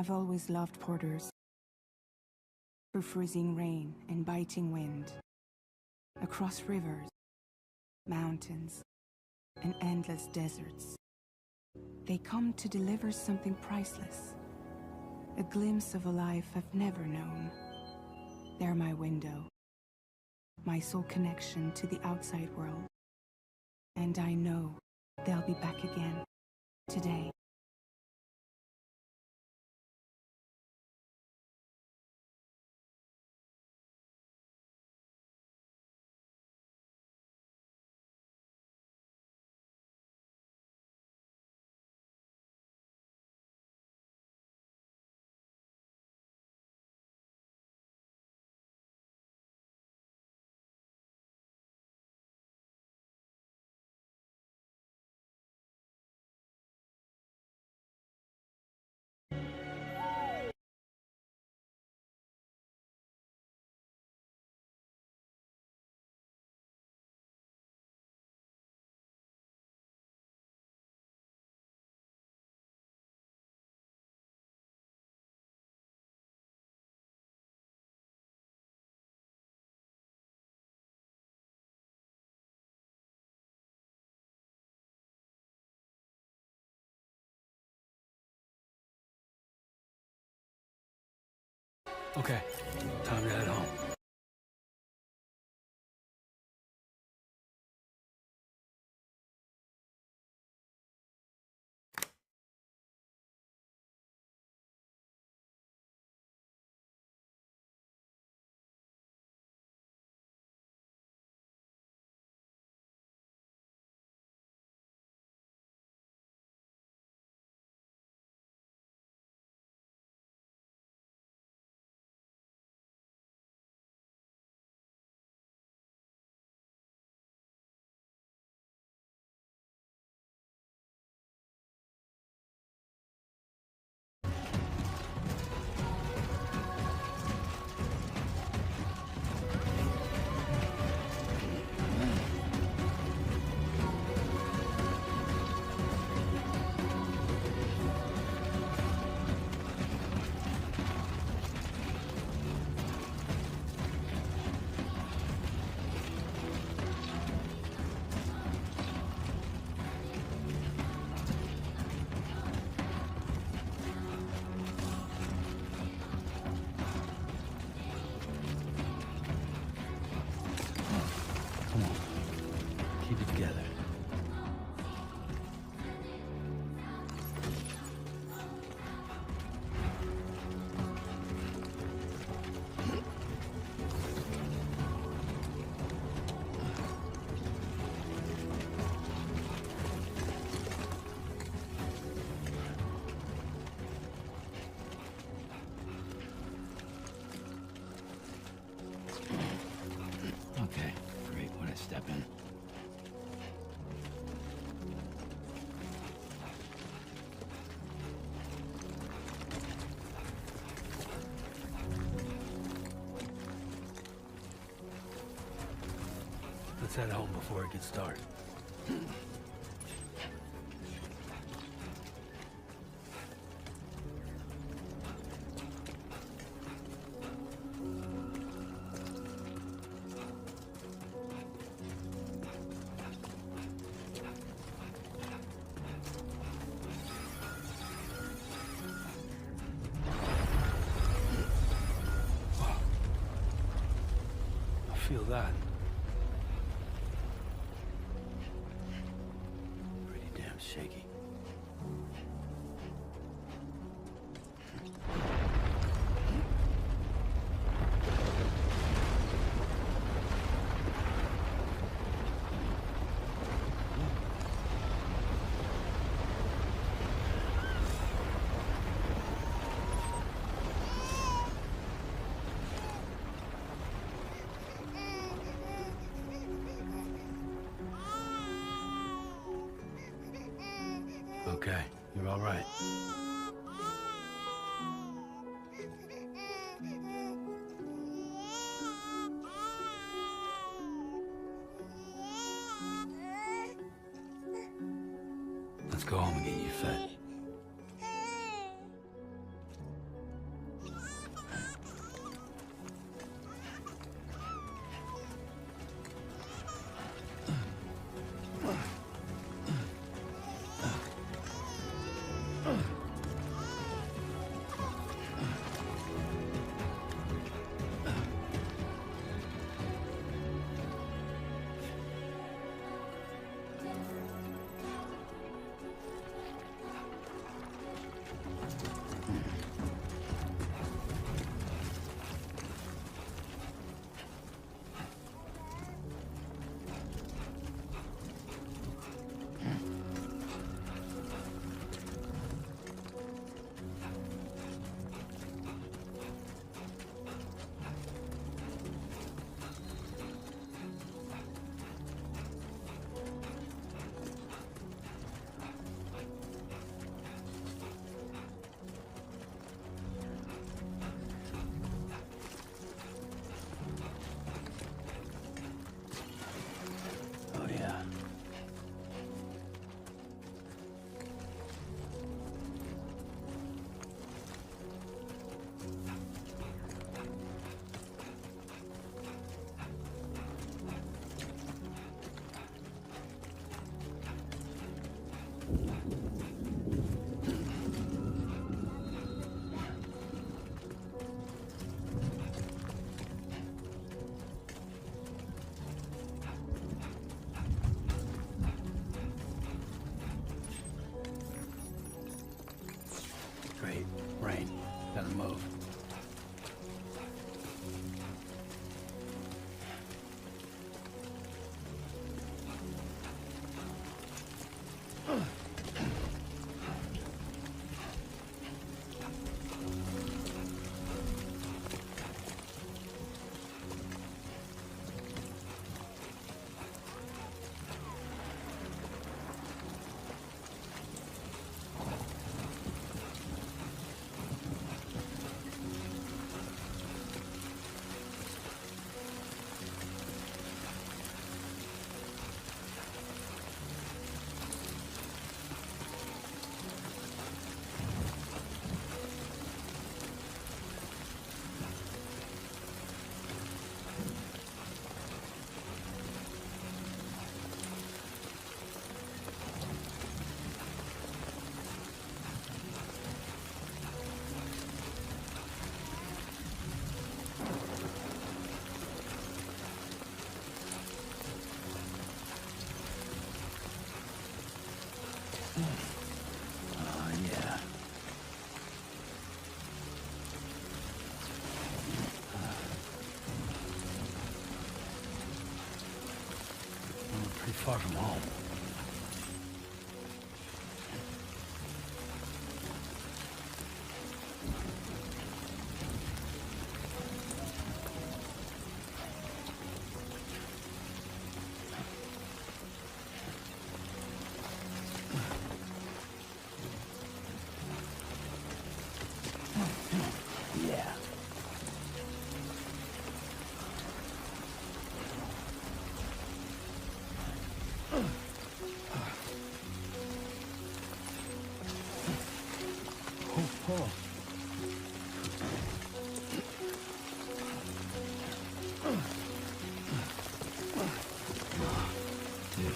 I've always loved porters. Through freezing rain and biting wind, across rivers, mountains, and endless deserts, they come to deliver something priceless. A glimpse of a life I've never known. They're my window, my sole connection to the outside world. And I know they'll be back again, today. Okay, time to head home. Come on, keep it together. Okay, great when I step in. Let's head home before it gets dark. I feel that. Pretty damn shaky. Okay, you're all right. Let's go home and get you fed. too far from home. Yeah. Oh. Dude.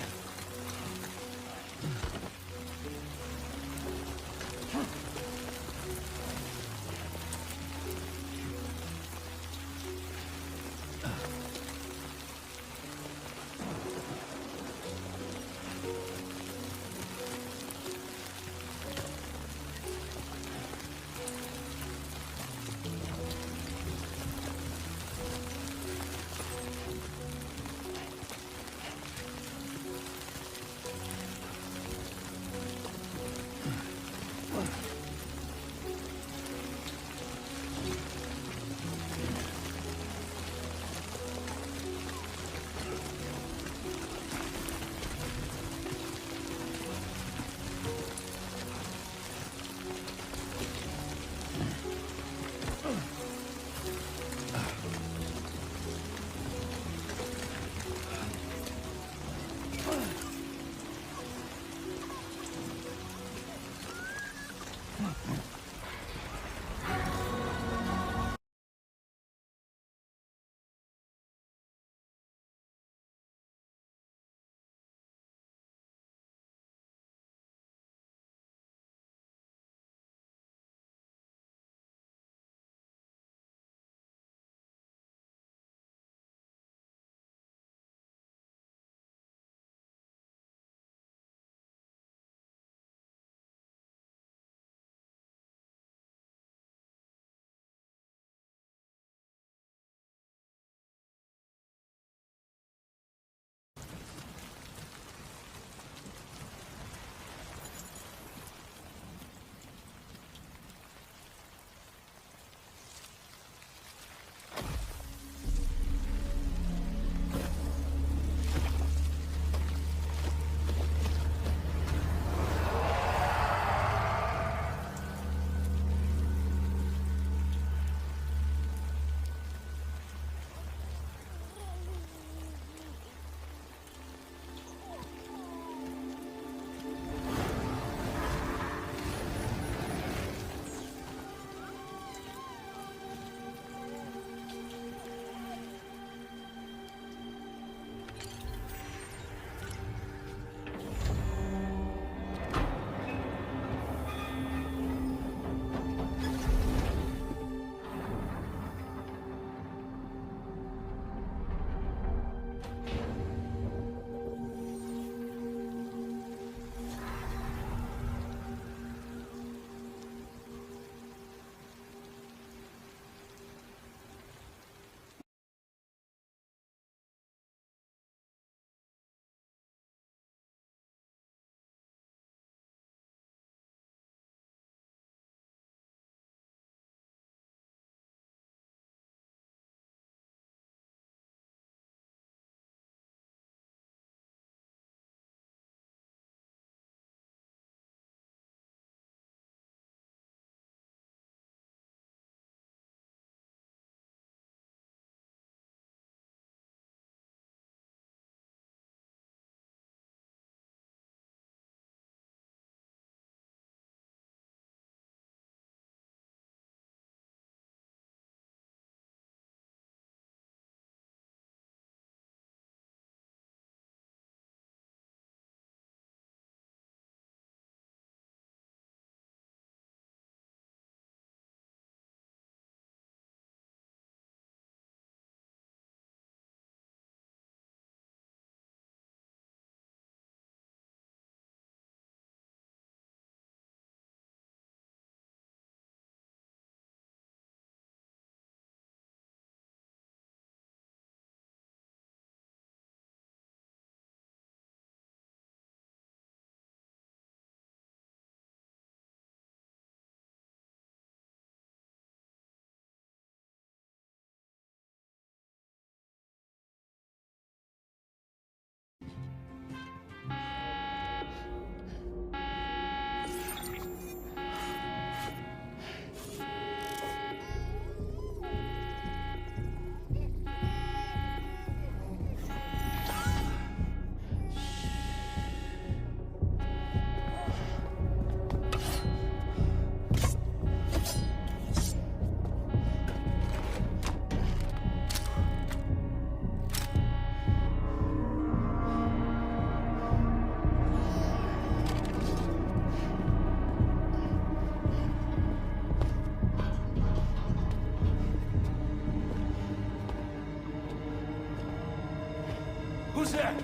Who's there?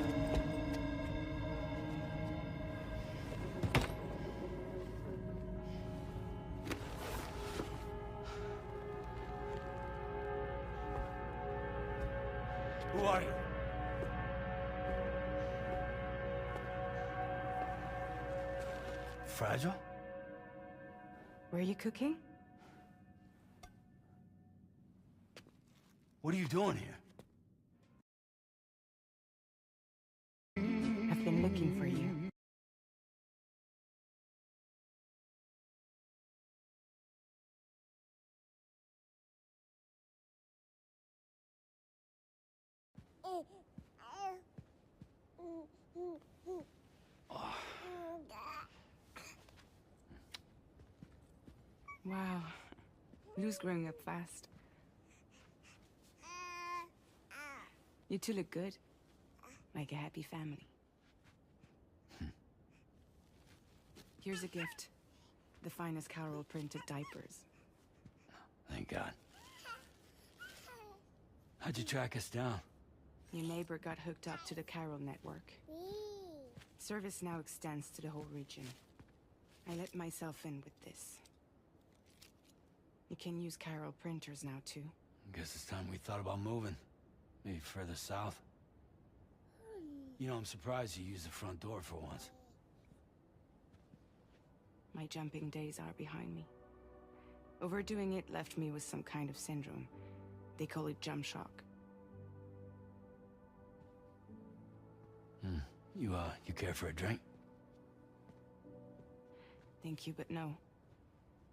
Who are you? Fragile? Were you cooking? What are you doing here? I've been looking for you. Wow. Lou's growing up fast. You two look good. Like a happy family. Here's a gift. The finest Carol printed diapers. Thank God. How'd you track us down? Your neighbor got hooked up to the Carol network. Service now extends to the whole region. I let myself in with this. You can use Carol printers now, too. Guess it's time we thought about moving. Maybe further south. You know, I'm surprised you used the front door for once. My jumping days are behind me. Overdoing it left me with some kind of syndrome. They call it jump shock. You care for a drink? Thank you, but no.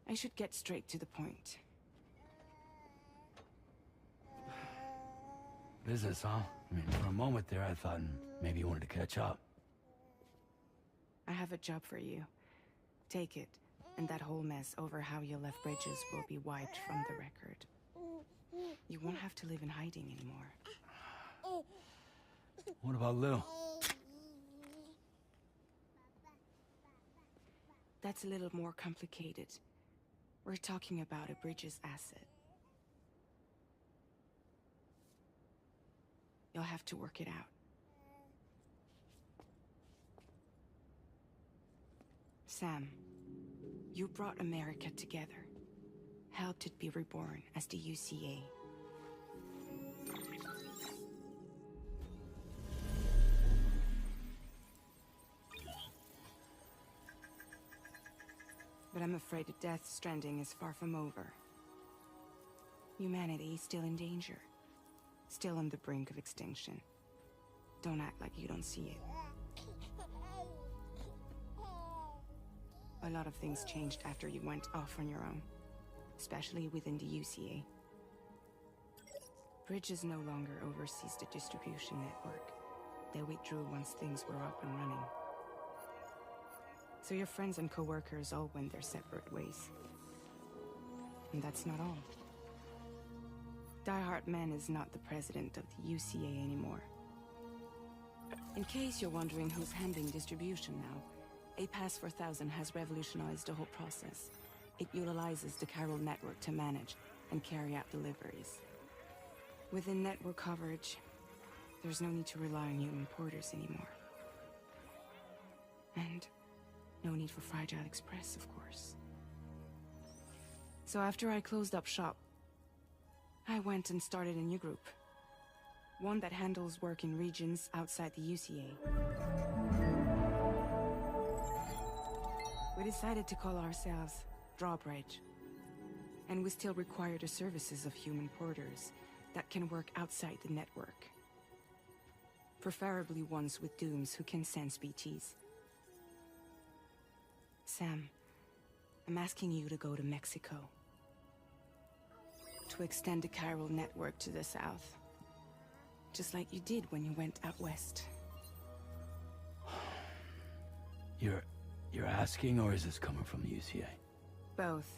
I should get straight to the point. Business, huh? I mean, for a moment there, I thought maybe you wanted to catch up. I have a job for you. Take it, and that whole mess over how you left bridges will be wiped from the record. You won't have to live in hiding anymore. What about Lou? That's a little more complicated. We're talking about a bridges asset. You'll have to work it out. Sam, you brought America together. Helped it be reborn as the UCA. But I'm afraid that Death Stranding is far from over. Humanity is still in danger. Still on the brink of extinction. Don't act like you don't see it. A lot of things changed after you went off on your own. Especially within the UCA. Bridges no longer oversees the distribution network. They withdrew once things were up and running. So your friends and co-workers all went their separate ways. And that's not all. Die Hardman is not the president of the UCA anymore. In case you're wondering who's handling distribution now, A Pass 4000 has revolutionized the whole process. It utilizes the Carol network to manage and carry out deliveries. Within network coverage, there's no need to rely on human porters anymore. And no need for Fragile Express, of course. So after I closed up shop, I went and started a new group. One that handles work in regions outside the UCA. We decided to call ourselves Drawbridge. And we still require the services of human porters that can work outside the network. Preferably ones with dooms who can sense BTs. Sam, I'm asking you to go to Mexico. To extend the Carol network to the south. Just like you did when you went out west. You're asking, or is this coming from the UCA? Both.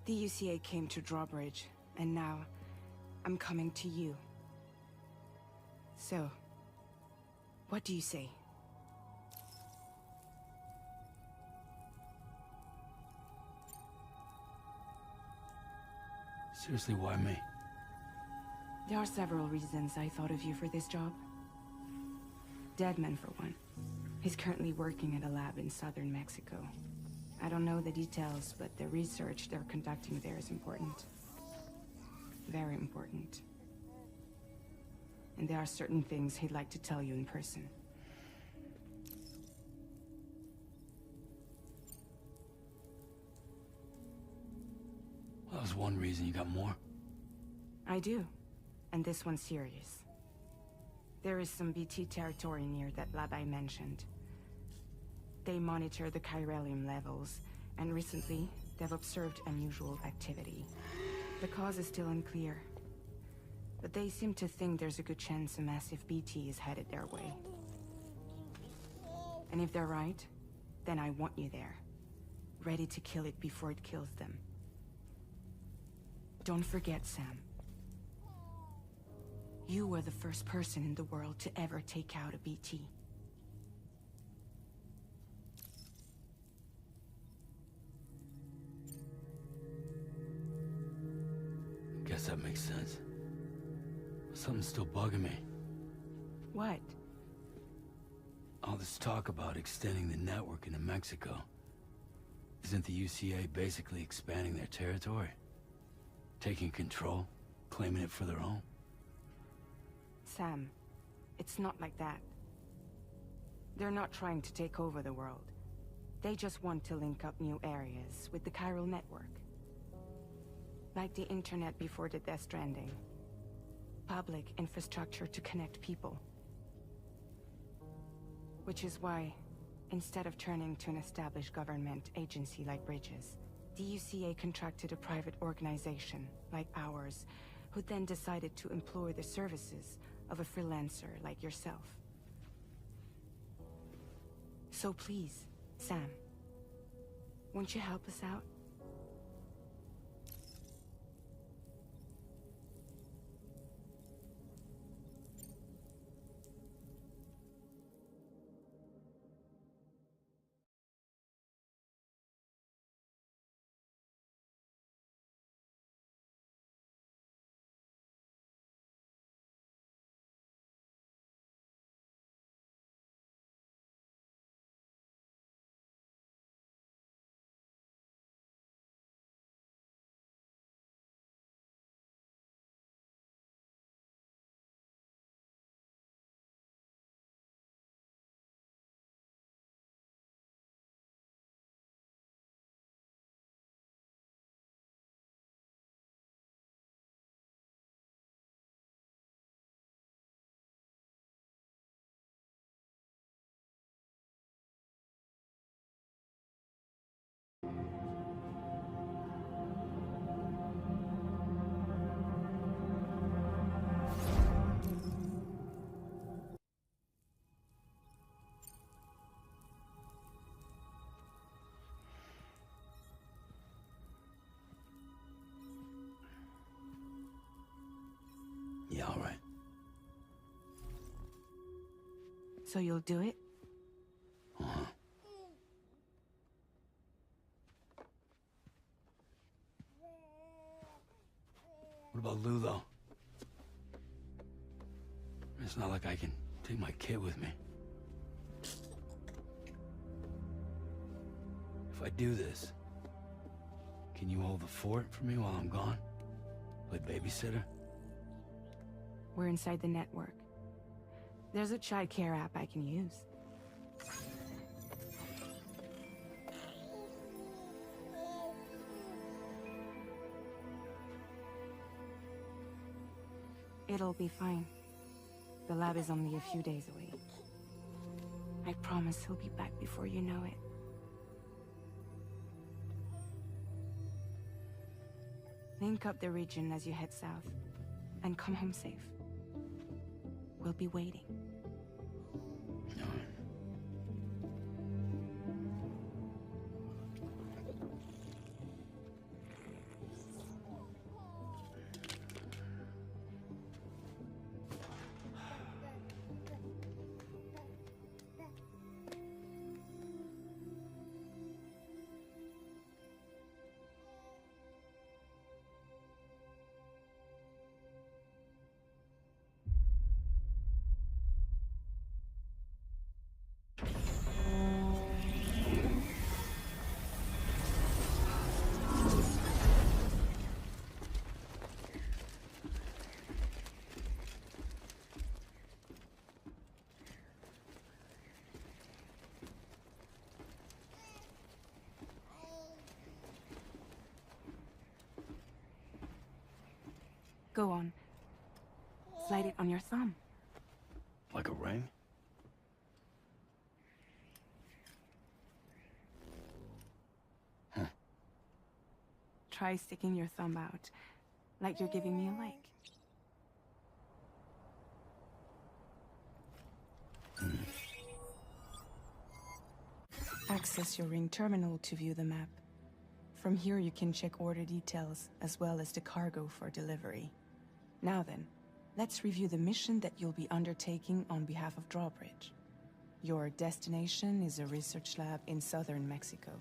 The UCA came to Drawbridge, and now I'm coming to you. So, what do you say? Seriously, why me? There are several reasons I thought of you for this job. Deadman, for one. He's currently working at a lab in southern Mexico. I don't know the details, but the research they're conducting there is important. Very important. And there are certain things he'd like to tell you in person. Well, that was one reason. You got more? I do. And this one's serious. There is some BT territory near that lab I mentioned. They monitor the chiralium levels, and recently, they've observed unusual activity. The cause is still unclear, but they seem to think there's a good chance a massive BT is headed their way. And if they're right, then I want you there, ready to kill it before it kills them. Don't forget, Sam. You were the first person in the world to ever take out a BT. Guess that makes sense. But something's still bugging me. What? All this talk about extending the network into Mexico. Isn't the UCA basically expanding their territory? Taking control? Claiming it for their own? Sam, it's not like that. They're not trying to take over the world. They just want to link up new areas with the chiral network. Like the internet before the Death Stranding. Public infrastructure to connect people. Which is why, instead of turning to an established government agency like Bridges, the UCA contracted a private organization, like ours, who then decided to employ the services of a freelancer like yourself. So please, Sam, won't you help us out? Yeah, all right. So you'll do it? Uh-huh. What about Lou, though? It's not like I can take my kid with me. If I do this, can you hold the fort for me while I'm gone? Play babysitter? We're inside the network. There's a child care app I can use. It'll be fine. The lab is only a few days away. I promise he'll be back before you know it. Link up the region as you head south, and come home safe. We'll be waiting. All right. Go on. Slide it on your thumb. Like a ring? Huh. Try sticking your thumb out, like you're giving me a like. Access your ring terminal to view the map. From here you can check order details, as well as the cargo for delivery. Now then, let's review the mission that you'll be undertaking on behalf of Drawbridge. Your destination is a research lab in southern Mexico.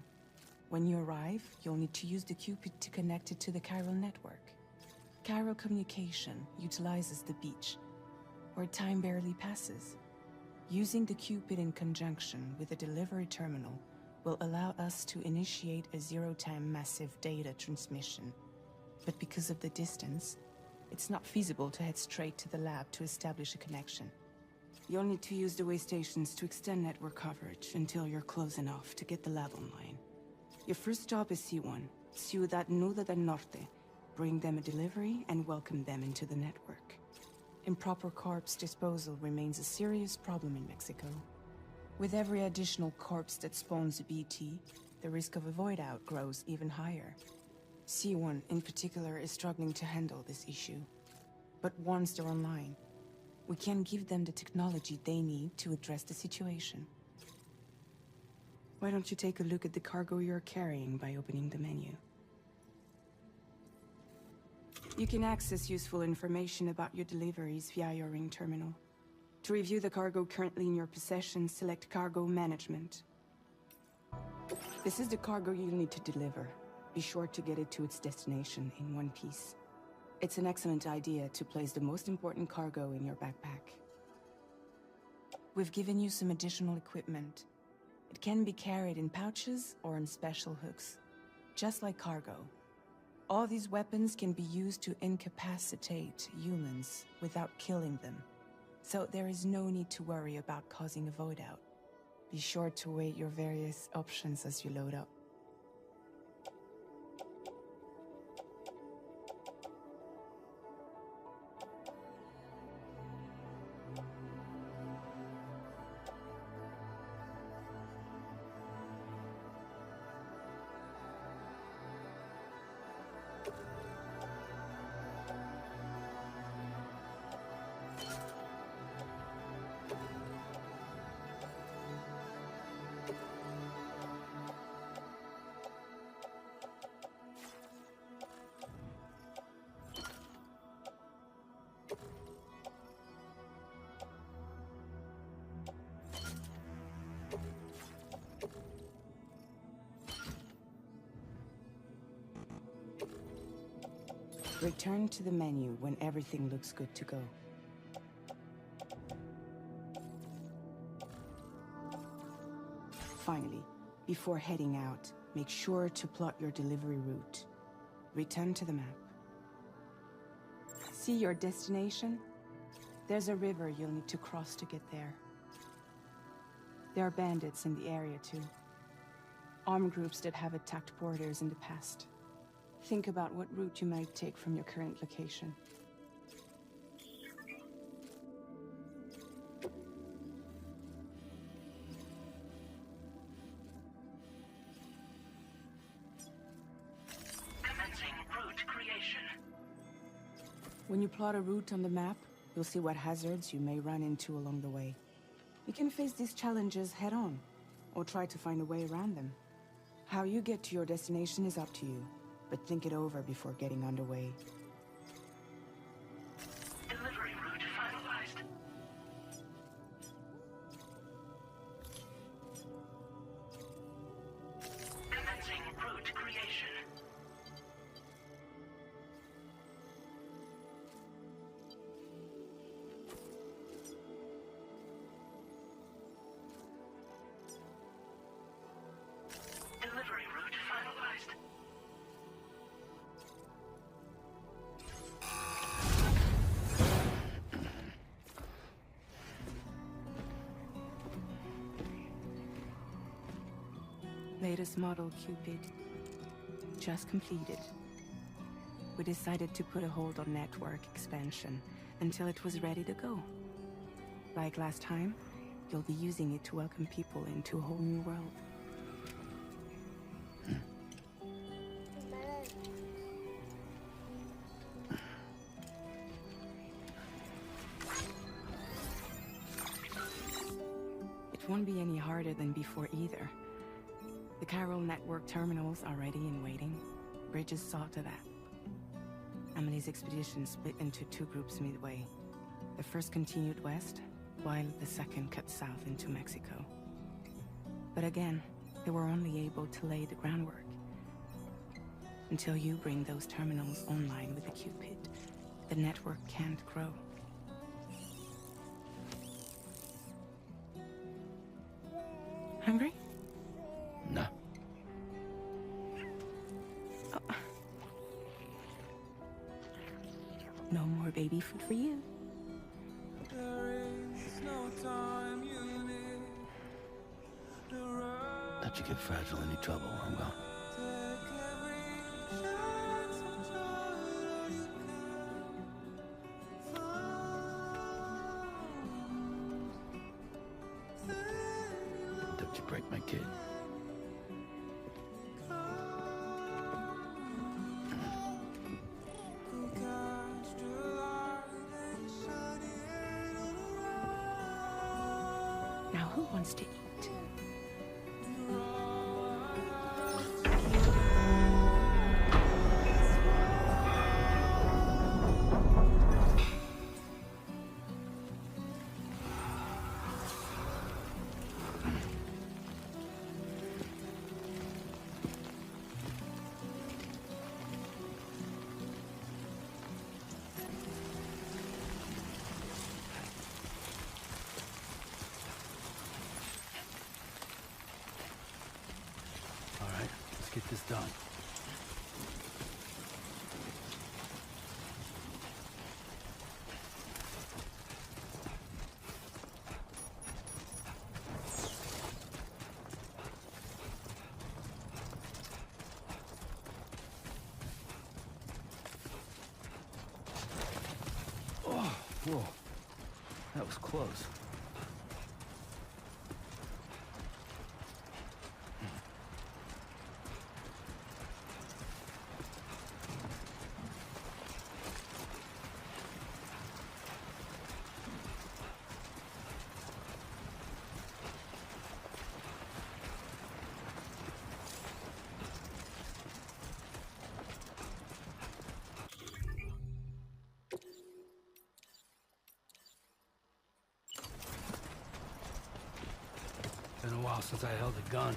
When you arrive, you'll need to use the Cupid to connect it to the chiral network. Chiral communication utilizes the beach, where time barely passes. Using the Cupid in conjunction with a delivery terminal will allow us to initiate a zero-time massive data transmission. But because of the distance, it's not feasible to head straight to the lab to establish a connection. You'll need to use the way stations to extend network coverage until you're close enough to get the lab online. Your first stop is C1, Ciudad Nuda del Norte. Bring them a delivery and welcome them into the network. Improper corpse disposal remains a serious problem in Mexico. With every additional corpse that spawns a BT, the risk of a void out grows even higher. C1 in particular is struggling to handle this issue. But once they're online, we can give them the technology they need to address the situation. Why don't you take a look at the cargo you're carrying by opening the menu? You can access useful information about your deliveries via your ring terminal. To review the cargo currently in your possession, select Cargo Management. This is the cargo you'll need to deliver. Be sure to get it to its destination in one piece. It's an excellent idea to place the most important cargo in your backpack. We've given you some additional equipment. It can be carried in pouches or in special hooks, just like cargo. All these weapons can be used to incapacitate humans without killing them. So there is no need to worry about causing a void out. Be sure to weigh your various options as you load up. Return to the menu when everything looks good to go. Finally, before heading out, make sure to plot your delivery route. Return to the map. See your destination? There's a river you'll need to cross to get there. There are bandits in the area too. Armed groups that have attacked borders in the past. Think about what route you might take from your current location. Commencing route creation. When you plot a route on the map, you'll see what hazards you may run into along the way. You can face these challenges head-on, or try to find a way around them. How you get to your destination is up to you, but think it over before getting underway. Delivery route finalized. Commencing route creation. Delivery route finalized. Latest model Cupid. Just completed. we decided to put a hold on network expansion until it was ready to go. Like last time, you'll be using it to welcome people into a whole new world. It won't be any harder than before either. The Carol network terminals are ready and waiting. Bridges saw to that. Emily's expedition split into two groups midway. The first continued west, while the second cut south into Mexico. But again, they were only able to lay the groundwork. Until you bring those terminals online with the Cupid, the network can't grow. Hungry? No. Oh. No more baby food for you. Let you get fragile any trouble, I'm gone. Don't you break my kid. Now who wants to eat? Get this done. Oh, whoa. That was close. Been a while since I held a gun.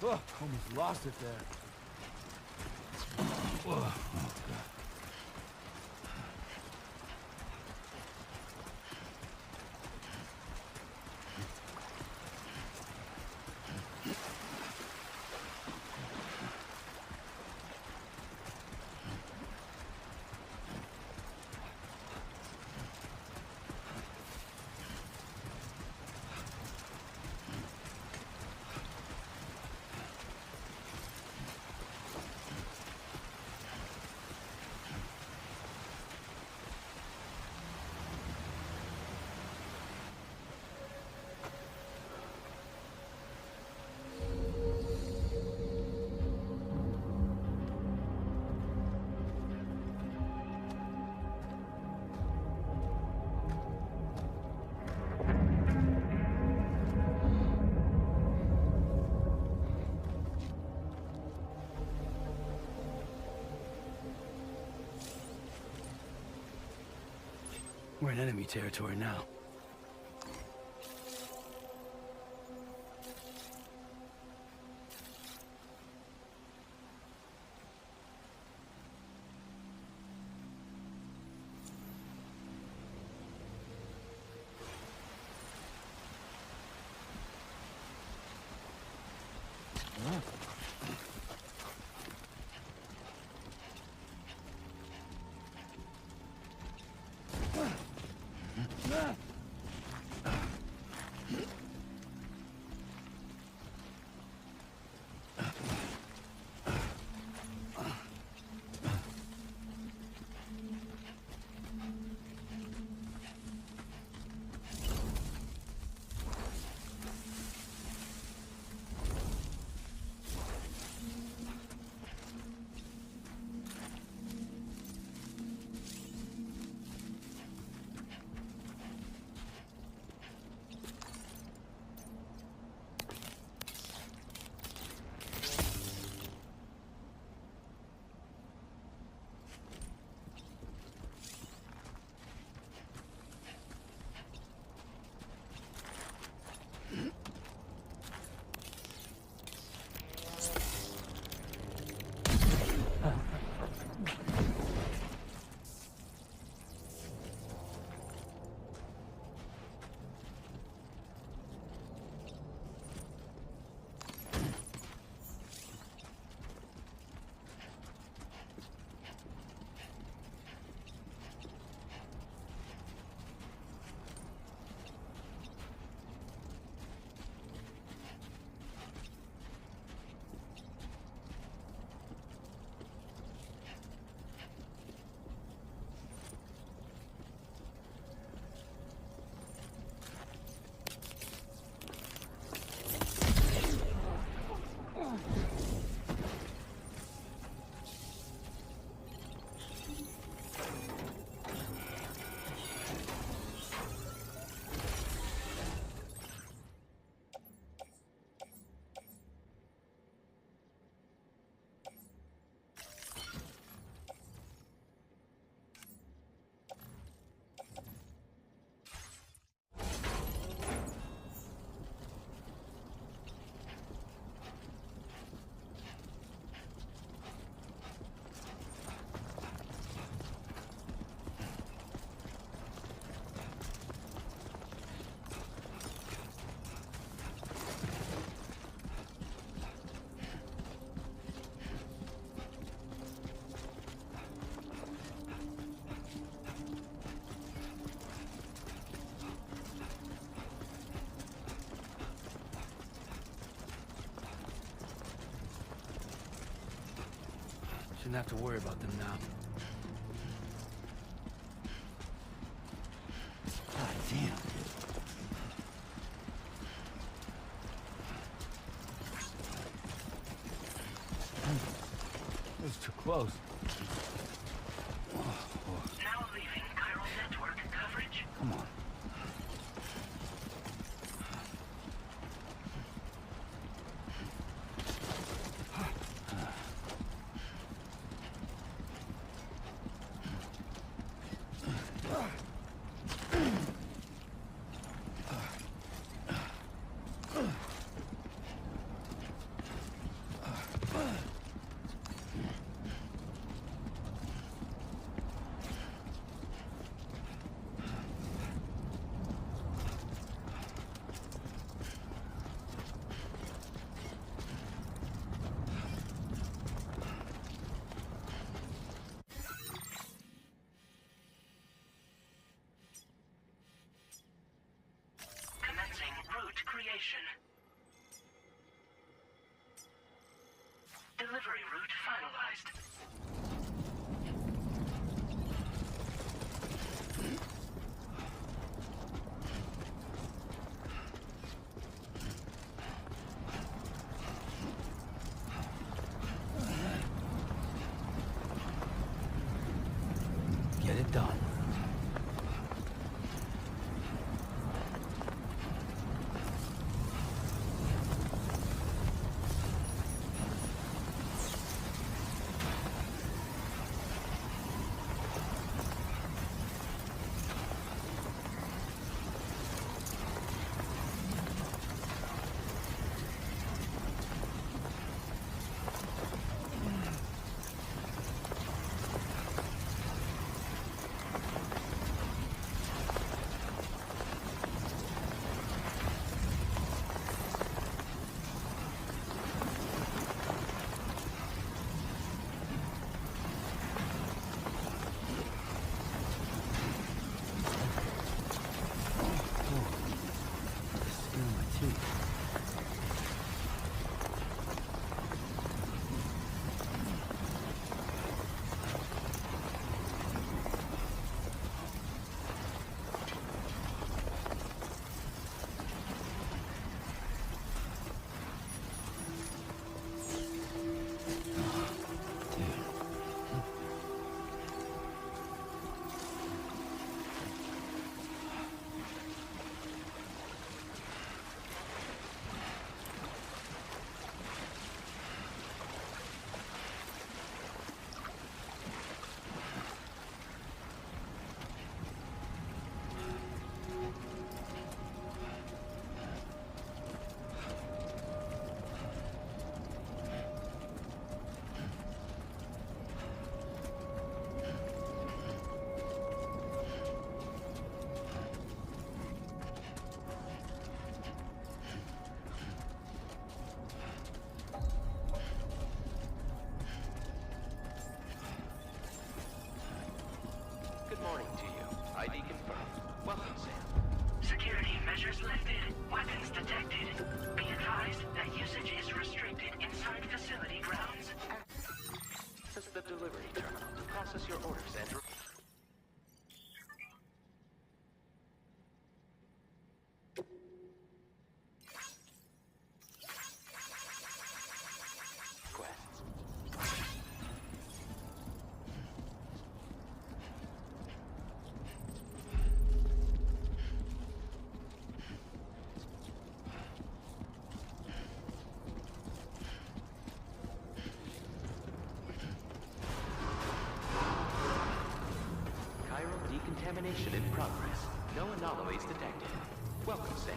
Oh, almost lost it there. Whoa. Oh, God. We're in enemy territory now. Shouldn't have to worry about them now. God damn. That was too close. Now leaving chiral network coverage. Come on. Commencing route creation. Delivery route finalized. Get it done. Skin on my teeth. Good morning to you. ID confirmed. Welcome, Sam. Security measures lifted. Weapons detected. Be advised that usage is restricted inside facility grounds. Access the delivery terminal to process your orders and... requests. Chiral decontamination in progress. No anomalies detected. Welcome, Sam.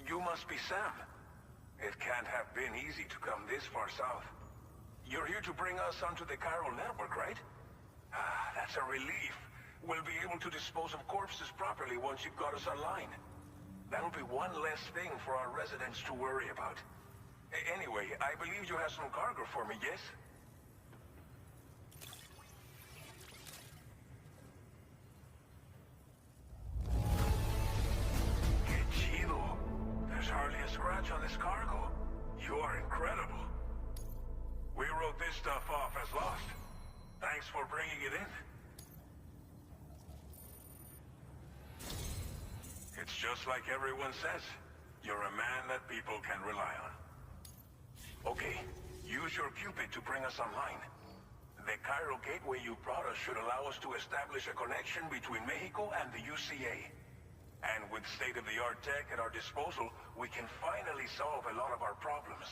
You must be Sam. It can't have been easy to come this far south. You're here to bring us onto the chiral network, right? Ah, that's a relief. We'll be able to dispose of corpses properly once you've got us online. That'll be one less thing for our residents to worry about. Anyway, I believe you have some cargo for me, yes? Que chido. There's hardly a scratch on this cargo. You are incredible. We wrote this stuff off as lost. Thanks for bringing it in. It's just like everyone says. You're a man that people can rely on. Okay, use your Cupid to bring us online. The chiral gateway you brought us should allow us to establish a connection between Mexico and the UCA. And with state-of-the-art tech at our disposal, we can finally solve a lot of our problems.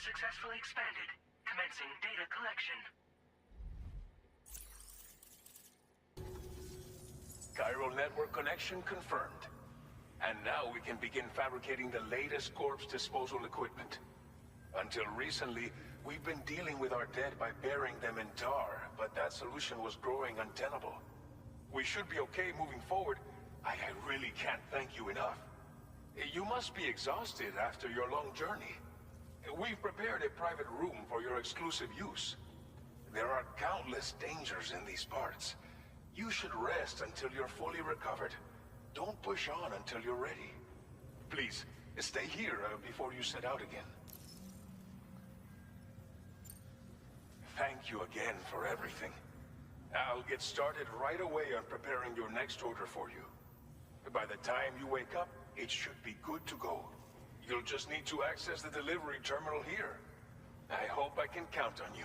Successfully expanded. Commencing data collection. Chiral network connection confirmed. And now we can begin fabricating the latest corpse disposal equipment. Until recently, we've been dealing with our dead by burying them in tar, but that solution was growing untenable. We should be okay moving forward. I really can't thank you enough. You must be exhausted after your long journey. We've prepared a private room for your exclusive use. There are countless dangers in these parts. You should rest until you're fully recovered. Don't push on until you're ready. Please, stay here before you set out again. Thank you again for everything. I'll get started right away on preparing your next order for you. By the time you wake up, it should be good to go. You'll just need to access the delivery terminal here. I hope I can count on you.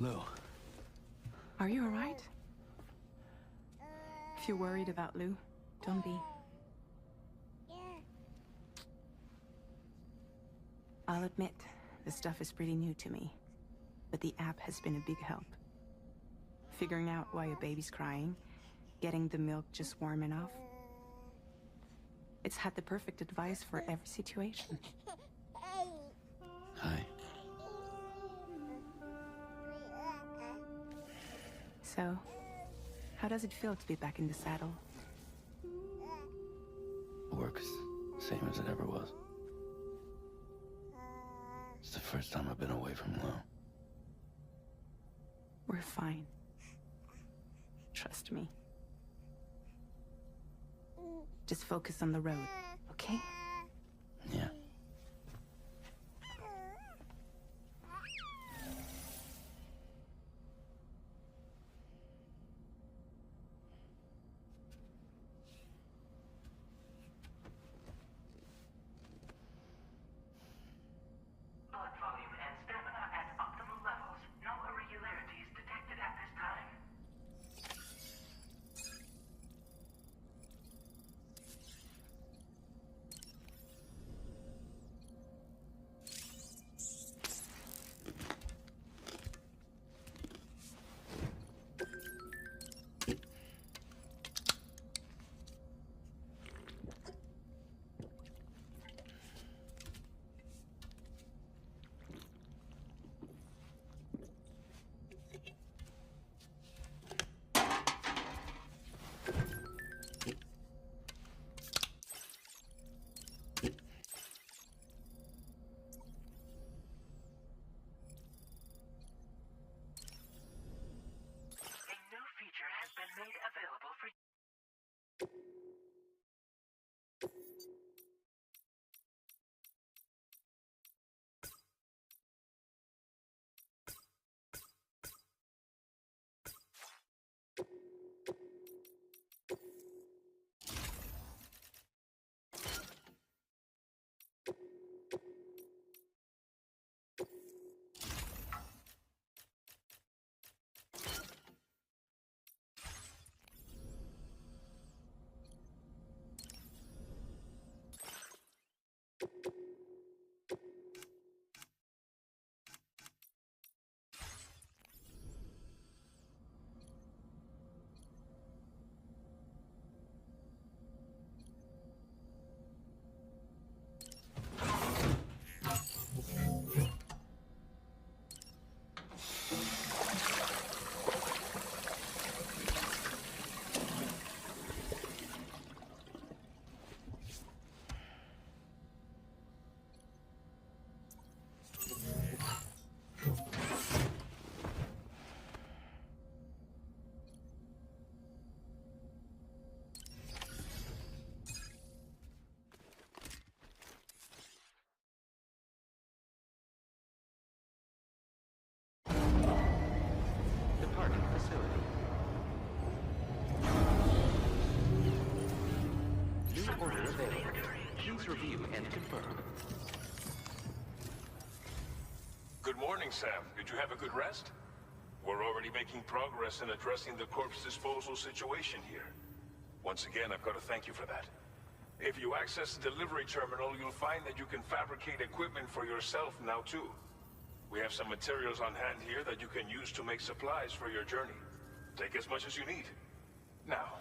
Lou. Are you alright? If you're worried about Lou, don't be. I'll admit, this stuff is pretty new to me, but the app has been a big help. Figuring out why a baby's crying, getting the milk just warm enough. It's had the perfect advice for every situation. Hi. So, how does it feel to be back in the saddle? Work's same as it ever was. It's the first time I've been away from Lou. We're fine. Trust me. Just focus on the road, okay? Yeah. Blood volume and stamina at optimal levels. No irregularities detected at this time. A new feature has been made available for Departing facility. New order available. Please review and confirm. Good morning, Sam. Did you have a good rest? We're already making progress in addressing the corpse disposal situation here. Once again, I've got to thank you for that. If you access the delivery terminal, you'll find that you can fabricate equipment for yourself now too. We have some materials on hand here that you can use to make supplies for your journey. Take as much as you need. Now,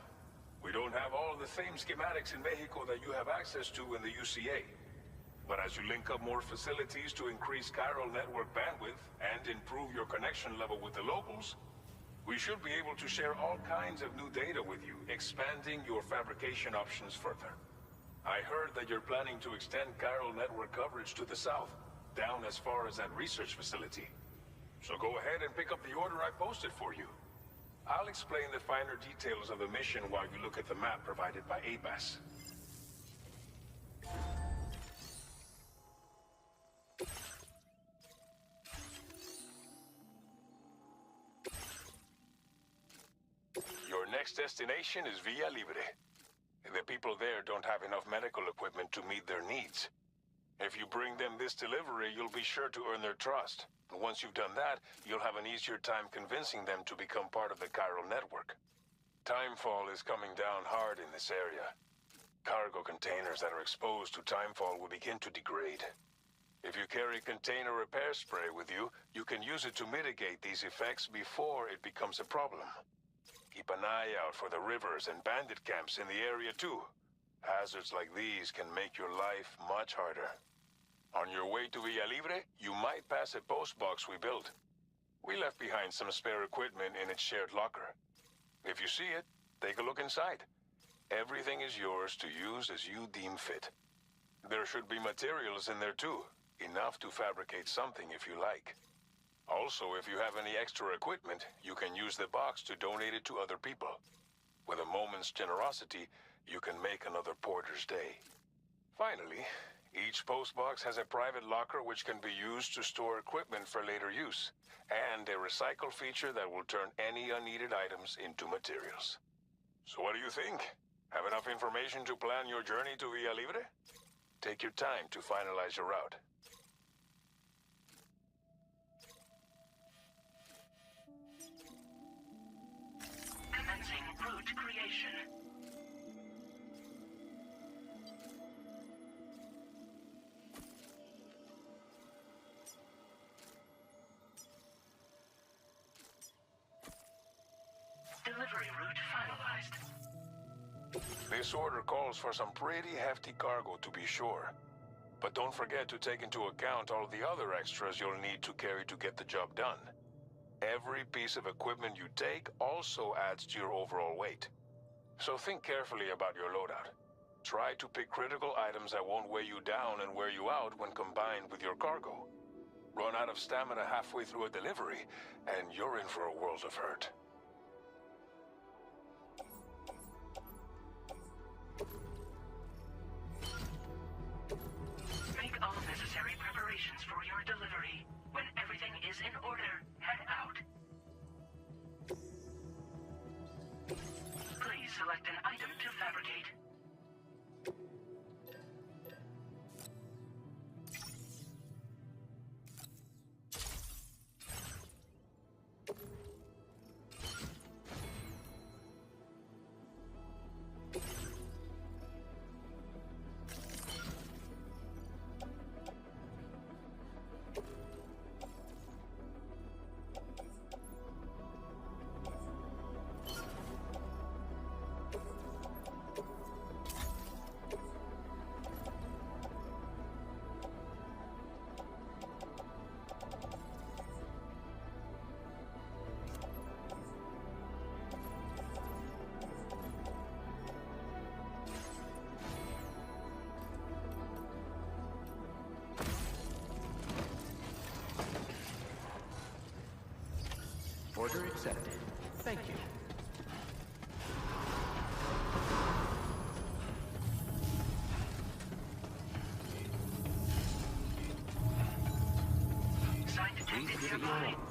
we don't have all the same schematics in Mexico that you have access to in the UCA. But as you link up more facilities to increase chiral network bandwidth and improve your connection level with the locals, we should be able to share all kinds of new data with you, expanding your fabrication options further. I heard that you're planning to extend chiral network coverage to the south, down as far as that research facility. So go ahead and pick up the order I posted for you. I'll explain the finer details of the mission while you look at the map provided by ABAS. Your next destination is Villa Libre. The people there don't have enough medical equipment to meet their needs. If you bring them this delivery, you'll be sure to earn their trust. Once you've done that, you'll have an easier time convincing them to become part of the chiral network. Timefall is coming down hard in this area. Cargo containers that are exposed to timefall will begin to degrade. If you carry container repair spray with you, you can use it to mitigate these effects before it becomes a problem. Keep an eye out for the rivers and bandit camps in the area too. Hazards like these can make your life much harder. On your way to Villa Libre, you might pass a post box we built. We left behind some spare equipment in its shared locker. If you see it, take a look inside. Everything is yours to use as you deem fit. There should be materials in there too, enough to fabricate something if you like. Also, if you have any extra equipment, you can use the box to donate it to other people. With a moment's generosity, you can make another porter's day. Finally, each postbox has a private locker which can be used to store equipment for later use, and a recycle feature that will turn any unneeded items into materials. So what do you think? Have enough information to plan your journey to Villa Libre? Take your time to finalize your route. Commencing route creation. Delivery route finalized. This order calls for some pretty hefty cargo to be sure. But don't forget to take into account all the other extras you'll need to carry to get the job done. Every piece of equipment you take also adds to your overall weight. So think carefully about your loadout. Try to pick critical items that won't weigh you down and wear you out when combined with your cargo. Run out of stamina halfway through a delivery, and you're in for a world of hurt. Make all necessary preparations for your delivery. When everything is in order, head out. Please select an item to fabricate. Order accepted. Thank you. Sign detected Please give it your nearby. all.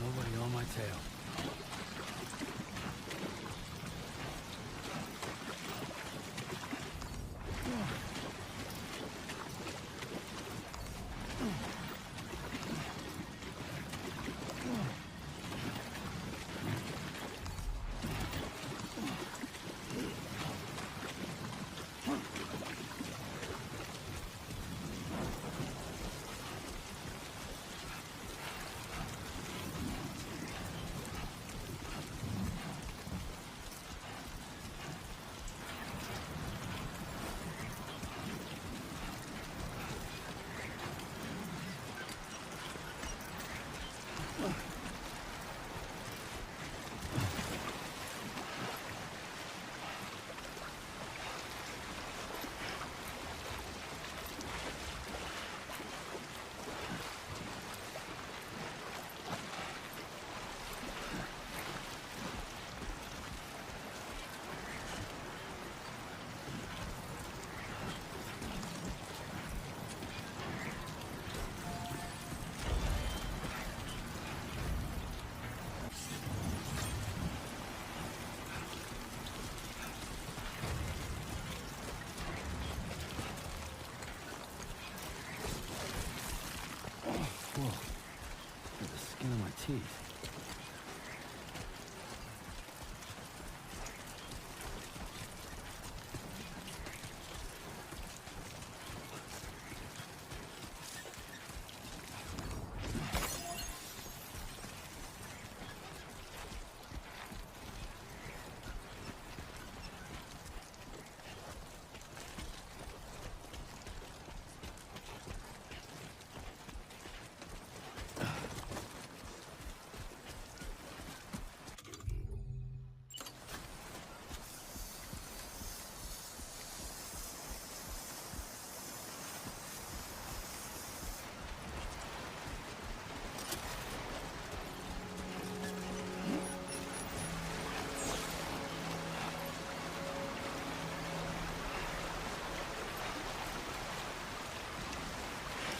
Nobody on my tail. Whoa. Look at the skin of my teeth.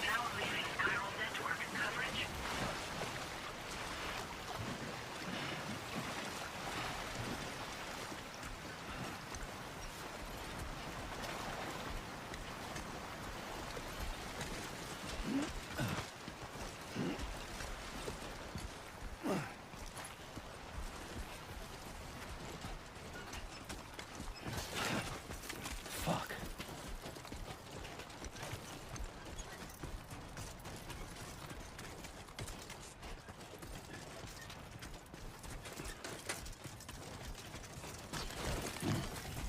Now leaving chiral network coverage. Fuck.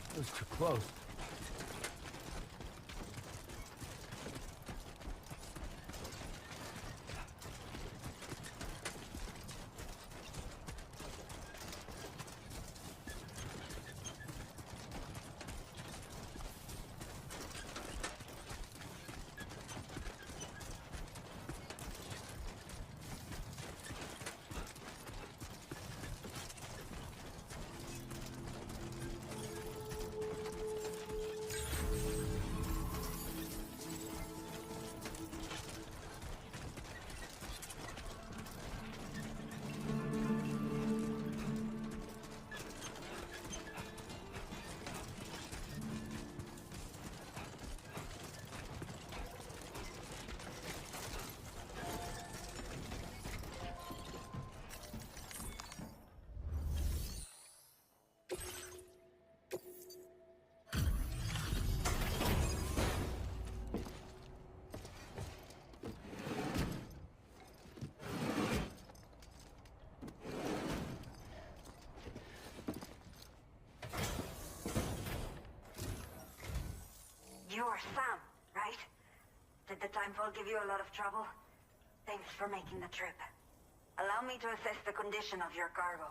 That was too close. You're Sam, right? Did the Timefall give you a lot of trouble? Thanks for making the trip. Allow me to assess the condition of your cargo.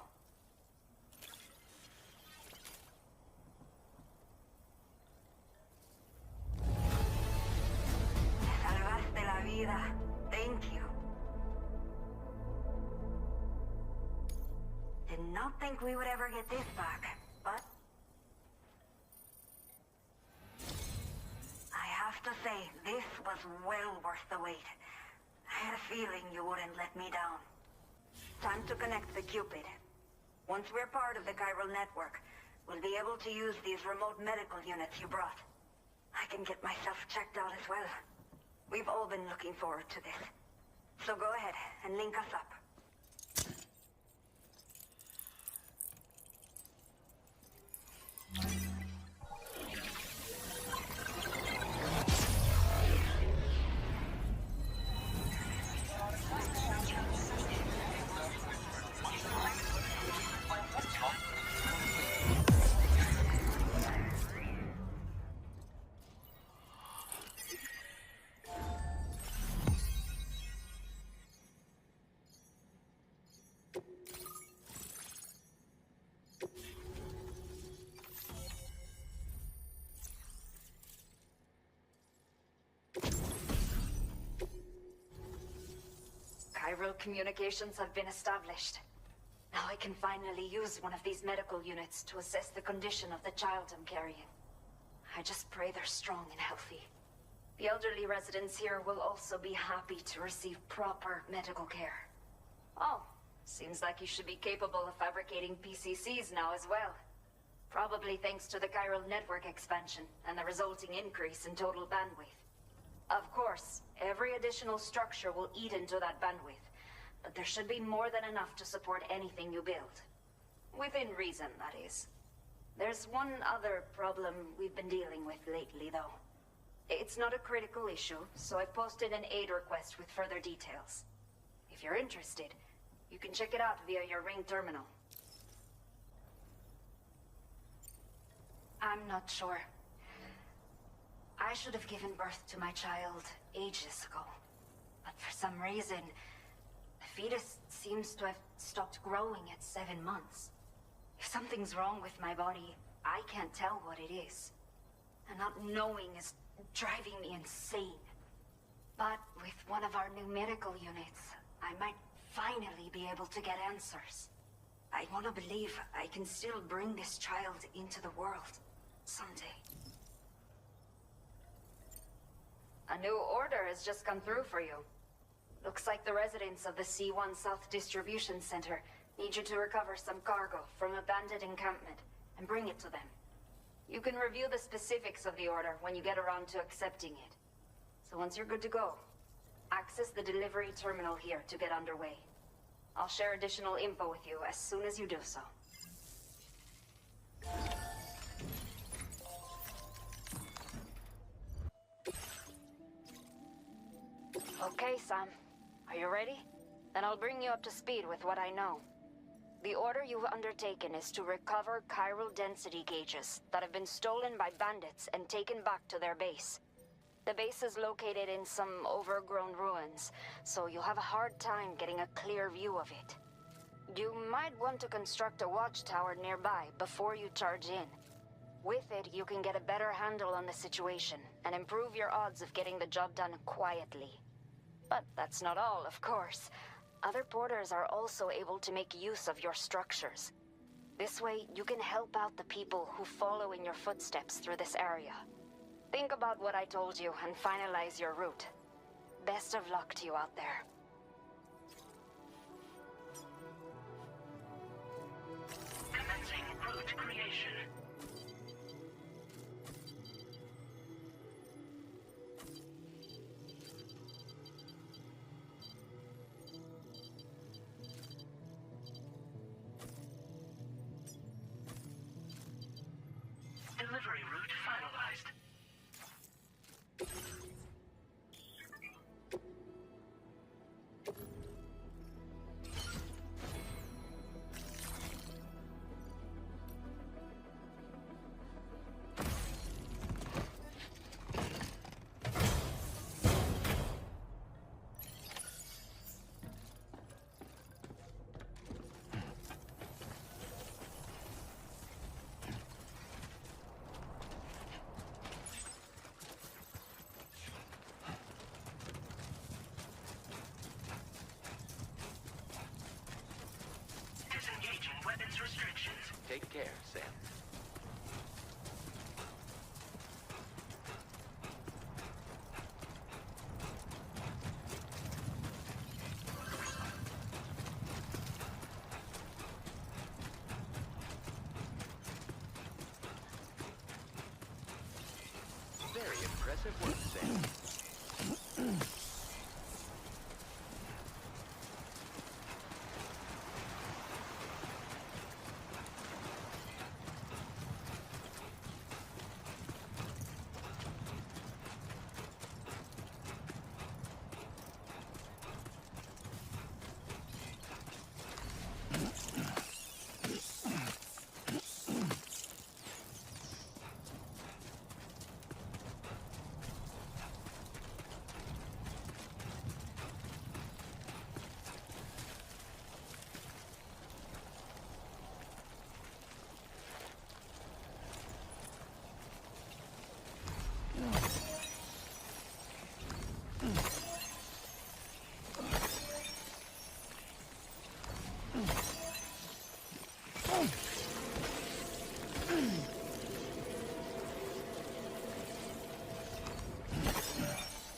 Salvaste la vida. Thank you. Did not think we would ever get this back, but... I have to say, this was well worth the wait. I had a feeling you wouldn't let me down. Time to connect the Cupid. Once we're part of the chiral network, we'll be able to use these remote medical units you brought. I can get myself checked out as well. We've all been looking forward to this. So go ahead and link us up. Chiral communications have been established. Now I can finally use one of these medical units to assess the condition of the child I'm carrying. I just pray they're strong and healthy. The elderly residents here will also be happy to receive proper medical care. Oh, seems like you should be capable of fabricating PCCs now as well. Probably thanks to the chiral network expansion and the resulting increase in total bandwidth. Of course, every additional structure will eat into that bandwidth, but there should be more than enough to support anything you build. Within reason, that is. There's one other problem we've been dealing with lately, though. It's not a critical issue, so I posted an aid request with further details. If you're interested, you can check it out via your Ring terminal. I'm not sure. I should have given birth to my child ages ago. But for some reason, the fetus seems to have stopped growing at 7 months. If something's wrong with my body, I can't tell what it is. And not knowing is driving me insane. But with one of our new medical units, I might finally be able to get answers. I want to believe I can still bring this child into the world someday. A new order has just come through for you. Looks like the residents of the C1 South Distribution Center need you to recover some cargo from a bandit encampment and bring it to them. You can review the specifics of the order when you get around to accepting it. So once you're good to go, access the delivery terminal here to get underway. I'll share additional info with you as soon as you do so. Okay, Sam. Are you ready? Then I'll bring you up to speed with what I know. The order you've undertaken is to recover chiral density gauges that have been stolen by bandits and taken back to their base. The base is located in some overgrown ruins, so you'll have a hard time getting a clear view of it. You might want to construct a watchtower nearby before you charge in. With it, you can get a better handle on the situation and improve your odds of getting the job done quietly. But that's not all, of course. Other porters are also able to make use of your structures. This way, you can help out the people who follow in your footsteps through this area. Think about what I told you and finalize your route. Best of luck to you out there. Commencing route creation. Delivery route finalized. care, Sam. Very impressive work, Sam.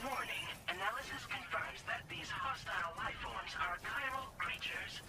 Warning. Analysis confirms that these hostile life forms are chiral creatures.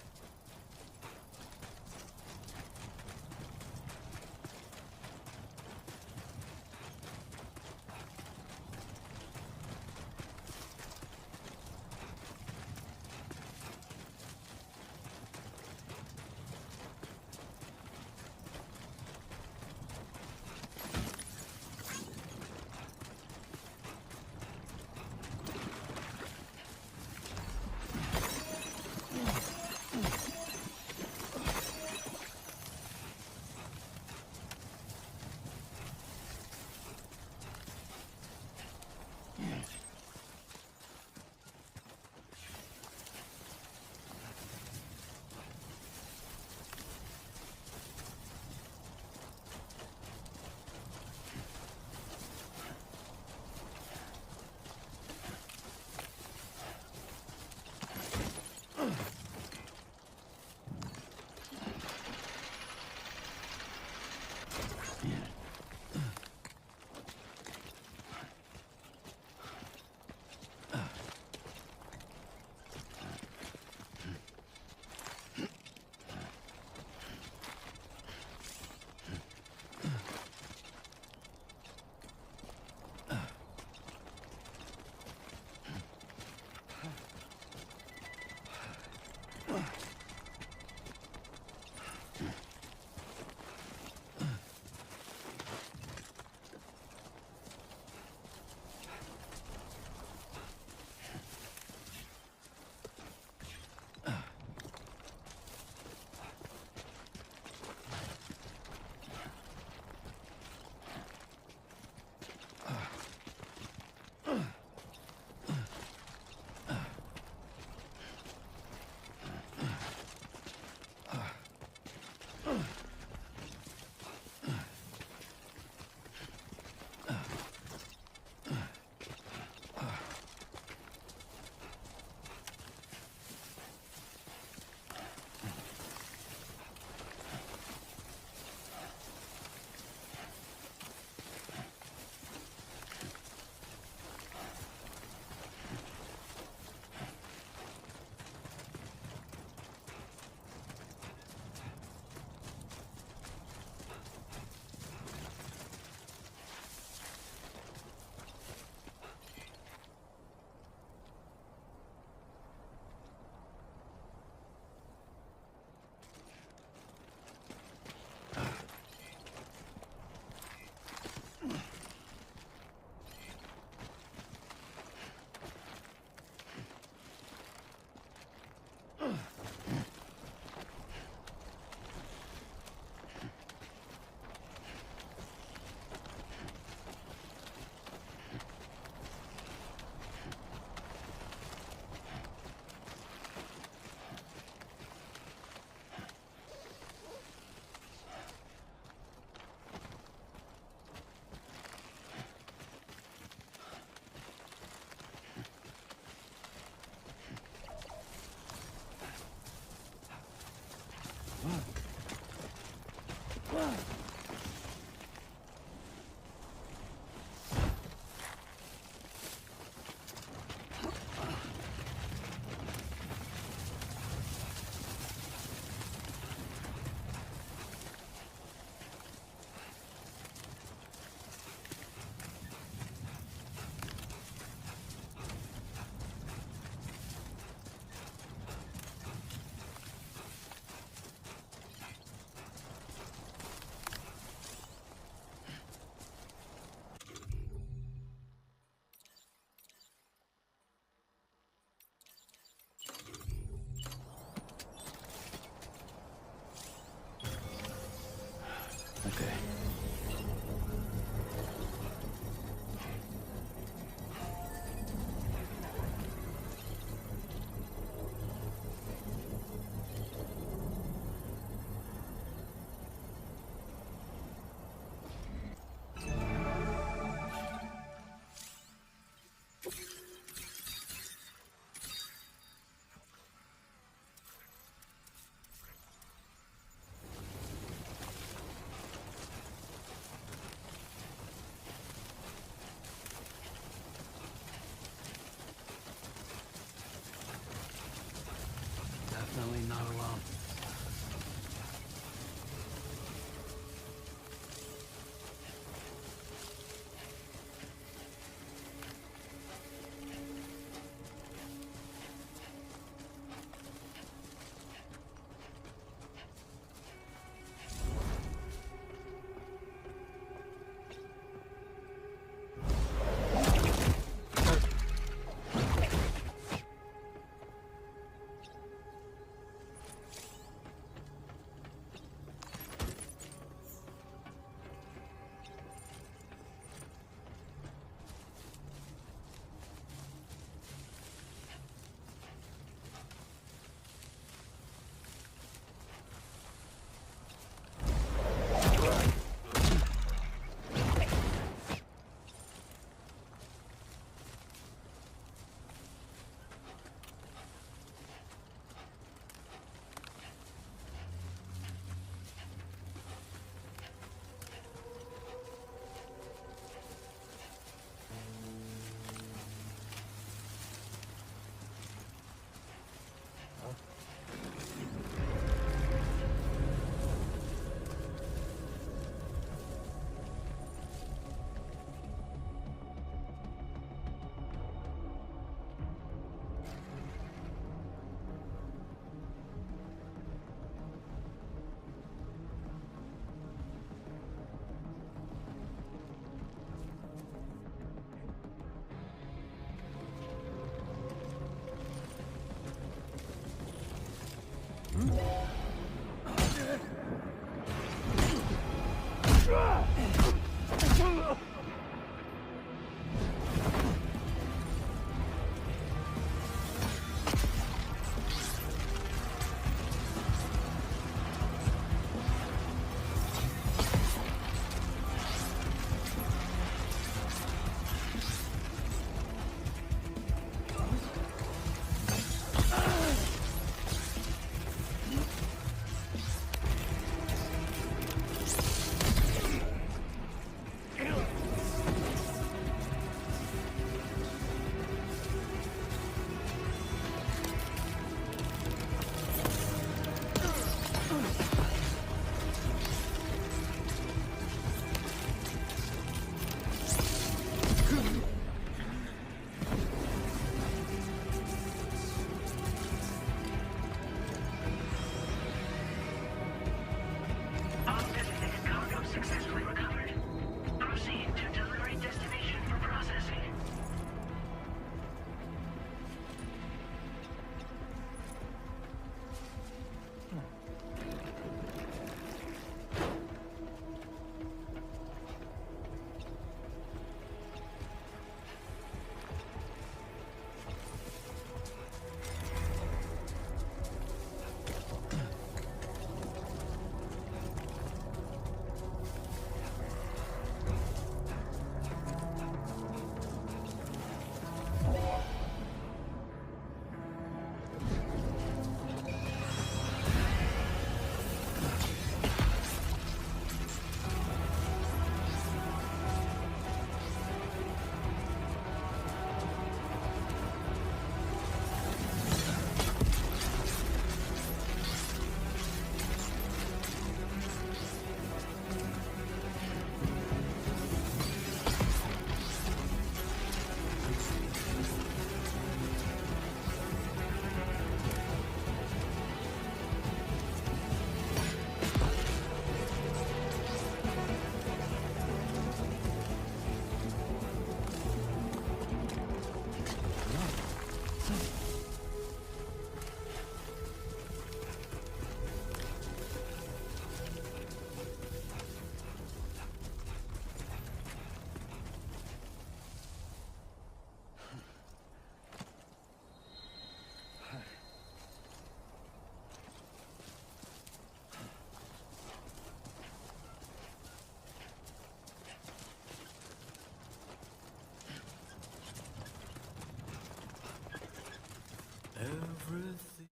Everything.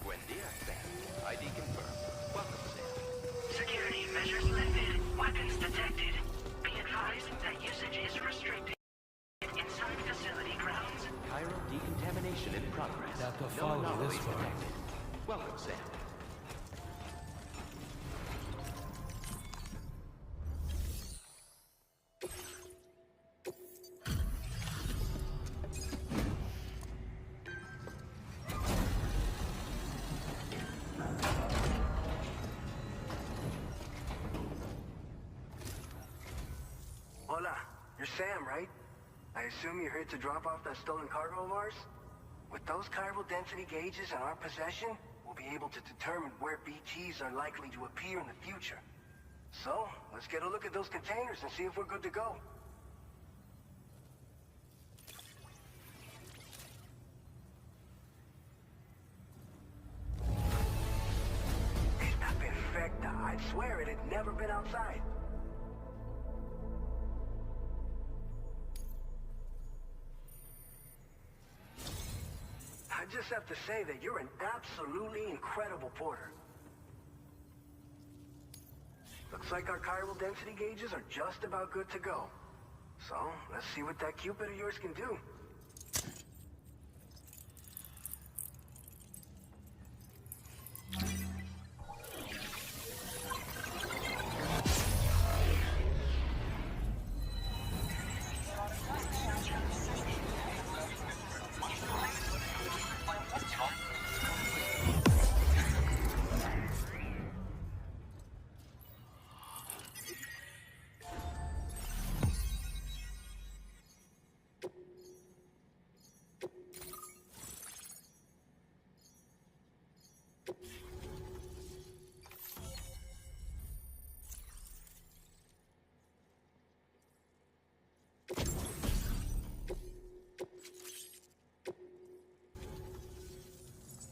Buen día, Sam. ID confirmed. Welcome, Sam. Security measures lifted. Weapons detected. Be advised that usage is restricted inside facility grounds. Chiral decontamination in progress. Not to No follow this anomalies far. detected. Welcome, Sam. Hola, you're Sam, right? I assume you're here to drop off that stolen cargo of ours? With those chiral density gauges in our possession, we'll be able to determine where BTs are likely to appear in the future. So, let's get a look at those containers and see if we're good to go. Está perfecta. I'd swear it had never been outside. I just have to say that you're an absolutely incredible porter. Looks like our chiral density gauges are just about good to go. So, let's see what that Cupid of yours can do.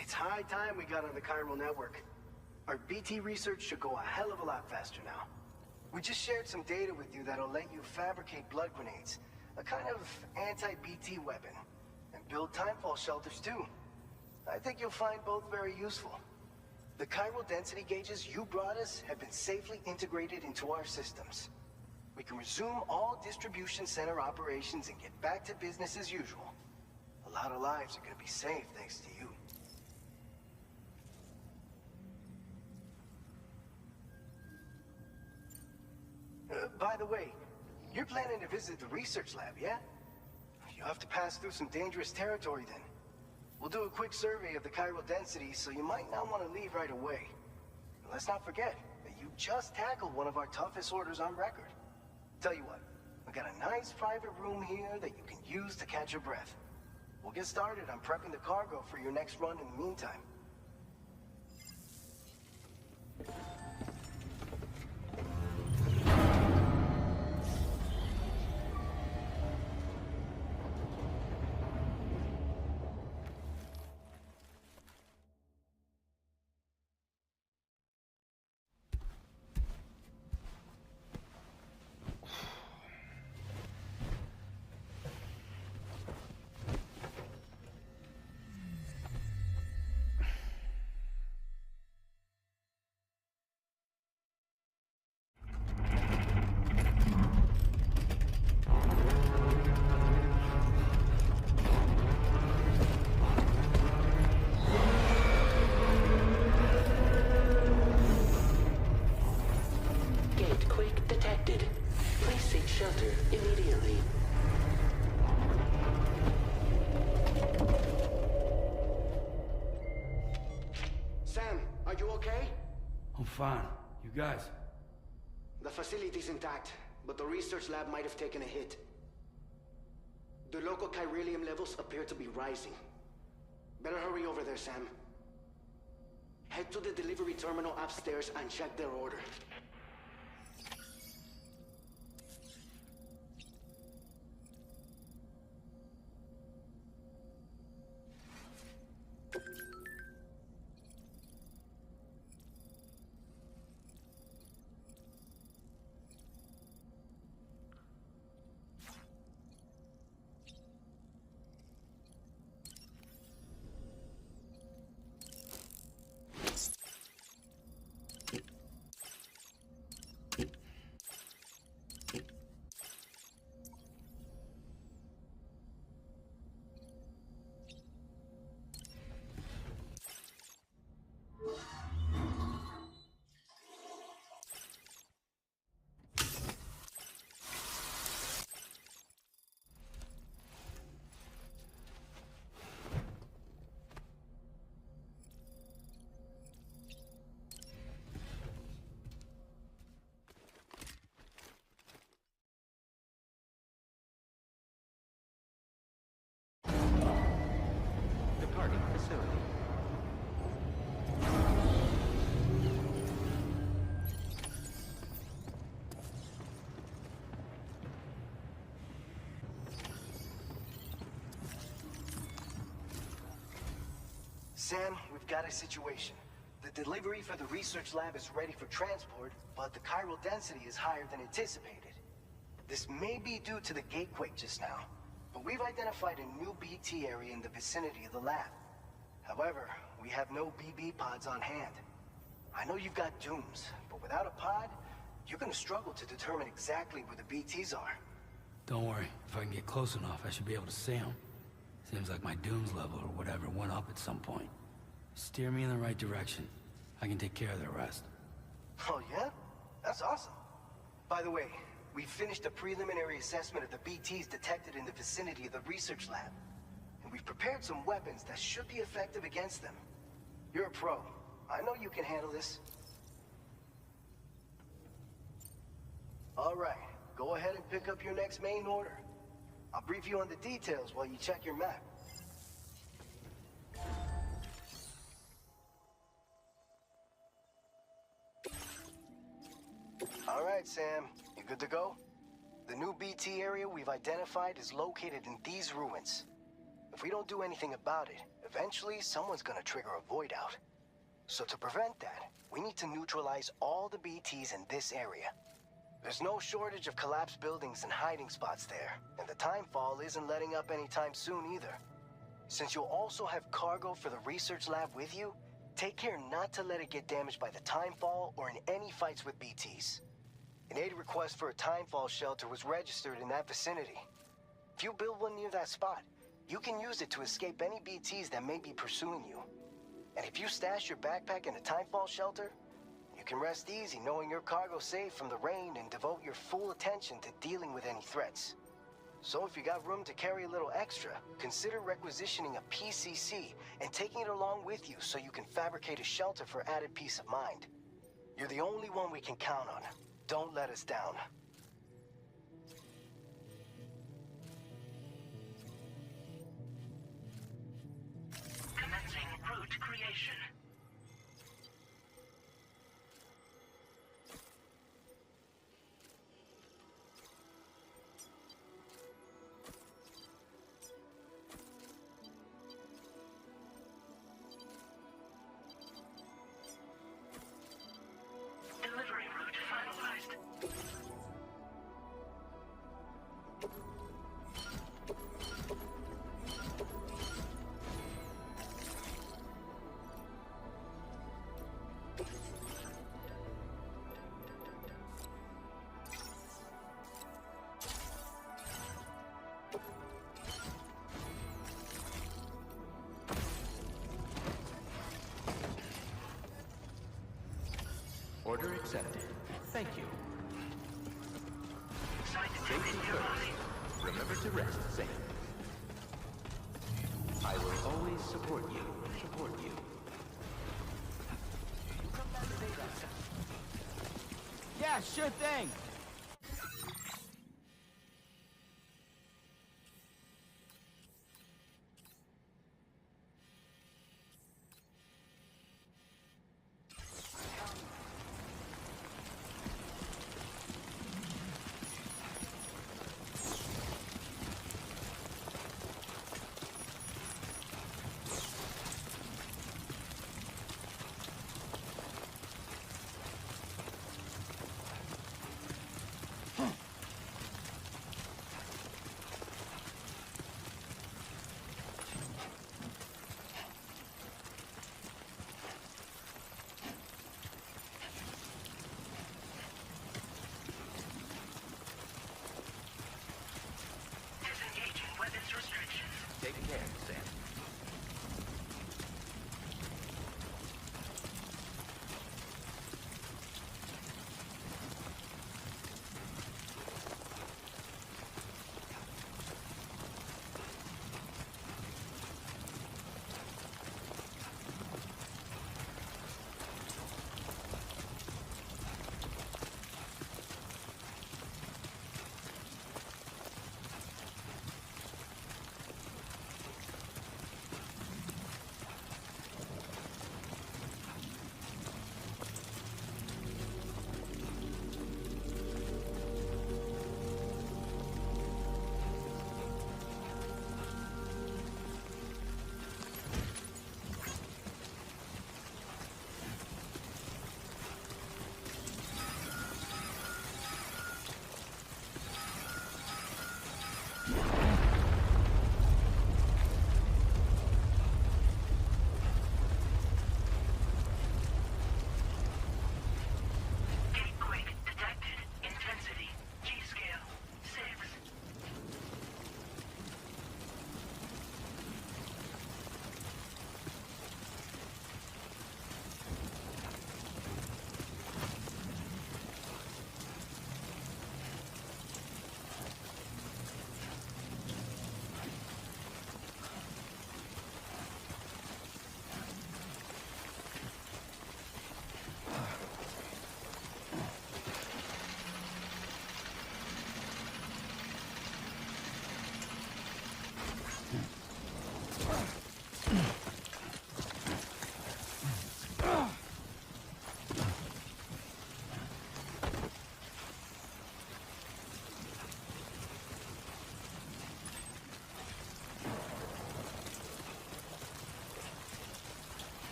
It's high time we got on the chiral network. Our BT research should go a hell of a lot faster now. We just shared some data with you that'll let you fabricate blood grenades, a kind of anti-BT weapon, and build timefall shelters too. I think you'll find both very useful. The chiral density gauges you brought us have been safely integrated into our systems. We can resume all distribution center operations and get back to business as usual. A lot of lives are gonna be saved thanks to you. By the way, you're planning to visit the research lab, yeah? You'll have to pass through some dangerous territory then. We'll do a quick survey of the chiral density, so you might not want to leave right away. And let's not forget that you just tackled one of our toughest orders on record. Tell you what, we got a nice private room here that you can use to catch your breath. We'll get started on prepping the cargo for your next run in the meantime. I'm fine. You guys? The facility's intact, but the research lab might have taken a hit. The local chiralium levels appear to be rising. Better hurry over there, Sam. Head to the delivery terminal upstairs and check their order. Departing facility. Sam, we've got a situation. The delivery for the research lab is ready for transport, but the chiral density is higher than anticipated. This may be due to the gatequake just now, but we've identified a new BT area in the vicinity of the lab. However, we have no BB pods on hand. I know you've got dooms, but without a pod, you're gonna struggle to determine exactly where the BTs are. Don't worry. If I can get close enough, I should be able to see them. Seems like my dooms level or whatever went up at some point. Steer me in the right direction. I can take care of the rest. Oh yeah? That's awesome. By the way, we finished a preliminary assessment of the BTs detected in the vicinity of the research lab. And we've prepared some weapons that should be effective against them. You're a pro. I know you can handle this. All right, go ahead and pick up your next main order. I'll brief you on the details while you check your map. All right, Sam. You good to go? The new BT area we've identified is located in these ruins. If we don't do anything about it, eventually someone's gonna trigger a void out. So to prevent that, we need to neutralize all the BTs in this area. There's no shortage of collapsed buildings and hiding spots there, and the timefall isn't letting up anytime soon either. Since you'll also have cargo for the research lab with you, take care not to let it get damaged by the timefall or in any fights with BTs. An aid request for a timefall shelter was registered in that vicinity. If you build one near that spot, you can use it to escape any BTs that may be pursuing you. And if you stash your backpack in a timefall shelter, you can rest easy knowing your cargo's safe from the rain and devote your full attention to dealing with any threats. So if you got room to carry a little extra, consider requisitioning a PCC and taking it along with you so you can fabricate a shelter for added peace of mind. You're the only one we can count on. Don't let us down. Commencing route creation. Delivery route finalized. Order accepted. Thank you. Scientific Safety nearby. first. Remember to rest safe. I will always support you. Support you. Yeah, sure thing.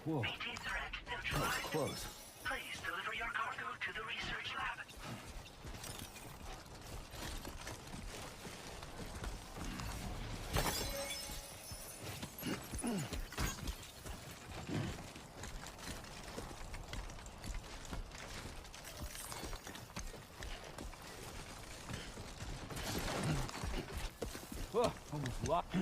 Whoa. BT threat neutralized. Close. Please deliver your cargo to the research lab. Whoa, almost locked.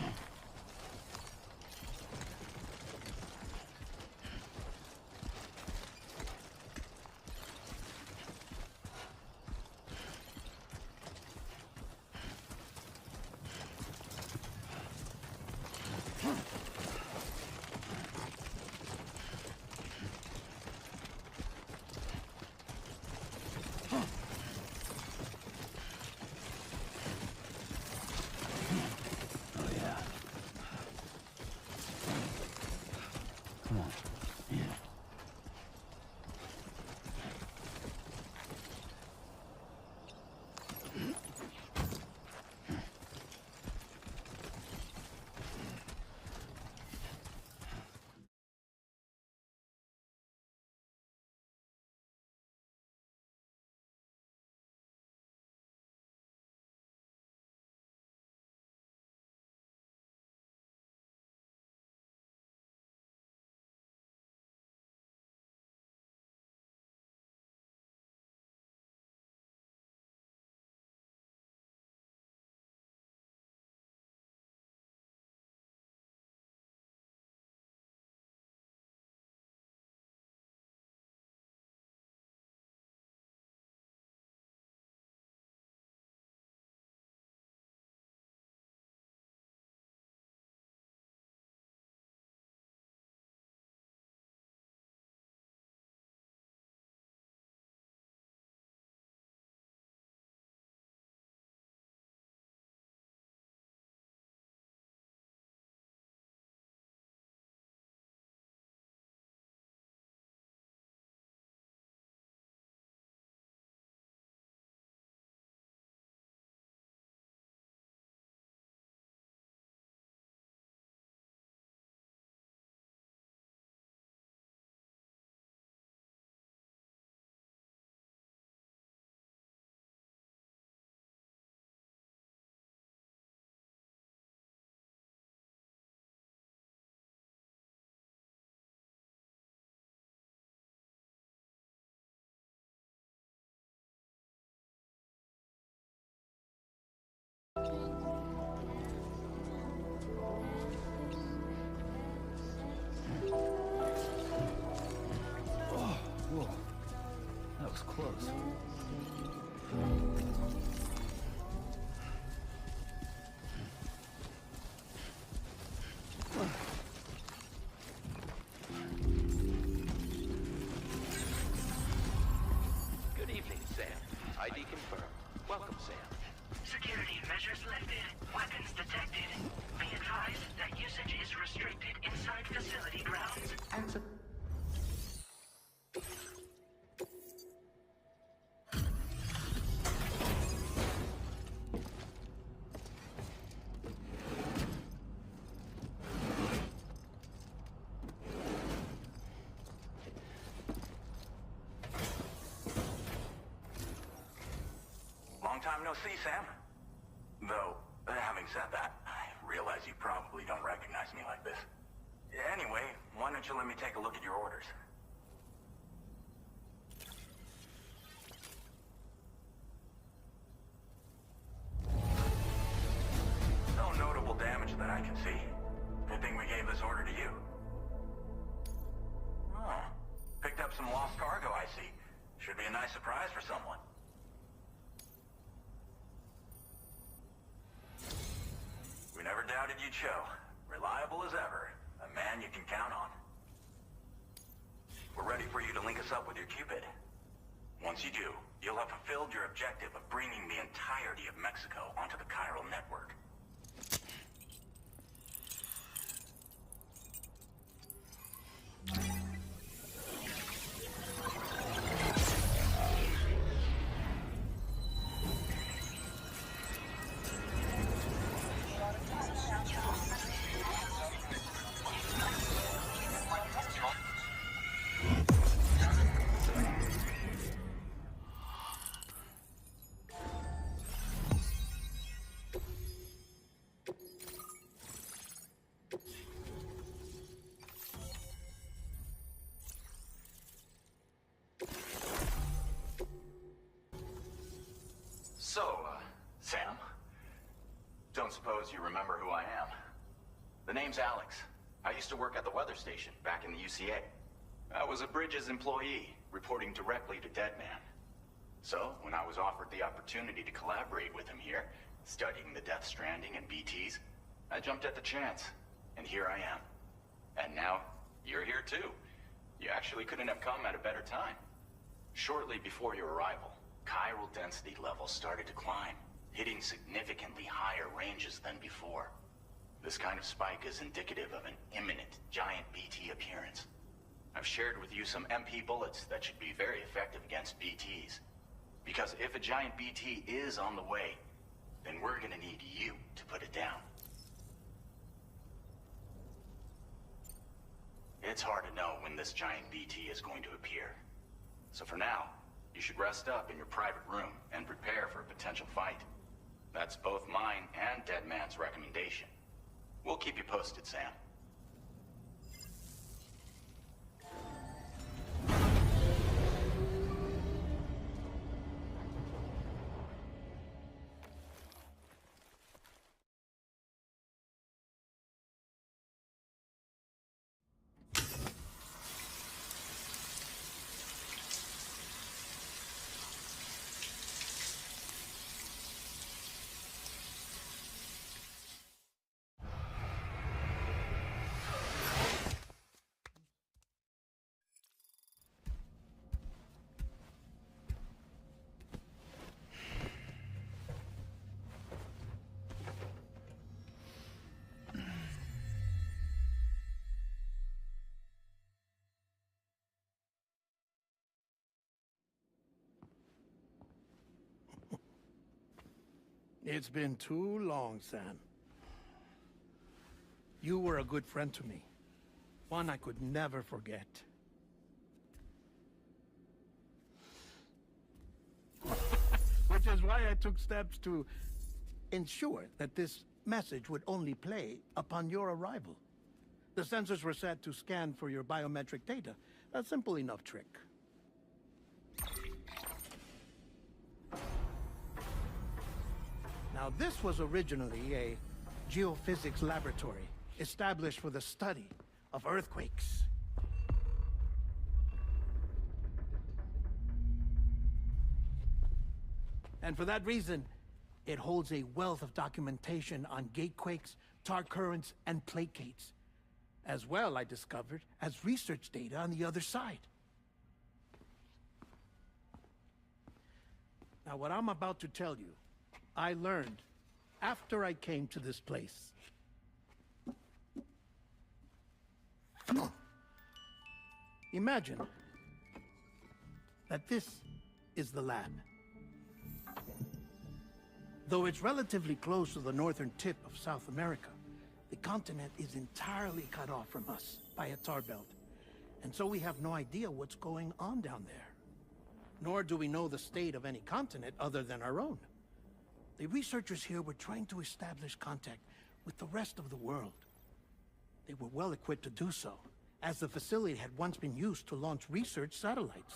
close. Good evening, Sam. ID confirmed. Welcome, Sam. Security measures lifted. Weapons detected. Be advised that usage is restricted inside facility grounds. Long time no see, Sam. Though, having said that, I realize you probably don't recognize me like this. Anyway, why don't you let me take a look at your orders? No notable damage that I can see. Good thing we gave this order to you. Oh, picked up some lost cargo, I see. Should be a nice surprise for someone. We never doubted you'd show. Reliable as ever. A man you can count on. We're ready for you to link us up with your Cupid. Once you do, you'll have fulfilled your objective of bringing the entirety of Mexico onto the chiral network. So, Sam, don't suppose you remember who I am? The name's Alex. I used to work at the weather station back in the UCA. I was a Bridges employee, reporting directly to Deadman. So, when I was offered the opportunity to collaborate with him here, studying the Death Stranding and BTs, I jumped at the chance, and here I am. And now, you're here too. You actually couldn't have come at a better time. Shortly before your arrival, chiral density levels started to climb, hitting significantly higher ranges than before. This kind of spike is indicative of an imminent giant BT appearance. I've shared with you some MP bullets that should be very effective against BTs. Because if a giant BT is on the way, then we're gonna need you to put it down. It's hard to know when this giant BT is going to appear. So for now, you should rest up in your private room and prepare for a potential fight. That's both mine and Deadman's recommendation. We'll keep you posted, Sam. It's been too long, Sam. You were a good friend to me. One I could never forget. Which is why I took steps to ensure that this message would only play upon your arrival. The sensors were set to scan for your biometric data. A simple enough trick. Now, this was originally a geophysics laboratory established for the study of earthquakes. And for that reason, it holds a wealth of documentation on gatequakes, tar currents, and plate gates. As well, I discovered, as research data on the other side. Now, what I'm about to tell you, I learned after I came to this place. Imagine that this is the lab. Though it's relatively close to the northern tip of South America, the continent is entirely cut off from us by a tar belt. And so we have no idea what's going on down there. Nor do we know the state of any continent other than our own. The researchers here were trying to establish contact with the rest of the world. They were well equipped to do so, as the facility had once been used to launch research satellites.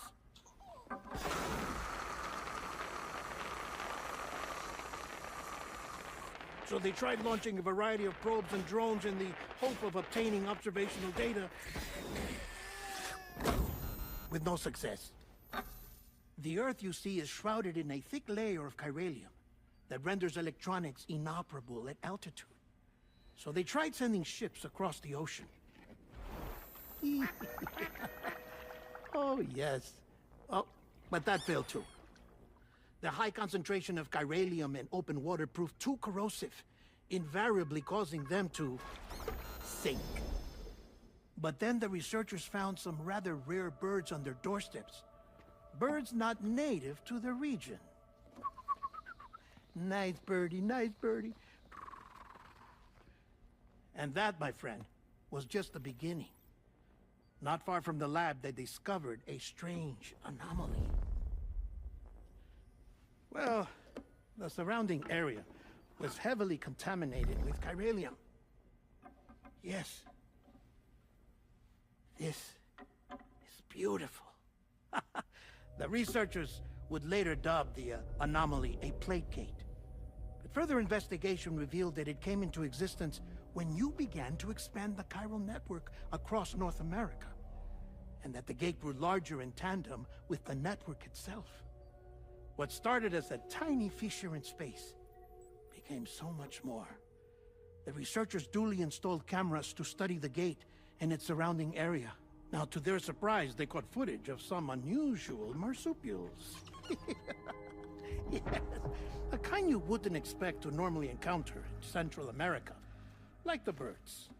So they tried launching a variety of probes and drones in the hope of obtaining observational data, with no success. The Earth, you see, is shrouded in a thick layer of chiralium that renders electronics inoperable at altitude. So they tried sending ships across the ocean. Oh, yes. Oh, but that failed too. The high concentration of chiralium in open water proved too corrosive, invariably causing them to sink. But then the researchers found some rather rare birds on their doorsteps. Birds not native to the region. Nice birdie, nice birdie. And that, my friend, was just the beginning. Not far from the lab, they discovered a strange anomaly. Well, the surrounding area was heavily contaminated with chiralium. Yes. This is beautiful. The researchers would later dub the anomaly a plate gate. But further investigation revealed that it came into existence when you began to expand the chiral network across North America, and that the gate grew larger in tandem with the network itself. What started as a tiny fissure in space became so much more. The researchers duly installed cameras to study the gate and its surrounding area. Now, to their surprise, they caught footage of some unusual marsupials. Yes, a kind you wouldn't expect to normally encounter in Central America, like the birds.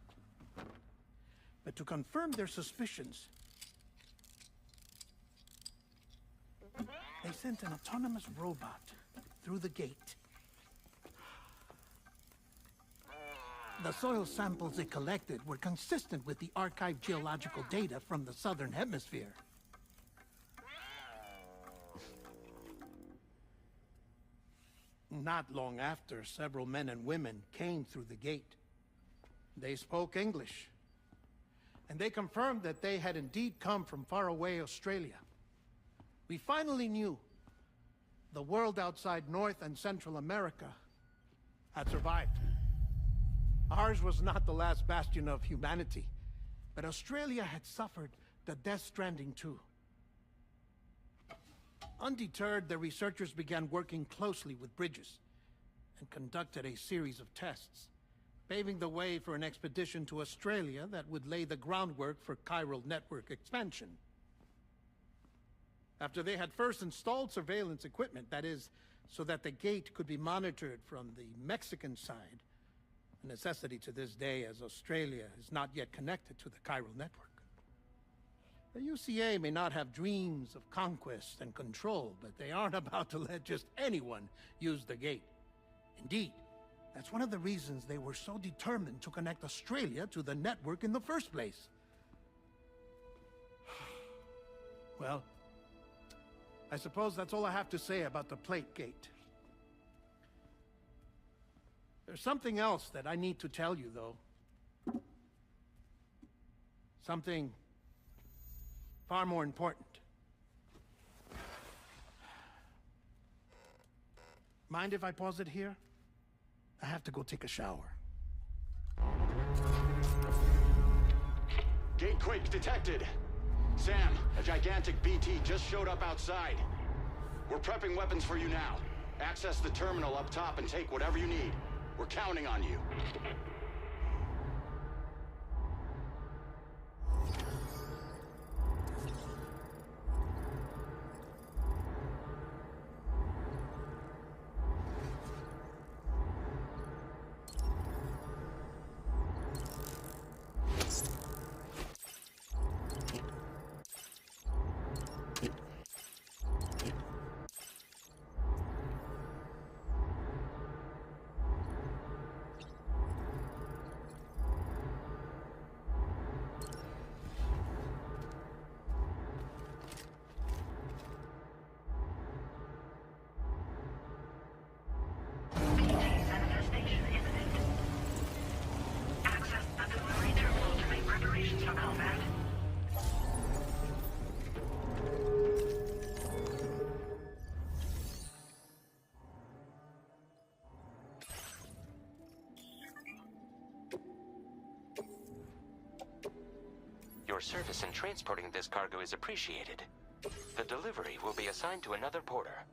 But to confirm their suspicions, they sent an autonomous robot through the gate. The soil samples it collected were consistent with the archived geological data from the southern hemisphere. Not long after, several men and women came through the gate. They spoke English, and they confirmed that they had indeed come from faraway Australia. We finally knew the world outside North and Central America had survived. Ours was not the last bastion of humanity, but Australia had suffered the Death Stranding too. Undeterred, the researchers began working closely with Bridges and conducted a series of tests, paving the way for an expedition to Australia that would lay the groundwork for chiral network expansion. After they had first installed surveillance equipment, that is, so that the gate could be monitored from the Mexican side, a necessity to this day as Australia is not yet connected to the chiral network. The UCA may not have dreams of conquest and control, but they aren't about to let just anyone use the gate. Indeed, that's one of the reasons they were so determined to connect Australia to the network in the first place. Well, I suppose that's all I have to say about the plate gate. There's something else that I need to tell you, though. Something far more important. Mind if I pause it here? I have to go take a shower. Gate quake detected. Sam, a gigantic BT just showed up outside. We're prepping weapons for you now. Access the terminal up top and take whatever you need. We're counting on you. Manifestation imminent. Access the delivery terminal to make preparations for combat. Your service in transporting this cargo is appreciated. The delivery will be assigned to another porter.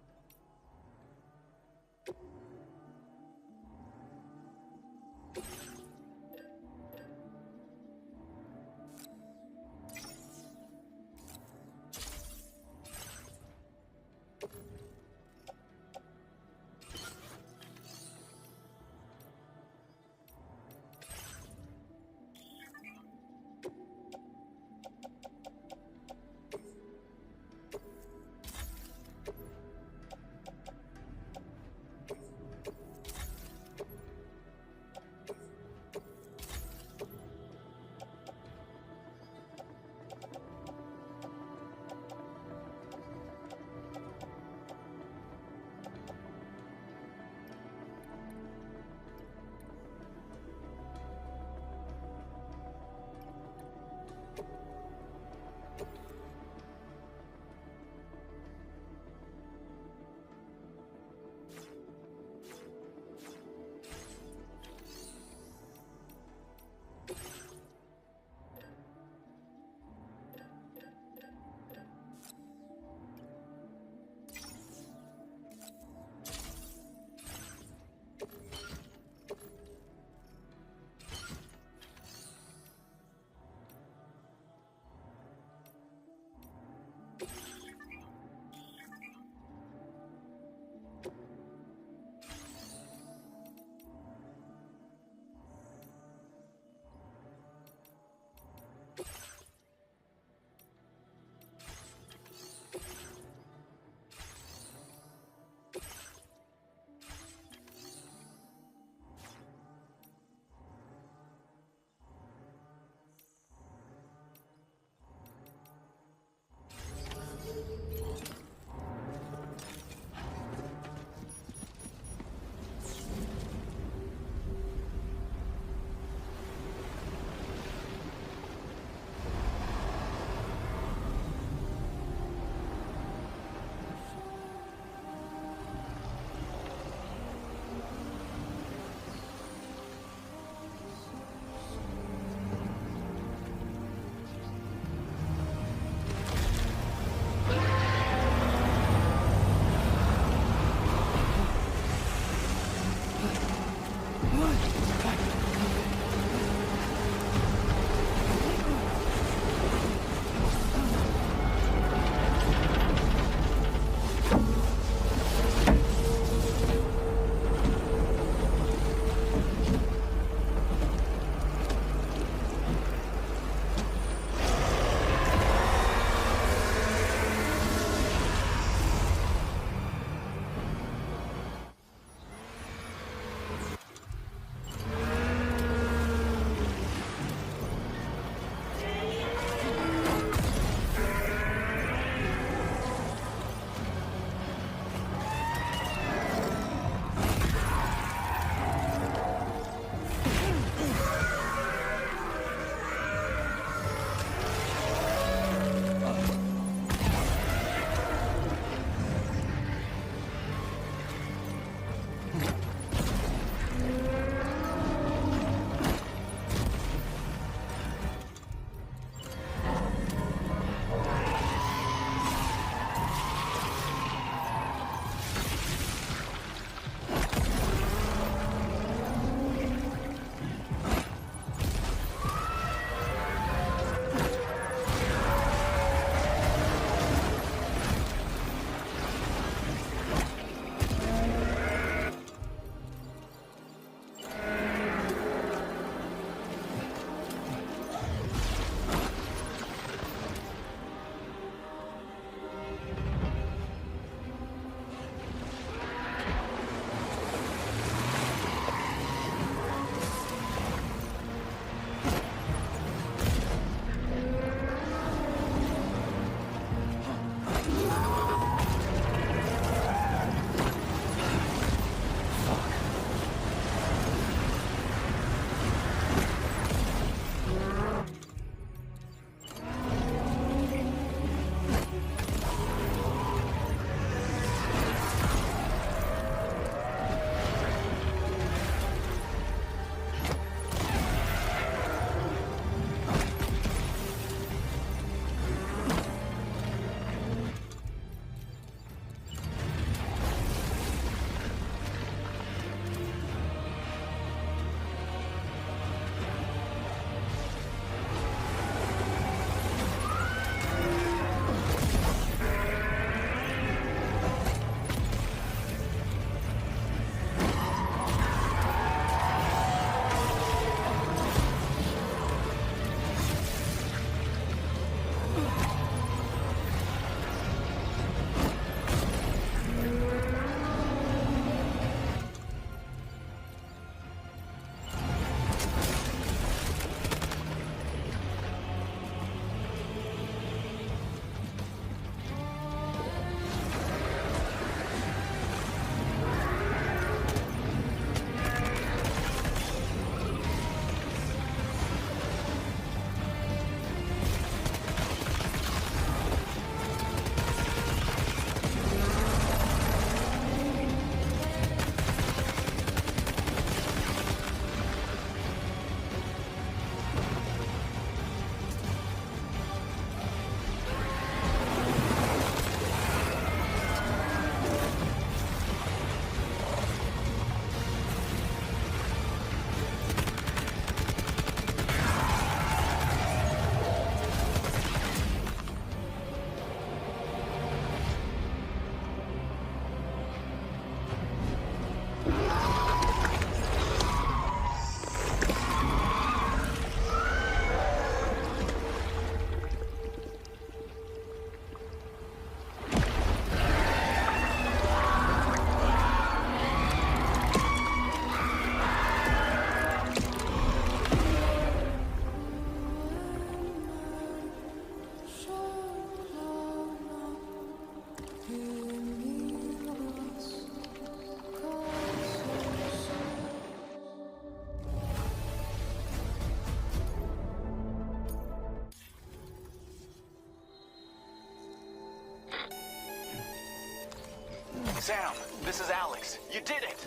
Sam, this is Alex. You did it!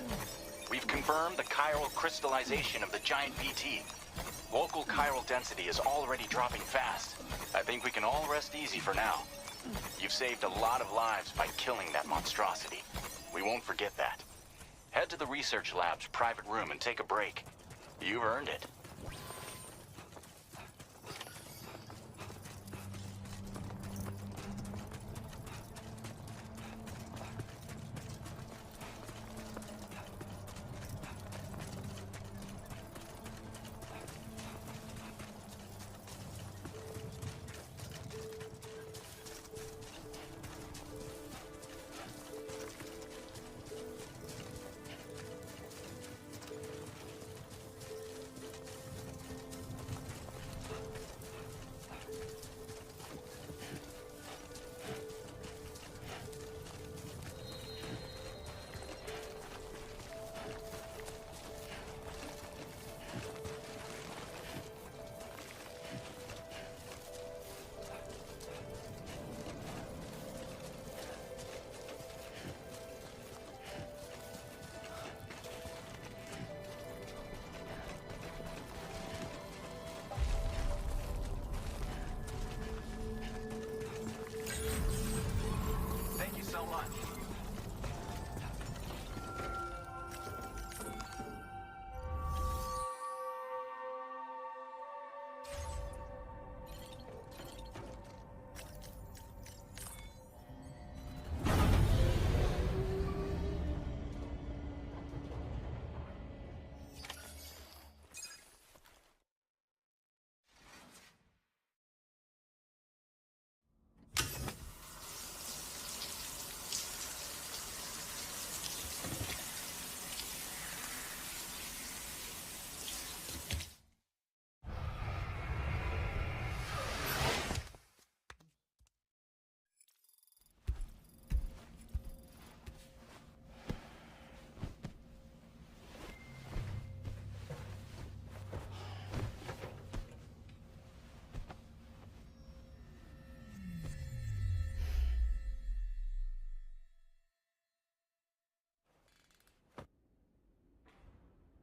We've confirmed the chiral crystallization of the giant BT. Local chiral density is already dropping fast. I think we can all rest easy for now. You've saved a lot of lives by killing that monstrosity. We won't forget that. Head to the research lab's private room and take a break. You've earned it.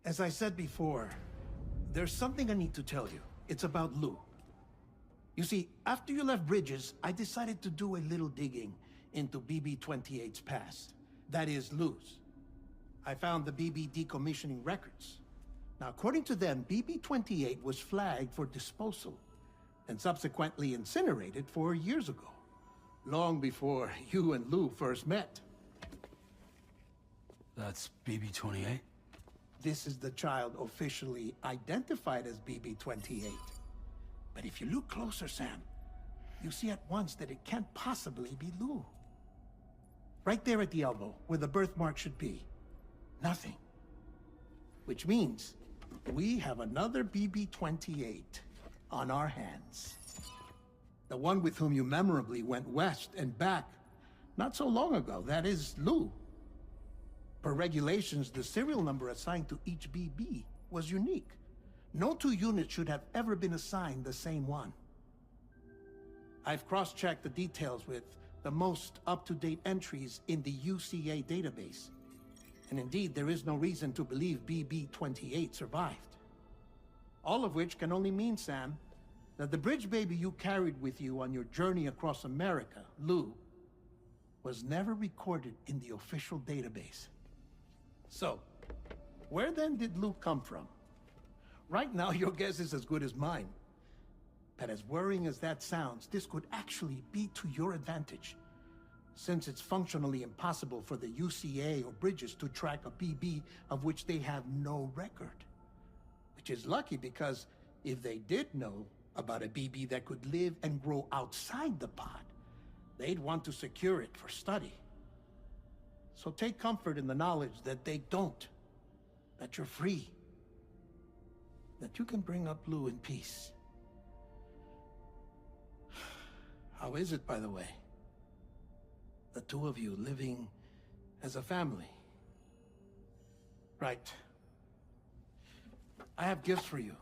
As I said before, there's something I need to tell you. It's about Lou. You see, after you left Bridges, I decided to do a little digging into BB-28's past. That is, Lou's. I found the BB decommissioning records. Now, according to them, BB-28 was flagged for disposal and subsequently incinerated 4 years ago, long before you and Lou first met. That's BB-28? This is the child officially identified as BB-28. But if you look closer, Sam, you see at once that it can't possibly be Lou. Right there at the elbow, where the birthmark should be. Nothing. Which means we have another BB-28 on our hands. The one with whom you memorably went west and back not so long ago. That is Lou. Per regulations, the serial number assigned to each BB was unique. No two units should have ever been assigned the same one. I've cross-checked the details with the most up-to-date entries in the UCA database. And indeed, there is no reason to believe BB-28 survived. All of which can only mean, Sam, that the bridge baby you carried with you on your journey across America, Lou, was never recorded in the official database. So, where then did Lou come from? Right now, your guess is as good as mine. But as worrying as that sounds, this could actually be to your advantage, since it's functionally impossible for the UCA or Bridges to track a BB of which they have no record. Which is lucky, because if they did know about a BB that could live and grow outside the pod, they'd want to secure it for study. So take comfort in the knowledge that they don't, that you're free, that you can bring up Lou in peace. How is it, by the way? The two of you living as a family. Right. I have gifts for you.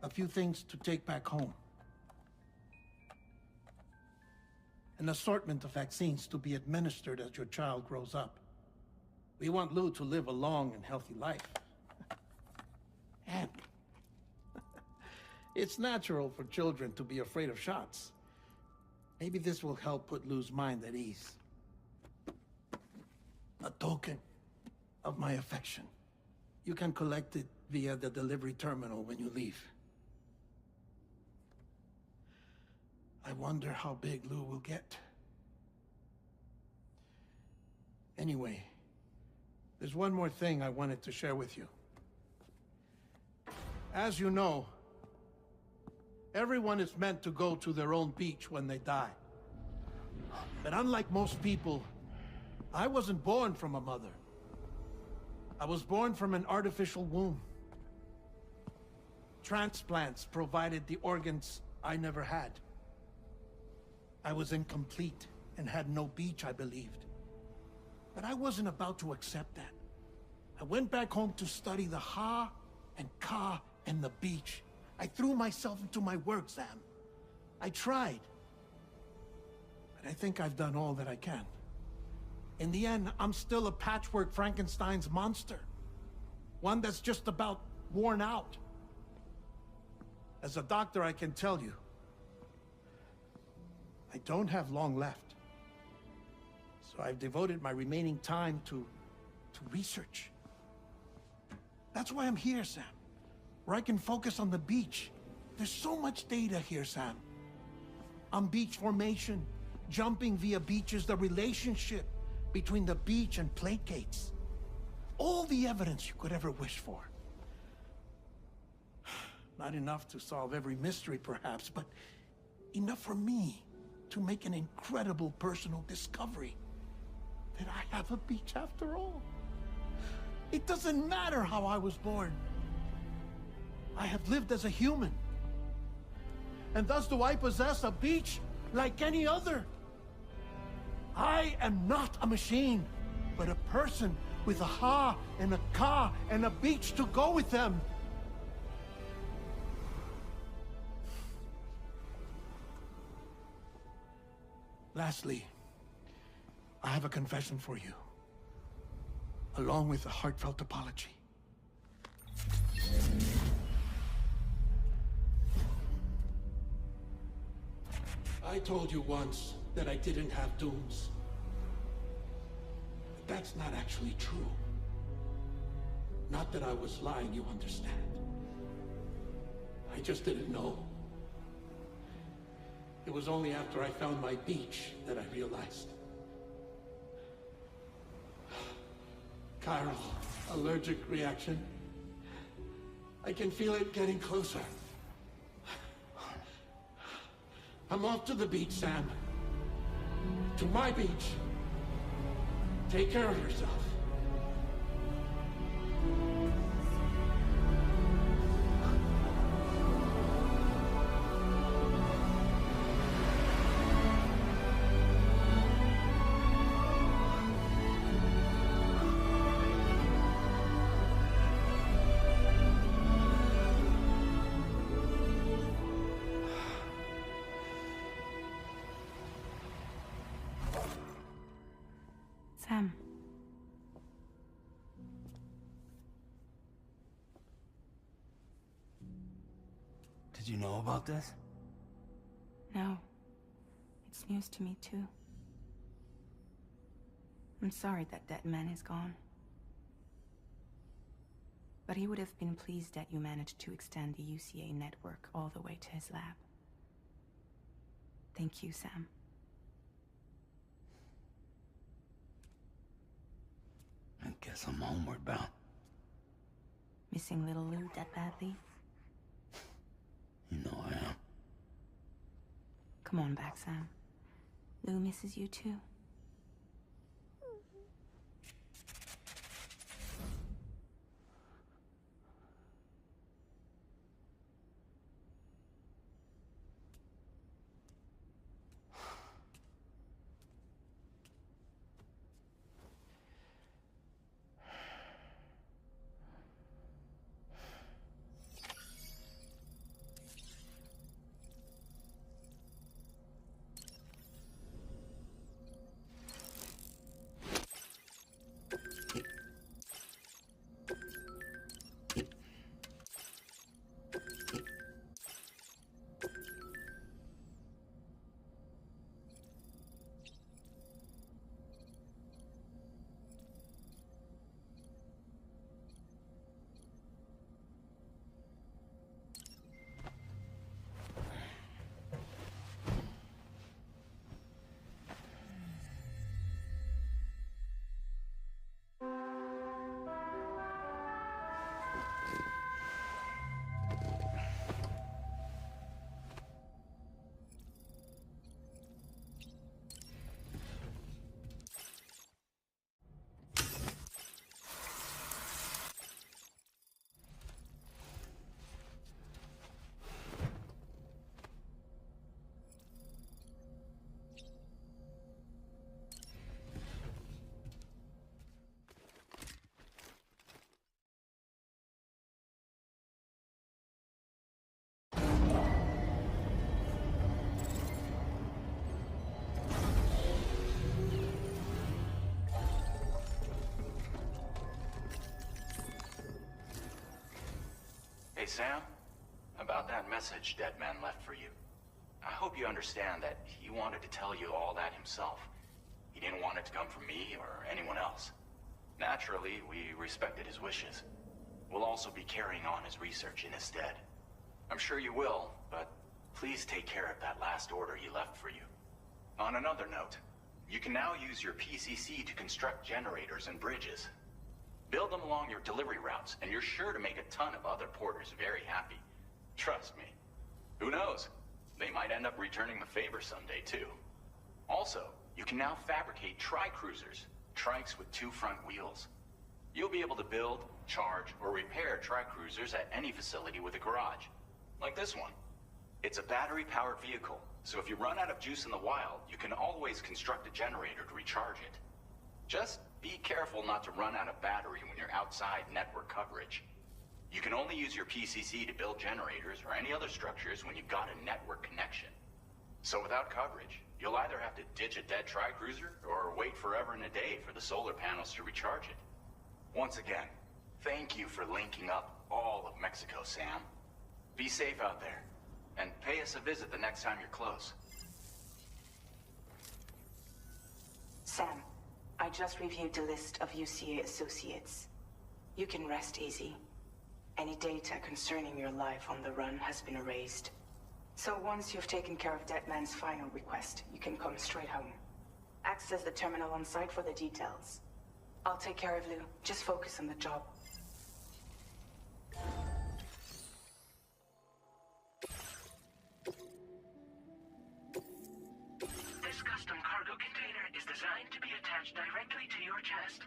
A few things to take back home. an assortment of vaccines to be administered as your child grows up. We want Lou to live a long and healthy life. And it's natural for children to be afraid of shots. Maybe this will help put Lou's mind at ease. A token of my affection. You can collect it via the delivery terminal when you leave. I wonder how big Lou will get. Anyway, there's one more thing I wanted to share with you. As you know, everyone is meant to go to their own beach when they die. But unlike most people, I wasn't born from a mother. I was born from an artificial womb. Transplants provided the organs I never had. I was incomplete and had no beach, I believed. But I wasn't about to accept that. I went back home to study the Ha and Ka and the beach. I threw myself into my work, Sam. I tried. But I think I've done all that I can. In the end, I'm still a patchwork Frankenstein's monster. One that's just about worn out. As a doctor, I can tell you, I don't have long left. So I've devoted my remaining time to research. That's why I'm here, Sam. Where I can focus on the beach. There's so much data here, Sam. On beach formation, jumping via beaches, the relationship between the beach and plate gates. All the evidence you could ever wish for. Not enough to solve every mystery, perhaps, but enough for me to make an incredible personal discovery. That I have a beach after all. It doesn't matter how I was born. I have lived as a human. And thus do I possess a beach like any other. I am not a machine, but a person with a Ha and a Ka and a beach to go with them. Lastly, I have a confession for you, along with a heartfelt apology. I told you once that I didn't have dooms. But that's not actually true. Not that I was lying, you understand. I just didn't know. It was only after I found my beach that I realized. Chiral allergic reaction. I can feel it getting closer. I'm off to the beach, Sam. To my beach. Take care of yourself. Sam. Did you know about this? No. It's news to me, too. I'm sorry that man is gone. But he would have been pleased that you managed to extend the UCA network all the way to his lab. Thank you, Sam. I guess I'm homeward bound. Missing little Lou that badly? You know I am. Come on back, Sam. Lou misses you too. Hey, Sam. About that message Deadman left for you. I hope you understand that he wanted to tell you all that himself. He didn't want it to come from me or anyone else. Naturally, we respected his wishes. We'll also be carrying on his research in his stead. I'm sure you will, but please take care of that last order he left for you. On another note, you can now use your PCC to construct generators and bridges. Build them along your delivery routes, and you're sure to make a ton of other porters very happy. Trust me. Who knows? They might end up returning the favor someday, too. Also, you can now fabricate tri-cruisers, trikes with 2 front wheels. You'll be able to build, charge, or repair tri-cruisers at any facility with a garage. Like this one. It's a battery-powered vehicle, so if you run out of juice in the wild, you can always construct a generator to recharge it. Just be careful not to run out of battery when you're outside network coverage. You can only use your PCC to build generators or any other structures when you've got a network connection. So without coverage, you'll either have to ditch a dead tri-cruiser or wait forever and a day for the solar panels to recharge it. Once again, thank you for linking up all of Mexico, Sam. Be safe out there, and pay us a visit the next time you're close. Sam, I just reviewed the list of UCA associates. You can rest easy. Any data concerning your life on the run has been erased. So once you've taken care of Deadman's final request, you can come straight home. Access the terminal on site for the details. I'll take care of Lou. Just focus on the job. This custom cargo container is designed to be attached directly to your chest.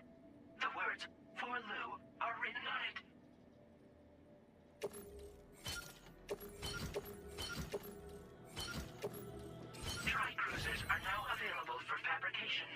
The words, "For Lou," are written on it. Tri-cruisers are now available for fabrication.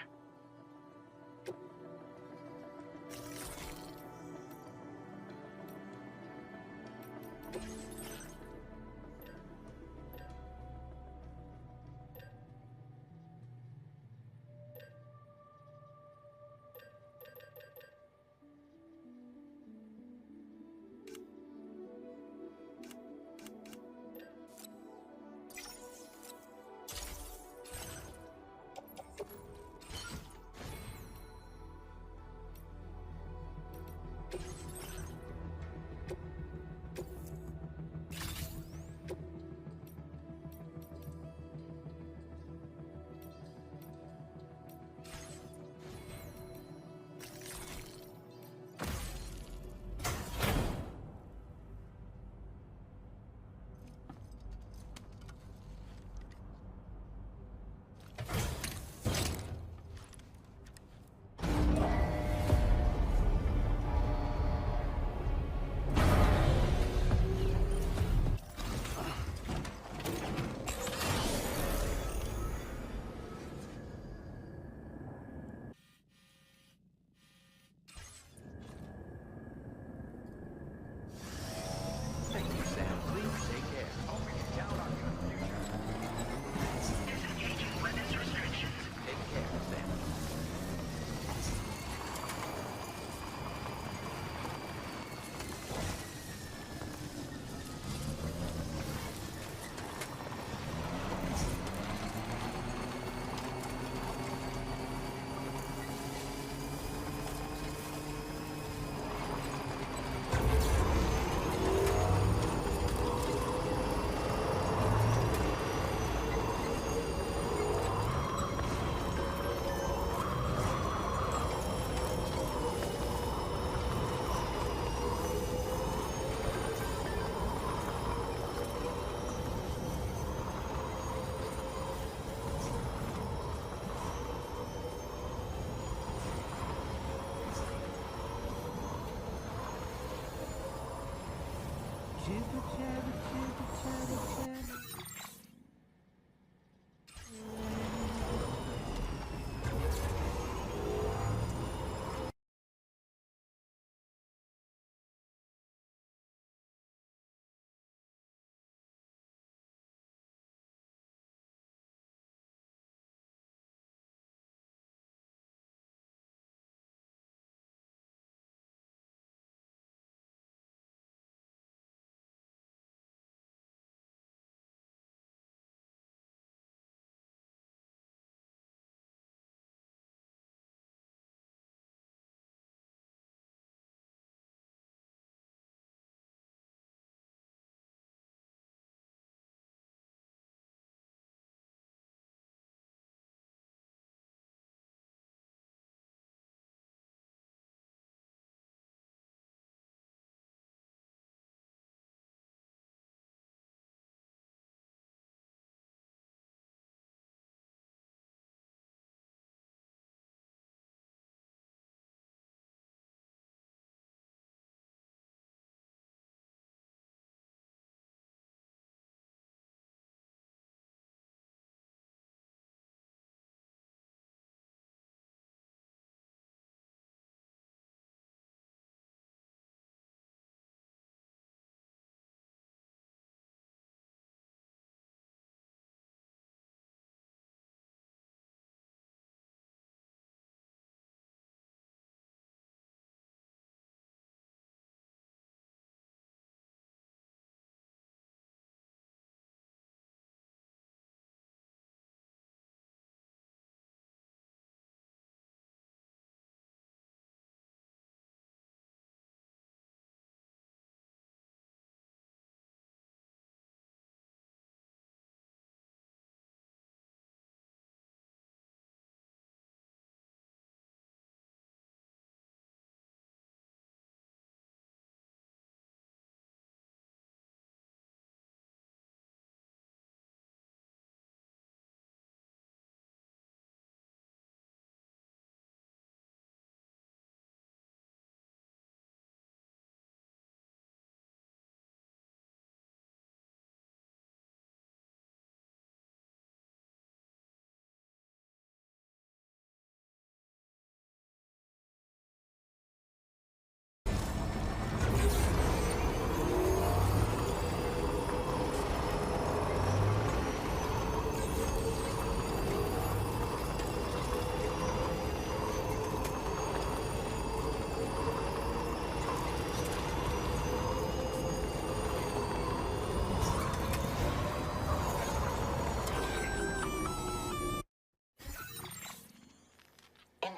Jibber jabber, jibber jabber, jabber.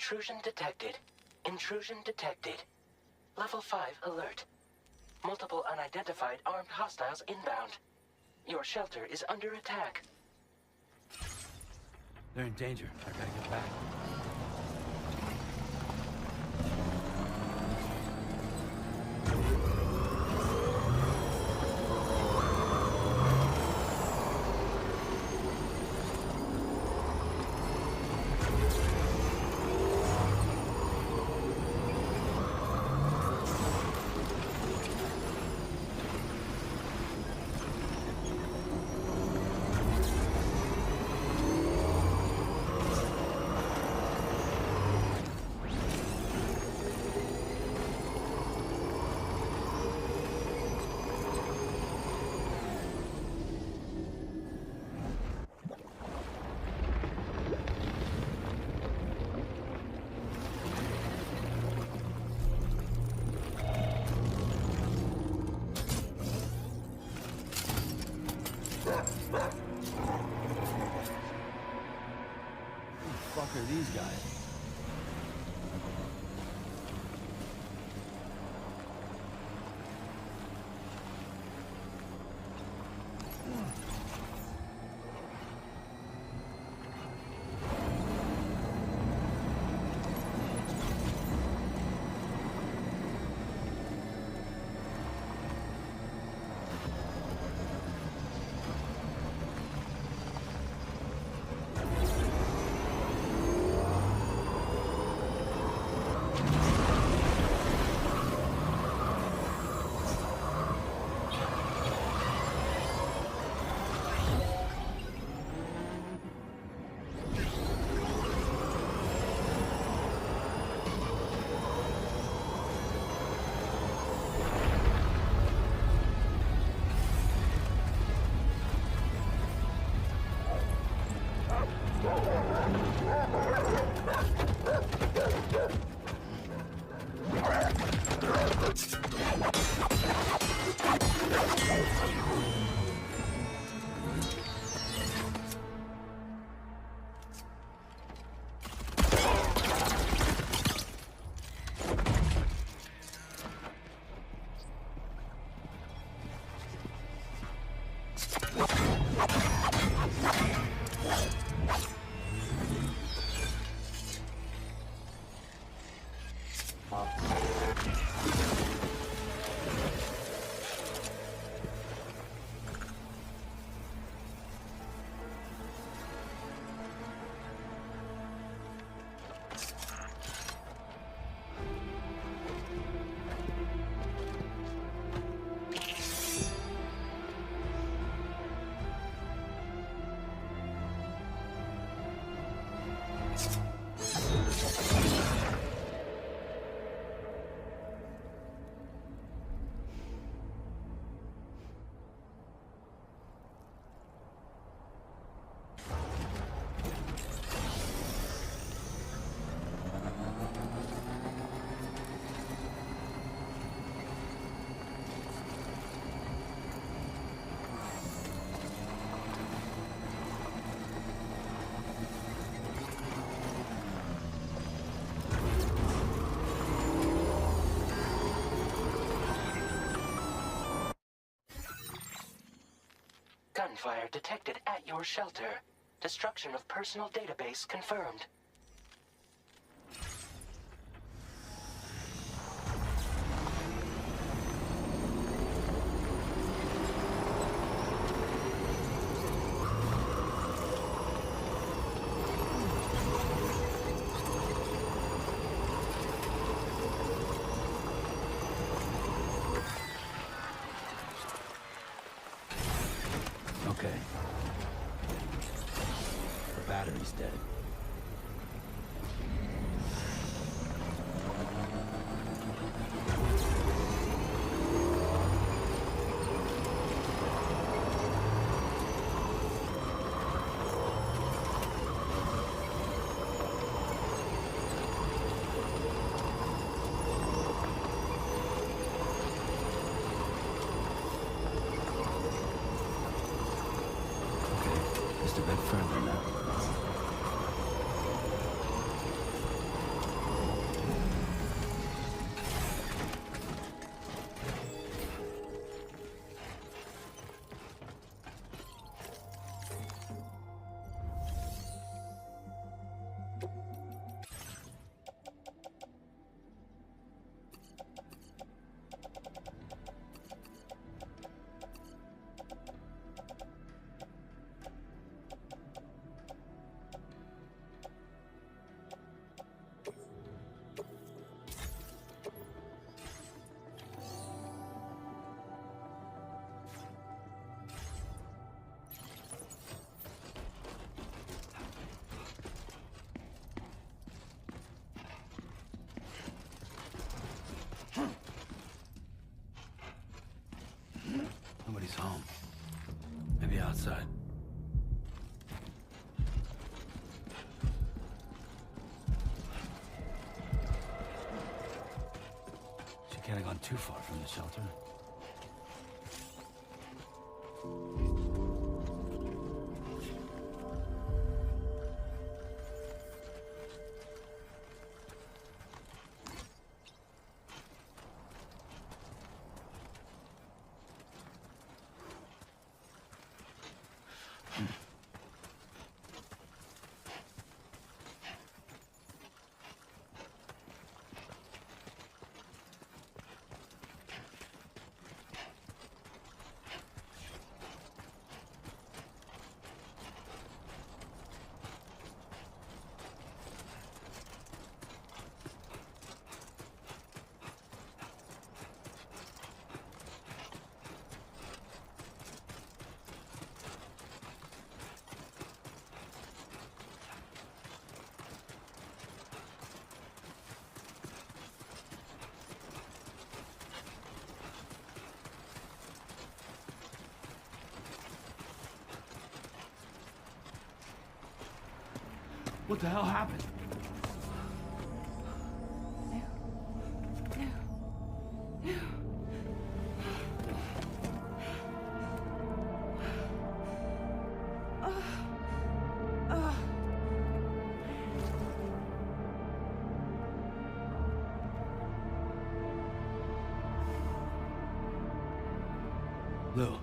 Intrusion detected. Intrusion detected. Level 5 alert. Multiple unidentified armed hostiles inbound. Your shelter is under attack. They're in danger. I gotta get back. Fuck are these guys? Gunfire detected at your shelter. Destruction of personal database confirmed. Okay. The battery's dead. Just a bit further now. Nobody's home. Maybe outside. She can't have gone too far from the shelter. What the hell happened? Lou.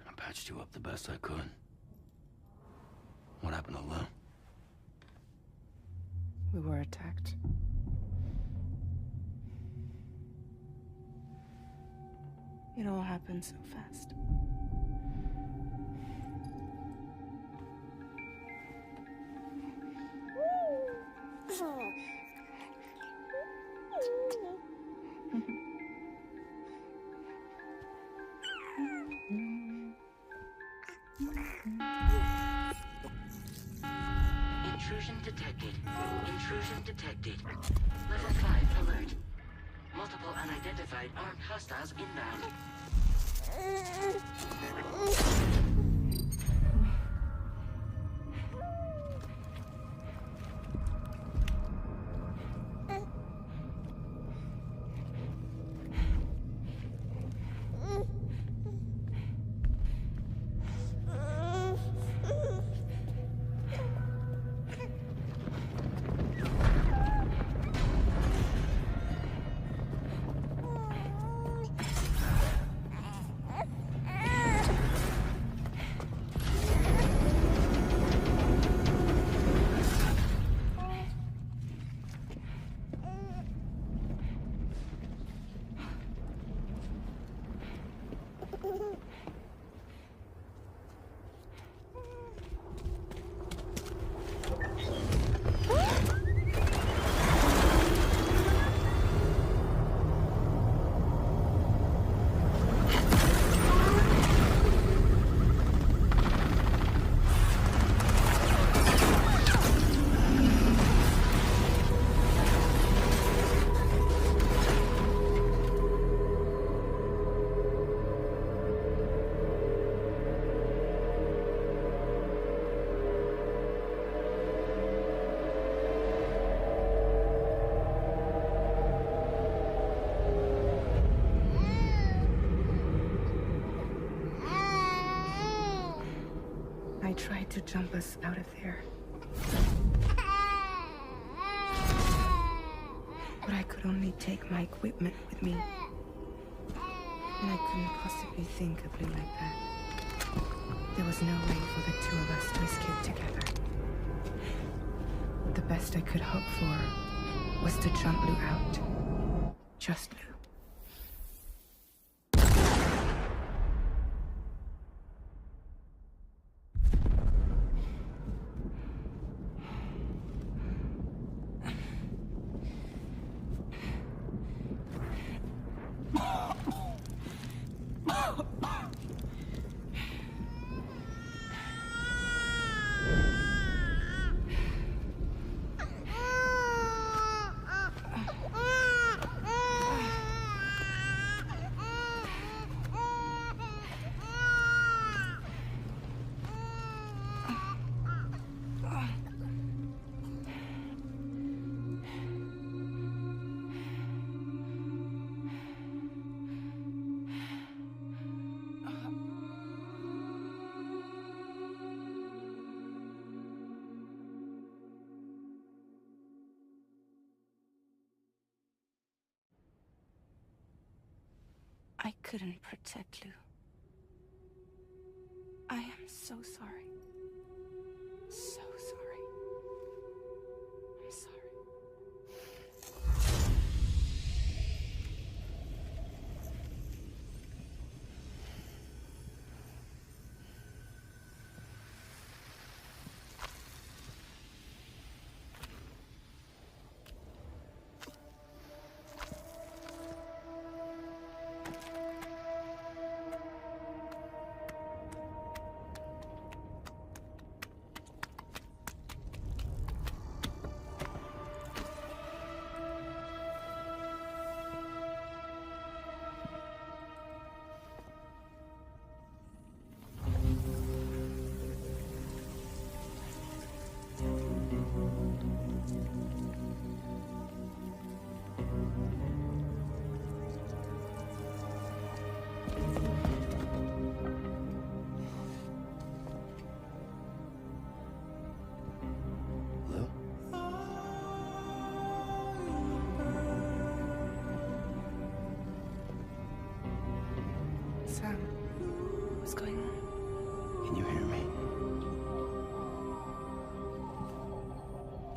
I patched you up the best I could. What happened to Lou? We were attacked. It all happened so fast. Intrusion detected. Intrusion detected. Level 5 alert. Multiple unidentified armed hostiles inbound. I tried to jump us out of there. But I could only take my equipment with me. And I couldn't possibly think of Blue like that. There was no way for the two of us to escape together. The best I could hope for was to jump Lou out. Just Lou. I couldn't protect Lou. I am so sorry. So sorry. I'm sorry. Sam, what's going on? Can you hear me?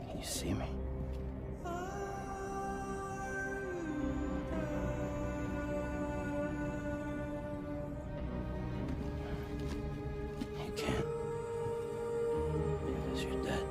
Can you see me? You can't. Because you're dead.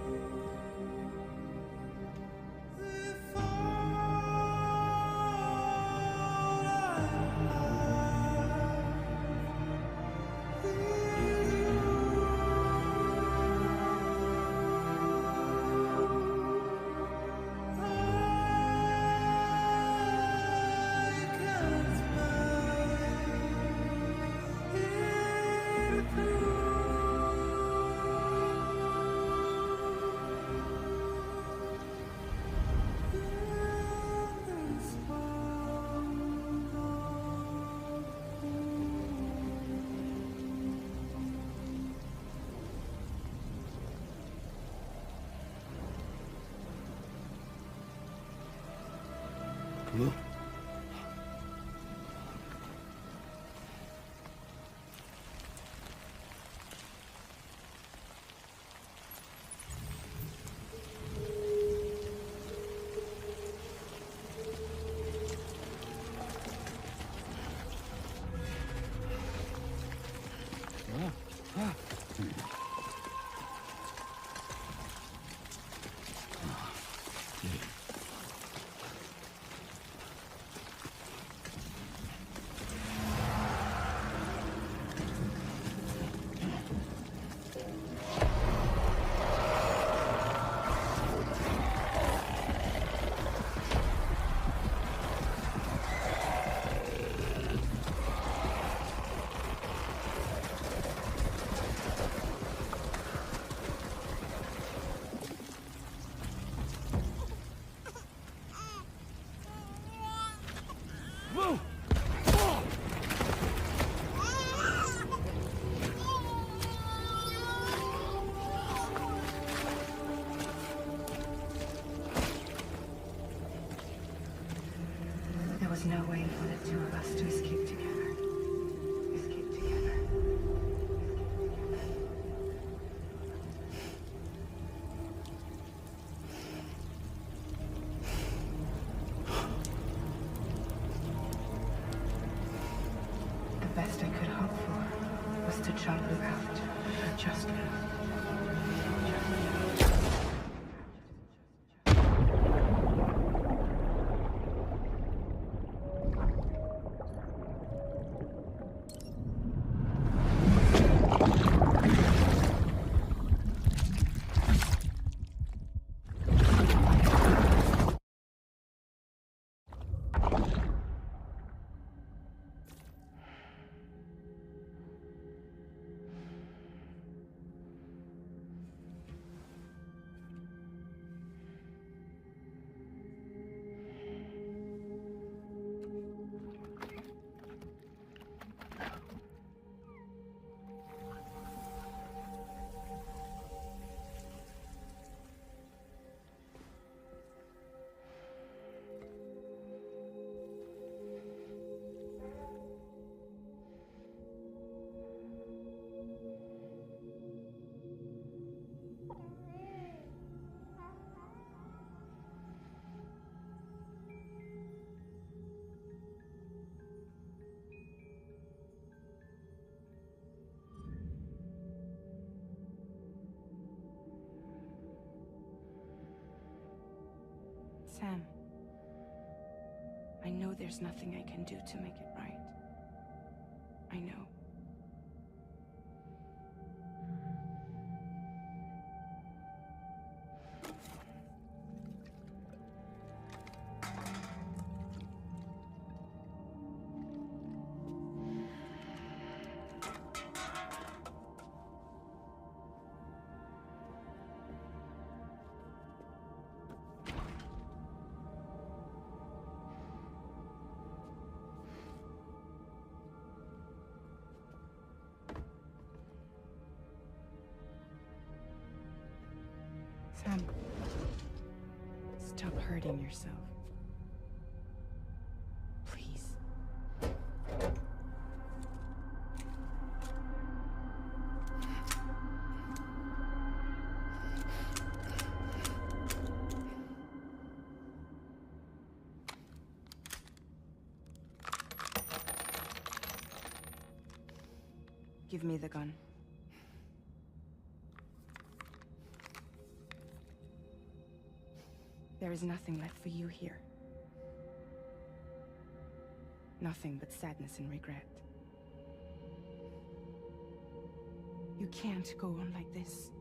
Blue? no way for the two of us to escape together. Escape together. The best I could hope for was to jump you out, just now. Sam, I know there's nothing I can do to make it right. I know. Sam, stop hurting yourself. Please. Give me the gun. There is nothing left for you here. Nothing but sadness and regret. You can't go on like this.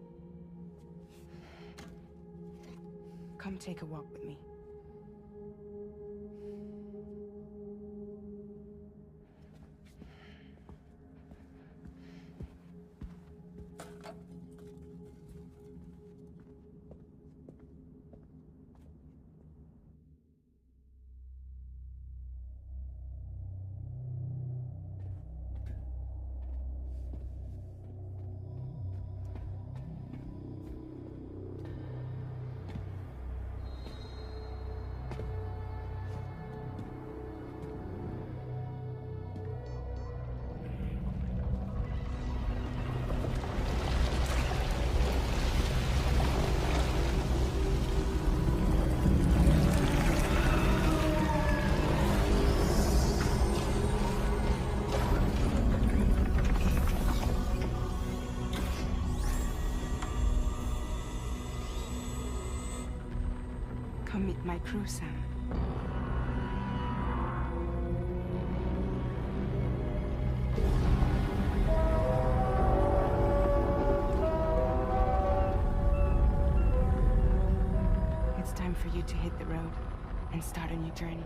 Come take a walk with me. Come meet my crew, Sam. It's time for you to hit the road and start a new journey.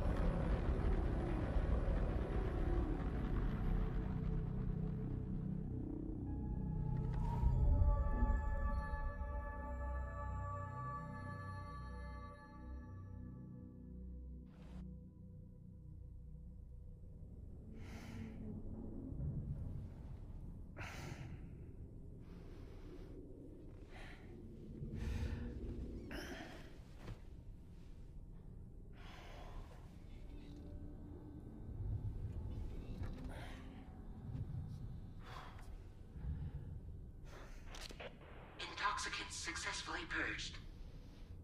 purged.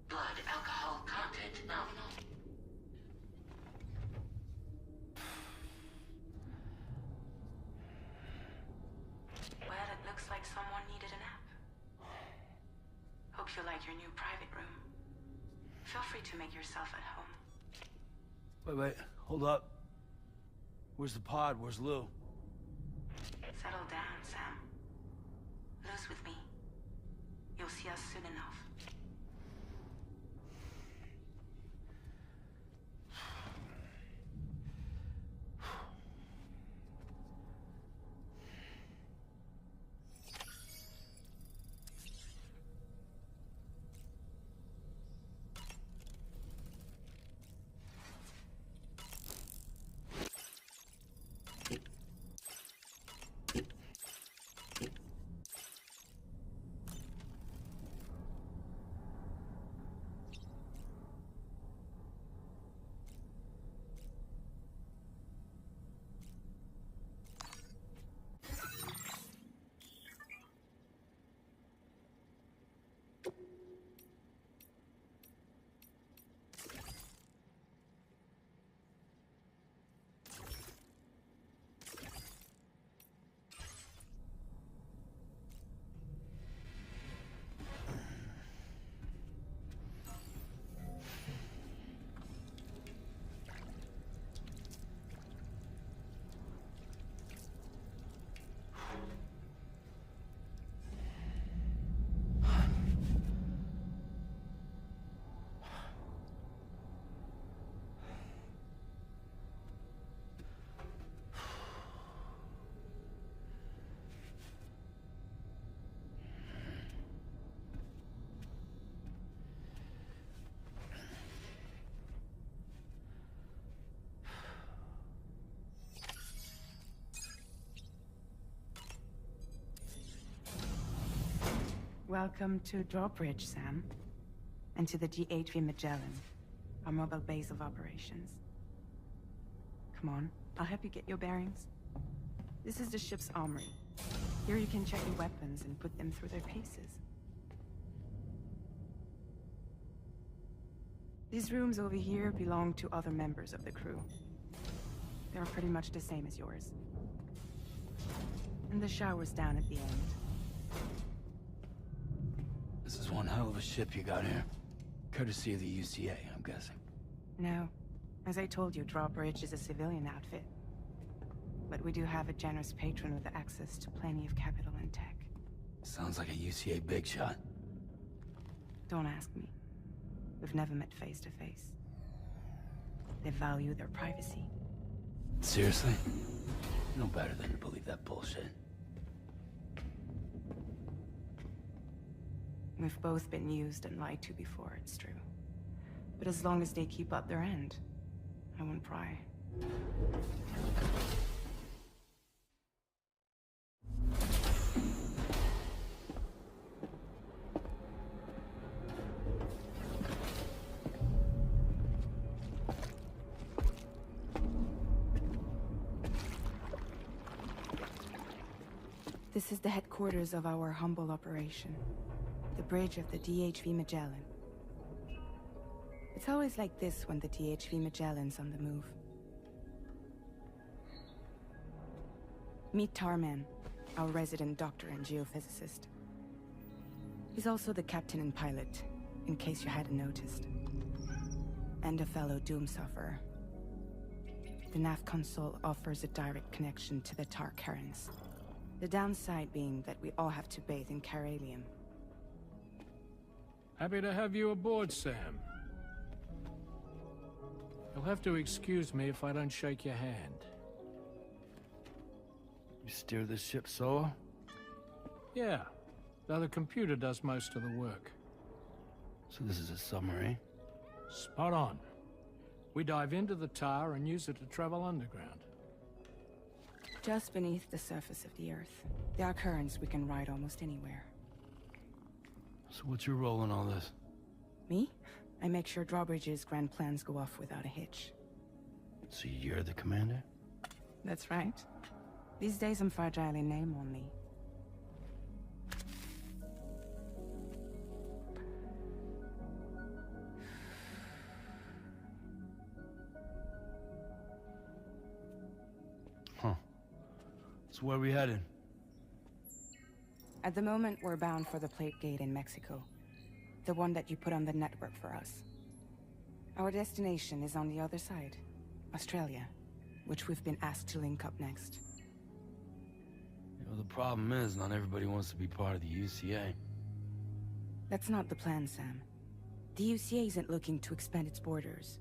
Blood alcohol content nominal. Well, it looks like someone needed a nap. Hope you like your new private room. Feel free to make yourself at home. Wait, hold up. Where's the pod? Where's Lou? Settle down, Sam. Lou's with me. You'll see us soon enough. Welcome to Drawbridge, Sam. And to the DHV Magellan, our mobile base of operations. Come on, I'll help you get your bearings. This is the ship's armory. Here you can check your weapons and put them through their paces. These rooms over here belong to other members of the crew. They're pretty much the same as yours. And the shower's down at the end. This is one hell of a ship you got here. Courtesy of the UCA, I'm guessing. No. As I told you, Drawbridge is a civilian outfit. But we do have a generous patron with access to plenty of capital and tech. Sounds like a UCA big shot. Don't ask me. We've never met face to face. They value their privacy. Seriously? No better than to believe that bullshit. We've both been used and lied to before, it's true. But as long as they keep up their end, I won't pry. This is the headquarters of our humble operation. The bridge of the DHV Magellan. It's always like this when the DHV Magellan's on the move. Meet Tarman, our resident doctor and geophysicist. He's also the captain and pilot, in case you hadn't noticed. And a fellow doom sufferer. The nav console offers a direct connection to the Tar currents. The downside being that we all have to bathe in Caralium. Happy to have you aboard, Sam. You'll have to excuse me if I don't shake your hand. You steer this ship solo? Yeah, though the computer does most of the work. So this is a submarine? Spot on. We dive into the Tar and use it to travel underground. Just beneath the surface of the Earth, there are currents we can ride almost anywhere. So what's your role in all this? Me? I make sure Drawbridge's grand plans go off without a hitch. So you're the commander? That's right. These days I'm fragile in name only. So where are we headed? At the moment, we're bound for the plate gate in Mexico. The one that you put on the network for us. Our destination is on the other side, Australia, which we've been asked to link up next. You know, the problem is, not everybody wants to be part of the UCA. That's not the plan, Sam. The UCA isn't looking to expand its borders.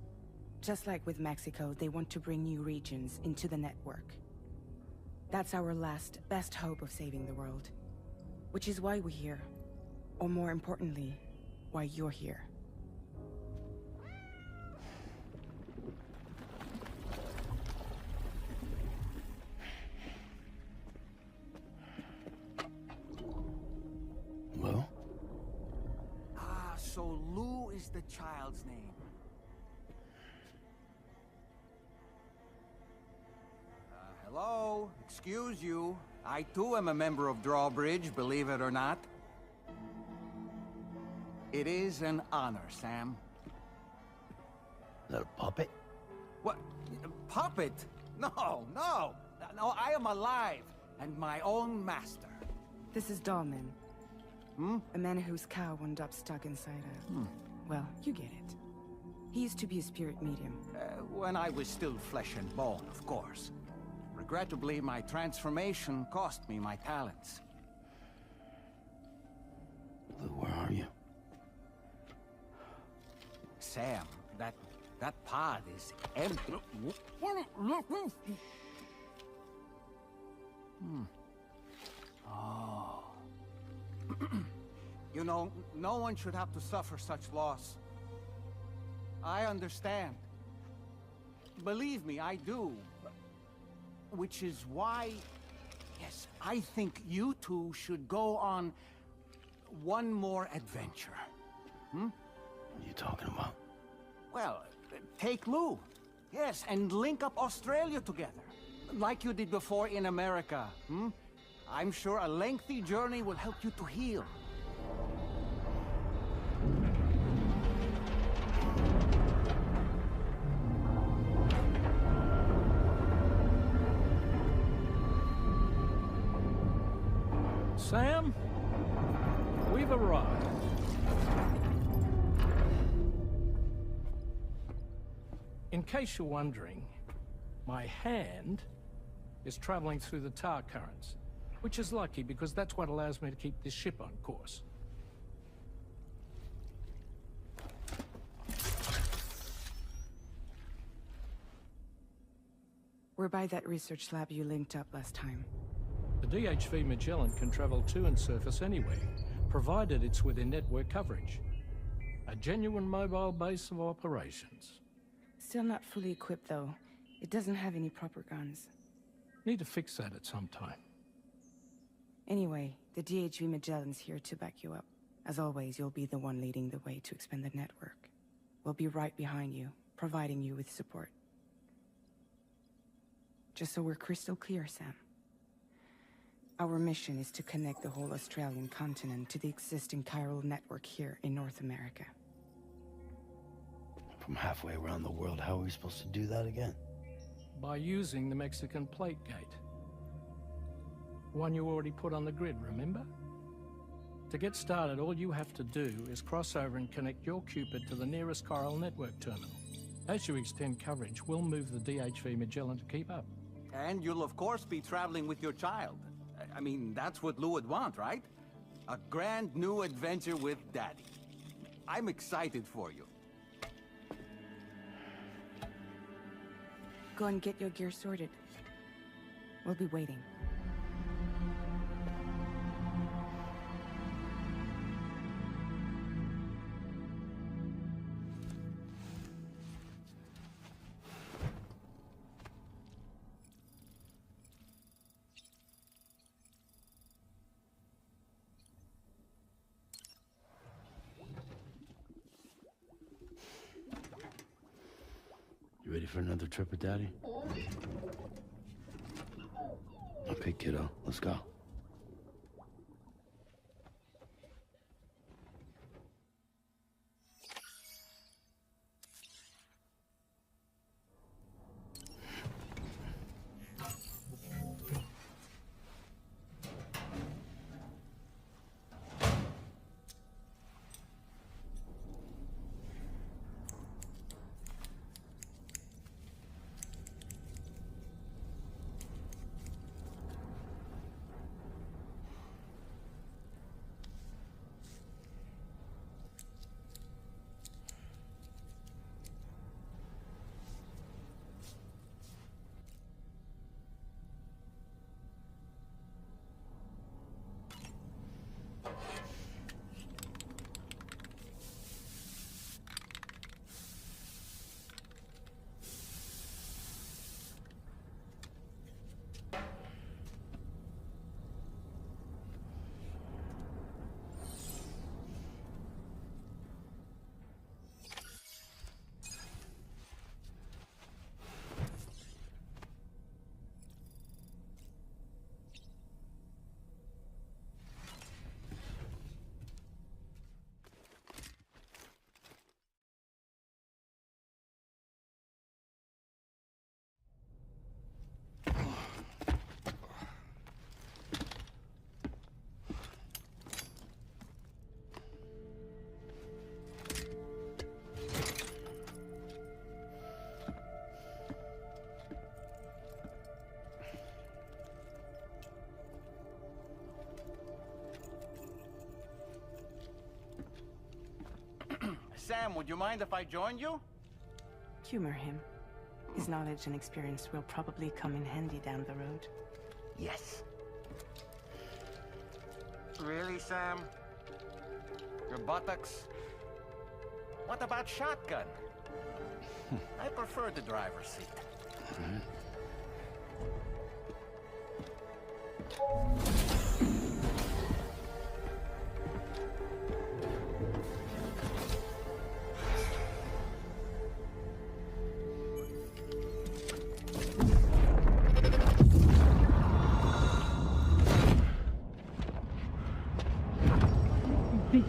Just like with Mexico, they want to bring new regions into the network. That's our last, best hope of saving the world. Which is why we're here. Or more importantly, why you're here. Hello? Ah, so Lou is the child's name. Hello? Excuse you. I too am a member of Drawbridge, believe it or not. It is an honor, Sam. Is that a puppet? What? A puppet? No, no! No, I am alive, and my own master. This is Dahlman. A man whose cow wound up stuck inside a... Well, you get it. He used to be a spirit medium. When I was still flesh and bone, of course. Regrettably, my transformation cost me my talents. Lou, where are you? Sam, that pod is empty. Oh. You know, no one should have to suffer such loss. I understand. Believe me, I do. Which is why, yes, I think you two should go on one more adventure. What are you talking about? Well, take Lou. Yes, and link up Australia together. Like you did before in America. I'm sure a lengthy journey will help you to heal. Sam, we've arrived. In case you're wondering, my hand is traveling through the tar currents, which is lucky because that's what allows me to keep this ship on course. We're by that research lab you linked up last time. The DHV Magellan can travel to and surface anywhere, provided it's within network coverage. A genuine mobile base of operations. Still not fully equipped, though. It doesn't have any proper guns. Need to fix that at some time. Anyway, the DHV Magellan's here to back you up. As always, you'll be the one leading the way to expand the network. We'll be right behind you, providing you with support. Just so we're crystal clear, Sam. Our mission is to connect the whole Australian continent to the existing chiral network here in North America. From halfway around the world, how are we supposed to do that again? By using the Mexican plate gate. One you already put on the grid, remember? To get started, all you have to do is cross over and connect your Cupid to the nearest chiral network terminal. As you extend coverage, we'll move the DHV Magellan to keep up. And you'll of course be traveling with your child. I mean, that's what Lou would want, right? A grand new adventure with Daddy. I'm excited for you. Go and get your gear sorted. We'll be waiting. You ready for another trip with Daddy? Okay, kiddo, let's go. Sam, would you mind if I joined you? Humor him. His knowledge and experience will probably come in handy down the road. Yes. Really, Sam? Your buttocks? What about shotgun? I prefer the driver's seat.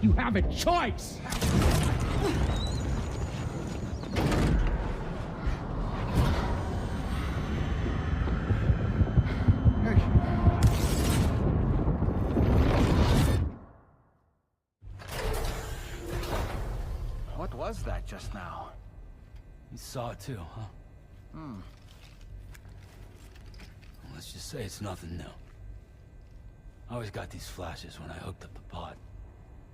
You have a choice! What was that just now? You saw it too, huh? Hmm. Let's just say it's nothing new. I always got these flashes when I hooked up the pod.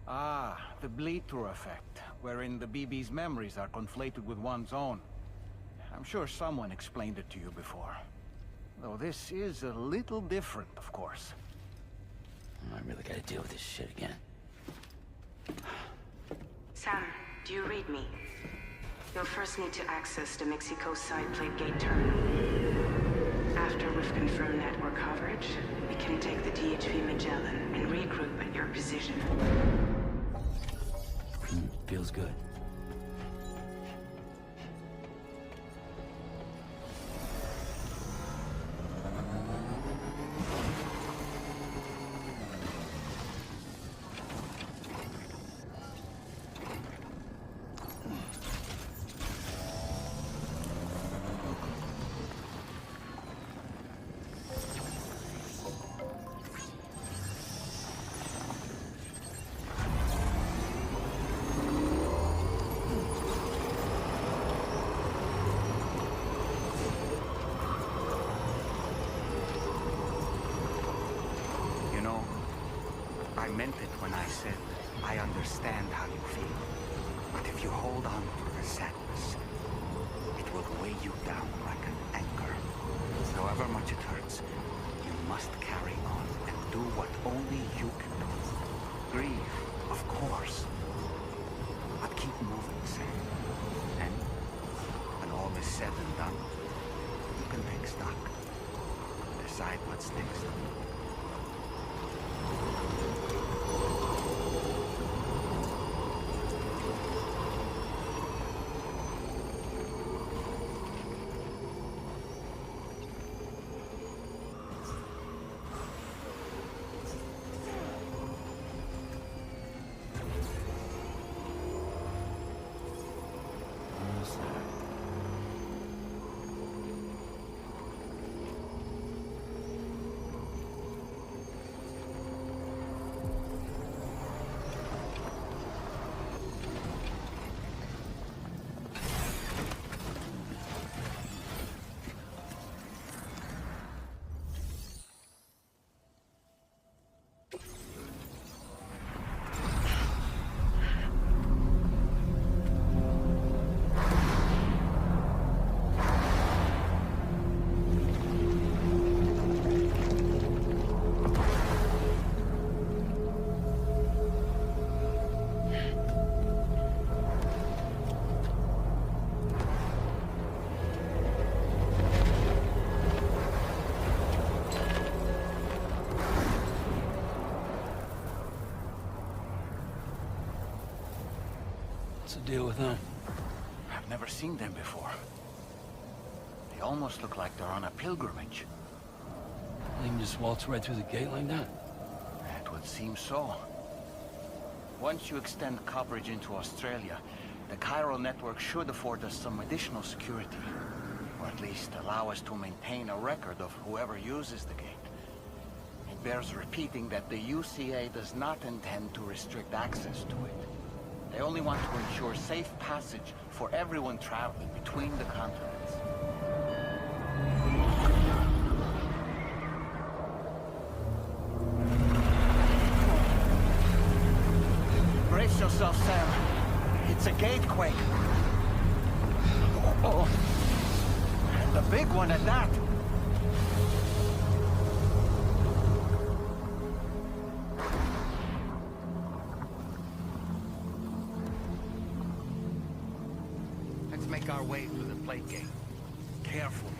Ah, the bleed-through effect, wherein the BB's memories are conflated with one's own. I'm sure someone explained it to you before. Though this is a little different, of course. I really gotta deal with this shit again. Sam, do you read me? You'll first need to access the Mexico side plate gate terminal. After we've confirmed network coverage, we can take the DHV Magellan and regroup at your position. Feels good. I meant it when I said, I understand how you feel. But if you hold on to the sadness, it will weigh you down like an anchor. However much it hurts, you must carry on and do what only you can do. Grieve, of course. But keep moving, Sam. And when all is said and done, you can take stock. Decide what's next. What's the deal with them? I've never seen them before. They almost look like they're on a pilgrimage. They can just waltz right through the gate like that? It would seem so. Once you extend coverage into Australia, the chiral network should afford us some additional security. Or at least allow us to maintain a record of whoever uses the gate. It bears repeating that the UCA does not intend to restrict access to it. They only want to ensure safe passage for everyone traveling between the continents. Brace yourself, Sam. It's a gatequake. Oh. And a big one at that. Let's make our way through the plate gate. Carefully.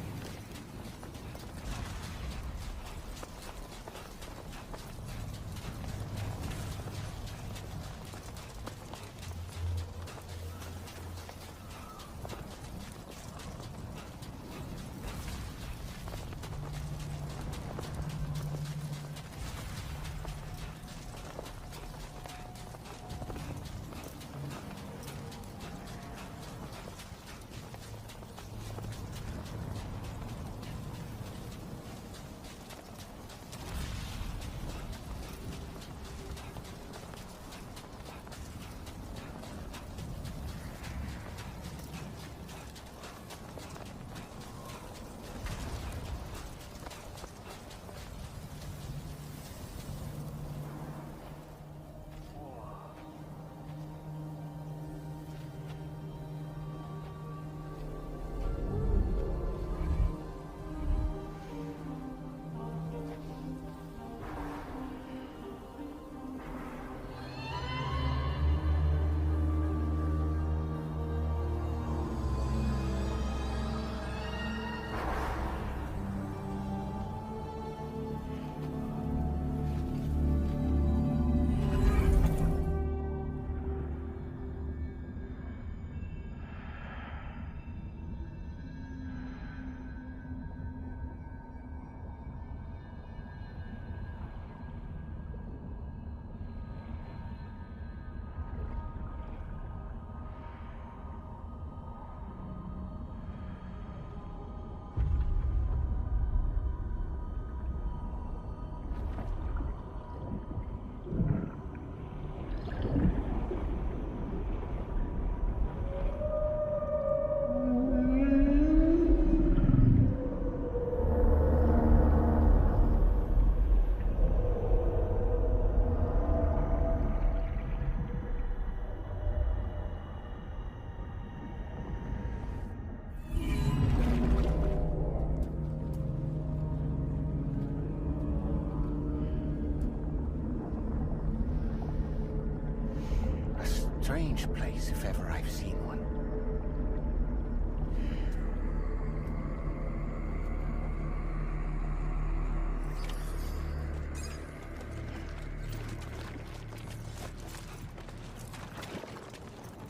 Strange place, if ever I've seen one.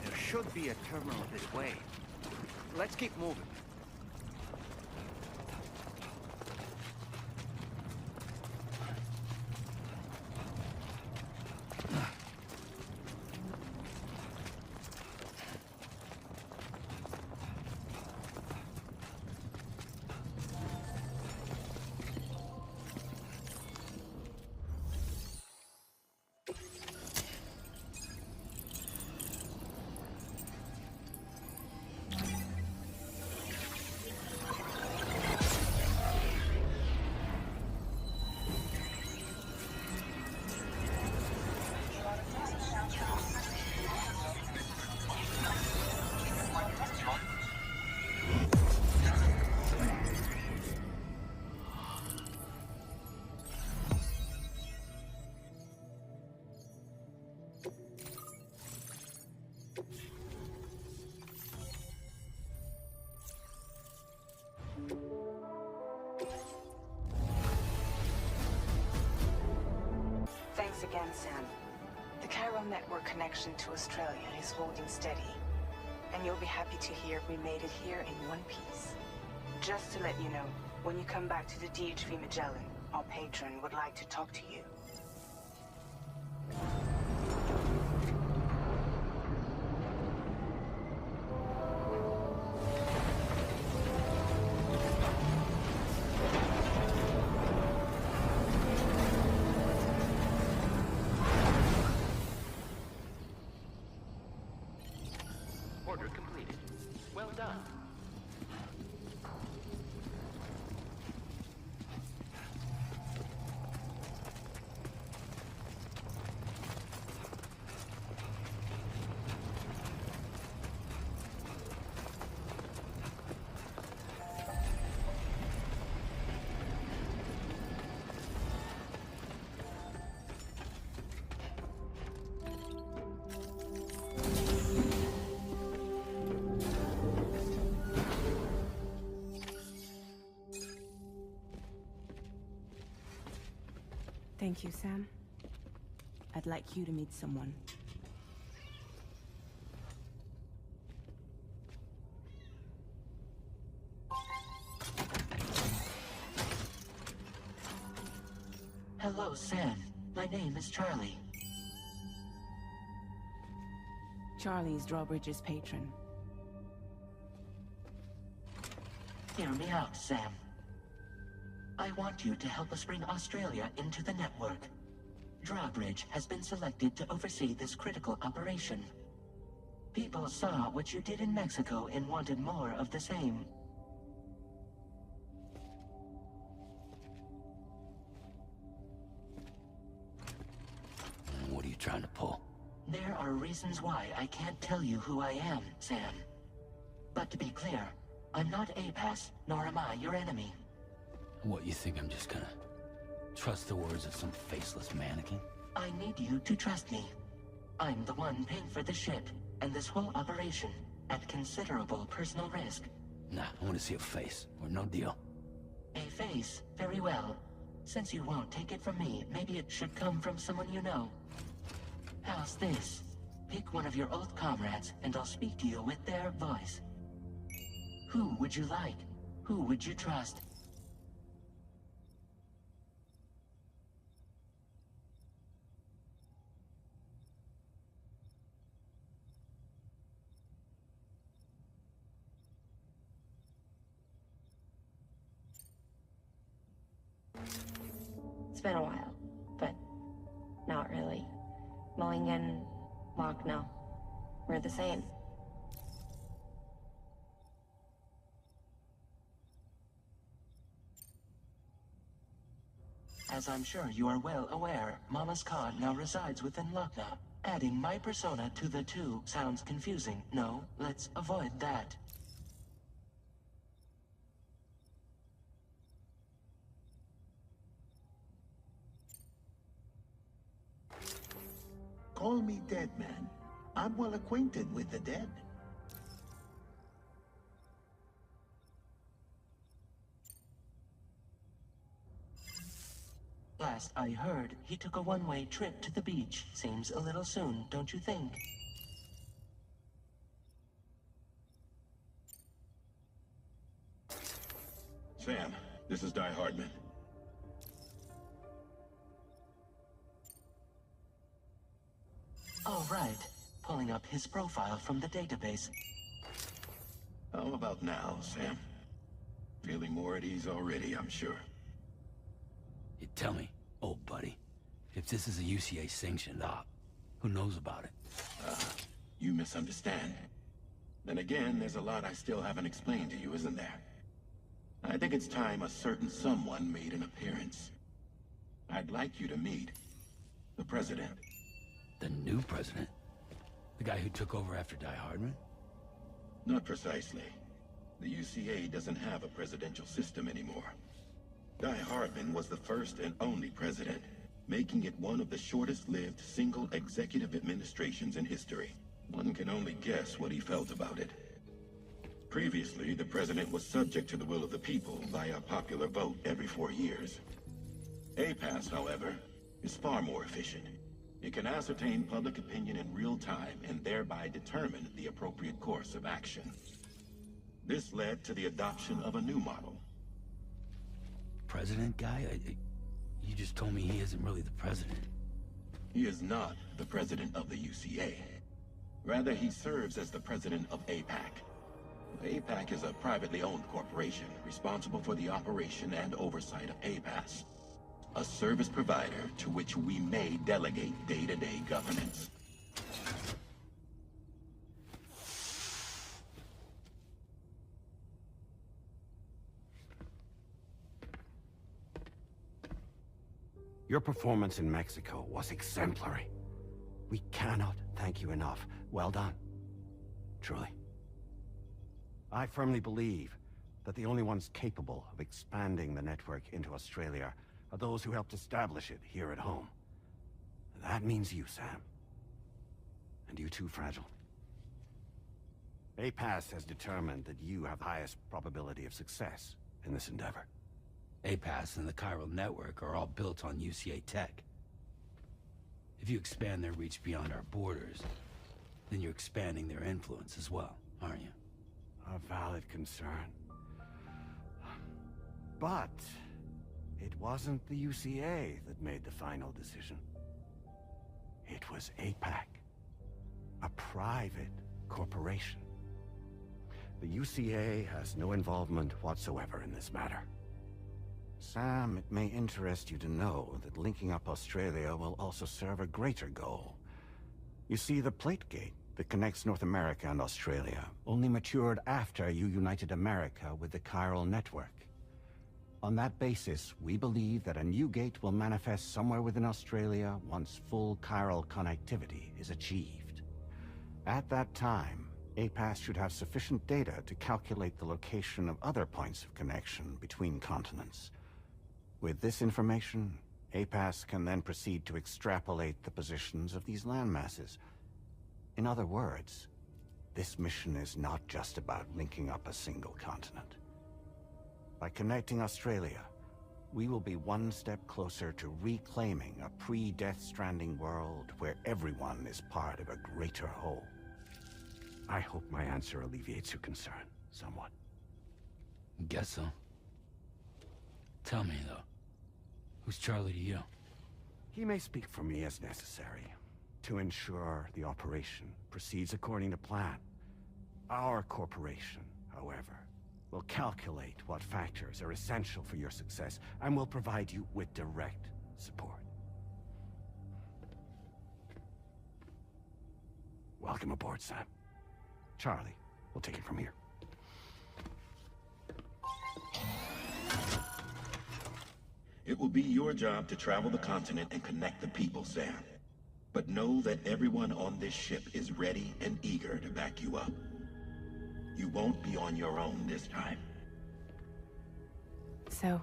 There should be a terminal this way. Let's keep moving. Thanks again, Sam. The chiral network connection to Australia is holding steady. And you'll be happy to hear we made it here in one piece. Just to let you know, when you come back to the DHV Magellan, our patron would like to talk to you. Order completed. Well done. Thank you, Sam. I'd like you to meet someone. Hello, Sam. My name is Charlie. Charlie's Drawbridge's patron. Hear me out, Sam. I want you to help us bring Australia into the network. Drawbridge has been selected to oversee this critical operation. People saw what you did in Mexico and wanted more of the same. What are you trying to pull? There are reasons why I can't tell you who I am, Sam. But to be clear, I'm not APAS, nor am I your enemy. What, you think I'm just gonna trust the words of some faceless mannequin? I need you to trust me. I'm the one paying for the ship and this whole operation at considerable personal risk. Nah, I want to see a face, or no deal. A face? Very well. Since you won't take it from me, maybe it should come from someone you know. How's this? Pick one of your old comrades, and I'll speak to you with their voice. Who would you like? Who would you trust? It's been a while, but not really. Mulligan, Locke, no. We're the same. As I'm sure you are well aware, Mama's Khan now resides within Lucknow. Adding my persona to the two sounds confusing. No, let's avoid that. Call me dead, man. I'm well acquainted with the dead. Last I heard, he took a one-way trip to the beach. Seems a little soon, don't you think? Sam, this is Die Hardman. All right. Pulling up his profile from the database. How about now, Sam? Feeling more at ease already, I'm sure. You tell me, old buddy, if this is a UCA-sanctioned op, who knows about it? You misunderstand. Then again, there's a lot I still haven't explained to you, isn't there? I think it's time a certain someone made an appearance. I'd like you to meet the President. The new president? The guy who took over after Die Hardman? Not precisely. The UCA doesn't have a presidential system anymore. Die Hardman was the first and only president, making it one of the shortest-lived single executive administrations in history. One can only guess what he felt about it. Previously, the president was subject to the will of the people via popular vote every 4 years. APAS, however, is far more efficient. It It can ascertain public opinion in real time and thereby determine the appropriate course of action. This led to the adoption of a new model. President guy? You just told me he isn't really the president. He is not the president of the UCA. Rather, he serves as the president of APAC. APAC is a privately owned corporation responsible for the operation and oversight of APAS, a service provider to which we may delegate day-to-day governance. Your performance in Mexico was exemplary. We cannot thank you enough. Well done. Truly. I firmly believe that the only ones capable of expanding the network into Australia are those who helped establish it here at home. That means you, Sam. And you too, Fragile. APAS has determined that you have the highest probability of success in this endeavor. APAS and the chiral network are all built on UCA tech. If you expand their reach beyond our borders, then you're expanding their influence as well, aren't you? A valid concern. But it wasn't the UCA that made the final decision. It was APAC, a private corporation. The UCA has no involvement whatsoever in this matter. Sam, it may interest you to know that linking up Australia will also serve a greater goal. You see, the plate gate that connects North America and Australia only matured after you united America with the chiral network. On that basis, we believe that a new gate will manifest somewhere within Australia once full chiral connectivity is achieved. At that time, APAS should have sufficient data to calculate the location of other points of connection between continents. With this information, APAS can then proceed to extrapolate the positions of these landmasses. In other words, this mission is not just about linking up a single continent. By connecting Australia, we will be one step closer to reclaiming a pre-Death Stranding world where everyone is part of a greater whole. I hope my answer alleviates your concern somewhat. Guess so. Tell me, though. Who's Charlie to you? He may speak for me as necessary to ensure the operation proceeds according to plan. Our corporation, however, will calculate what factors are essential for your success and will provide you with direct support. Welcome aboard, Sam. Charlie, we'll take it from here. It will be your job to travel the continent and connect the people, Sam. But know that everyone on this ship is ready and eager to back you up. You won't be on your own this time. So,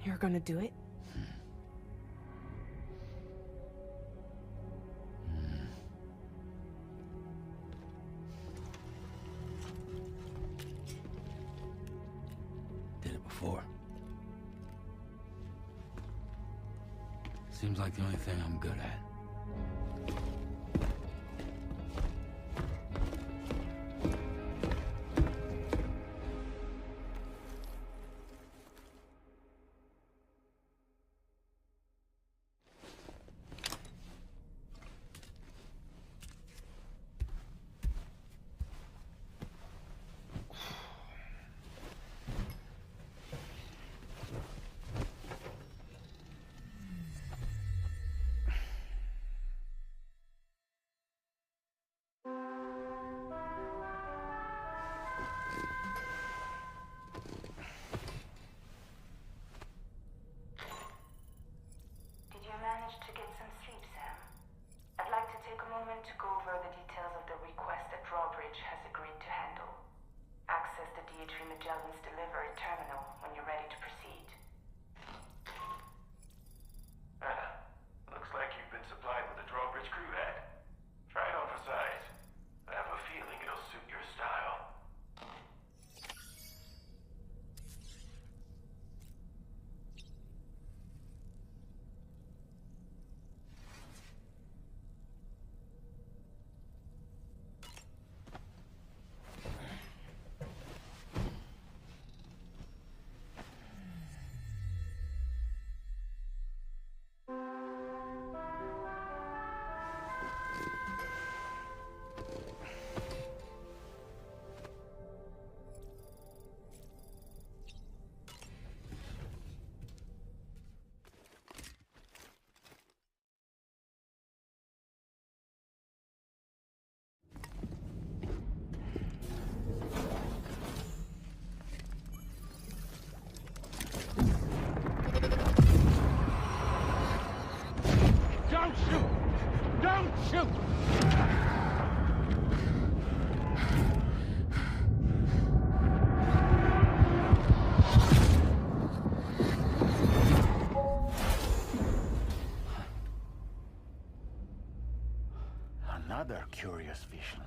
you're gonna do it? Did it before. Seems like the only thing I'm good at. Don't shoot! Another curious vision.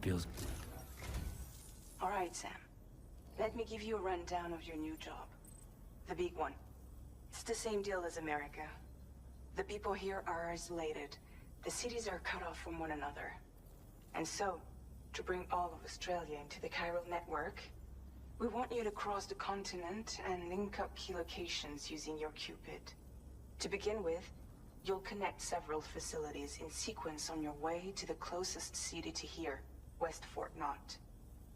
Feels... All right, Sam. Let me give you a rundown of your new job. The big one. It's the same deal as America. The people here are isolated. The cities are cut off from one another. And so, to bring all of Australia into the chiral network, we want you to cross the continent and link up key locations using your Cupid. To begin with, you'll connect several facilities in sequence on your way to the closest city to here, West Fort Knott.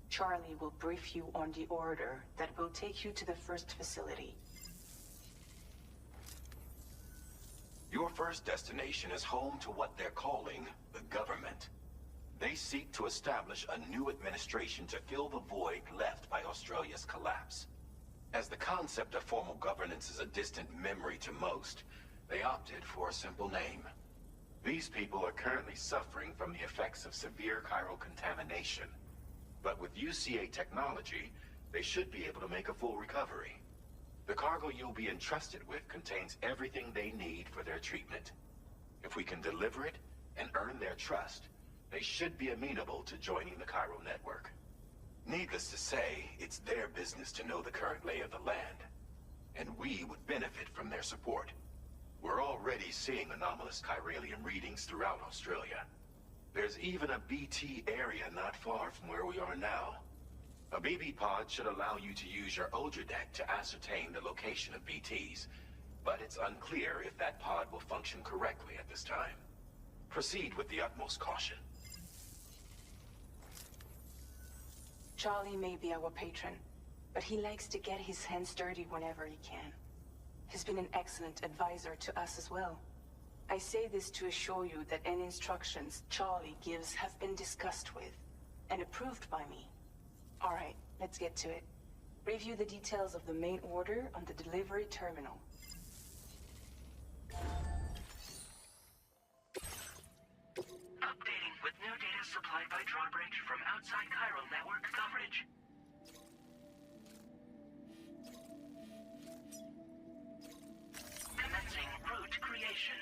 Charlie will brief you on the order that will take you to the first facility. Your first destination is home to what they're calling the government. They seek to establish a new administration to fill the void left by Australia's collapse. As the concept of formal governance is a distant memory to most, they opted for a simple name. These people are currently suffering from the effects of severe chiral contamination. But with UCA technology, they should be able to make a full recovery. The cargo you'll be entrusted with contains everything they need for their treatment. If we can deliver it and earn their trust, they should be amenable to joining the chiral network. Needless to say, it's their business to know the current lay of the land, and we would benefit from their support. We're already seeing anomalous chiralium readings throughout Australia. There's even a BT area not far from where we are now. A BB pod should allow you to use your Ultradeck to ascertain the location of BTs, but it's unclear if that pod will function correctly at this time. Proceed with the utmost caution. Charlie may be our patron, but he likes to get his hands dirty whenever he can. He's been an excellent advisor to us as well. I say this to assure you that any instructions Charlie gives have been discussed with and approved by me. All right, let's get to it. Review the details of the main order on the delivery terminal. Updating with new data supplied by Drawbridge from outside chiral network coverage. Commencing route creation.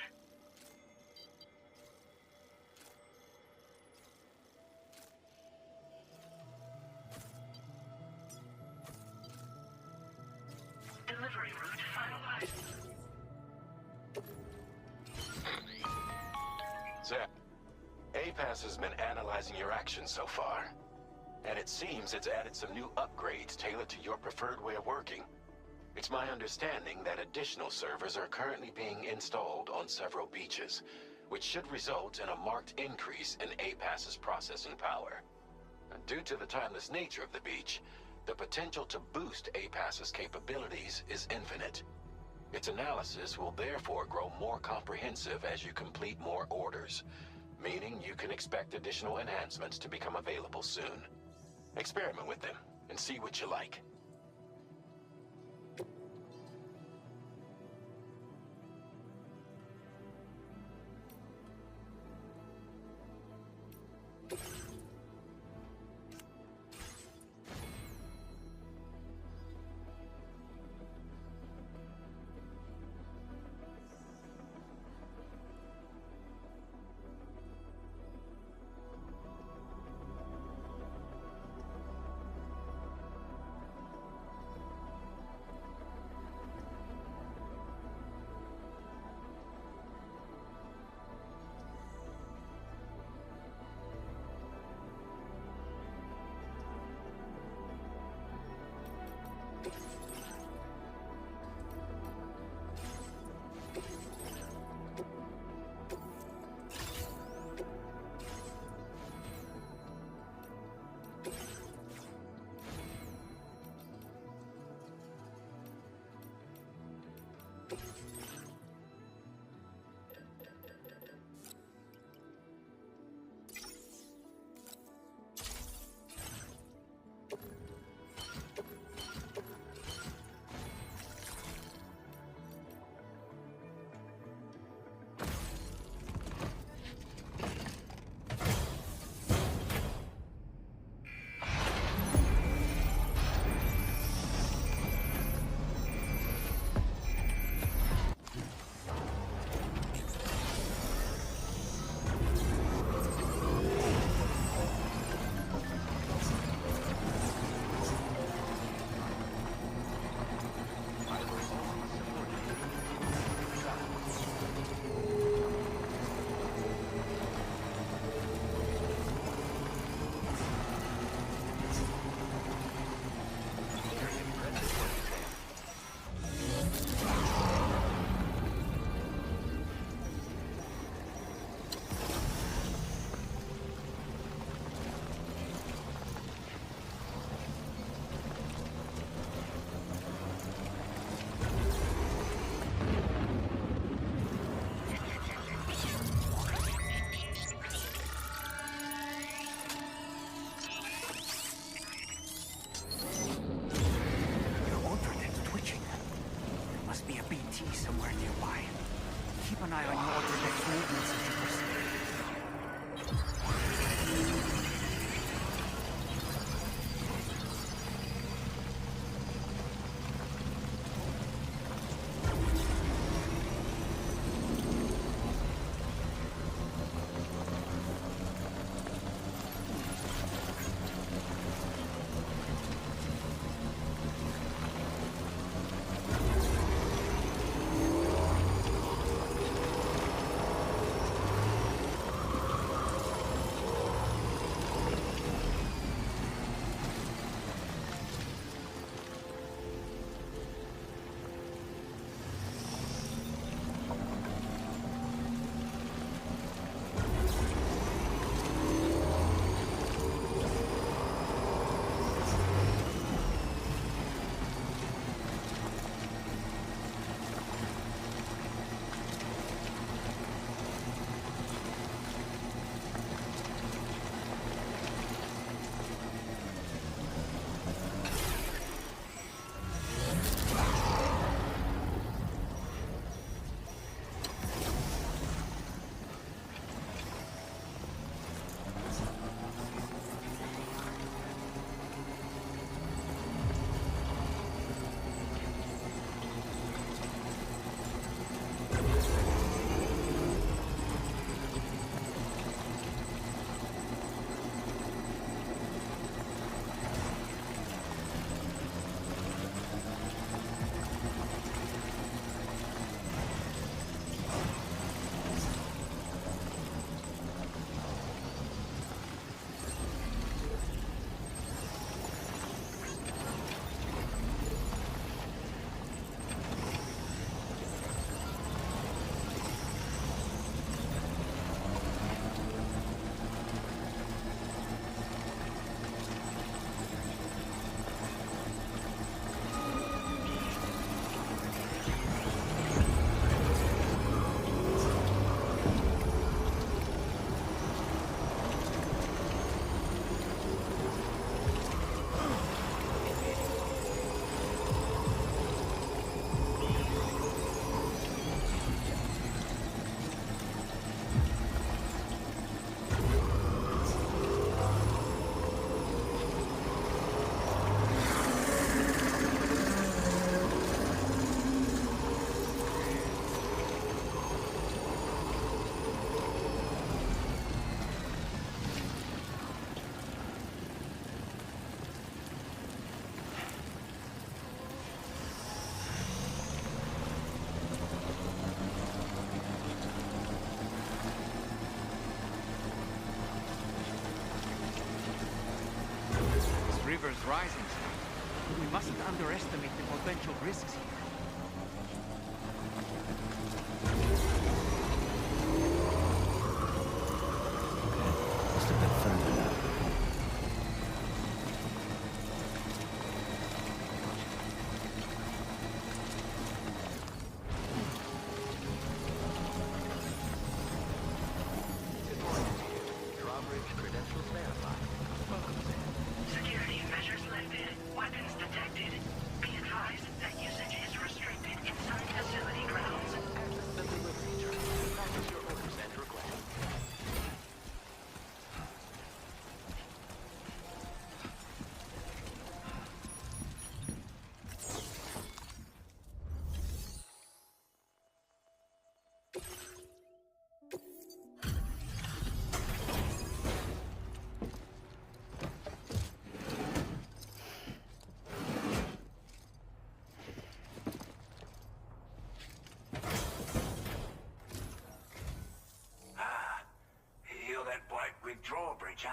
Delivery route finalized. Zach, APAS has been analyzing your actions so far, and it seems it's added some new upgrades tailored to your preferred way of working. It's my understanding that additional servers are currently being installed on several beaches, which should result in a marked increase in APAS's processing power. Due to the timeless nature of the beach, the potential to boost APAS's capabilities is infinite. Its analysis will therefore grow more comprehensive as you complete more orders, meaning you can expect additional enhancements to become available soon. Experiment with them and see what you like. Somewhere nearby. Keep an eye on your Ultradex movements as you proceed. river's rising. We mustn't underestimate the potential risks here. Must have been further now.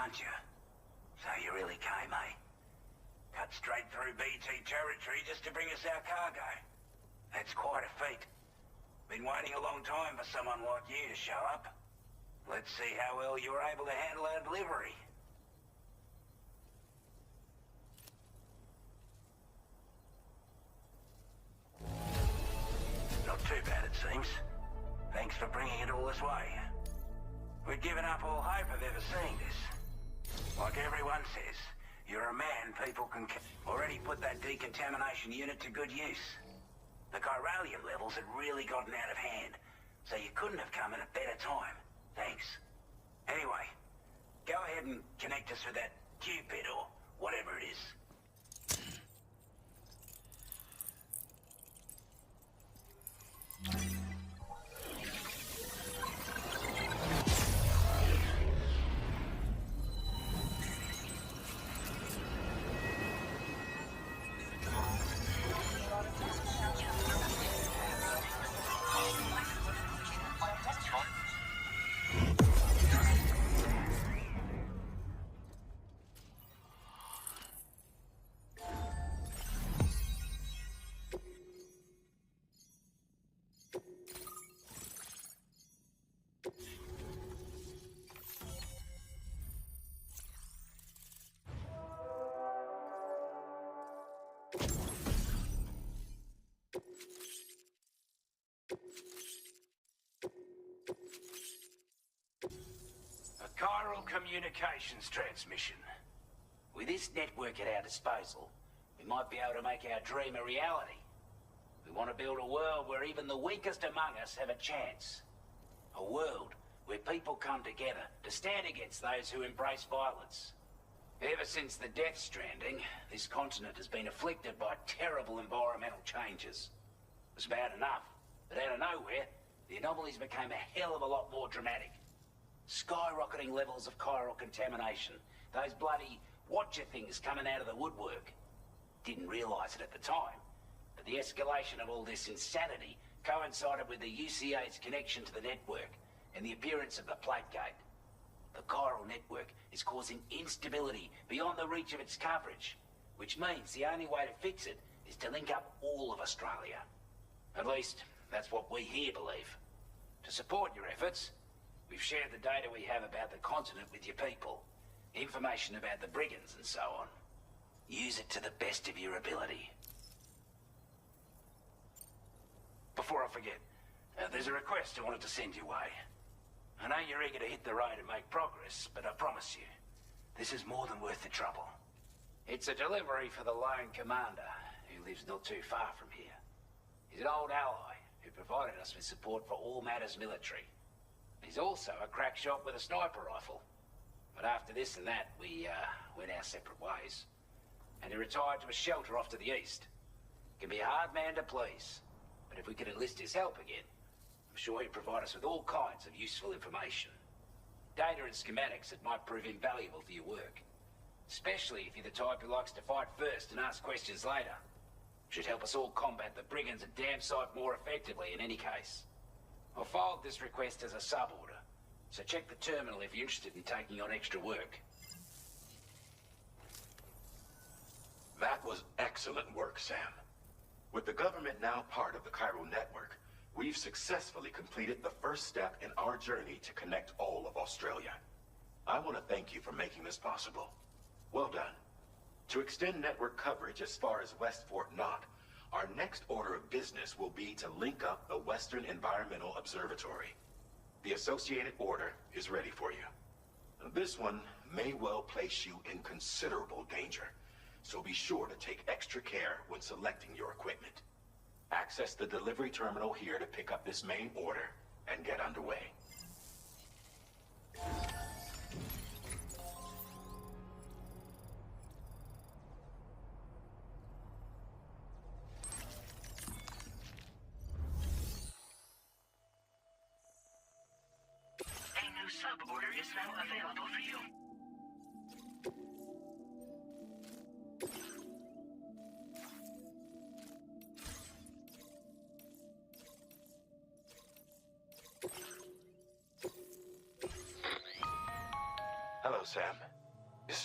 aren't you? So you really came, eh? Cut straight through BT territory just to bring us our cargo. That's quite a feat. Been waiting a long time for someone like you to show up. Let's see how well you were able to handle our delivery. Not too bad, it seems. Thanks for bringing it all this way. We'd given up all hope of ever seeing this. Like everyone says, you're a man people can... Already put that decontamination unit to good use. The chiralium levels had really gotten out of hand, so you couldn't have come at a better time. Thanks. Anyway, go ahead and connect us with that Cupid or whatever it is. Chiral communications transmission. With this network at our disposal, we might be able to make our dream a reality. We want to build a world where even the weakest among us have a chance. A world where people come together to stand against those who embrace violence. Ever since the Death Stranding, this continent has been afflicted by terrible environmental changes. It was bad enough, but out of nowhere, the anomalies became a hell of a lot more dramatic. Skyrocketing levels of chiral contamination. Those bloody watcher things coming out of the woodwork. Didn't realise it at the time, but the escalation of all this insanity coincided with the UCA's connection to the network and the appearance of the plague gate. The chiral network is causing instability beyond the reach of its coverage, which means the only way to fix it is to link up all of Australia. At least, that's what we here believe. To support your efforts, we've shared the data we have about the continent with your people. Information about the brigands and so on. Use it to the best of your ability. Before I forget, there's a request I wanted to send your way. I know you're eager to hit the road and make progress, but I promise you, this is more than worth the trouble. It's a delivery for the lone commander, who lives not too far from here. He's an old ally who provided us with support for all matters military. He's also a crack shot with a sniper rifle. But after this and that, we went our separate ways. And he retired to a shelter off to the east. Can be a hard man to please, but if we could enlist his help again, I'm sure he'd provide us with all kinds of useful information. Data and schematics that might prove invaluable for your work. Especially if you're the type who likes to fight first and ask questions later. Should help us all combat the brigands a damn sight more effectively in any case. I filed this request as a sub-order, so check the terminal if you're interested in taking on extra work. That was excellent work, Sam. With the government now part of the chiral network, we've successfully completed the first step in our journey to connect all of Australia. I want to thank you for making this possible. Well done. To extend network coverage as far as West Fort Knott, our next order of business will be to link up the Western Environmental Observatory. The associated order is ready for you. This one may well place you in considerable danger, so be sure to take extra care when selecting your equipment. Access the delivery terminal here to pick up this main order and get underway. Sub-order is now available for you. Hello, Sam.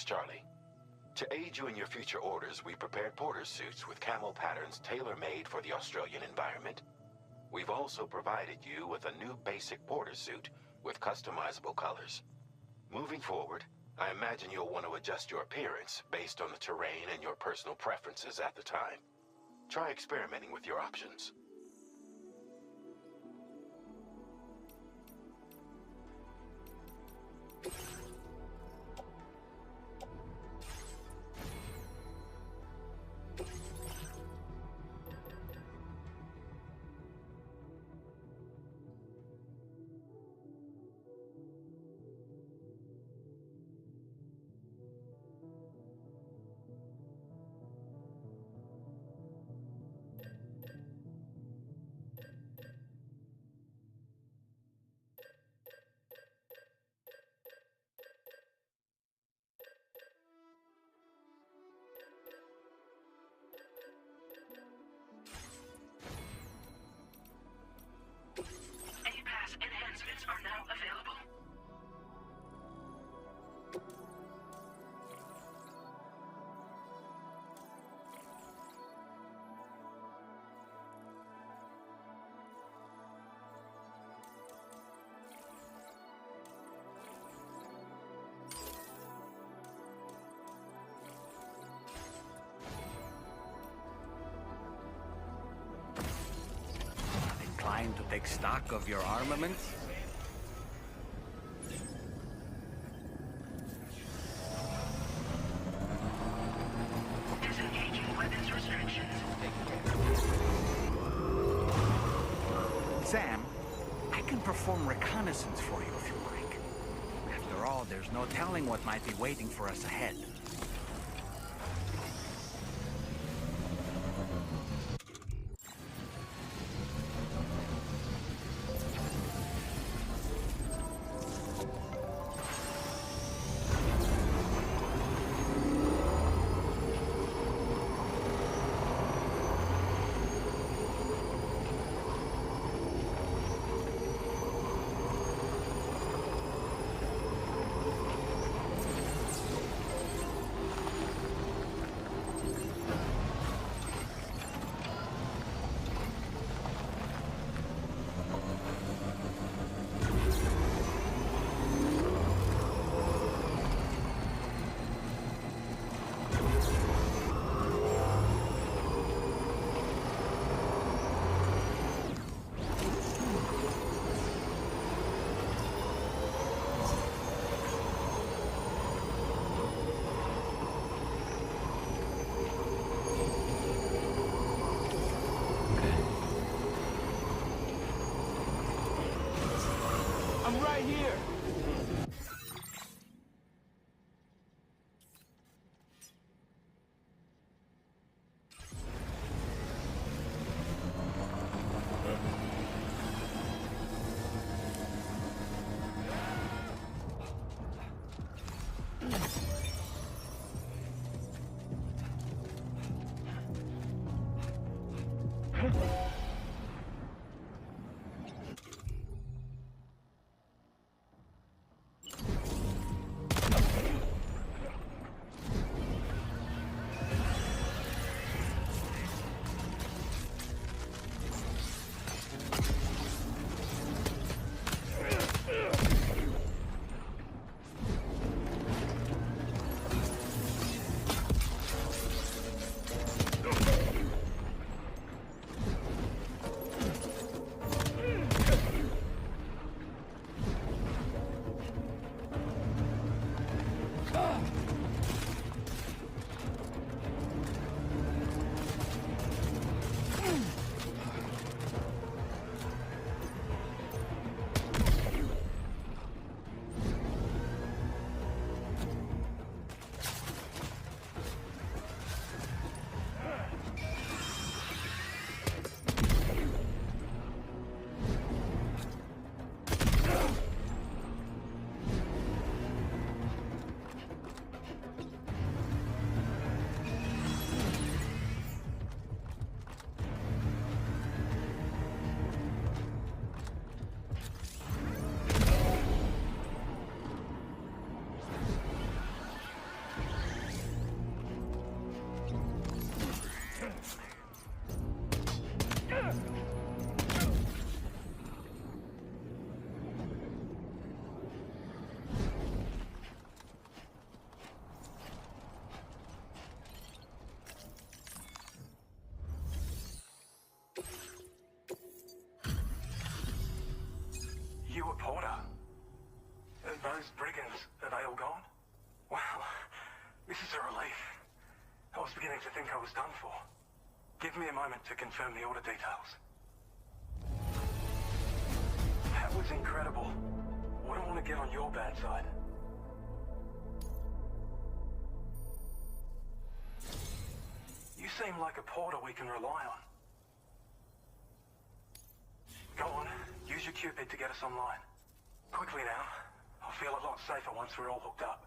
Charlie. To aid you in your future orders, we prepared porter suits with camel patterns tailor-made for the Australian environment. We've also provided you with a new basic porter suit with customizable colors. Moving forward, I imagine you'll want to adjust your appearance based on the terrain and your personal preferences at the time. Try experimenting with your options. A-Pass enhancements are now available. Inclined to take stock of your armament? Disengaging weapons restrictions. Sam, I can perform reconnaissance for you if you like. After all, there's no telling what might be waiting for us ahead. I'm right here. Porter. Those brigands, are they all gone? Well, this is a relief. I was beginning to think I was done for. Give me a moment to confirm the order details. That was incredible. Wouldn't want to get on your bad side. You seem like a porter we can rely on. Go on, use your Cupid to get us online. Quickly now. I'll feel a lot safer once we're all hooked up.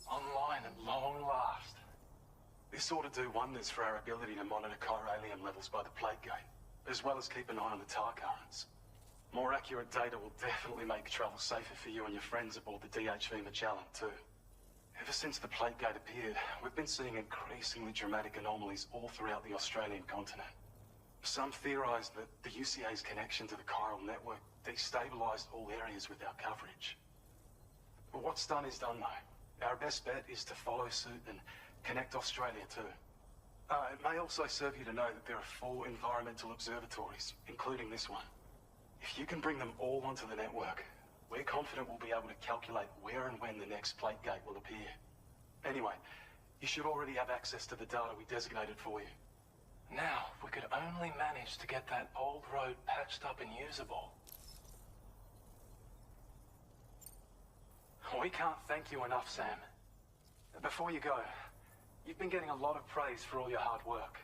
Online at long last. This ought to do wonders for our ability to monitor chiralium levels by the plague gate, as well as keep an eye on the tar currents. More accurate data will definitely make travel safer for you and your friends aboard the DHV Magellan, too. Ever since the plague gate appeared, we've been seeing increasingly dramatic anomalies all throughout the Australian continent. Some theorize that the UCA's connection to the chiral network destabilized all areas with our coverage. But what's done is done, though. Our best bet is to follow suit and connect Australia, too. It may also serve you to know that there are 4 environmental observatories, including this one. If you can bring them all onto the network, we're confident we'll be able to calculate where and when the next plague gate will appear. Anyway, you should already have access to the data we designated for you. Now, if we could only manage to get that old road patched up and usable. We can't thank you enough, Sam. Before you go, you've been getting a lot of praise for all your hard work.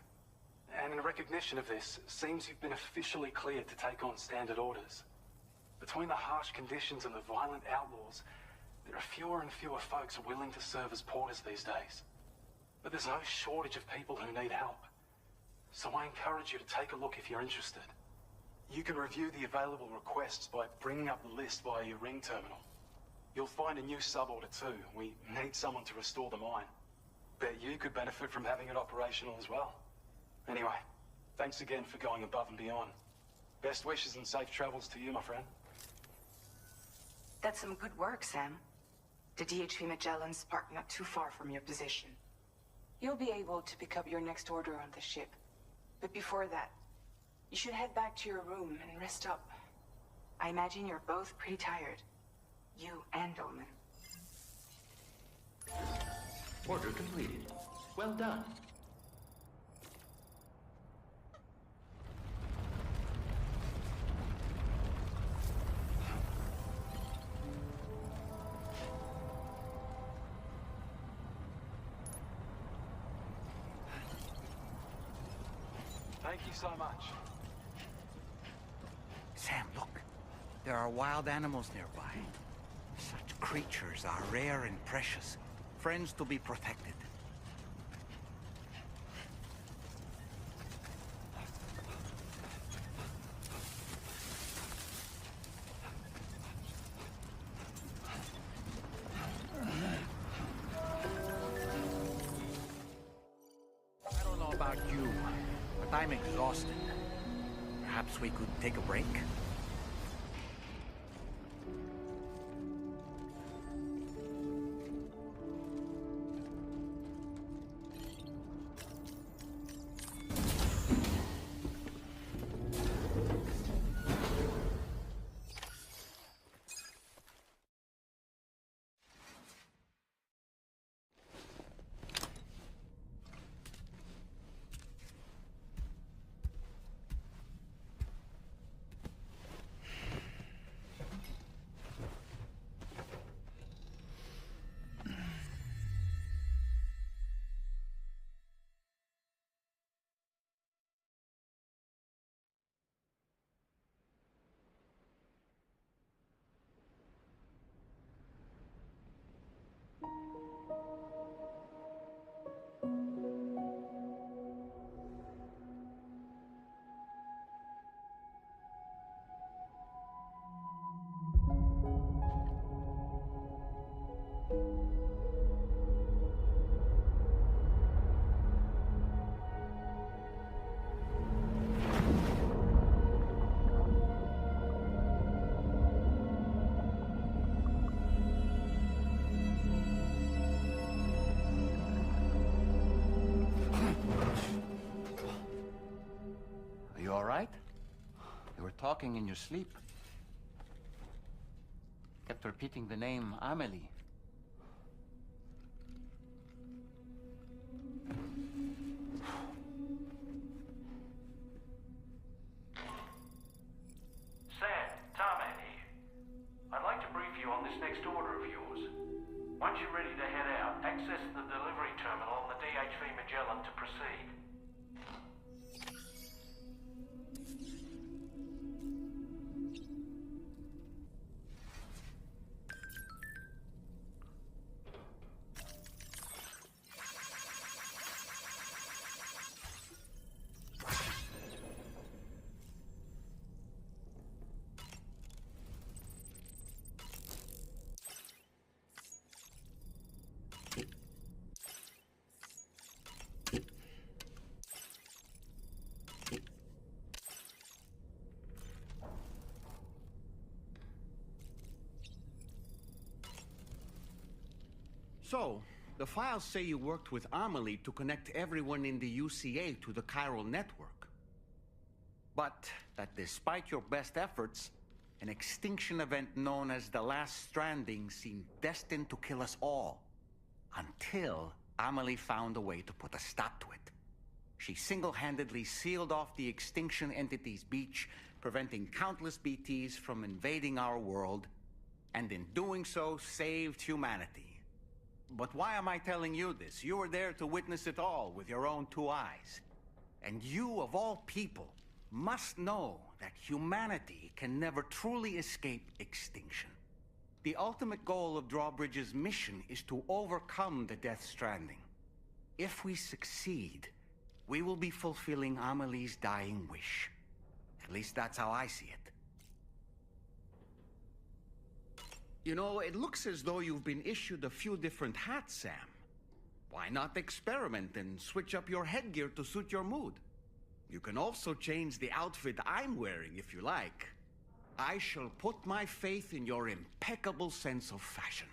And in recognition of this, it seems you've been officially cleared to take on standard orders. Between the harsh conditions and the violent outlaws, there are fewer and fewer folks willing to serve as porters these days. But there's no shortage of people who need help. So I encourage you to take a look if you're interested. You can review the available requests by bringing up the list via your ring terminal. You'll find a new sub-order too. We need someone to restore the mine. Bet you could benefit from having it operational as well. Anyway, thanks again for going above and beyond. Best wishes and safe travels to you, my friend. That's some good work, Sam. The DHV Magellan's parked not too far from your position. You'll be able to pick up your next order on the ship. But before that, you should head back to your room and rest up. I imagine you're both pretty tired. You and Dolman. Order completed. Well done. Thank you so much. Sam, look. There are wild animals nearby. Such creatures are rare and precious. Friends to be protected. I don't know about you, but I'm exhausted. Perhaps we could take a break? talking in your sleep. Kept repeating the name Amelie. Sam, Tarman here. I'd like to brief you on this next order of yours. Once you're ready to head out, access the delivery terminal on the DHV Magellan to proceed. So, the files say you worked with Amelie to connect everyone in the UCA to the chiral network. But that despite your best efforts, an extinction event known as the Last Stranding seemed destined to kill us all. Until Amelie found a way to put a stop to it. She single-handedly sealed off the extinction entity's beach, preventing countless BTs from invading our world, and in doing so, saved humanity. But why am I telling you this? You were there to witness it all with your own 2 eyes. And you, of all people, must know that humanity can never truly escape extinction. The ultimate goal of Drawbridge's mission is to overcome the Death Stranding. If we succeed, we will be fulfilling Amelie's dying wish. At least that's how I see it. You know, it looks as though you've been issued a few different hats, Sam. Why not experiment and switch up your headgear to suit your mood? You can also change the outfit I'm wearing if you like. I shall put my faith in your impeccable sense of fashion.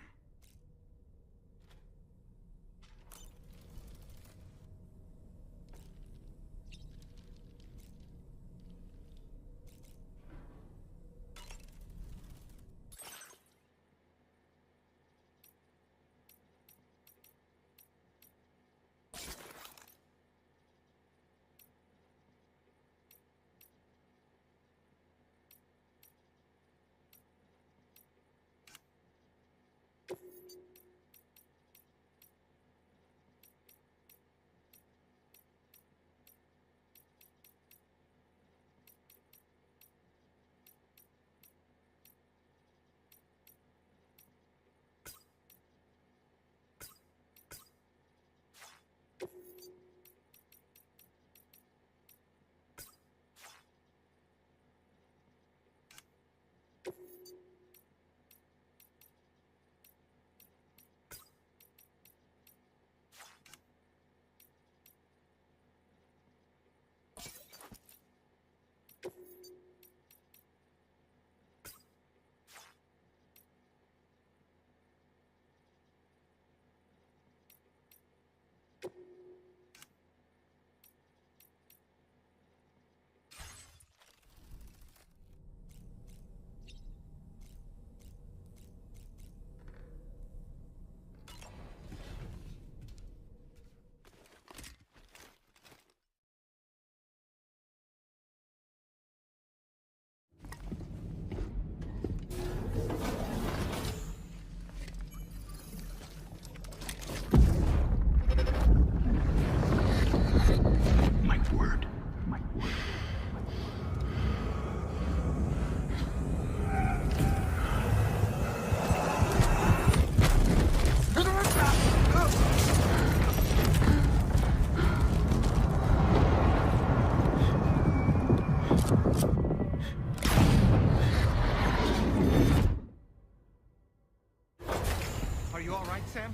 Are you all right, Sam?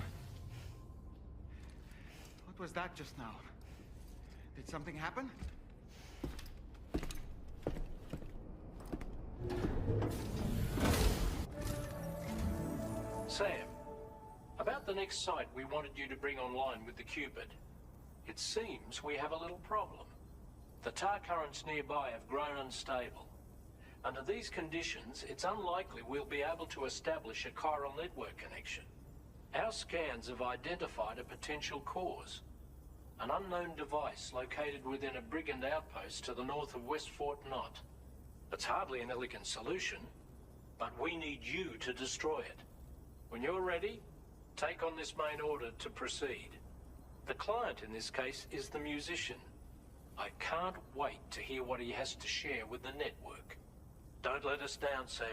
What was that just now? Did something happen? Sam, about the next site we wanted you to bring online with the Cupid. It seems we have a little problem. The tar currents nearby have grown unstable. Under these conditions, it's unlikely we'll be able to establish a chiral network connection. Our scans have identified a potential cause. An unknown device located within a brigand outpost to the north of West Fort Knott. It's hardly an elegant solution, but we need you to destroy it. When you're ready, take on this main order to proceed. The client in this case is the musician. I can't wait to hear what he has to share with the network. Don't let us down, Sam.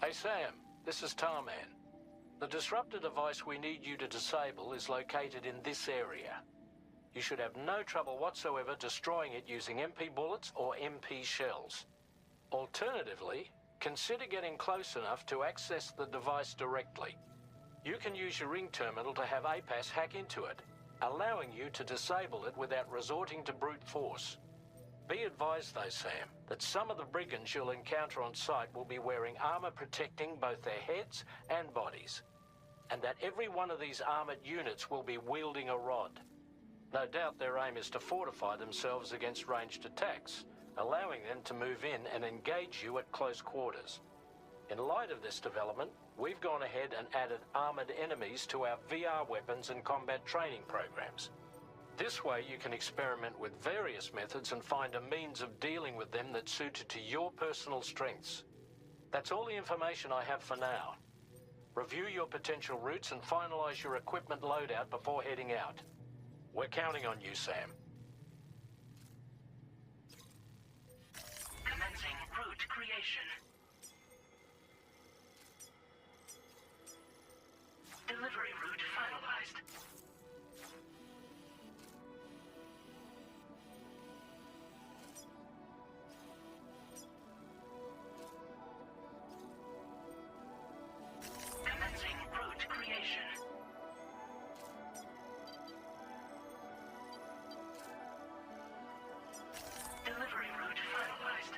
Hey Sam, this is Tarman. The disruptor device we need you to disable is located in this area. You should have no trouble whatsoever destroying it using MP bullets or MP shells. Alternatively, consider getting close enough to access the device directly. You can use your ring terminal to have APAS hack into it, allowing you to disable it without resorting to brute force. Be advised though, Sam, that some of the brigands you'll encounter on site will be wearing armor protecting both their heads and bodies, and that every one of these armored units will be wielding a rod. No doubt their aim is to fortify themselves against ranged attacks, allowing them to move in and engage you at close quarters. In light of this development, we've gone ahead and added armored enemies to our VR weapons and combat training programs. This way you can experiment with various methods and find a means of dealing with them that's suited to your personal strengths. That's all the information I have for now. Review your potential routes and finalize your equipment loadout before heading out. We're counting on you, Sam. Commencing route creation. Delivery route finalized. Commencing route creation. Delivery route finalized.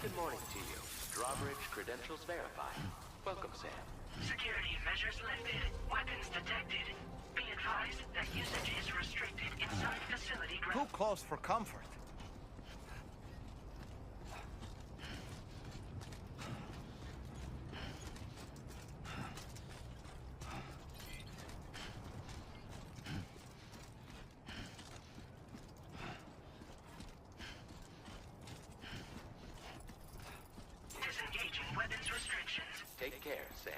Good morning to you. Drawbridge credentials verified. Welcome, Sam. Security measures lifted. Weapons detected. Be advised that usage is restricted inside facility grounds. Too close for comfort. Take care, Sam.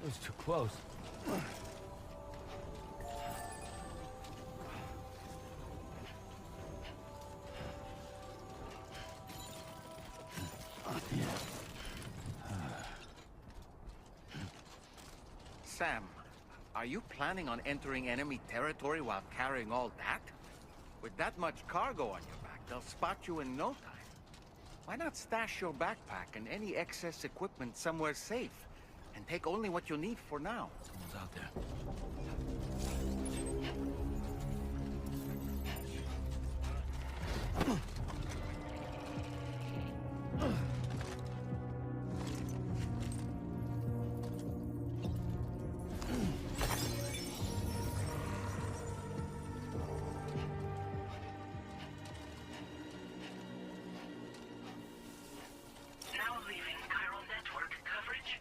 It was too close. Sam, are you planning on entering enemy territory while carrying all that? With that much cargo on your back, they'll spot you in no time. Why not stash your backpack and any excess equipment somewhere safe? And take only what you need for now. Someone's out there. Now leaving chiral network coverage.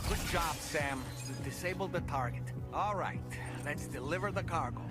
Good job, Sam. You disabled the target. All right, let's deliver the cargo.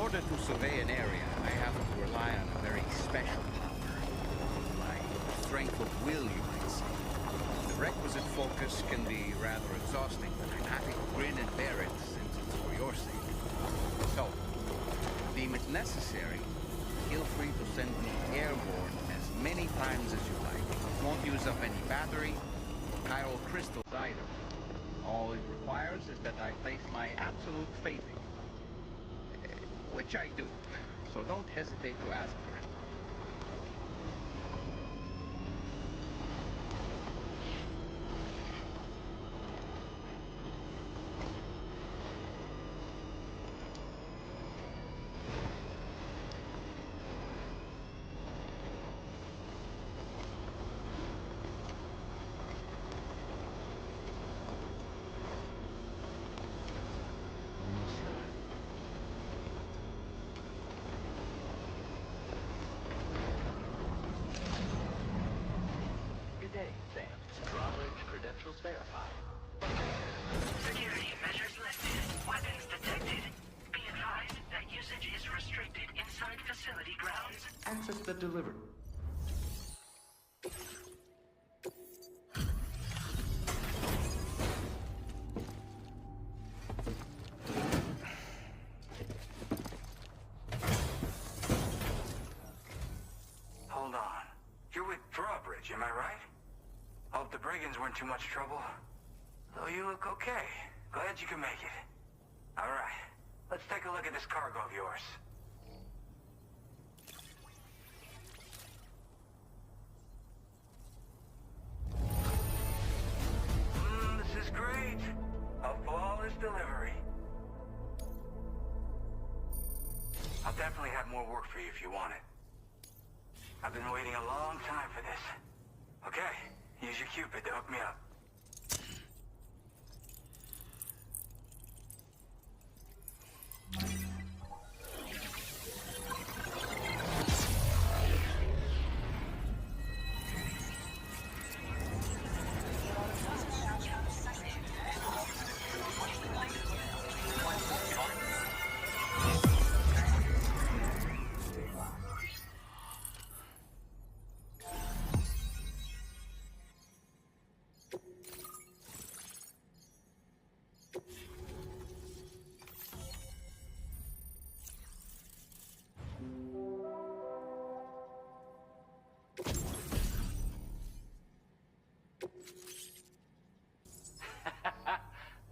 order to survey an area, I have to rely on a very special power. My strength of will, you might say. The requisite focus can be rather exhausting, but I'm happy to grin and bear it since it's for your sake. So, deem it necessary, feel free to send me airborne as many times as you like. It won't use up any battery or chiral crystals either. All it requires is that I place my absolute faith in you. Which I do, so don't hesitate to ask for it. Verified. Security measures lifted. Weapons detected. Be advised that usage is restricted inside facility grounds. Access the delivery. Hold on. You're with Drawbridge, am I right? Hope the brigands weren't too much trouble. Though you look okay. Glad you can make it. All right. Let's take a look at this cargo of yours. This is great. A flawless delivery. I'll definitely have more work for you if you want it. I've been waiting a long time for this. Okay. Use your Cupid to hook me up.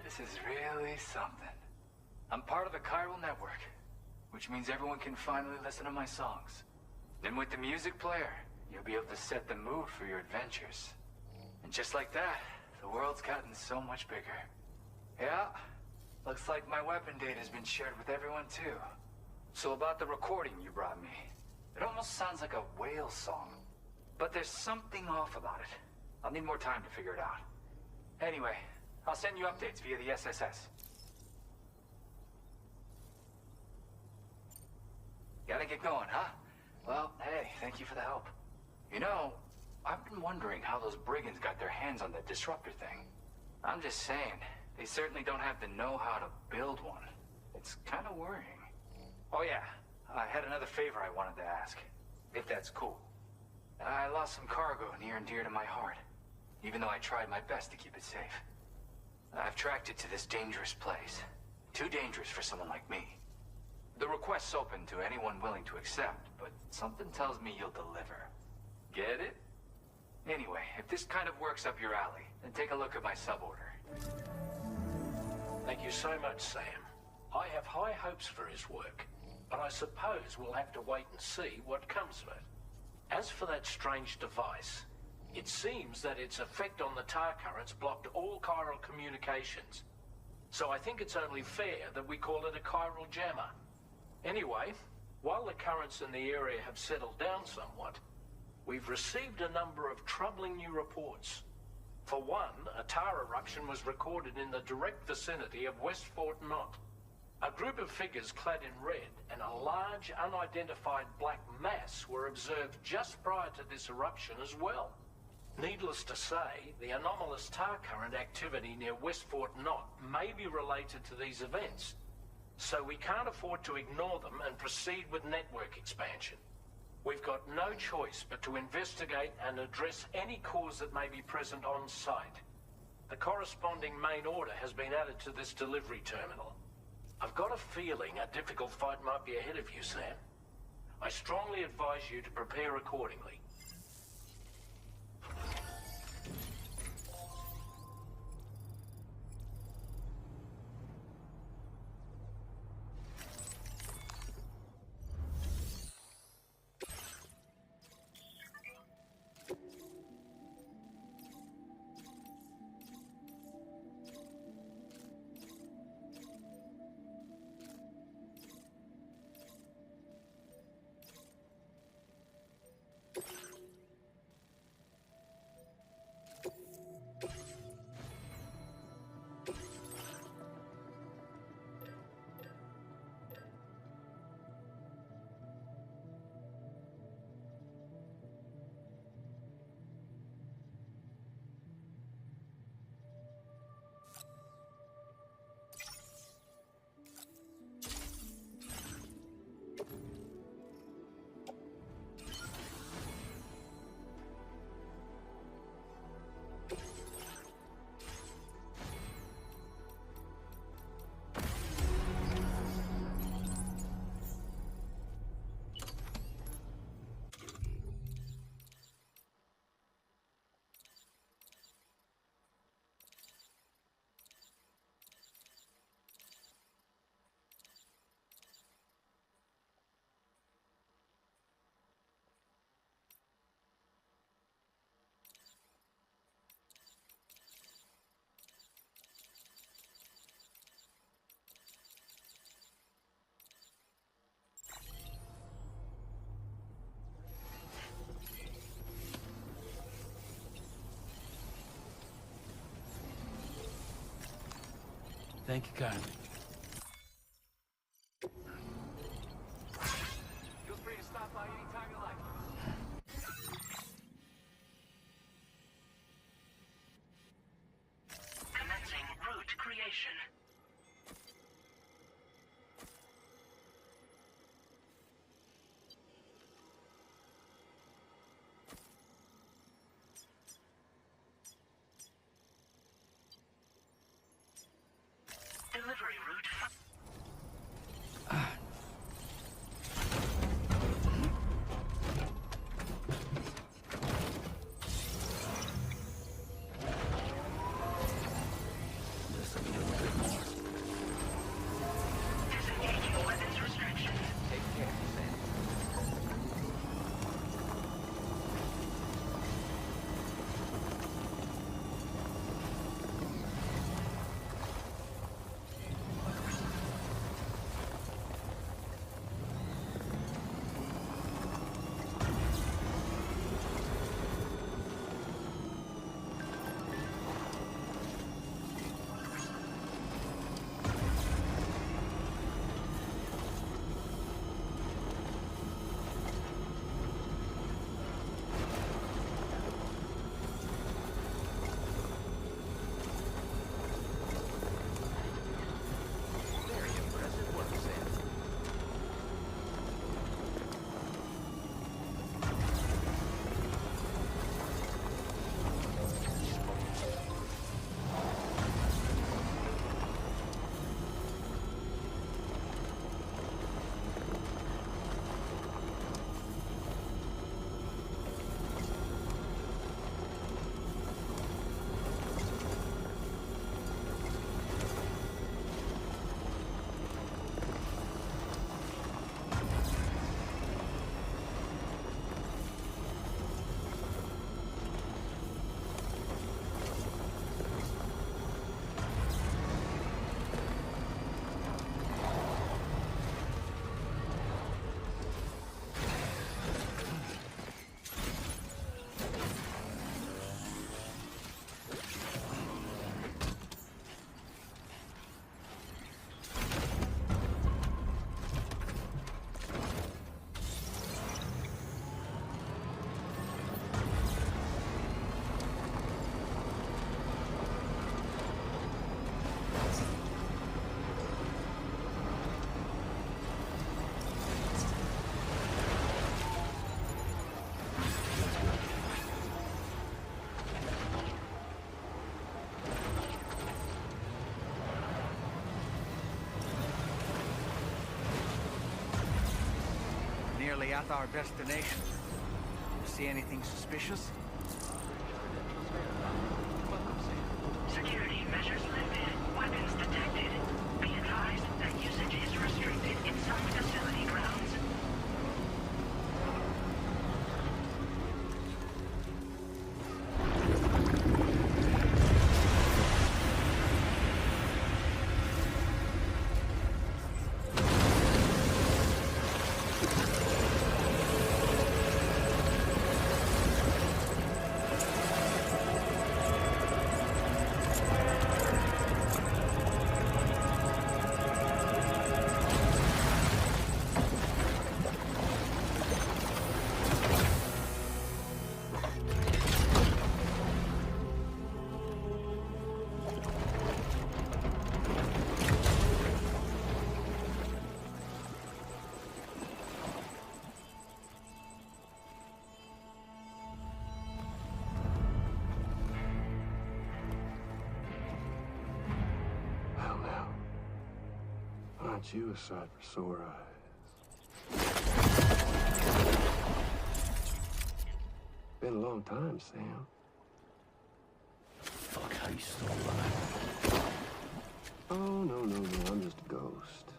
This is really something. I'm part of the chiral network, which means everyone can finally listen to my songs. Then with the music player, you'll be able to set the mood for your adventures. And just like that, the world's gotten so much bigger. Yeah, looks like my weapon data has been shared with everyone too. So about the recording you brought me, it almost sounds like a whale song. But there's something off about it. I'll need more time to figure it out. Anyway, I'll send you updates via the SSS. Gotta get going, huh? Well, hey, thank you for the help. You know, I've been wondering how those brigands got their hands on that disruptor thing. I'm just saying, they certainly don't have the know-how to build one. It's kind of worrying. Oh yeah, I had another favor I wanted to ask, if that's cool. I lost some cargo near and dear to my heart, even though I tried my best to keep it safe. I've tracked it to this dangerous place. Too dangerous for someone like me. The request's open to anyone willing to accept, but something tells me you'll deliver. Get it? Anyway, if this kind of works up your alley, then take a look at my suborder. Thank you so much, Sam. I have high hopes for his work, but I suppose we'll have to wait and see what comes of it. As for that strange device, it seems that its effect on the tar currents blocked all chiral communications. So I think it's only fair that we call it a chiral jammer. Anyway, while the currents in the area have settled down somewhat, we've received a number of troubling new reports. For one, a tar eruption was recorded in the direct vicinity of West Fort Knot. A group of figures clad in red and a large unidentified black mass were observed just prior to this eruption as well. Needless to say, the anomalous tar current activity near West Fort Knot may be related to these events. So we can't afford to ignore them and proceed with network expansion. We've got no choice but to investigate and address any cause that may be present on site. The corresponding main order has been added to this delivery terminal. I've got a feeling a difficult fight might be ahead of you, Sam. I strongly advise you to prepare accordingly. Thank you kindly. Feel free to stop by anytime you like. Commencing route creation. Delivery route nearly at our destination. See anything suspicious? Security measures lifted. Weapons detected. Be advised that usage is restricted inside facility grounds. Aren't you a sight for sore eyes? Been a long time, Sam. Fuck, how you still alive? Oh, no, I'm just a ghost.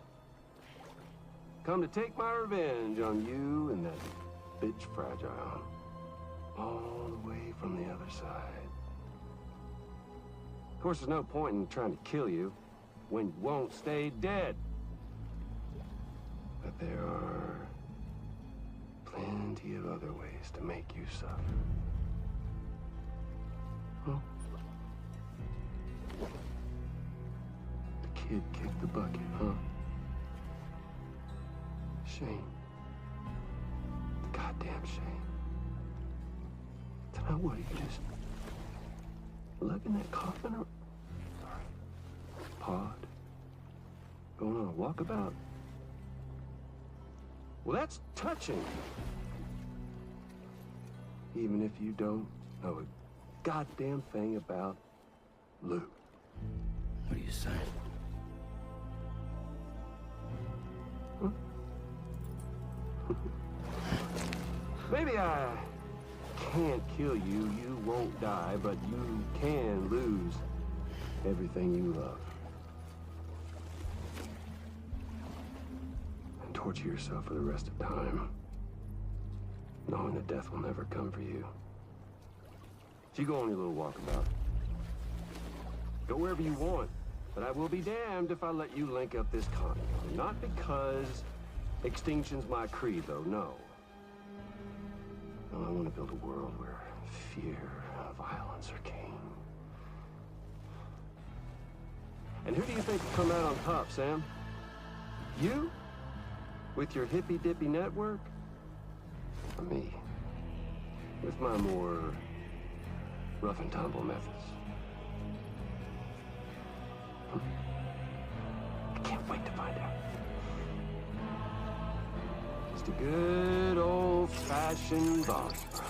Come to take my revenge on you and that bitch Fragile. All the way from the other side. Of course, there's no point in trying to kill you when you won't stay dead. But there are plenty of other ways to make you suffer. Huh? The kid kicked the bucket, huh? Shame. The goddamn shame. Then what, you just lugging that coffin around? Pod? Going on a walkabout? Well, that's touching. Even if you don't know a goddamn thing about Lou. What are you saying? Huh? Maybe I can't kill you, you won't die, but you can lose everything you love. And torture yourself for the rest of time, knowing that death will never come for you. So you go on your little walkabout. Go wherever you want, but I will be damned if I let you link up this continent. Not because extinction's my creed, though, no. No, I want to build a world where fear and violence are king. And who do you think will come out on top, Sam? You? With your hippy-dippy network? Or me? With my more rough and tumble methods? I can't wait to find out. Just a good old-fashioned boss bride.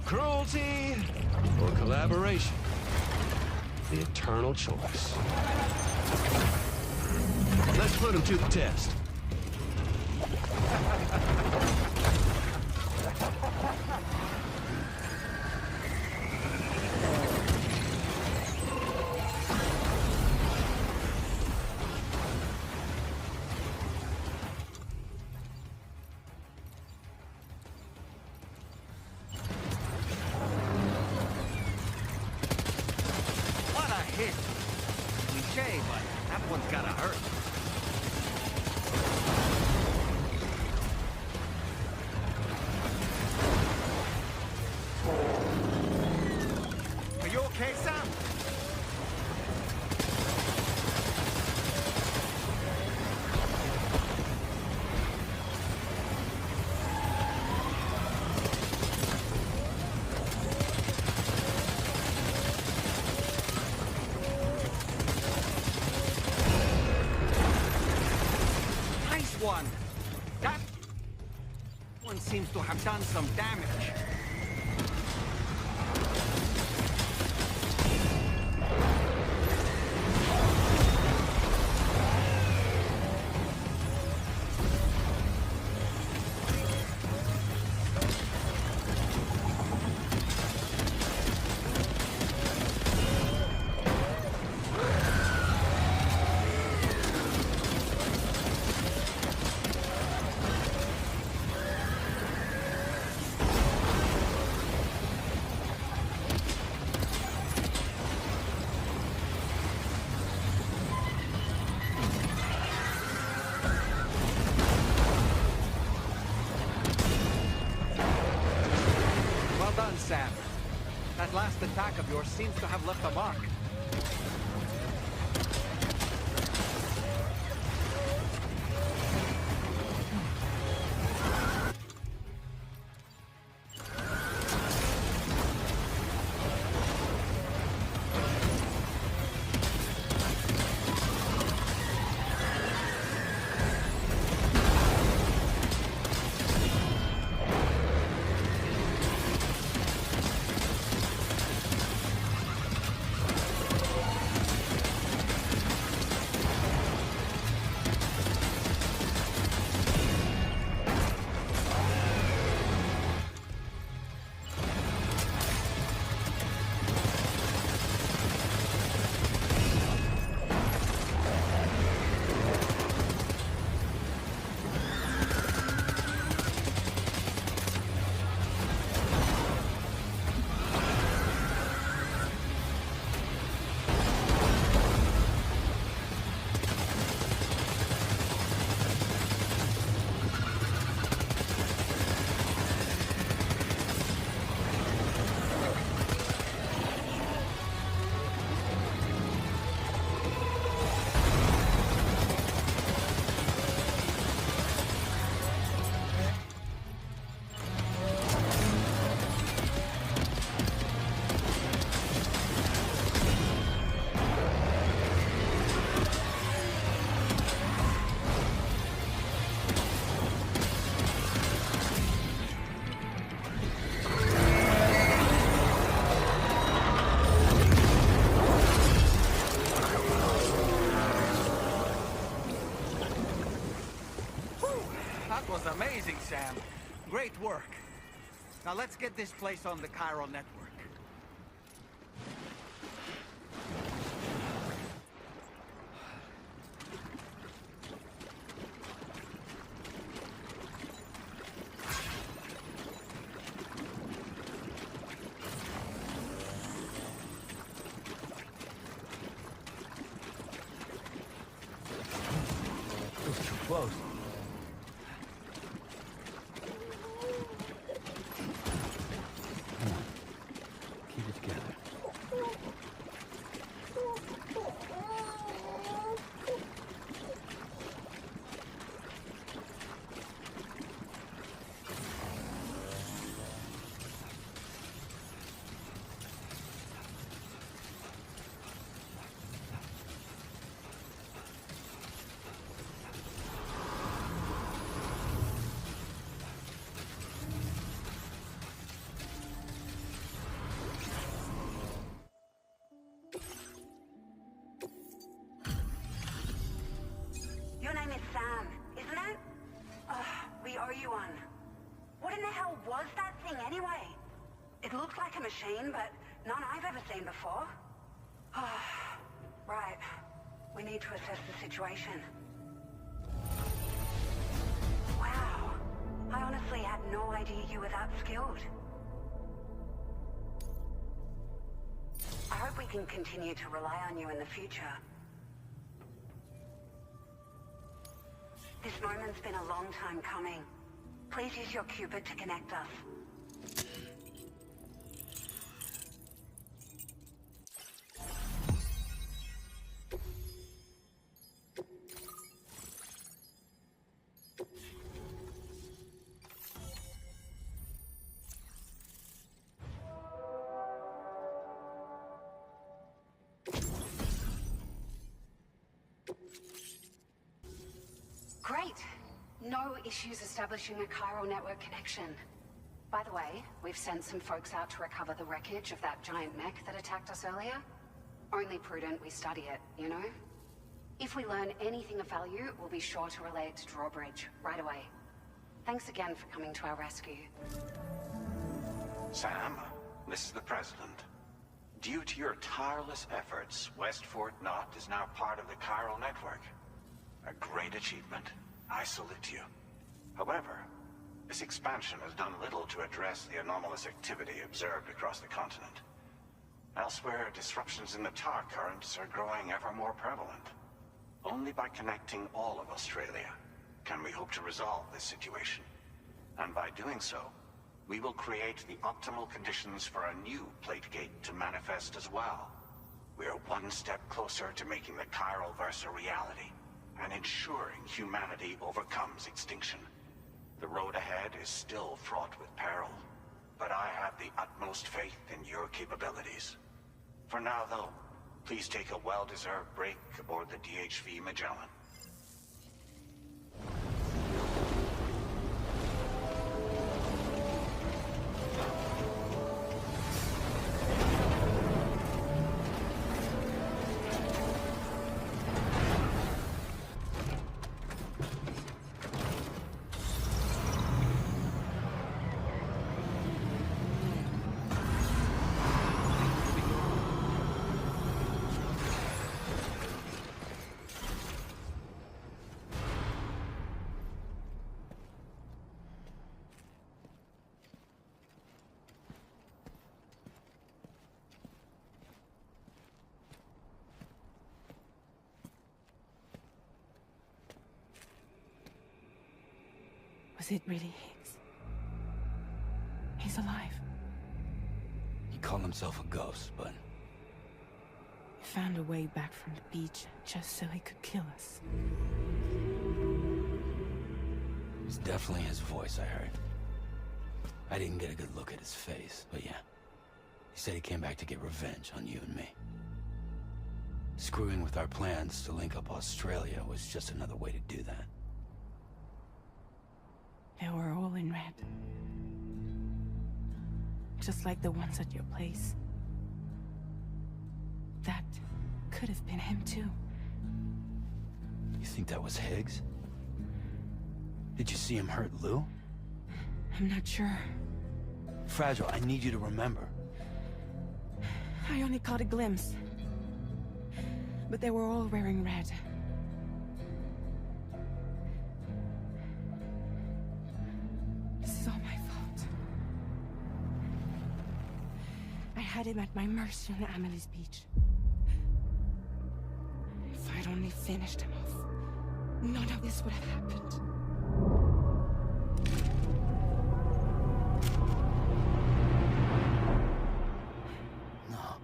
Cruelty or collaboration? The eternal choice. Let's put him to the test. What a hit! Cliche, but that one's gotta hurt. Are you okay, Sam? to have done some damage. Sam. That last attack of yours seems to have left a mark. That was amazing, Sam. Great work. Now let's get this place on the Chiral network. It's too close. Your name is Sam, isn't it? We owe you one. What in the hell was that thing anyway? It looks like a machine, but none I've ever seen before. Right. We need to assess the situation. Wow. I honestly had no idea you were that skilled. I hope we can continue to rely on you in the future. This moment's been a long time coming. Please use your Cupid to connect us. Great. No issues establishing a chiral network connection. By the way, we've sent some folks out to recover the wreckage of that giant mech that attacked us earlier. Only prudent we study it, you know? If we learn anything of value, we'll be sure to relay it to Drawbridge right away. Thanks again for coming to our rescue. Sam, this is the President. Due to your tireless efforts, West Fort Knot is now part of the chiral network. A great achievement. I salute you. However, this expansion has done little to address the anomalous activity observed across the continent. Elsewhere, disruptions in the tar currents are growing ever more prevalent. Only by connecting all of Australia can we hope to resolve this situation. And by doing so, we will create the optimal conditions for a new Plategate to manifest as well. We are one step closer to making the chiral verse a reality, and ensuring humanity overcomes extinction. The road ahead is still fraught with peril, but I have the utmost faith in your capabilities. For now, though, please take a well-deserved break aboard the DHV Magellan. Was it really Higgs? He's alive. He called himself a ghost, but... He found a way back from the beach just so he could kill us. It was definitely his voice I heard. I didn't get a good look at his face, but yeah. He said he came back to get revenge on you and me. Screwing with our plans to link up Australia was just another way to do that. They were all in red. Just like the ones at your place. That could have been him too. You think that was Higgs? Did you see him hurt Lou? I'm not sure. Fragile, I need you to remember. I only caught a glimpse. But they were all wearing red. This is all my fault. I had him at my mercy on Amelie's beach. If I'd only finished him off, none of this would have happened. No.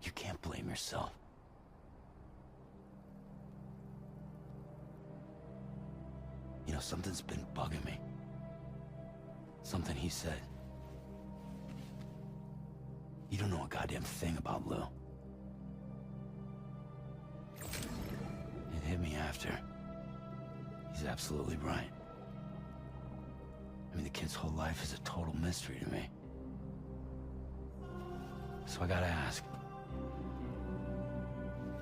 You can't blame yourself. You know, something's been bugging me. Something he said. You don't know a goddamn thing about Lou. It hit me after. He's absolutely right. I mean, the kid's whole life is a total mystery to me. So I gotta ask.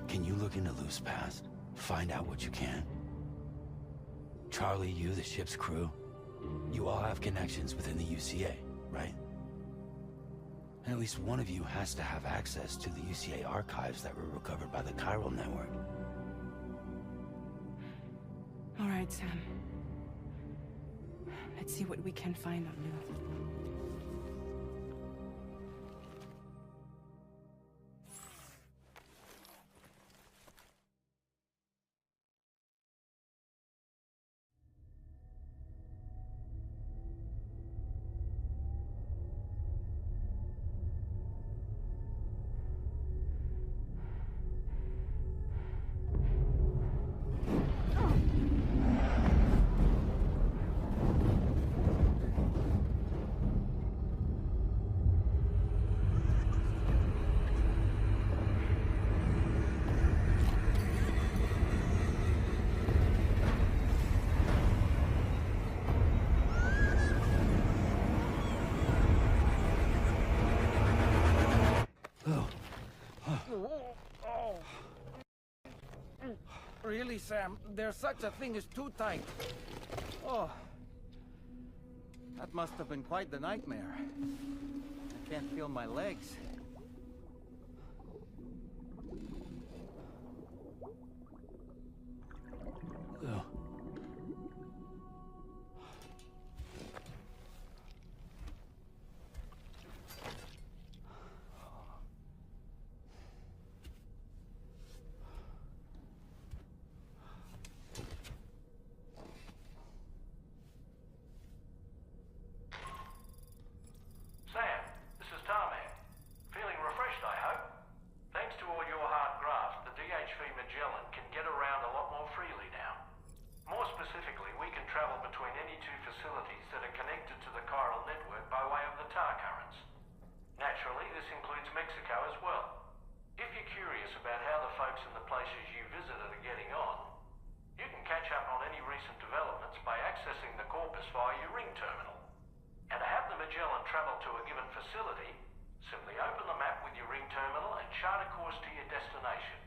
Can you look into Lou's past? Find out what you can? Charlie, you, the ship's crew, you all have connections within the UCA, right? And at least one of you has to have access to the UCA archives that were recovered by the chiral network. All right, Sam. Let's see what we can find on Lou. Really, Sam? There's such a thing as too tight. Oh. That must have been quite the nightmare. I can't feel my legs. Sam, this is Tarmac. Feeling refreshed, I hope? Thanks to all your hard graft, the DHV Magellan can get around a lot more freely now. More specifically, we can travel between any two facilities that are connected to the chiral network by way of the tar currents. Naturally, this includes Mexico as well. If you're curious about how the folks in the places you visited are getting on, you can catch up on any recent developments by accessing the corpus via your ring terminal. And to have the Magellan travel to a given facility, simply open the map with your ring terminal and chart a course to your destination.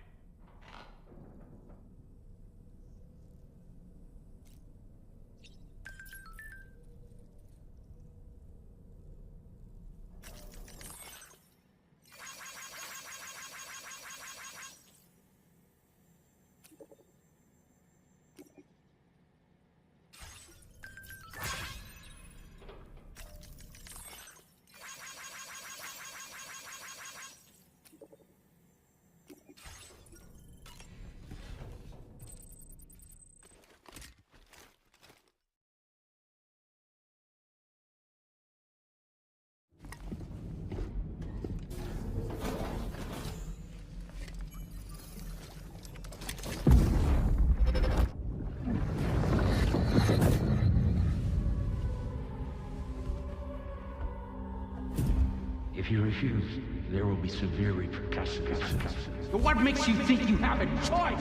If you refuse, there will be severe repercussions. But what makes you think you have a choice?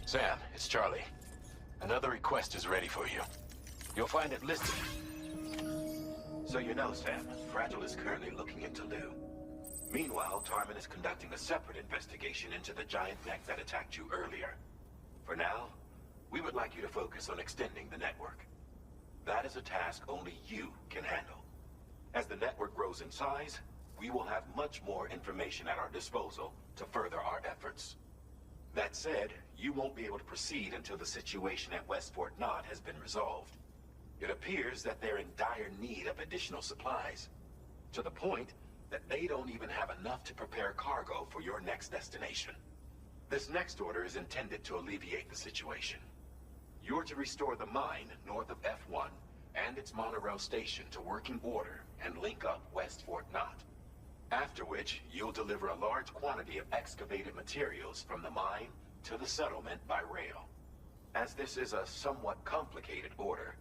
Sam, it's Charlie. Another request is ready for you. You'll find it listed. So you know, Sam, Fragile is currently looking into Lou. Meanwhile, Tarman is conducting a separate investigation into the giant mech that attacked you earlier. For now, we would like you to focus on extending the network. That is a task only you can handle. As the network grows in size, we will have much more information at our disposal to further our efforts. That said, you won't be able to proceed until the situation at West Fort Knott has been resolved. It appears that they're in dire need of additional supplies, to the point that they don't even have enough to prepare cargo for your next destination. This next order is intended to alleviate the situation. You're to restore the mine north of F1 and its monorail station to working order and link up West Fort Knott. After which, you'll deliver a large quantity of excavated materials from the mine to the settlement by rail. As this is a somewhat complicated order,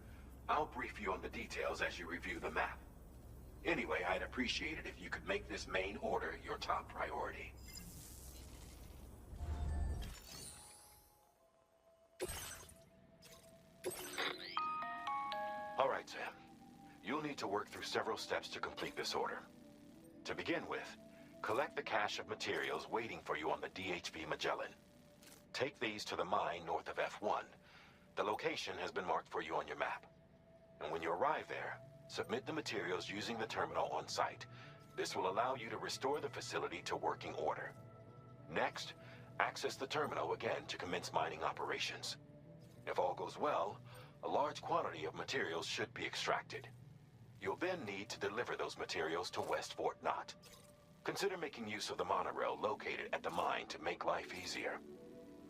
I'll brief you on the details as you review the map. Anyway, I'd appreciate it if you could make this main order your top priority. All right, Sam. You'll need to work through several steps to complete this order. To begin with, collect the cache of materials waiting for you on the DHV Magellan. Take these to the mine north of F1. The location has been marked for you on your map. And when you arrive there, submit the materials using the terminal on site. This will allow you to restore the facility to working order. Next, access the terminal again to commence mining operations. If all goes well, a large quantity of materials should be extracted. You'll then need to deliver those materials to West Fort Knott. Consider making use of the monorail located at the mine to make life easier.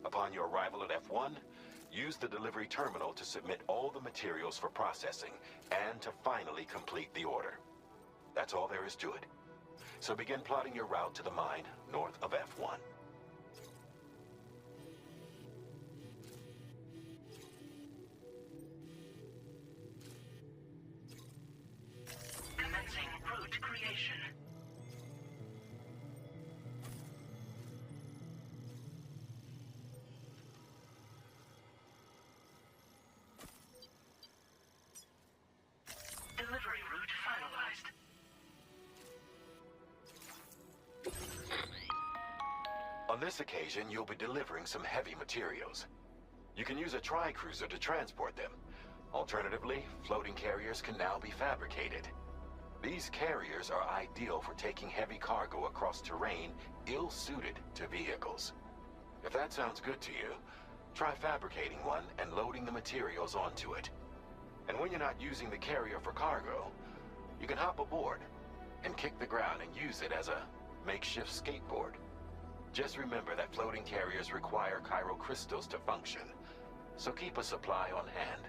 Upon your arrival at F1, use the delivery terminal to submit all the materials for processing and to finally complete the order. That's all there is to it. So begin plotting your route to the mine north of F1. Commencing route creation. On this occasion, you'll be delivering some heavy materials. You can use a tri-cruiser to transport them. Alternatively, floating carriers can now be fabricated. These carriers are ideal for taking heavy cargo across terrain ill-suited to vehicles. If that sounds good to you, try fabricating one and loading the materials onto it. And when you're not using the carrier for cargo, you can hop aboard and kick the ground and use it as a makeshift skateboard. Just remember that floating carriers require chiral crystals to function, so keep a supply on hand.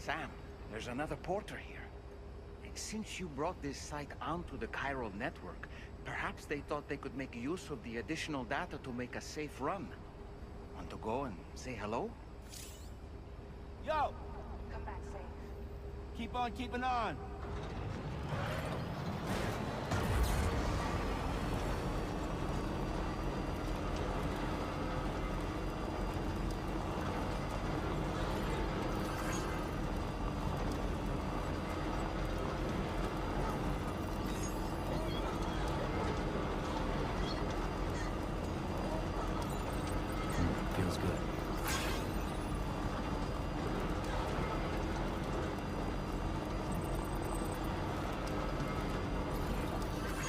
Sam, there's another porter here. Since you brought this site onto the chiral network, perhaps they thought they could make use of the additional data to make a safe run. Want to go and say hello? Yo! Come back safe. Keep on keeping on. Feels good.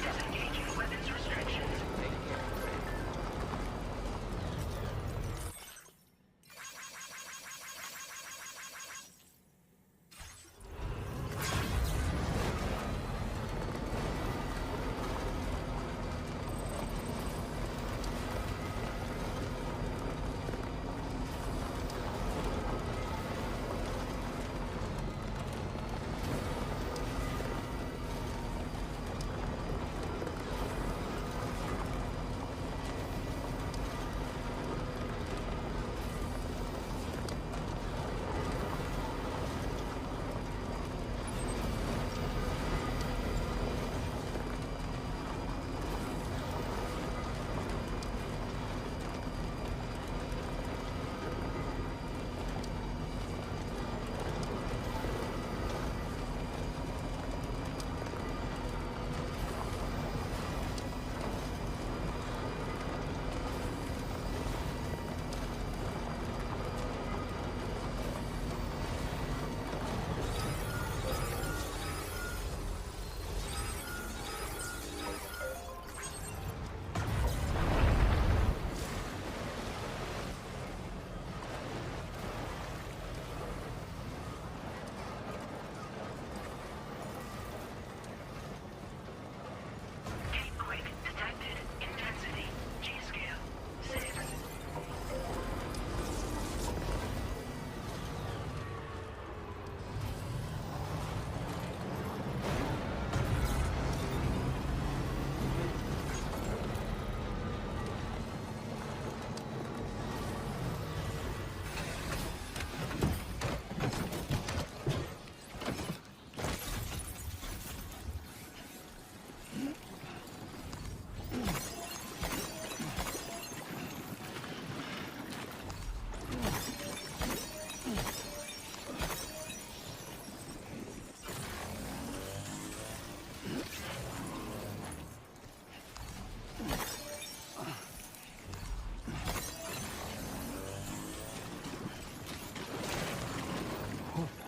Disengaging weapons restrictions.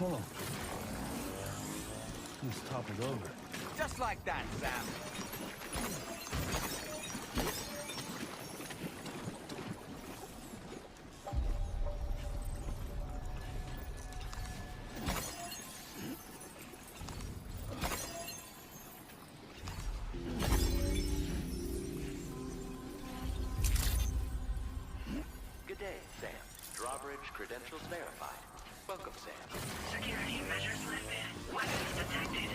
Oh. Let's topple over. Just like that, Sam. credentials verified. Welcome, Sam. Security measures lifted. Weapons detected.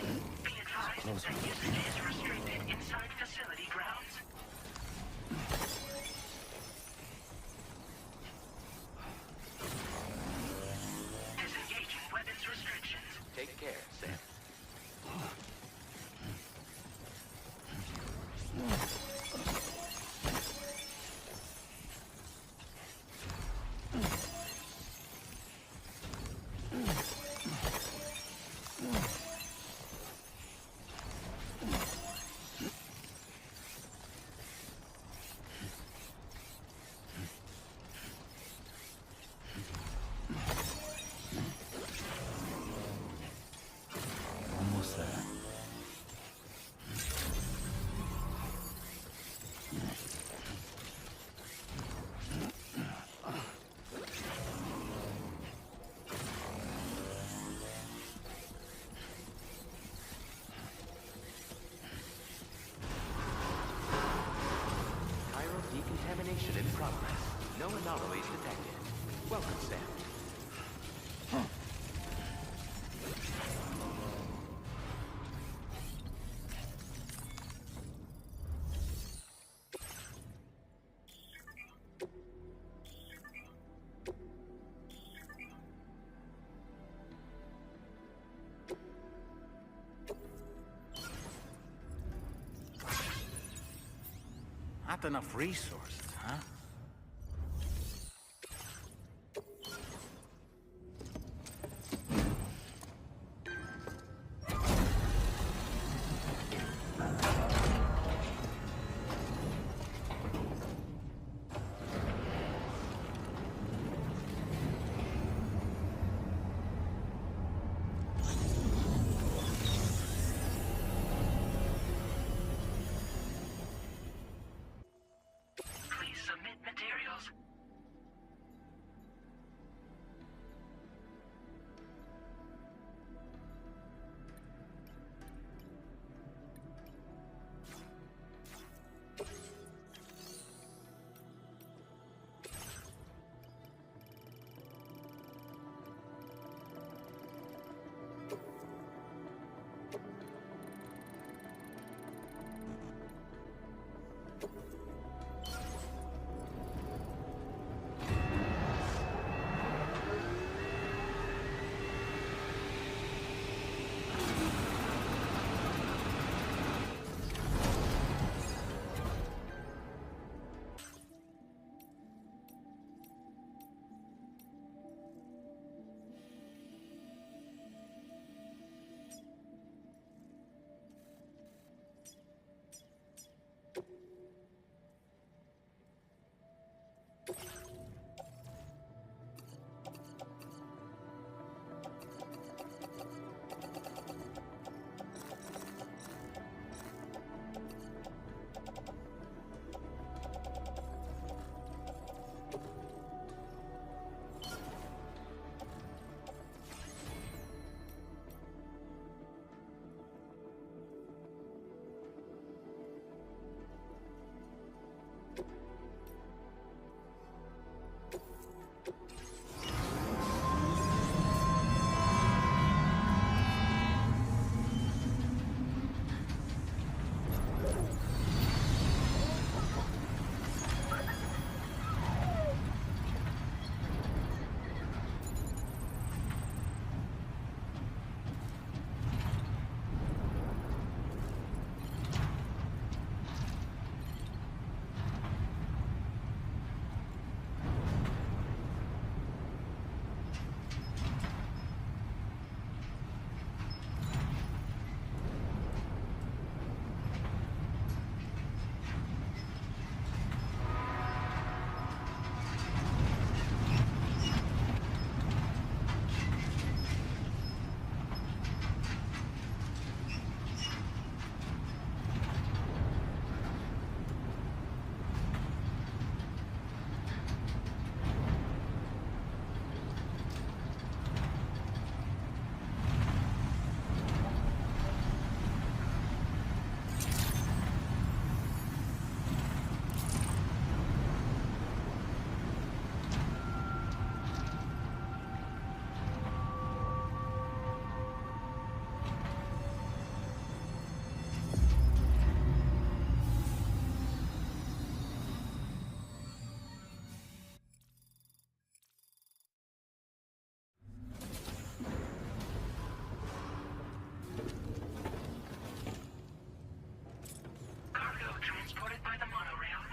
Be advised that usage is restricted inside facility grounds. Disengaging weapons restrictions. Take care, Sam. Almost there. Chiral decontamination in progress. No anomalies detected. Welcome, Sam. Not enough resources, huh? Please submit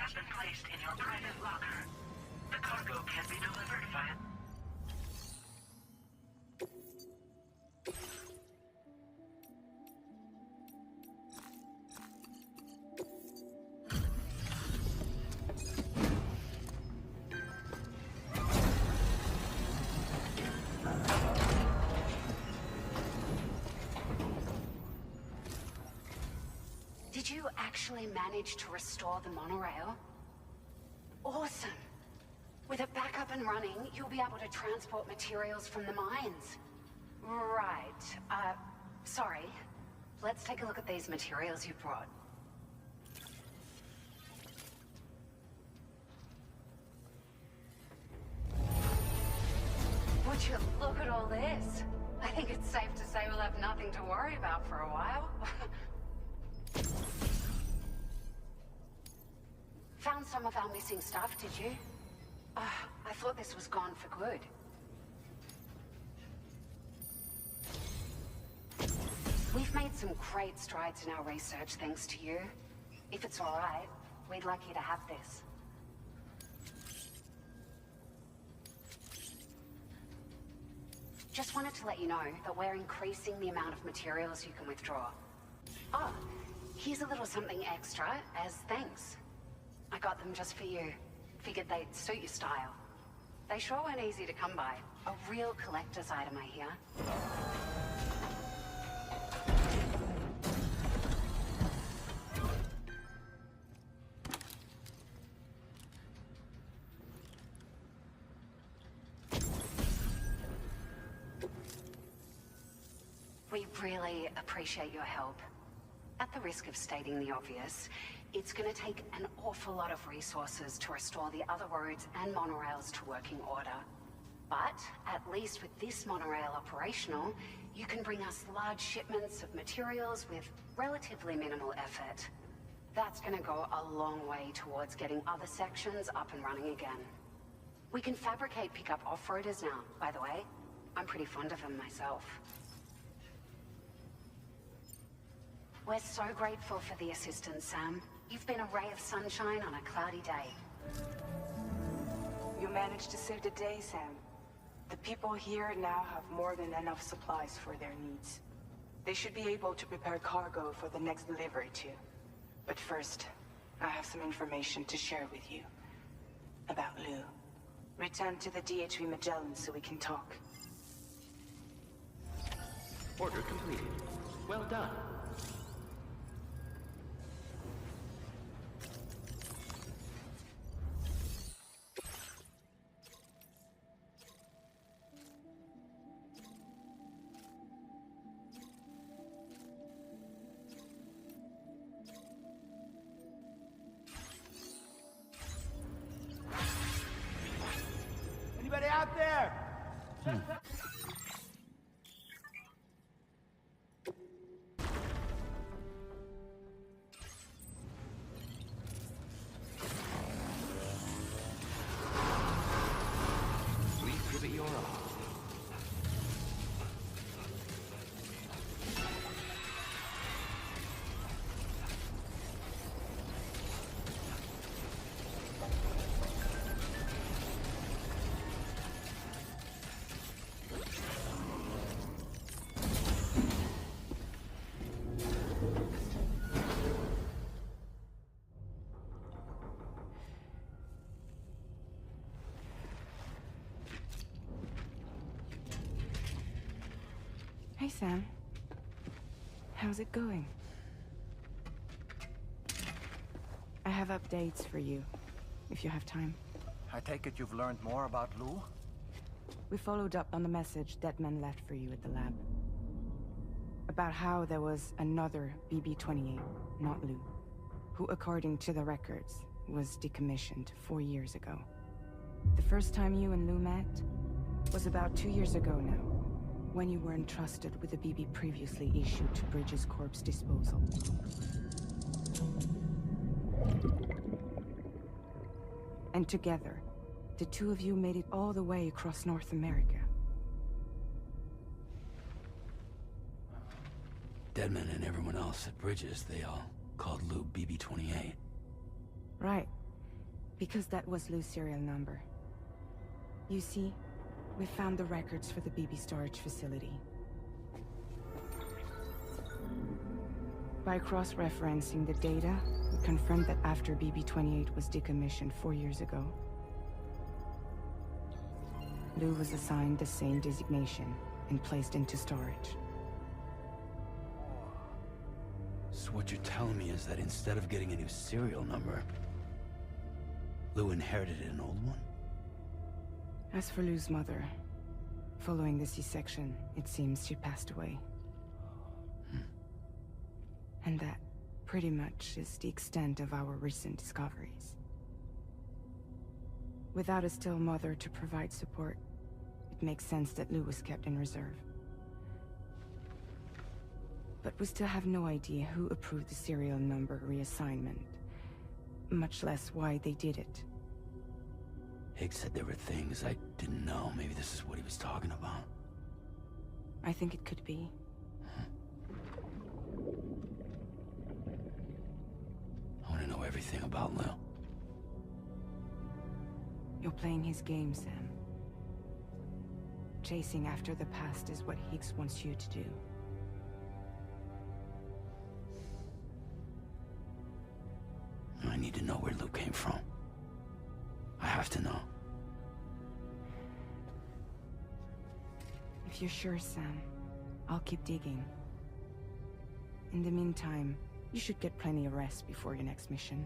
has been placed in your private locker. The cargo can be delivered via... Did you actually manage to restore the monorail? Awesome! With it back up and running, you'll be able to transport materials from the mines. Right. Sorry. Let's take a look at these materials you brought. Would you look at all this? I think it's safe to say we'll have nothing to worry about for a while. Found some of our missing stuff, did you? I thought this was gone for good. We've made some great strides in our research thanks to you. If it's all right, we'd like you to have this. Just wanted to let you know that we're increasing the amount of materials you can withdraw. Oh, here's a little something extra as thanks. I got them just for you. Figured they'd suit your style. They sure weren't easy to come by. A real collector's item, I hear. We really appreciate your help. At the risk of stating the obvious, it's gonna take an awful lot of resources to restore the other roads and monorails to working order. But, at least with this monorail operational, you can bring us large shipments of materials with relatively minimal effort. That's gonna go a long way towards getting other sections up and running again. We can fabricate pickup off-roaders now, by the way. I'm pretty fond of them myself. We're so grateful for the assistance, Sam. You've been a ray of sunshine on a cloudy day. You managed to save the day, Sam. The people here now have more than enough supplies for their needs. They should be able to prepare cargo for the next delivery too. But first, I have some information to share with you. About Lou. Return to the DHV Magellan so we can talk. Order completed. Well done. Anybody out there? Please give it your all. Hey, Sam. How's it going? I have updates for you, if you have time. I take it you've learned more about Lou? We followed up on the message Deadman left for you at the lab. About how there was another BB-28, not Lou, who, according to the records, was decommissioned 4 years ago. The first time you and Lou met was about 2 years ago now, when you were entrusted with the BB previously issued to Bridges Corp's disposal. And together, the two of you made it all the way across North America. Deadman and everyone else at Bridges, they all called Lou BB-28. Right. Because that was Lou's serial number. You see, we found the records for the BB storage facility. By cross-referencing the data, we confirmed that after BB-28 was decommissioned 4 years ago, Lou was assigned the same designation and placed into storage. So what you're telling me is that instead of getting a new serial number, Lou inherited an old one? As for Lou's mother, following the C-section, it seems she passed away. And that pretty much is the extent of our recent discoveries. Without a still mother to provide support, it makes sense that Lou was kept in reserve. But we still have no idea who approved the serial number reassignment, much less why they did it. Higgs said there were things I didn't know. Maybe this is what he was talking about. I think it could be. I want to know everything about Lou. You're playing his game, Sam. Chasing after the past is what Higgs wants you to do. I need to know where Lou came from. I have to know. If you're sure, Sam, I'll keep digging. In the meantime, you should get plenty of rest before your next mission.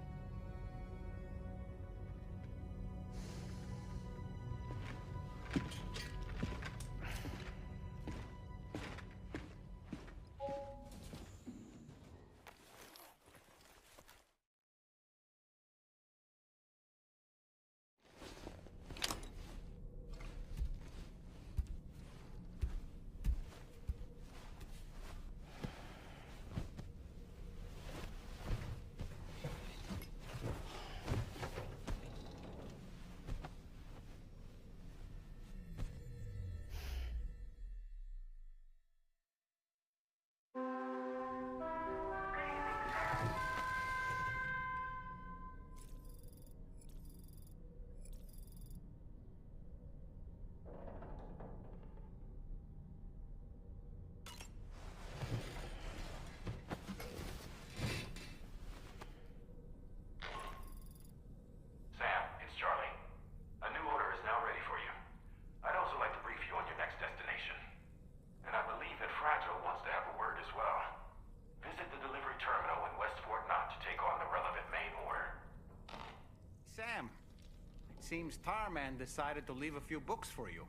Seems Tarman decided to leave a few books for you.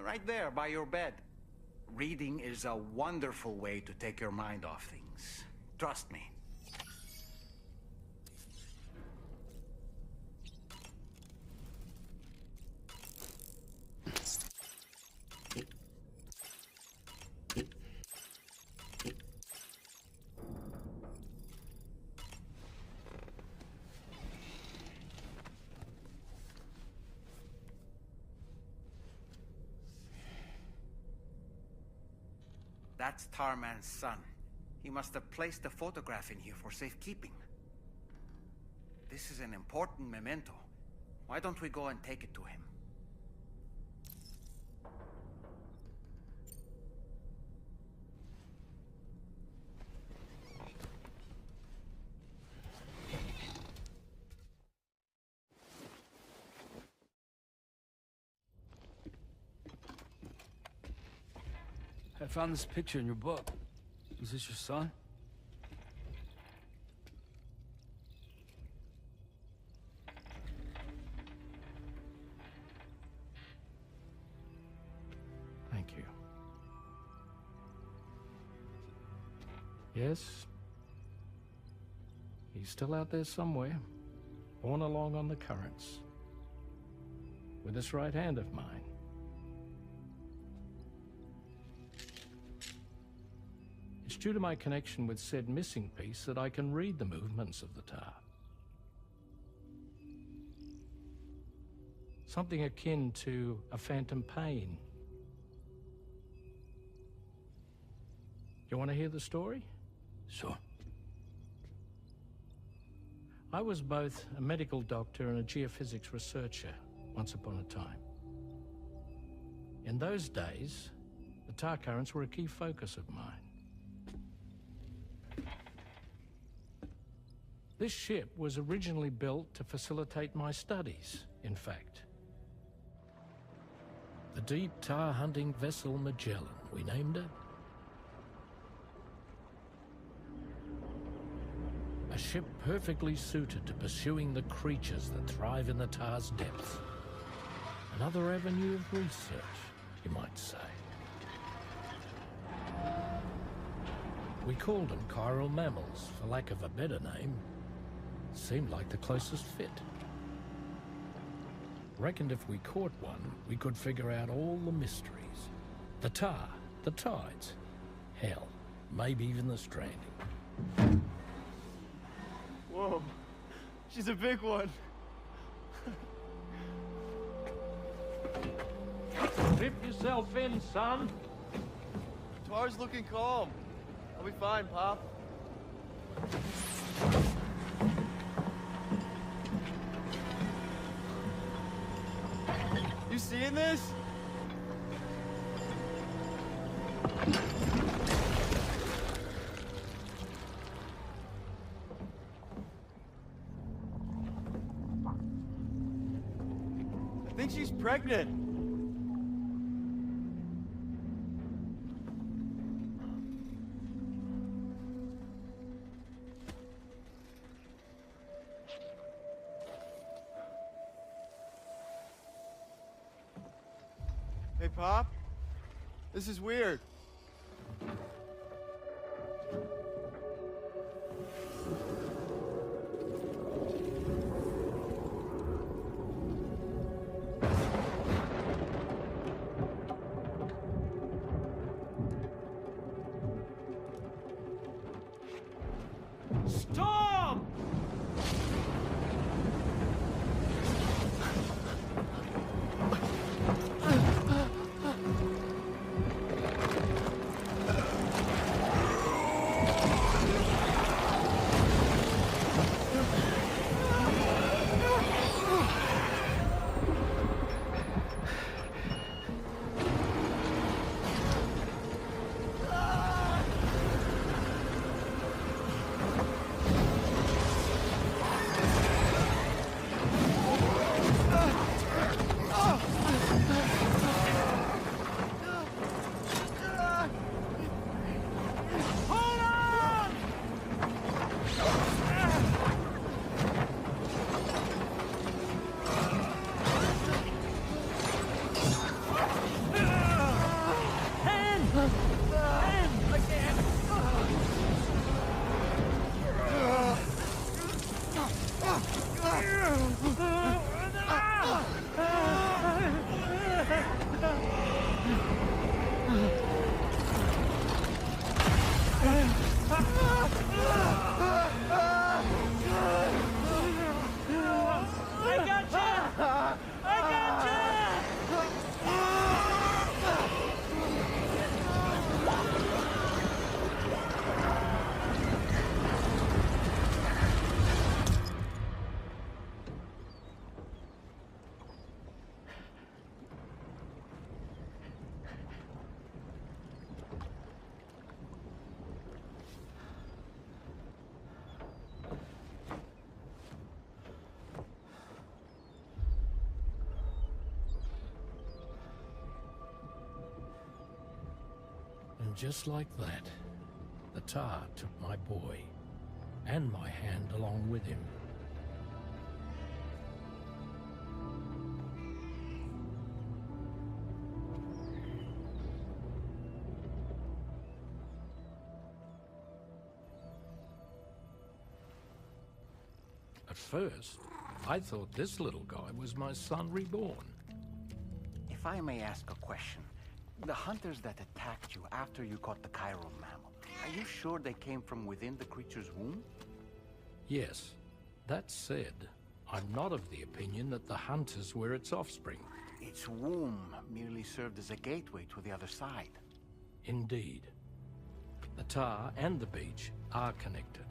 Right there, by your bed. Reading is a wonderful way to take your mind off things. Trust me. That's Tarman's son. He must have placed the photograph in here for safekeeping. This is an important memento. Why don't we go and take it to him? I found this picture in your book. Is this your son? Thank you. Yes. He's still out there somewhere, borne along on the currents, with this right hand of mine. It's due to my connection with said missing piece that I can read the movements of the tar. Something akin to a phantom pain. You want to hear the story? Sure. I was both a medical doctor and a geophysics researcher once upon a time. In those days, the tar currents were a key focus of mine. This ship was originally built to facilitate my studies, in fact. The deep tar hunting vessel Magellan, we named it. A ship perfectly suited to pursuing the creatures that thrive in the tar's depths. Another avenue of research, you might say. We called them chiral mammals, for lack of a better name. Seemed like the closest fit. Reckoned if we caught one, we could figure out all the mysteries. The tar, the tides, hell, maybe even the stranding. Whoa, she's a big one. Strip yourself in, son. Tar's looking calm. I'll be fine, Pop. You seeing this? I think she's pregnant. Hey, Pop. This is weird. Storm! And just like that, the tar took my boy, and my hand along with him. At first, I thought this little guy was my son reborn. If I may ask a question, the hunters that attacked you after you caught the chiral mammal, are you sure they came from within the creature's womb? Yes. That said, I'm not of the opinion that the hunters were its offspring. Its womb merely served as a gateway to the other side. Indeed. The tar and the beach are connected.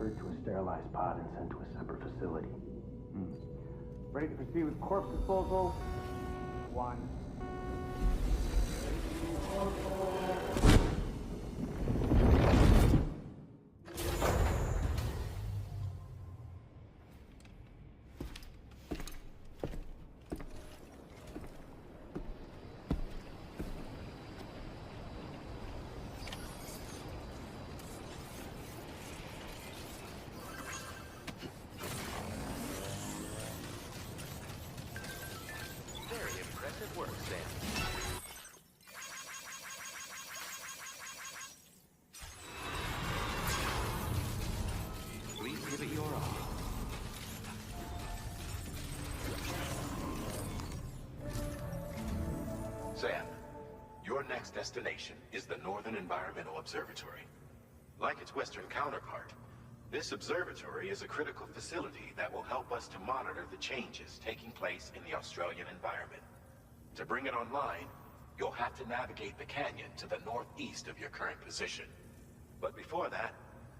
transferred to a sterilized pod and sent to a separate facility. Ready to proceed with corpse disposal? 1. Very impressive work, Sam. Please give it your all. Sam, your next destination is the Northern Environmental Observatory. Like its Western counterpart, this observatory is a critical facility that will help us to monitor the changes taking place in the Australian environment. To bring it online, you'll have to navigate the canyon to the northeast of your current position. But before that,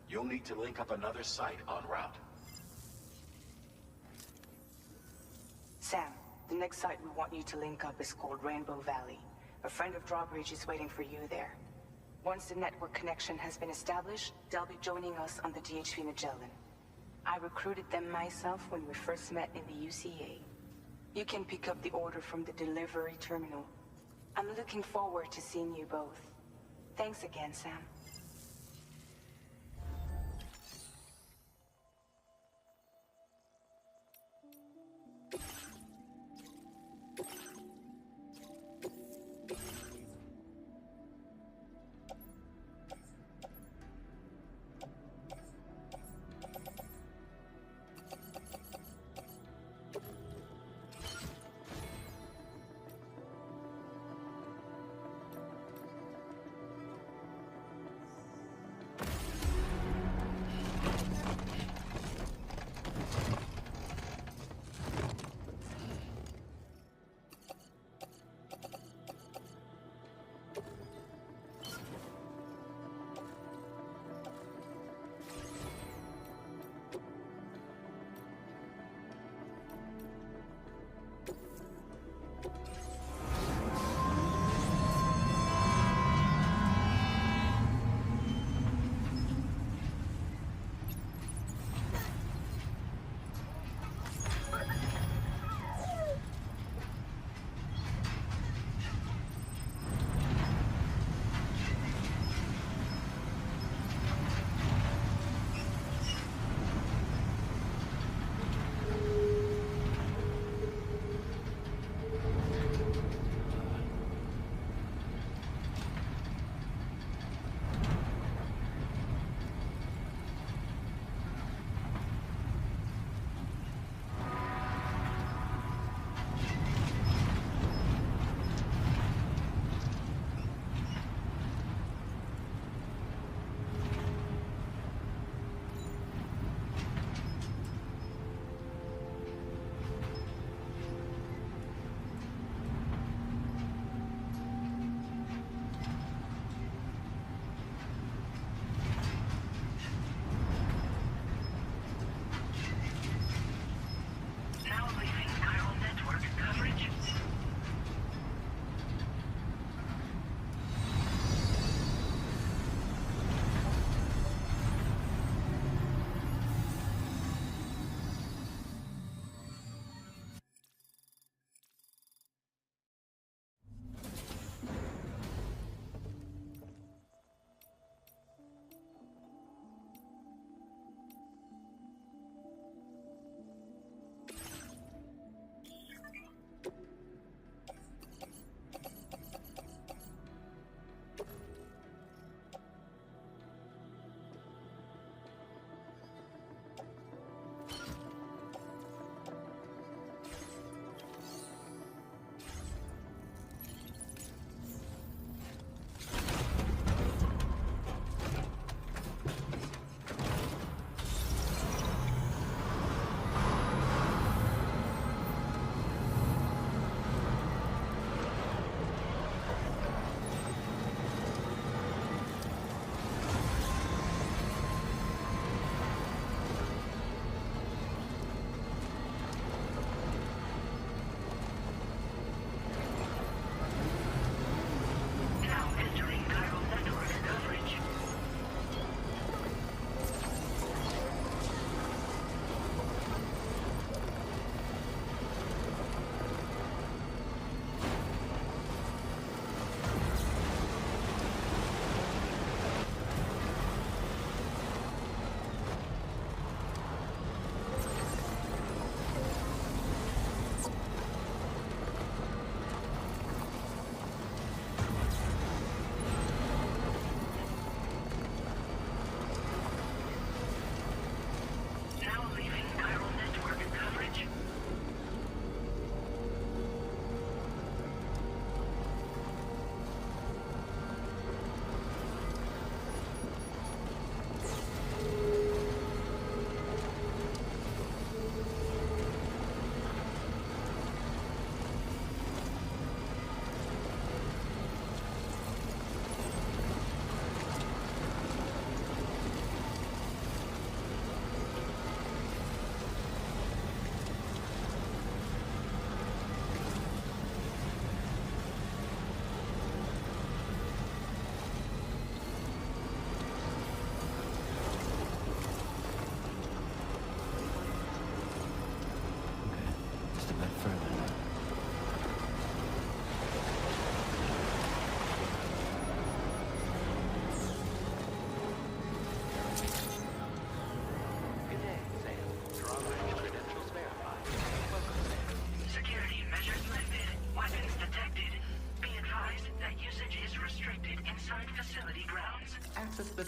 you'll need to link up another site en route. Sam, the next site we want you to link up is called Rainbow Valley. A friend of Drawbridge is waiting for you there. Once the network connection has been established, they'll be joining us on the DHV Magellan. I recruited them myself when we first met in the UCA. You can pick up the order from the delivery terminal. I'm looking forward to seeing you both. Thanks again, Sam.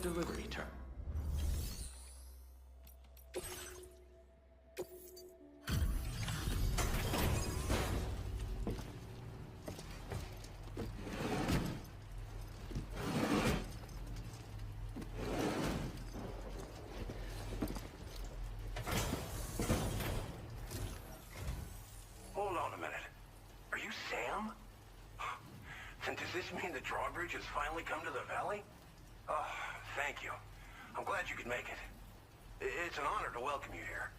delivery term. Hold on a minute. Are you Sam? And does this mean the drawbridge has finally come to the valley? Oh, thank you. I'm glad you could make it. It's an honor to welcome you here.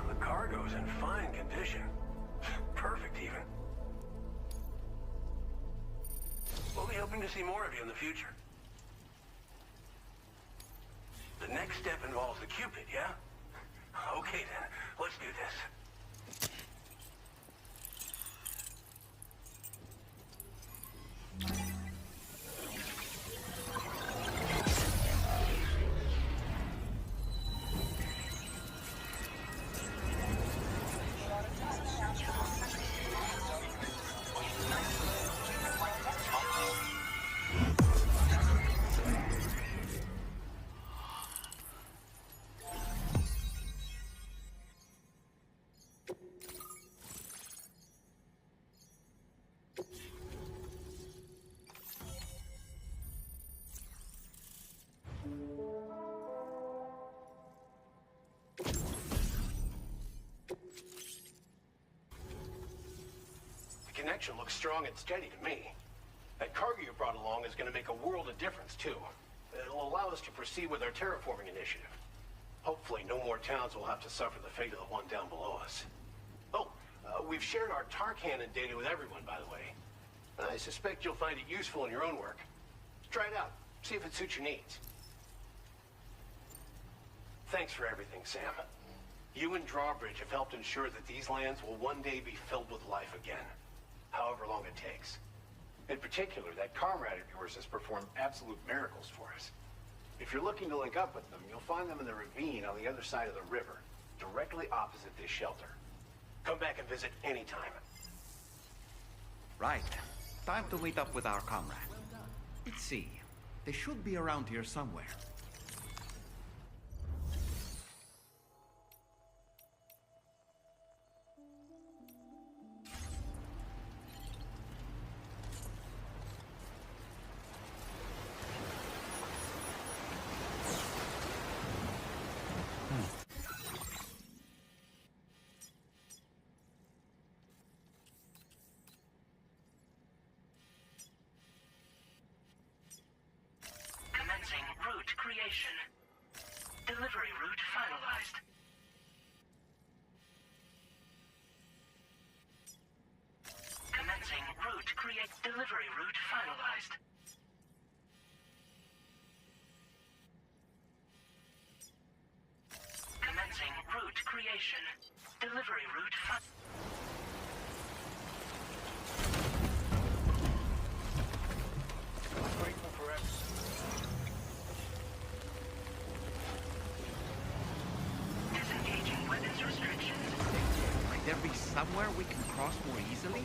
The cargo's in fine condition. Perfect, even. We'll be hoping to see more of you in the future. The next step involves the Cupid, yeah? Okay then, let's do this. The connection looks strong and steady to me. That cargo you brought along is going to make a world of difference, too. It'll allow us to proceed with our terraforming initiative. Hopefully, no more towns will have to suffer the fate of the one down below us. Oh, we've shared our tar cannon data with everyone, by the way. I suspect you'll find it useful in your own work. Try it out. See if it suits your needs. Thanks for everything, Sam. You and Drawbridge have helped ensure that these lands will one day be filled with life again, however long it takes. In particular, that comrade of yours has performed absolute miracles for us. If you're looking to link up with them, you'll find them in the ravine on the other side of the river, directly opposite this shelter. Come back and visit anytime. Right. Time to meet up with our comrade. Let's see. They should be around here somewhere. Commencing route creation. Delivery route finalized. Commencing route create. Delivery route finalized. Commencing route creation. Delivery route Grateful for disengaging weapons restrictions. Might there be somewhere we can cross more easily?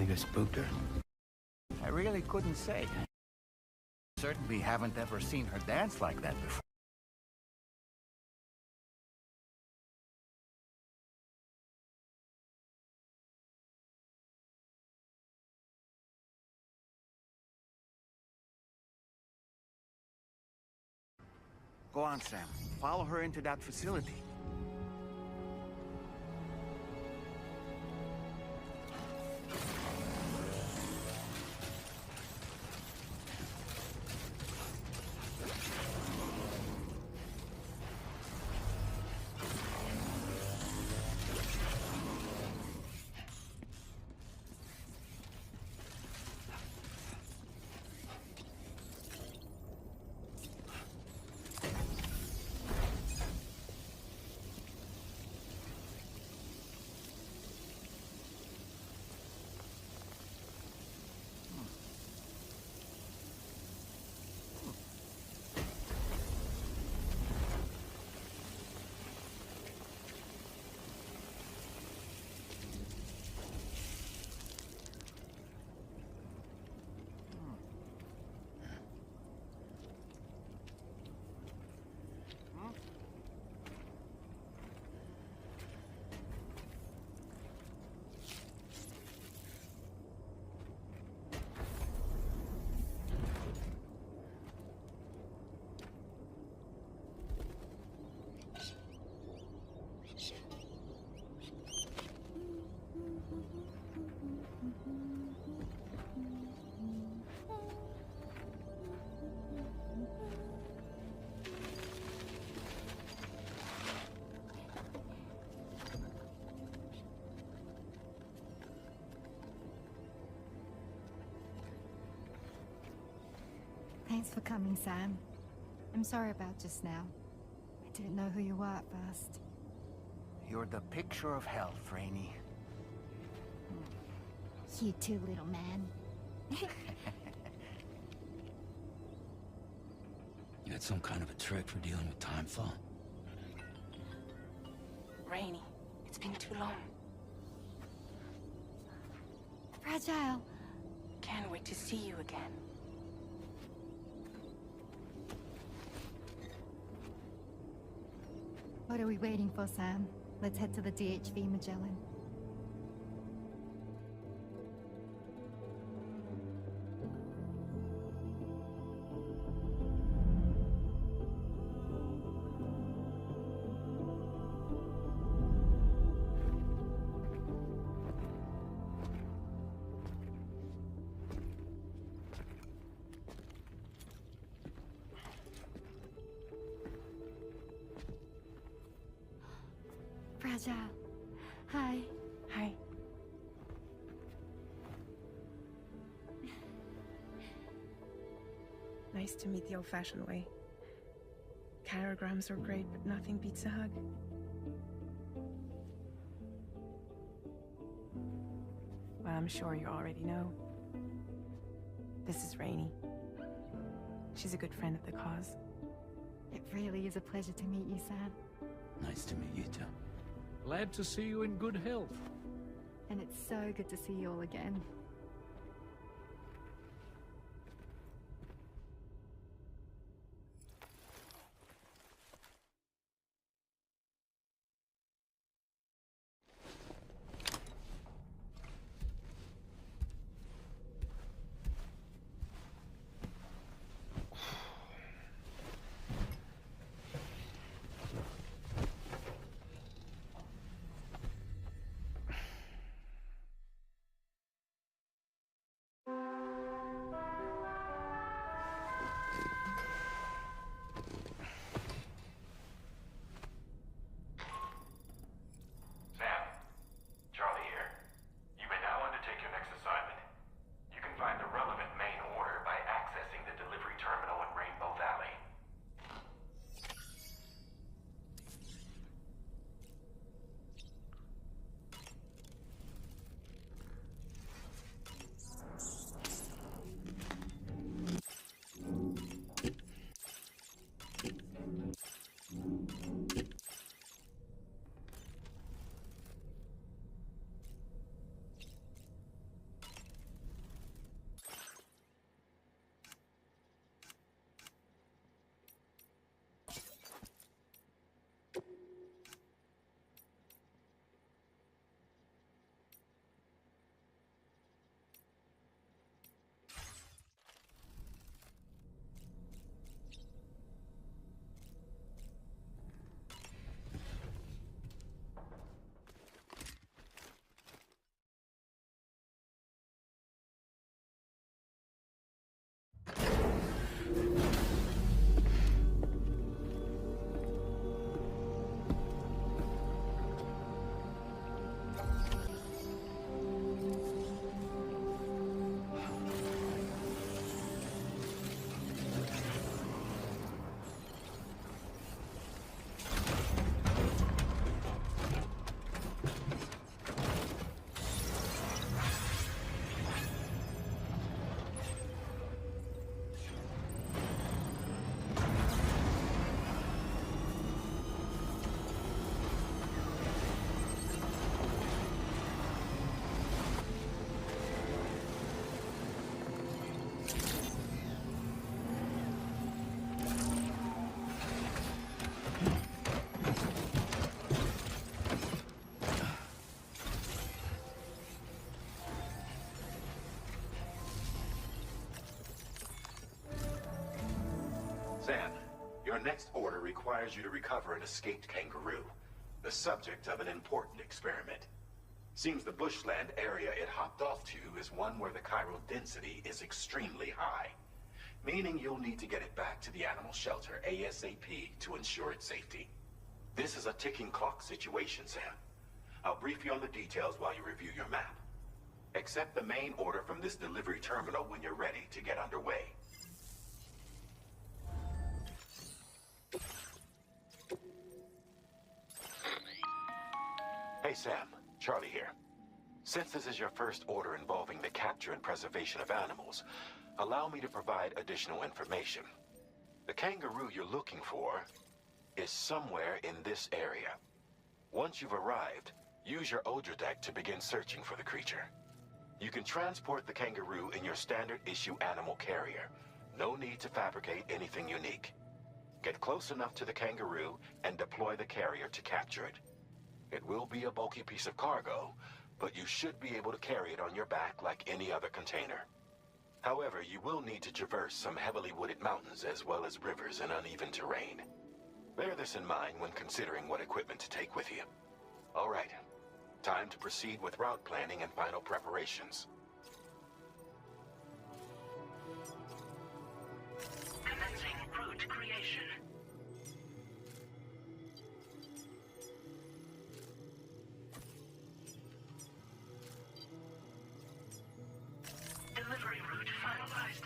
Think I spooked her? I really couldn't say. Certainly haven't ever seen her dance like that before. Go on, Sam. Follow her into that facility. Thanks for coming, Sam. I'm sorry about just now. I didn't know who you were at first. You're the picture of health, Rainey. You too, little man. You had some kind of a trick for dealing with timefall? Rainey, it's been too long. Fragile. Can't wait to see you again. What are we waiting for, Sam? Let's head to the DHV Magellan. Fragile. Hi. Hi. Nice to meet the old-fashioned way. Carograms are great, but nothing beats a hug. Well, I'm sure you already know. This is Rainey. She's a good friend of the cause. It really is a pleasure to meet you, Sam. Nice to meet you too. Glad to see you in good health. And it's so good to see you all again. Sam, your next order requires you to recover an escaped kangaroo, the subject of an important experiment. Seems the bushland area it hopped off to is one where the chiral density is extremely high, meaning you'll need to get it back to the animal shelter ASAP to ensure its safety. This is a ticking clock situation, Sam. I'll brief you on the details while you review your map. Accept the main order from this delivery terminal when you're ready to get underway. Hey Sam, Charlie here. Since this is your first order involving the capture and preservation of animals, allow me to provide additional information. The kangaroo you're looking for is somewhere in this area. Once you've arrived, use your Odradek to begin searching for the creature. You can transport the kangaroo in your standard issue animal carrier. No need to fabricate anything unique. Get close enough to the kangaroo and deploy the carrier to capture it. It will be a bulky piece of cargo, but you should be able to carry it on your back like any other container. However, you will need to traverse some heavily wooded mountains as well as rivers and uneven terrain. Bear this in mind when considering what equipment to take with you. All right, time to proceed with route planning and final preparations. Commencing route creation. Delivery route finalized.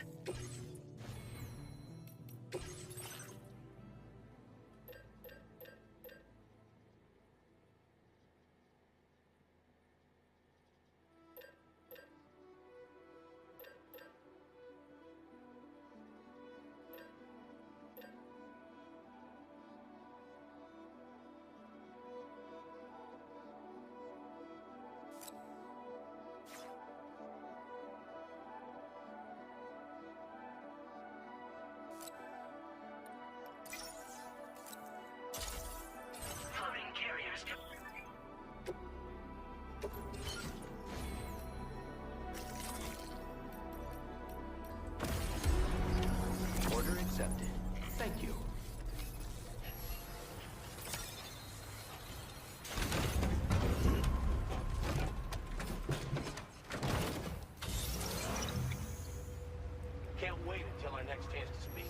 Floating carriers to... Order accepted. Thank you. Can't wait until our next chance to speak.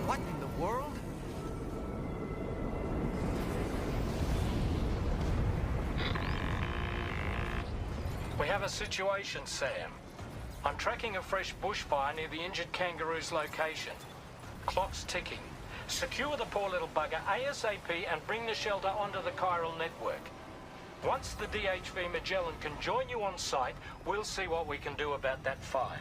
What in the world? We have a situation, Sam. I'm tracking a fresh bushfire near the injured kangaroo's location. Clock's ticking. Secure the poor little bugger ASAP and bring the shelter onto the chiral network. Once the DHV Magellan can join you on site, we'll see what we can do about that fire.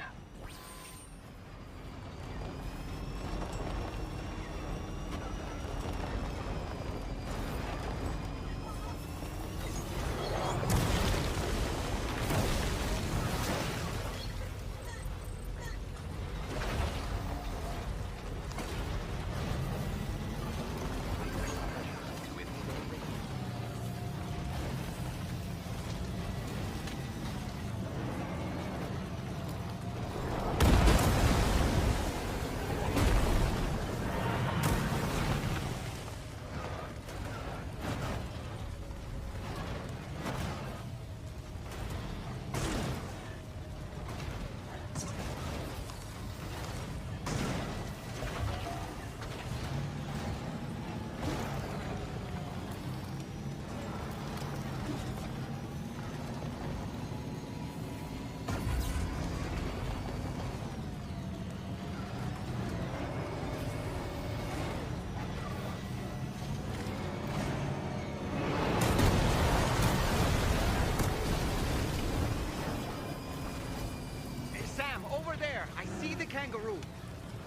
Sam, over there! I see the kangaroo!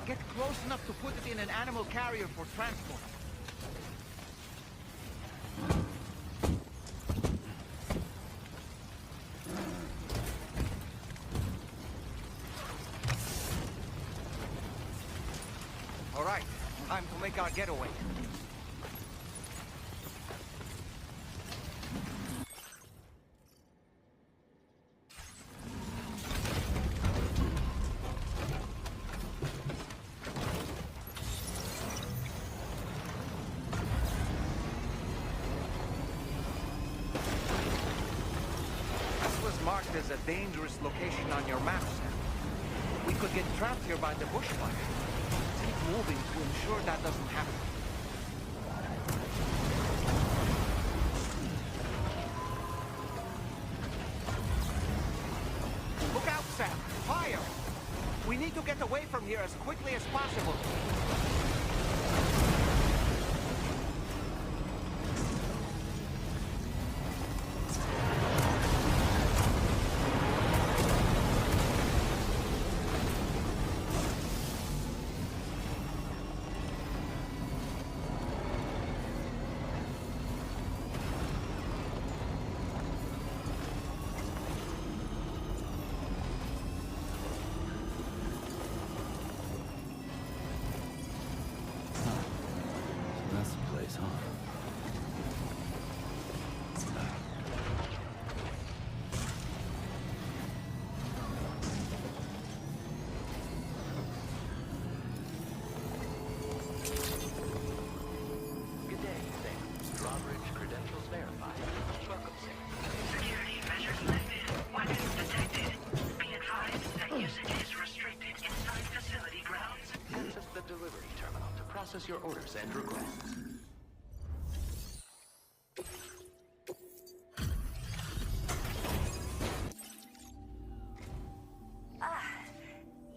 Get close enough to put it in an animal carrier for transport. All right, time to make our getaway. marked as a dangerous location on your map, Sam. We could get trapped here by the bushfire. Keep moving to ensure that doesn't happen. Look out, Sam! Fire! We need to get away from here as quickly as possible. Process your orders and requests.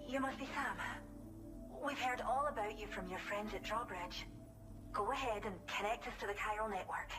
You must be Sam. We've heard all about you from your friends at Drawbridge. Go ahead and connect us to the chiral network.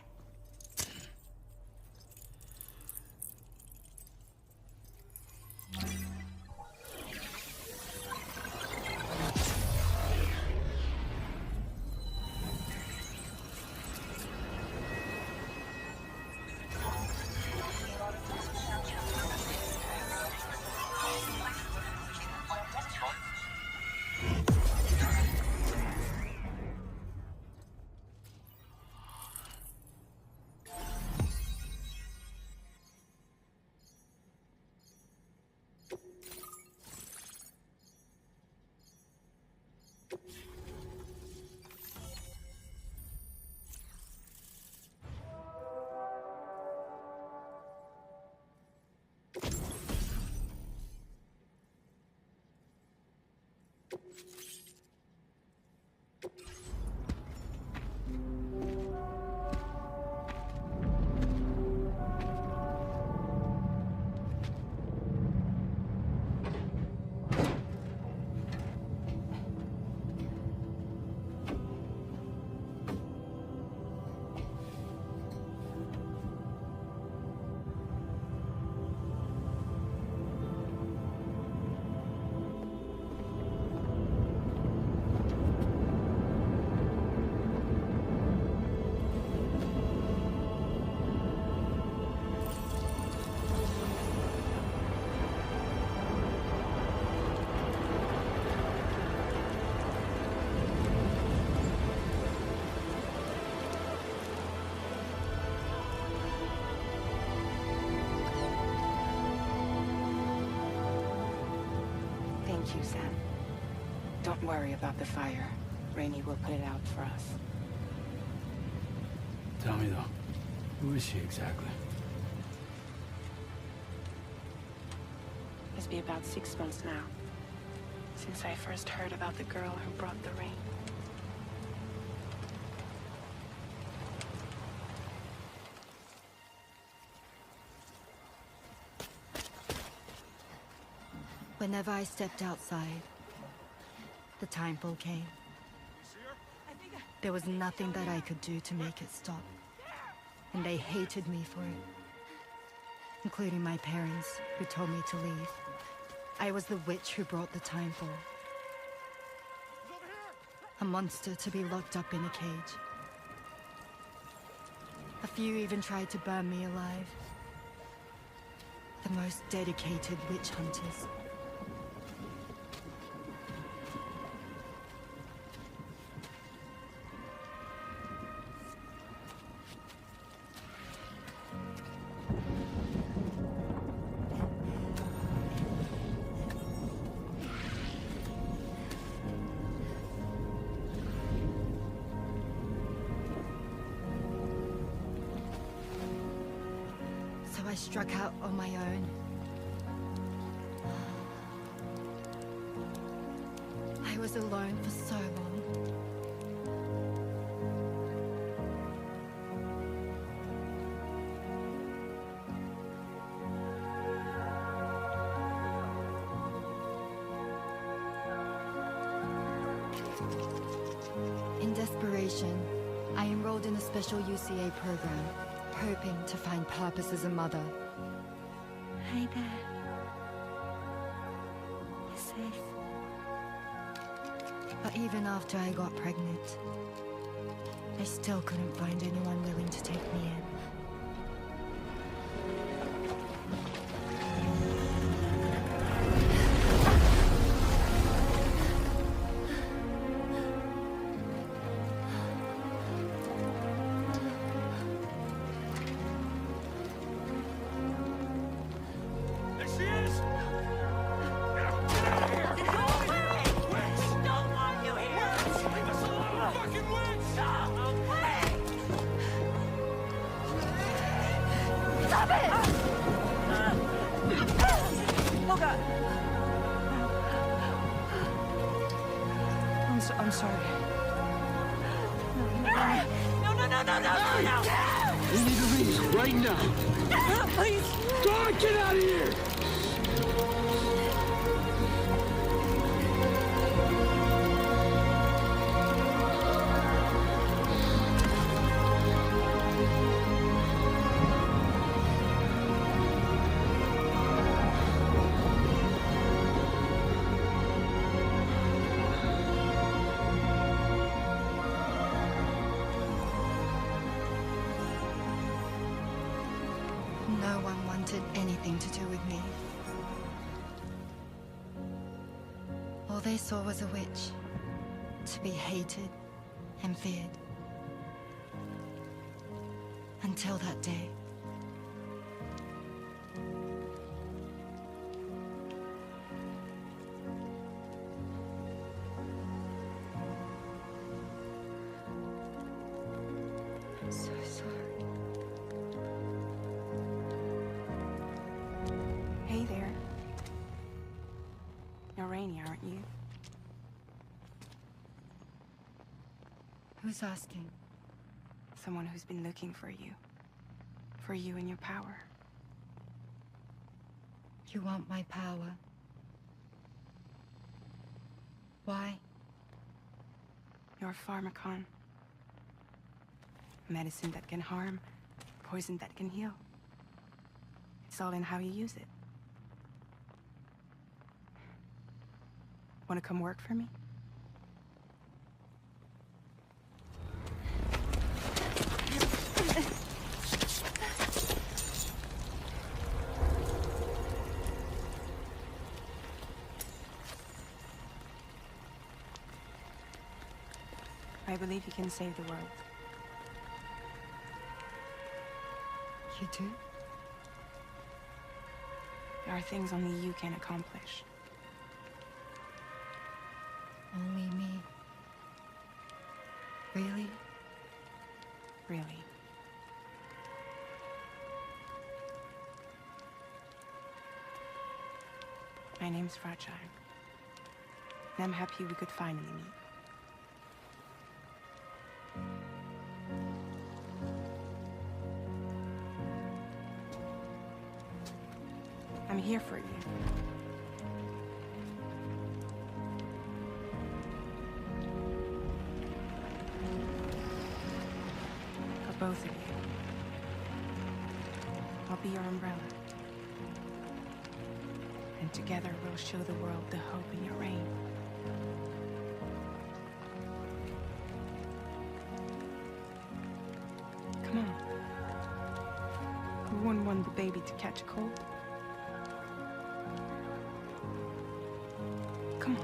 Thank you, Sam. Don't worry about the fire. Rainey will put it out for us. Tell me, though, who is she exactly? It's been about 6 months now, since I first heard about the girl who brought the rain. Whenever I stepped outside, the time pull came. There was nothing that I could do to make it stop. And they hated me for it. Including my parents, who told me to leave. I was the witch who brought the time pull. A monster to be locked up in a cage. A few even tried to burn me alive. The most dedicated witch hunters. I I struck out on my own. I was alone for so long. In desperation, I enrolled in a special UCA program, hoping to find purpose as a mother. Hey there. You're safe. But even after I got pregnant, I still couldn't find anyone willing to take me in. I'm sorry. No! We need to leave right now. Please. God, get out of here! No one wanted anything to do with me. All they saw was a witch, to be hated and feared. Until that day. I'm so sorry. Hey there. You're Rainey, aren't you? Who's asking? Someone who's been looking for you. For you and your power. You want my power? Why? You're a pharmacon. Medicine that can harm, poison that can heal. It's all in how you use it. Want to come work for me? I believe you can save the world. You do? There are things only you can accomplish. Only me. Really? Really. My name's Fragile. And I'm happy we could finally meet. I'm here for you. For both of you. I'll be your umbrella. And together we'll show the world the hope in your reign. Come on. Who wouldn't want the baby to catch a cold? Come on.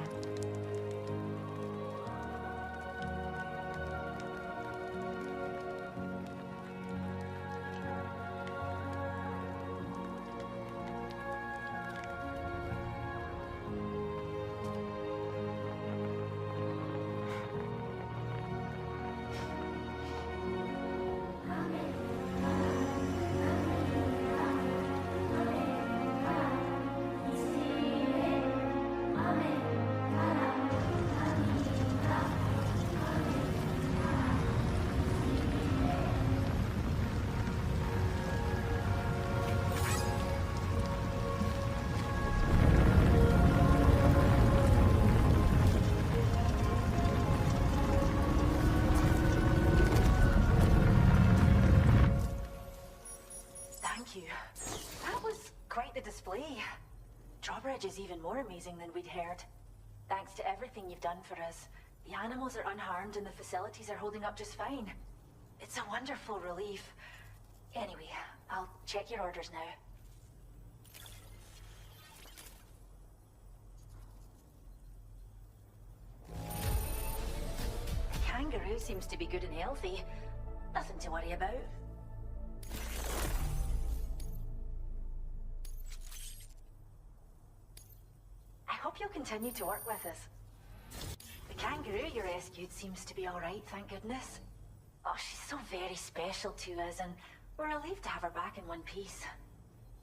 quite the display. Drawbridge is even more amazing than we'd heard. Thanks to everything you've done for us, the animals are unharmed and the facilities are holding up just fine. It's a wonderful relief. Anyway, I'll check your orders now. The kangaroo seems to be good and healthy. Nothing to worry about. I hope you'll continue to work with us. The kangaroo you rescued seems to be alright, thank goodness. Oh, she's so very special to us, and we're relieved to have her back in one piece.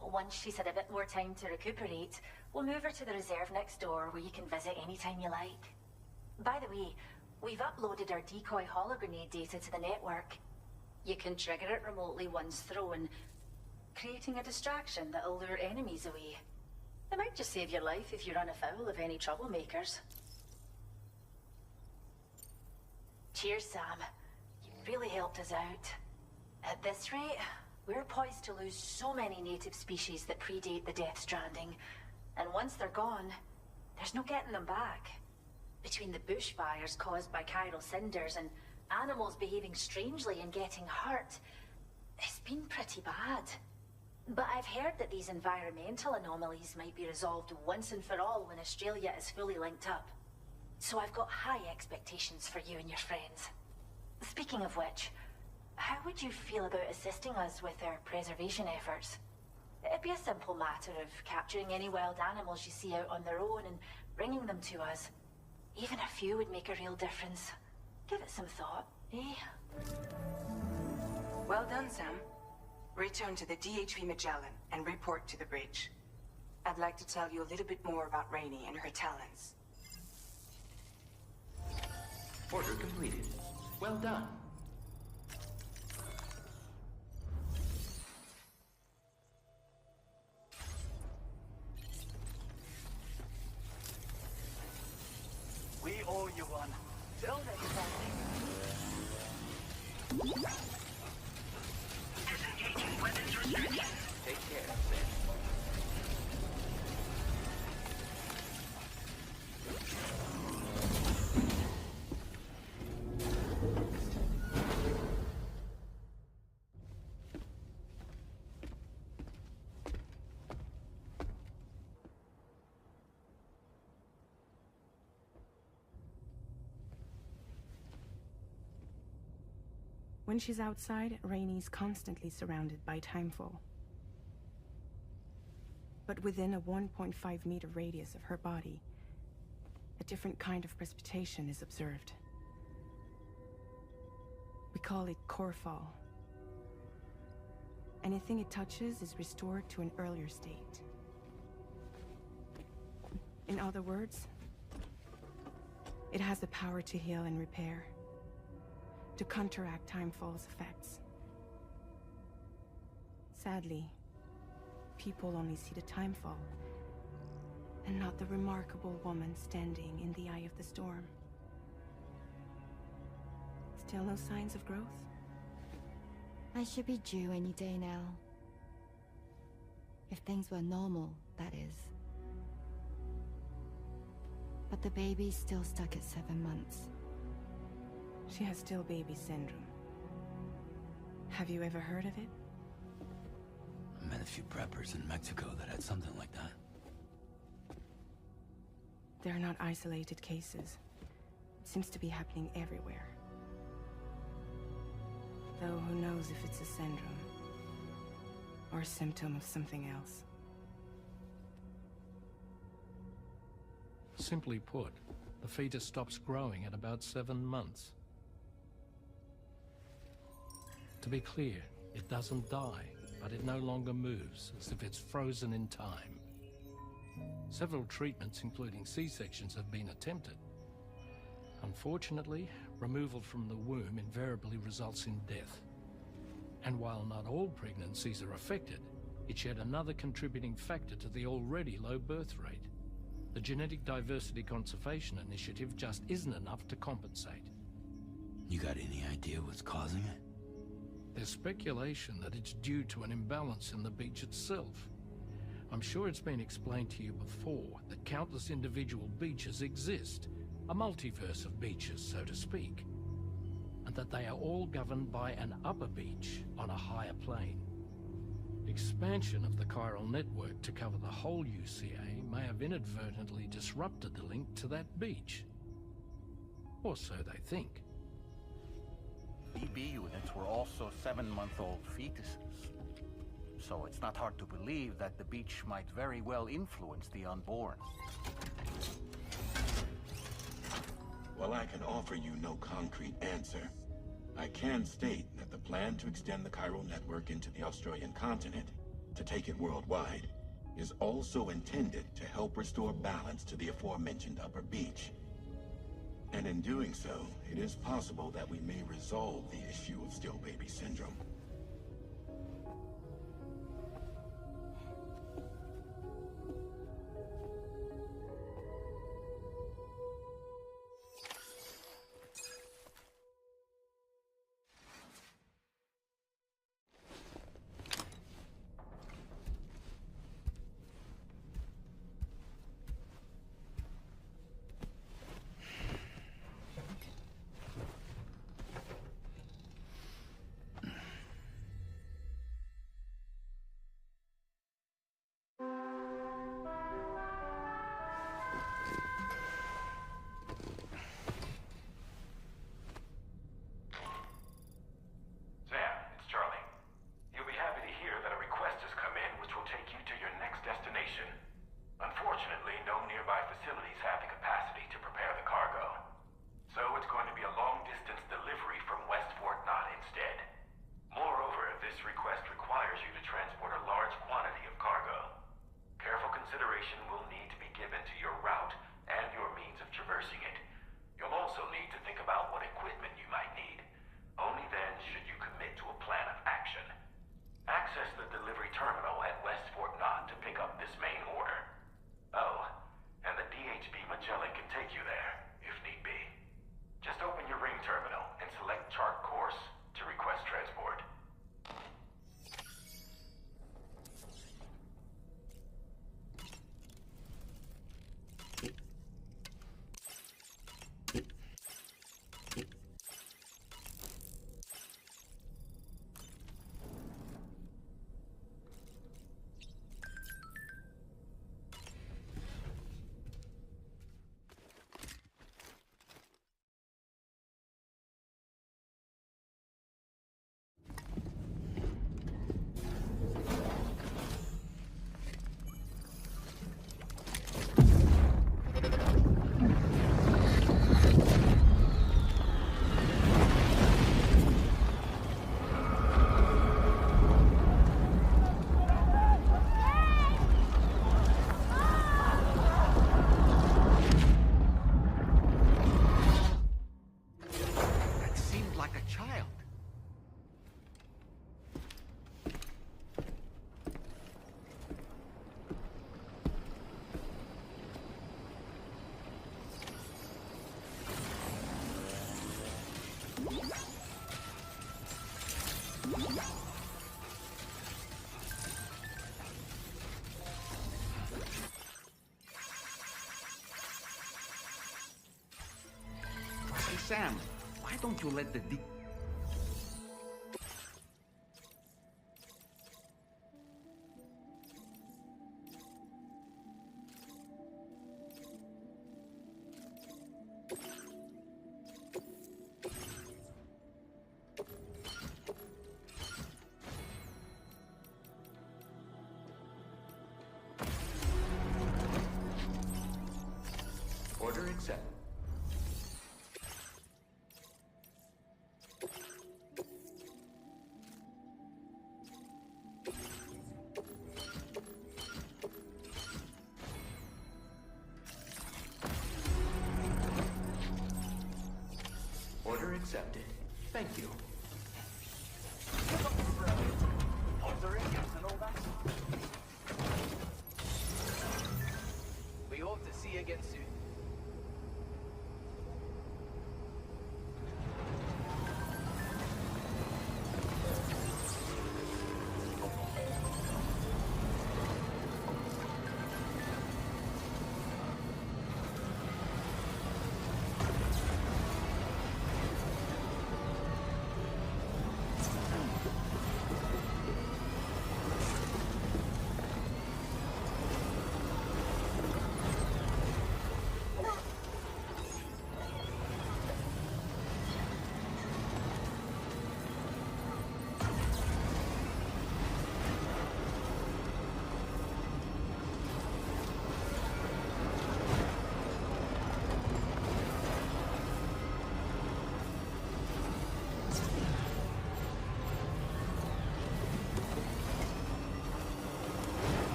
Once she's had a bit more time to recuperate, we'll move her to the reserve next door where you can visit anytime you like. By the way, we've uploaded our decoy hologrenade data to the network. You can trigger it remotely once thrown, creating a distraction that'll lure enemies away. It might just save your life if you run afoul of any troublemakers. Cheers, Sam. You really helped us out. At this rate, we're poised to lose so many native species that predate the Death Stranding. And once they're gone, there's no getting them back. Between the bushfires caused by chiral cinders and animals behaving strangely and getting hurt, it's been pretty bad. But I've heard that these environmental anomalies might be resolved once and for all when Australia is fully linked up. So I've got high expectations for you and your friends. Speaking of which, how would you feel about assisting us with our preservation efforts? It'd be a simple matter of capturing any wild animals you see out on their own and bringing them to us. Even a few would make a real difference. Give it some thought, eh? Well done, Sam. Return to the DHV Magellan and report to the bridge. I'd like to tell you a little bit more about Rainey and her talents. Order completed. Well done. We owe you one. Till next time. Disengaging weapons restricted. Take care, Sam. When she's outside, Rainey's constantly surrounded by timefall. But within a 1.5-meter radius of her body, a different kind of precipitation is observed. We call it core fall. Anything it touches is restored to an earlier state. In other words, it has the power to heal and repair, to counteract timefall's effects. Sadly, people only see the timefall, and not the remarkable woman standing in the eye of the storm. Still no signs of growth? I should be due any day now. If things were normal, that is. But the baby's still stuck at 7 months. She has still baby syndrome. Have you ever heard of it? I met a few preppers in Mexico that had something like that. They're not isolated cases. It seems to be happening everywhere. Though who knows if it's a syndrome or a symptom of something else. Simply put, the fetus stops growing at about 7 months. To be clear, it doesn't die, but it no longer moves, as if it's frozen in time. Several treatments, including C-sections, have been attempted. Unfortunately, removal from the womb invariably results in death. And while not all pregnancies are affected, it's yet another contributing factor to the already low birth rate. The Genetic Diversity Conservation Initiative just isn't enough to compensate. You got any idea what's causing it? There's speculation that it's due to an imbalance in the beach itself. I'm sure it's been explained to you before that countless individual beaches exist, a multiverse of beaches, so to speak, and that they are all governed by an upper beach on a higher plane. Expansion of the chiral network to cover the whole UCA may have inadvertently disrupted the link to that beach. Or so they think. BB units were also 7-month-old fetuses. So it's not hard to believe that the beach might very well influence the unborn. While I can offer you no concrete answer, I can state that the plan to extend the chiral network into the Australian continent, to take it worldwide, is also intended to help restore balance to the aforementioned upper beach. And in doing so, it is possible that we may resolve the issue of still baby syndrome. Sam, why don't you let the Order accepted. Order accepted. Thank you. We hope to see you again soon.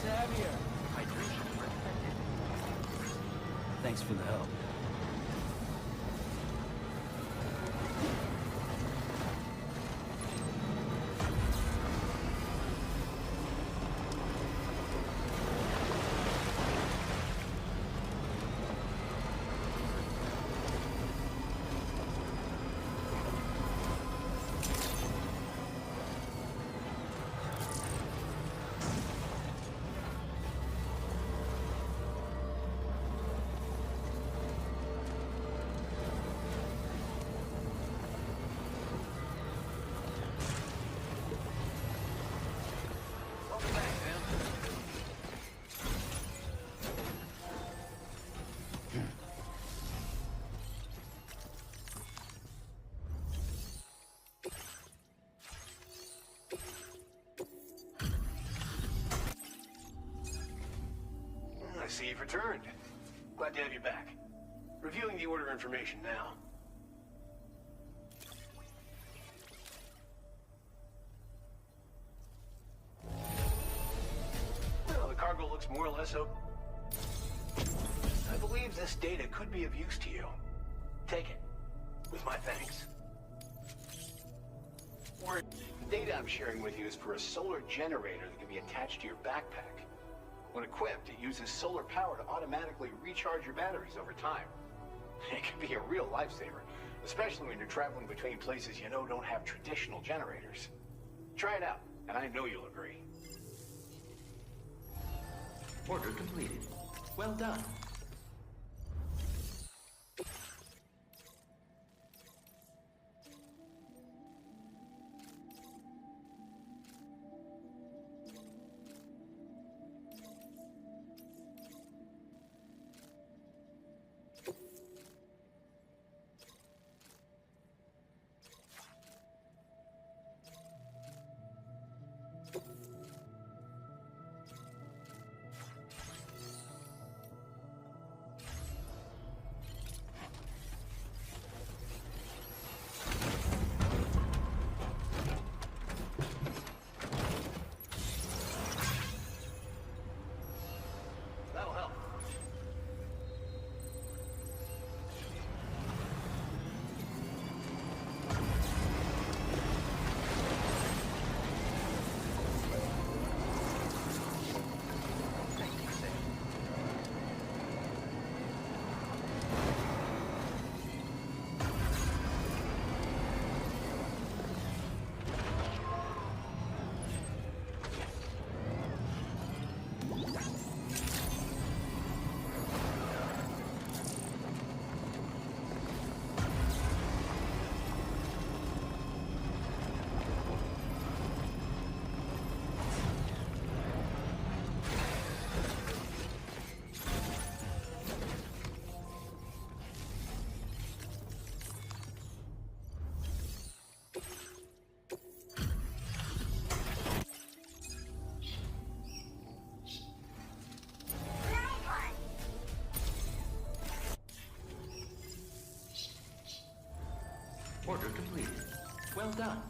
Sam here. Hydration recommended. Thanks for the help. I see you've returned. Glad to have you back. Reviewing the order information now. Well, the cargo looks more or less open. I believe this data could be of use to you. Take it. With my thanks. The data I'm sharing with you is for a solar generator that can be attached to your backpack. When equipped, it uses solar power to automatically recharge your batteries over time. It can be a real lifesaver, especially when you're traveling between places you know don't have traditional generators. Try it out, and I know you'll agree. Order completed. Well done. That'll help. Order completed. Well done.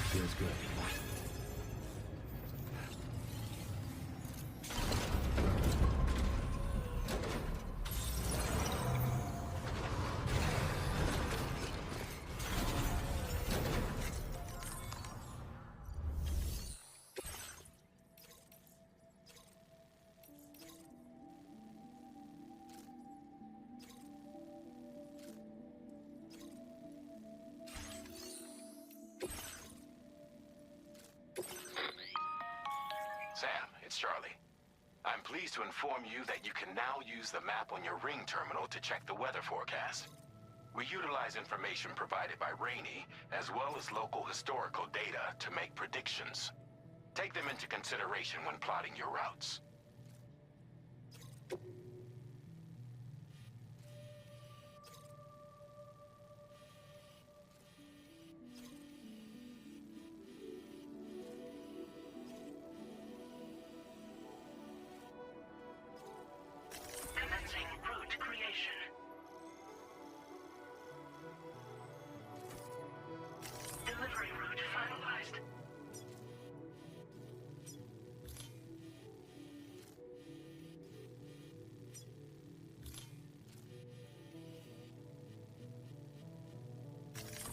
Feels good. Sam, it's Charlie. I'm pleased to inform you that you can now use the map on your Ring terminal to check the weather forecast. We utilize information provided by Rainey, as well as local historical data to make predictions. Take them into consideration when plotting your routes. Commencing route creation. Delivery route finalized.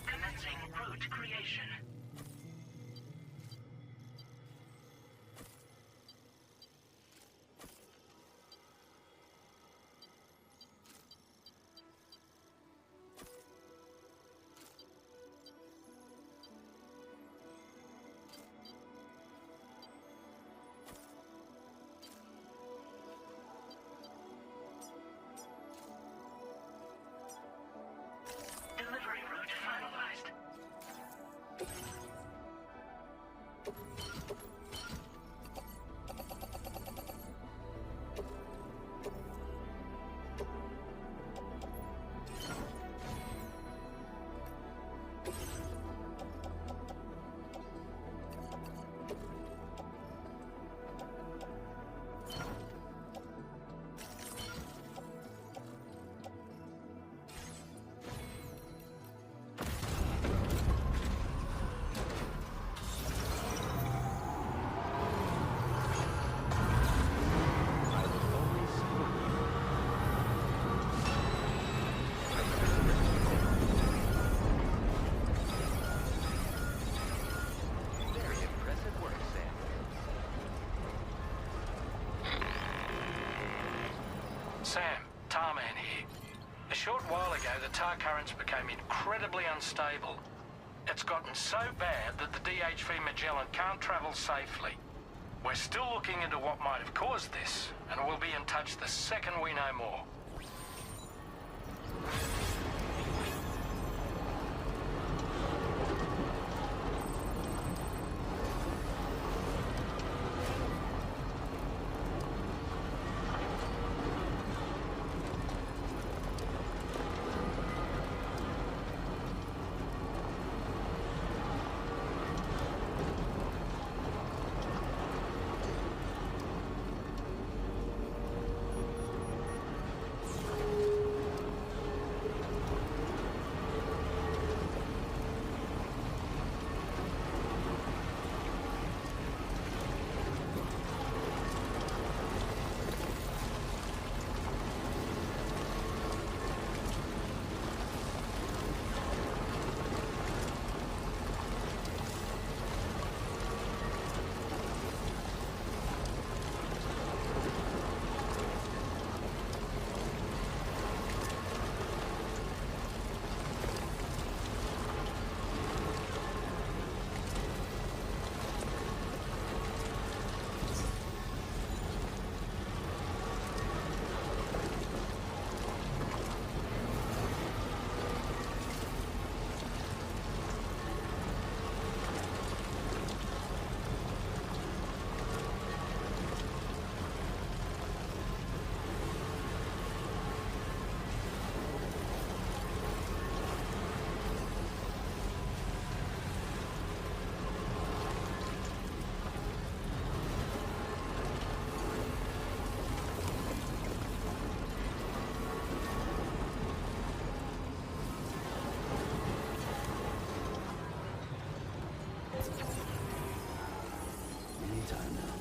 Commencing route creation. Delivery route finalized. Very impressive work, Sam. Sam, Tarman here. A short while ago, the tar currents became incredibly unstable. It's gotten so bad that the DHV Magellan can't travel safely. We're still looking into what might have caused this, and we'll be in touch the second we know more. time now.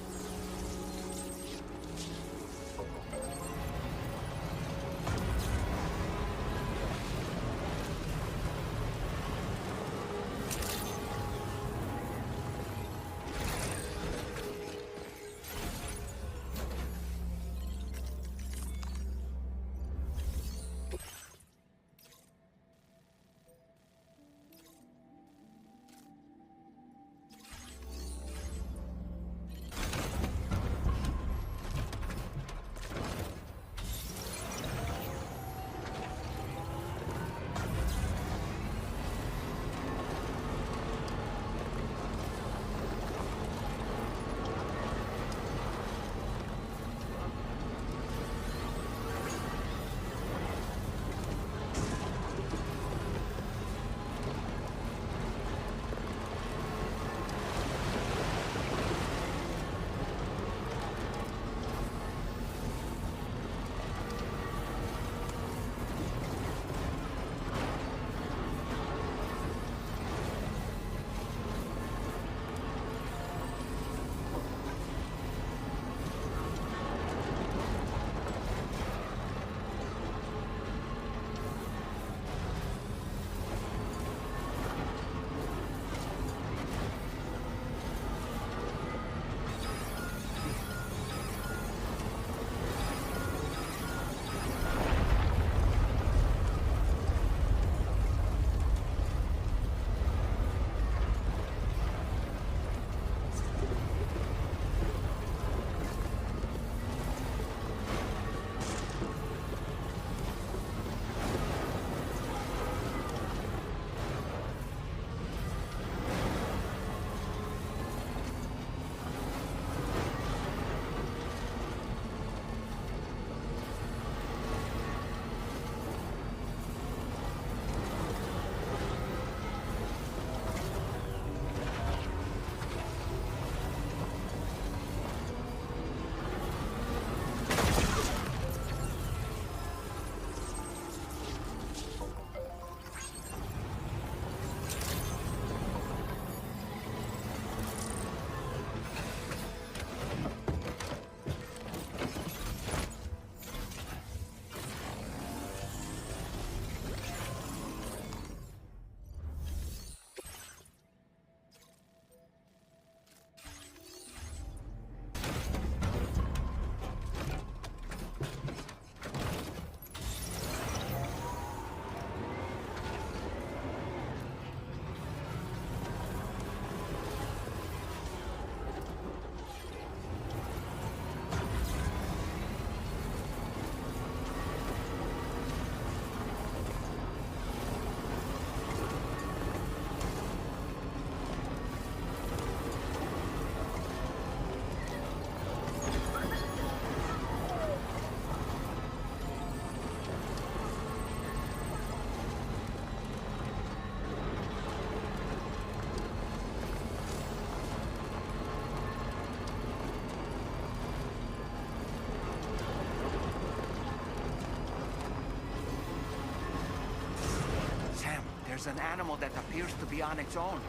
There's an animal that appears to be on its own.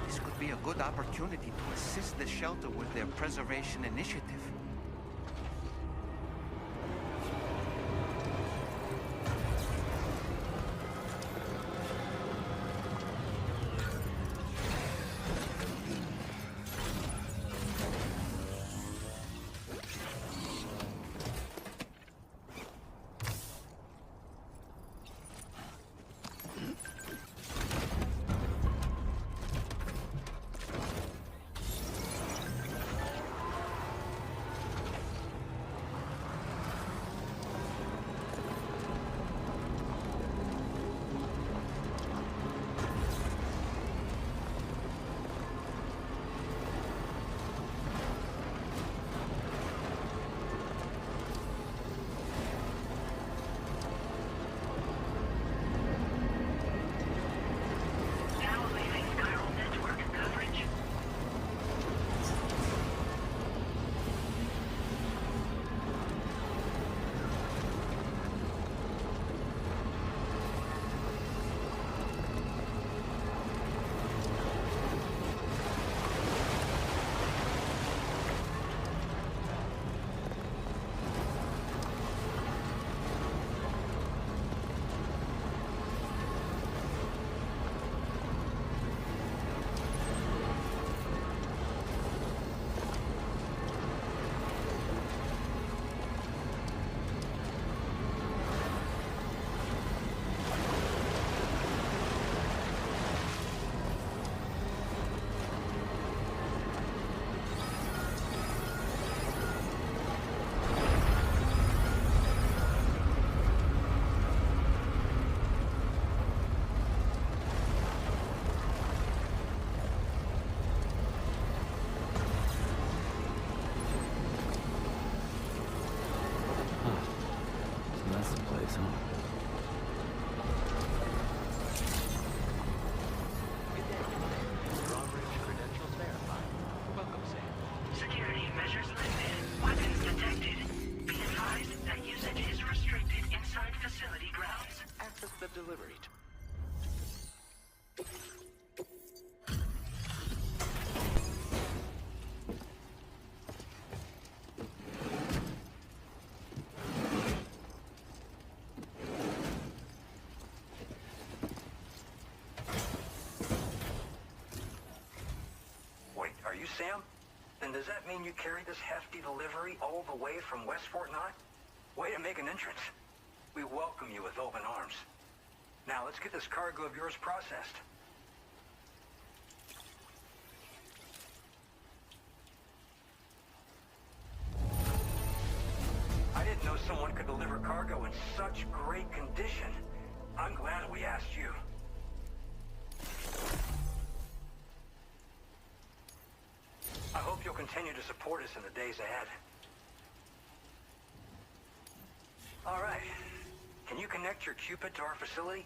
This could be a good opportunity to assist the shelter with their preservation initiative. Sam, then does that mean you carried this hefty delivery all the way from West Fort Knott? Way to make an entrance. We welcome you with open arms. Now let's get this cargo of yours processed. I didn't know someone could deliver cargo in such great condition. I'm glad we asked you. I hope you'll continue to support us in the days ahead. All right. Can you connect your Cupid to our facility?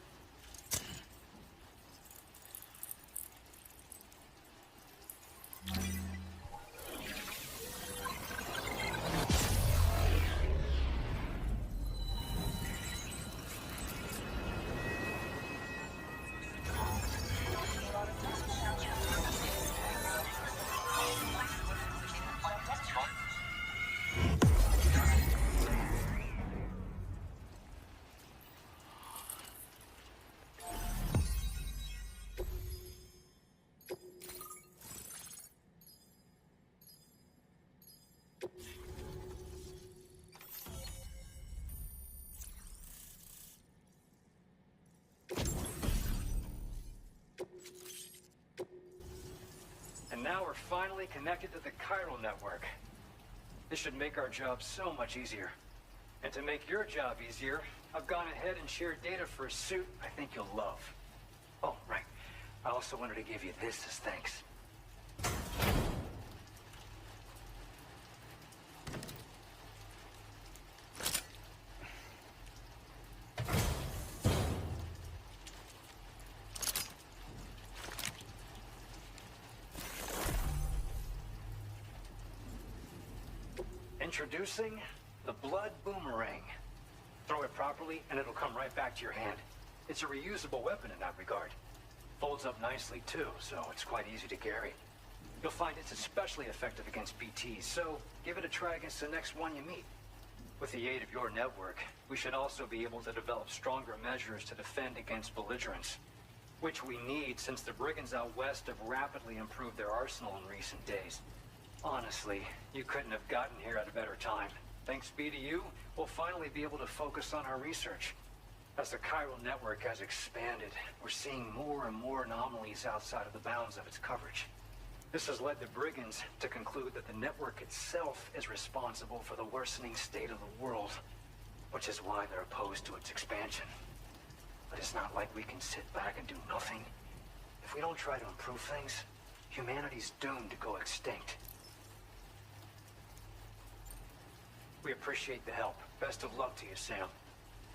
And now we're finally connected to the chiral network. This should make our job so much easier. And to make your job easier, I've gone ahead and shared data for a suit I think you'll love. Oh, right. I also wanted to give you this as thanks. Introducing the Blood Boomerang. Throw it properly and it'll come right back to your hand. It's a reusable weapon in that regard. Folds up nicely too, so it's quite easy to carry. You'll find it's especially effective against BTs, so give it a try against the next one you meet. With the aid of your network, we should also be able to develop stronger measures to defend against belligerents, which we need since the brigands out west have rapidly improved their arsenal in recent days. Honestly, you couldn't have gotten here at a better time. Thanks be to you, we'll finally be able to focus on our research. As the chiral network has expanded, we're seeing more and more anomalies outside of the bounds of its coverage. This has led the brigands to conclude that the network itself is responsible for the worsening state of the world, which is why they're opposed to its expansion. But it's not like we can sit back and do nothing. If we don't try to improve things, humanity's doomed to go extinct. We appreciate the help. Best of luck to you, Sam.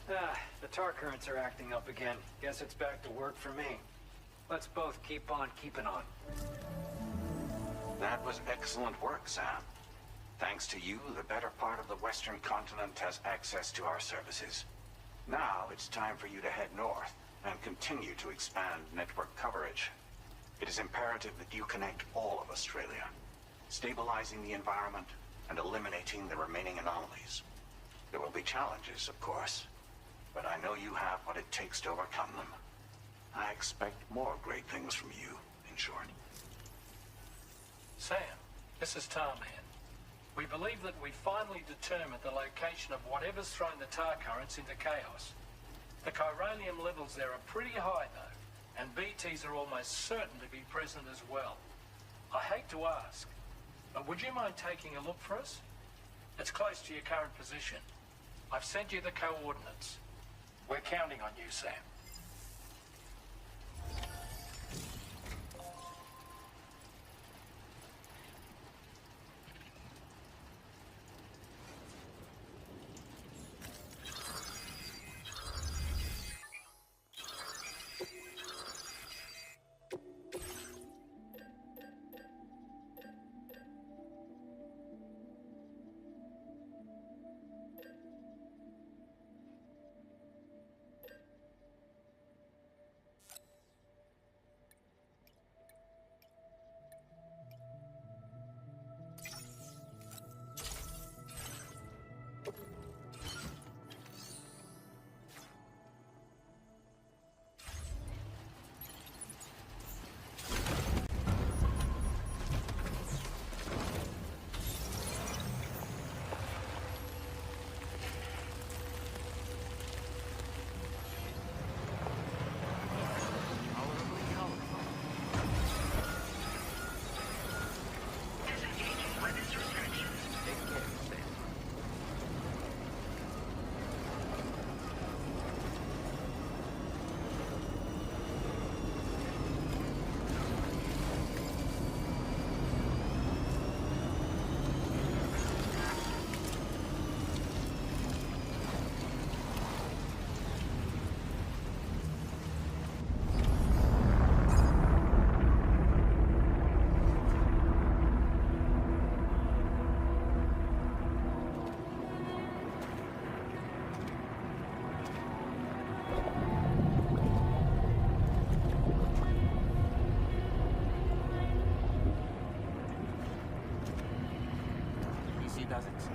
The tar currents are acting up again. Guess it's back to work for me. Let's both keep on keeping on. That was excellent work, Sam. Thanks to you, the better part of the Western continent has access to our services. Now it's time for you to head north and continue to expand network coverage. It is imperative that you connect all of Australia, stabilizing the environment and eliminating the remaining anomalies. There will be challenges, of course, but I know you have what it takes to overcome them. I expect more great things from you, in short. Sam, this is Tarman. We believe that we finally determined the location of whatever's thrown the tar currents into chaos. The chiralium levels there are pretty high, though, and BTs are almost certain to be present as well. I hate to ask, but would you mind taking a look for us? It's close to your current position. I've sent you the coordinates. We're counting on you, Sam. really doesn't seem.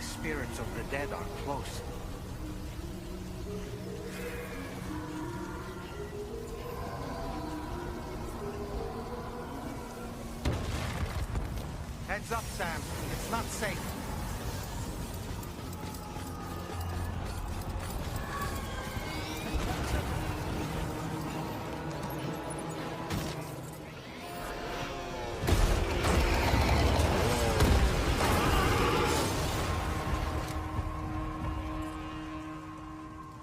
Spirits of the dead are close. Heads up, Sam. It's not safe.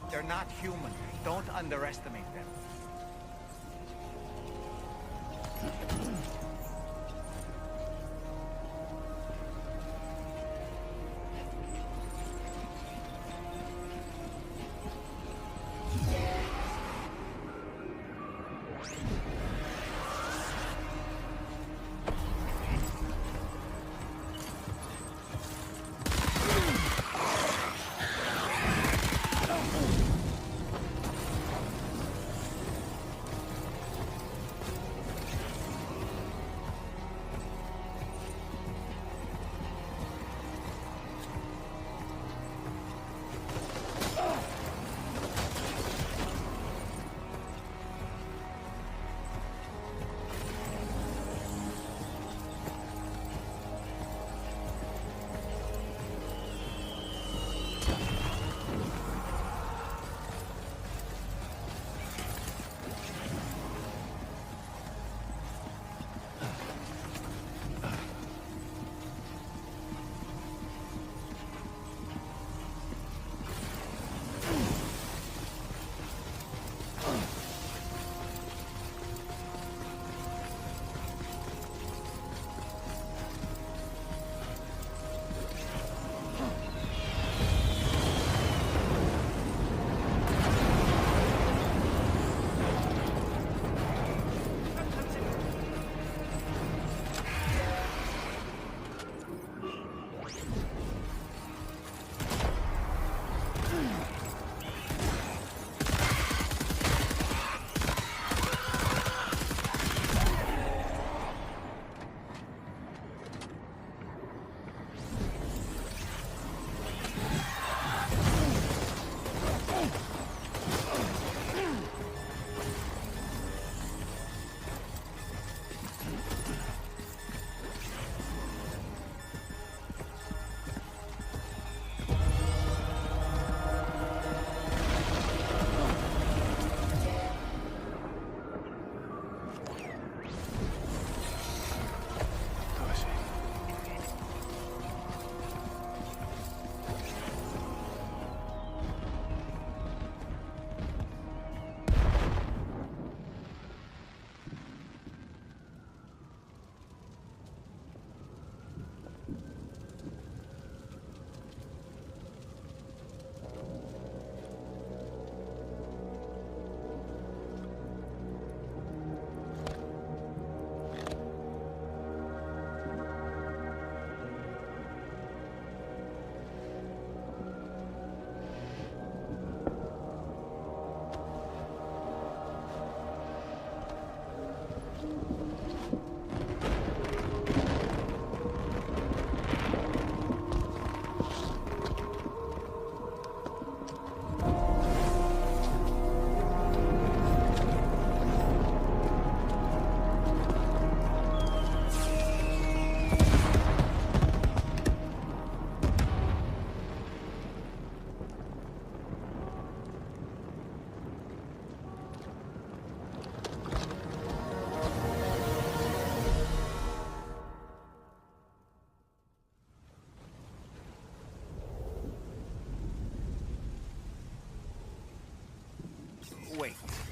They're not human. Don't underestimate them.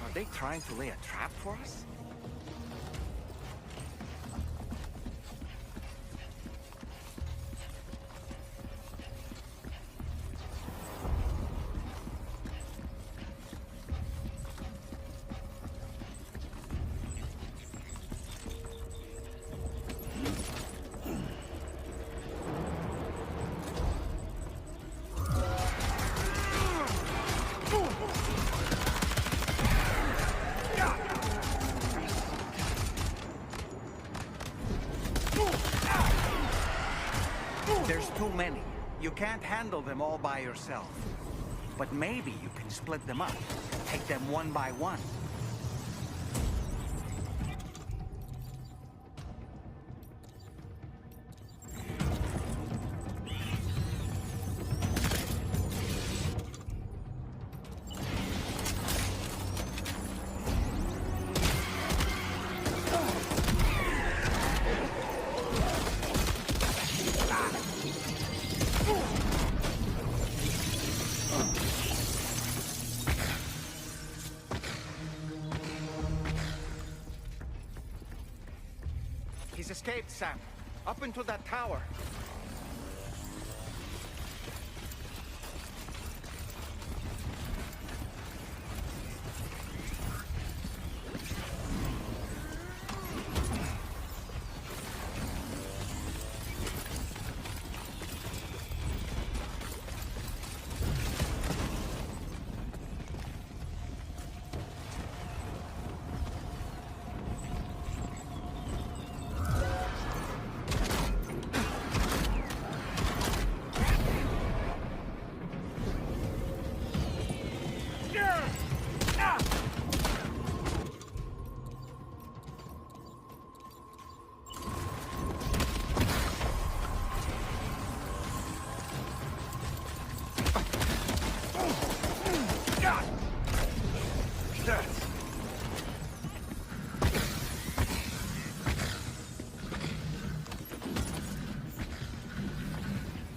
Are they trying to lay a trap for us? There's too many. You can't handle them all by yourself. But maybe you can split them up. Take them one by one. He's escaped, Sam. Up into that tower.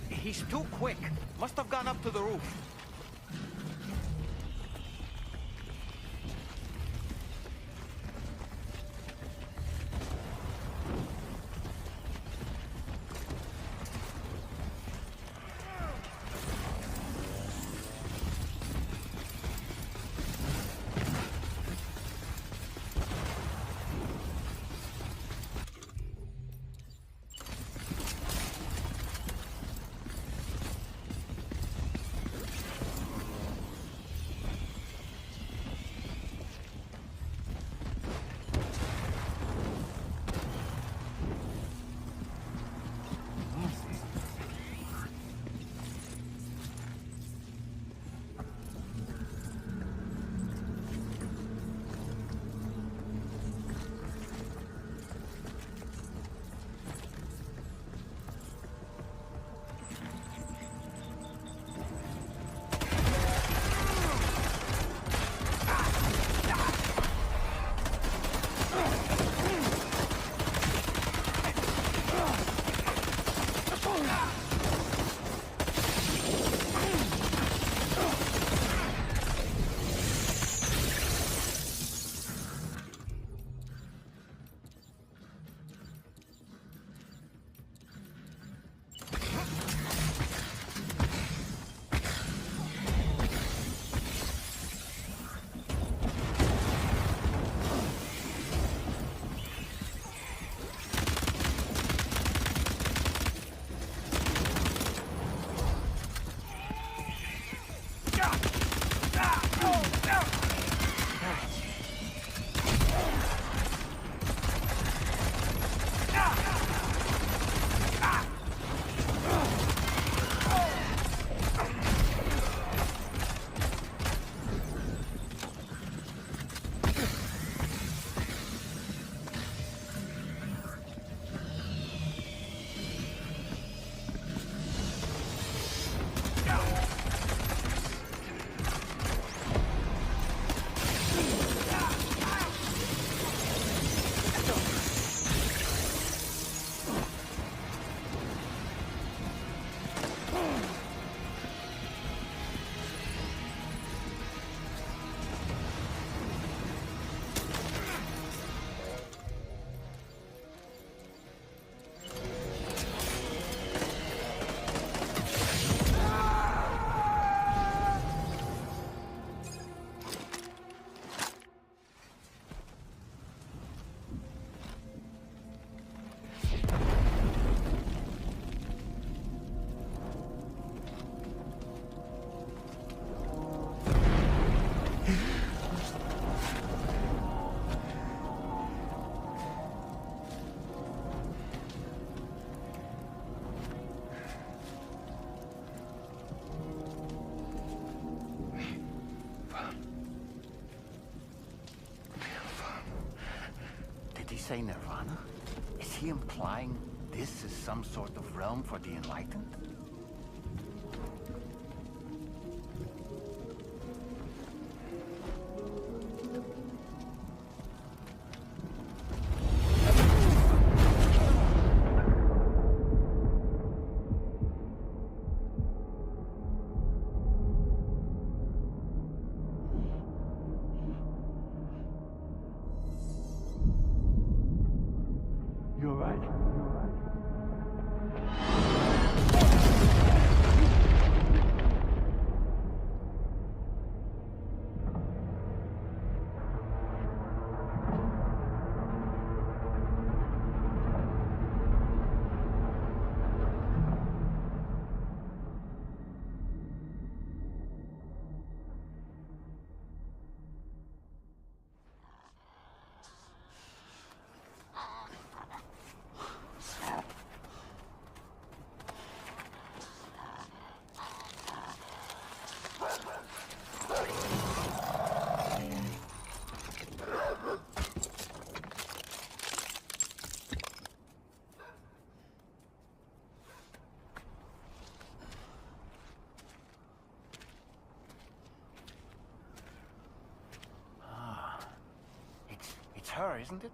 He's too quick. Must have gone up to the roof. say Nirvana? Is he implying this is some sort of realm for the enlightened? You alright? It's her, isn't it?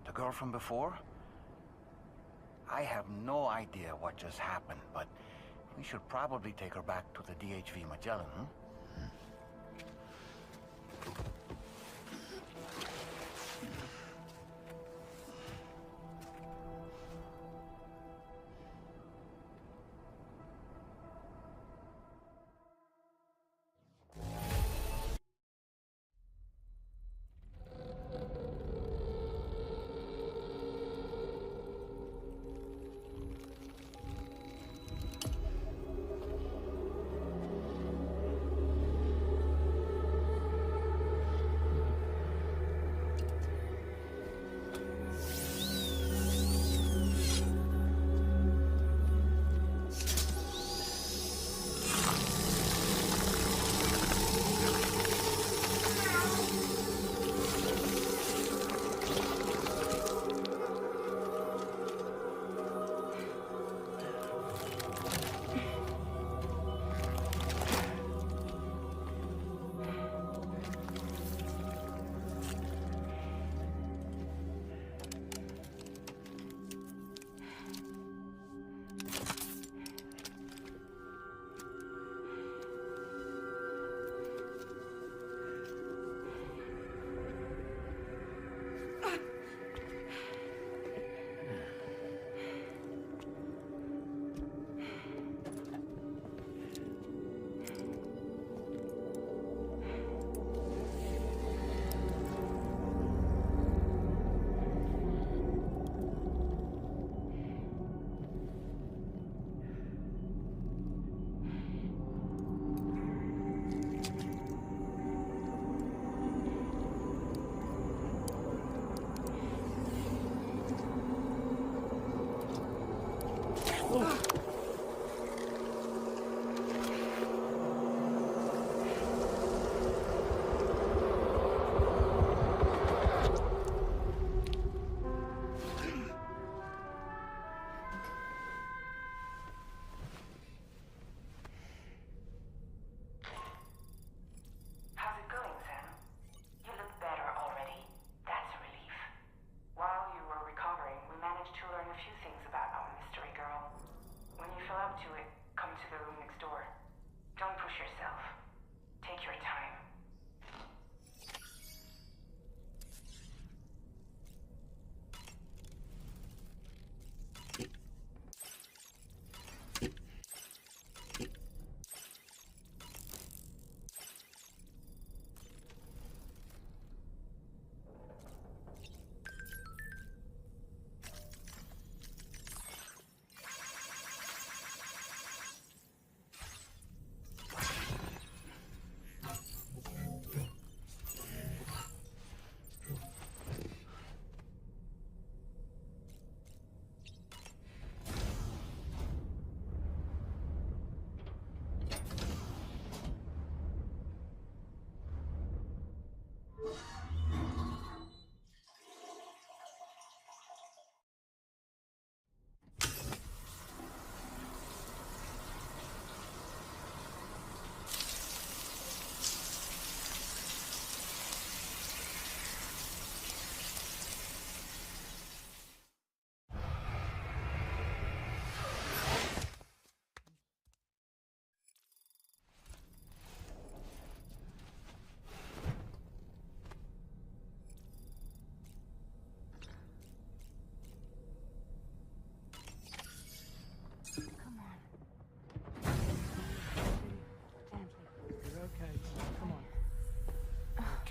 The girl from before? I have no idea what just happened, but we should probably take her back to the DHV Magellan, hmm?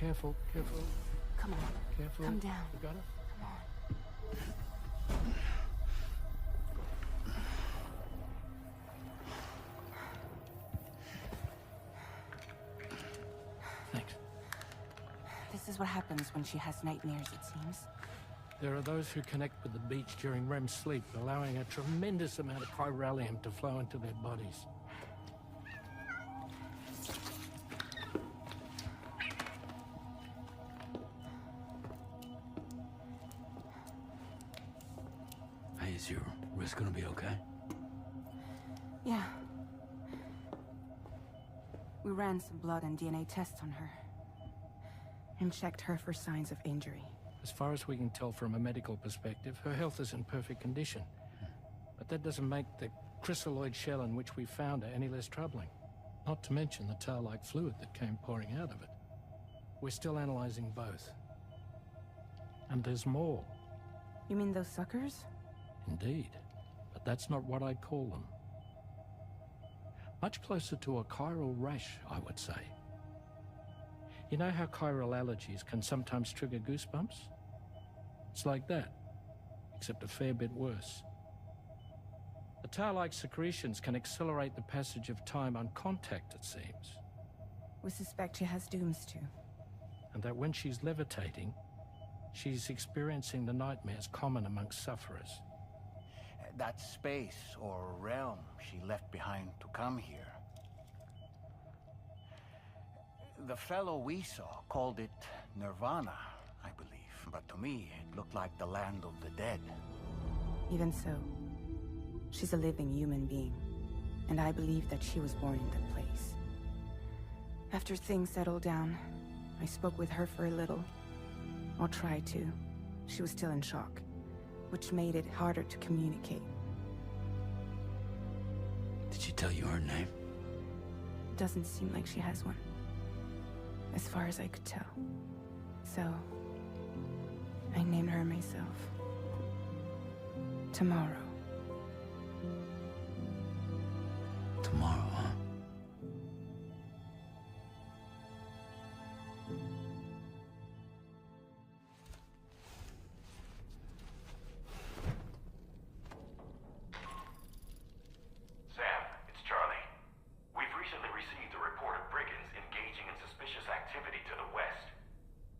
careful, careful. Come on. Careful. Come down. You got it? Come on. Thanks. This is what happens when she has nightmares, it seems. There are those who connect with the beach during REM sleep, allowing a tremendous amount of chiralium to flow into their bodies. Hey, is your wrist gonna be okay? Yeah. We ran some blood and DNA tests on her. And checked her for signs of injury. As far as we can tell from a medical perspective, her health is in perfect condition. But that doesn't make the chrysaloid shell in which we found her any less troubling. Not to mention the tar-like fluid that came pouring out of it. We're still analyzing both. And there's more. You mean those suckers? Indeed. But that's not what I'd call them. Much closer to a chiral rash, I would say. You know how chiral allergies can sometimes trigger goosebumps? It's like that, except a fair bit worse. The tar-like secretions can accelerate the passage of time on contact, it seems. We suspect she has dooms too. And that when she's levitating, she's experiencing the nightmares common amongst sufferers. That space or realm she left behind to come here. The fellow we saw called it Nirvana, I believe. But to me, it looked like the land of the dead. Even so, she's a living human being. And I believe that she was born in that place. After things settled down, I spoke with her for a little. Or tried to. She was still in shock, which made it harder to communicate. Did she tell you her name? Doesn't seem like she has one. As far as I could tell. So, I named her myself. Tomorrow. Tomorrow, huh? Sam, it's Charlie. We've recently received a report of brigands engaging in suspicious activity to the west.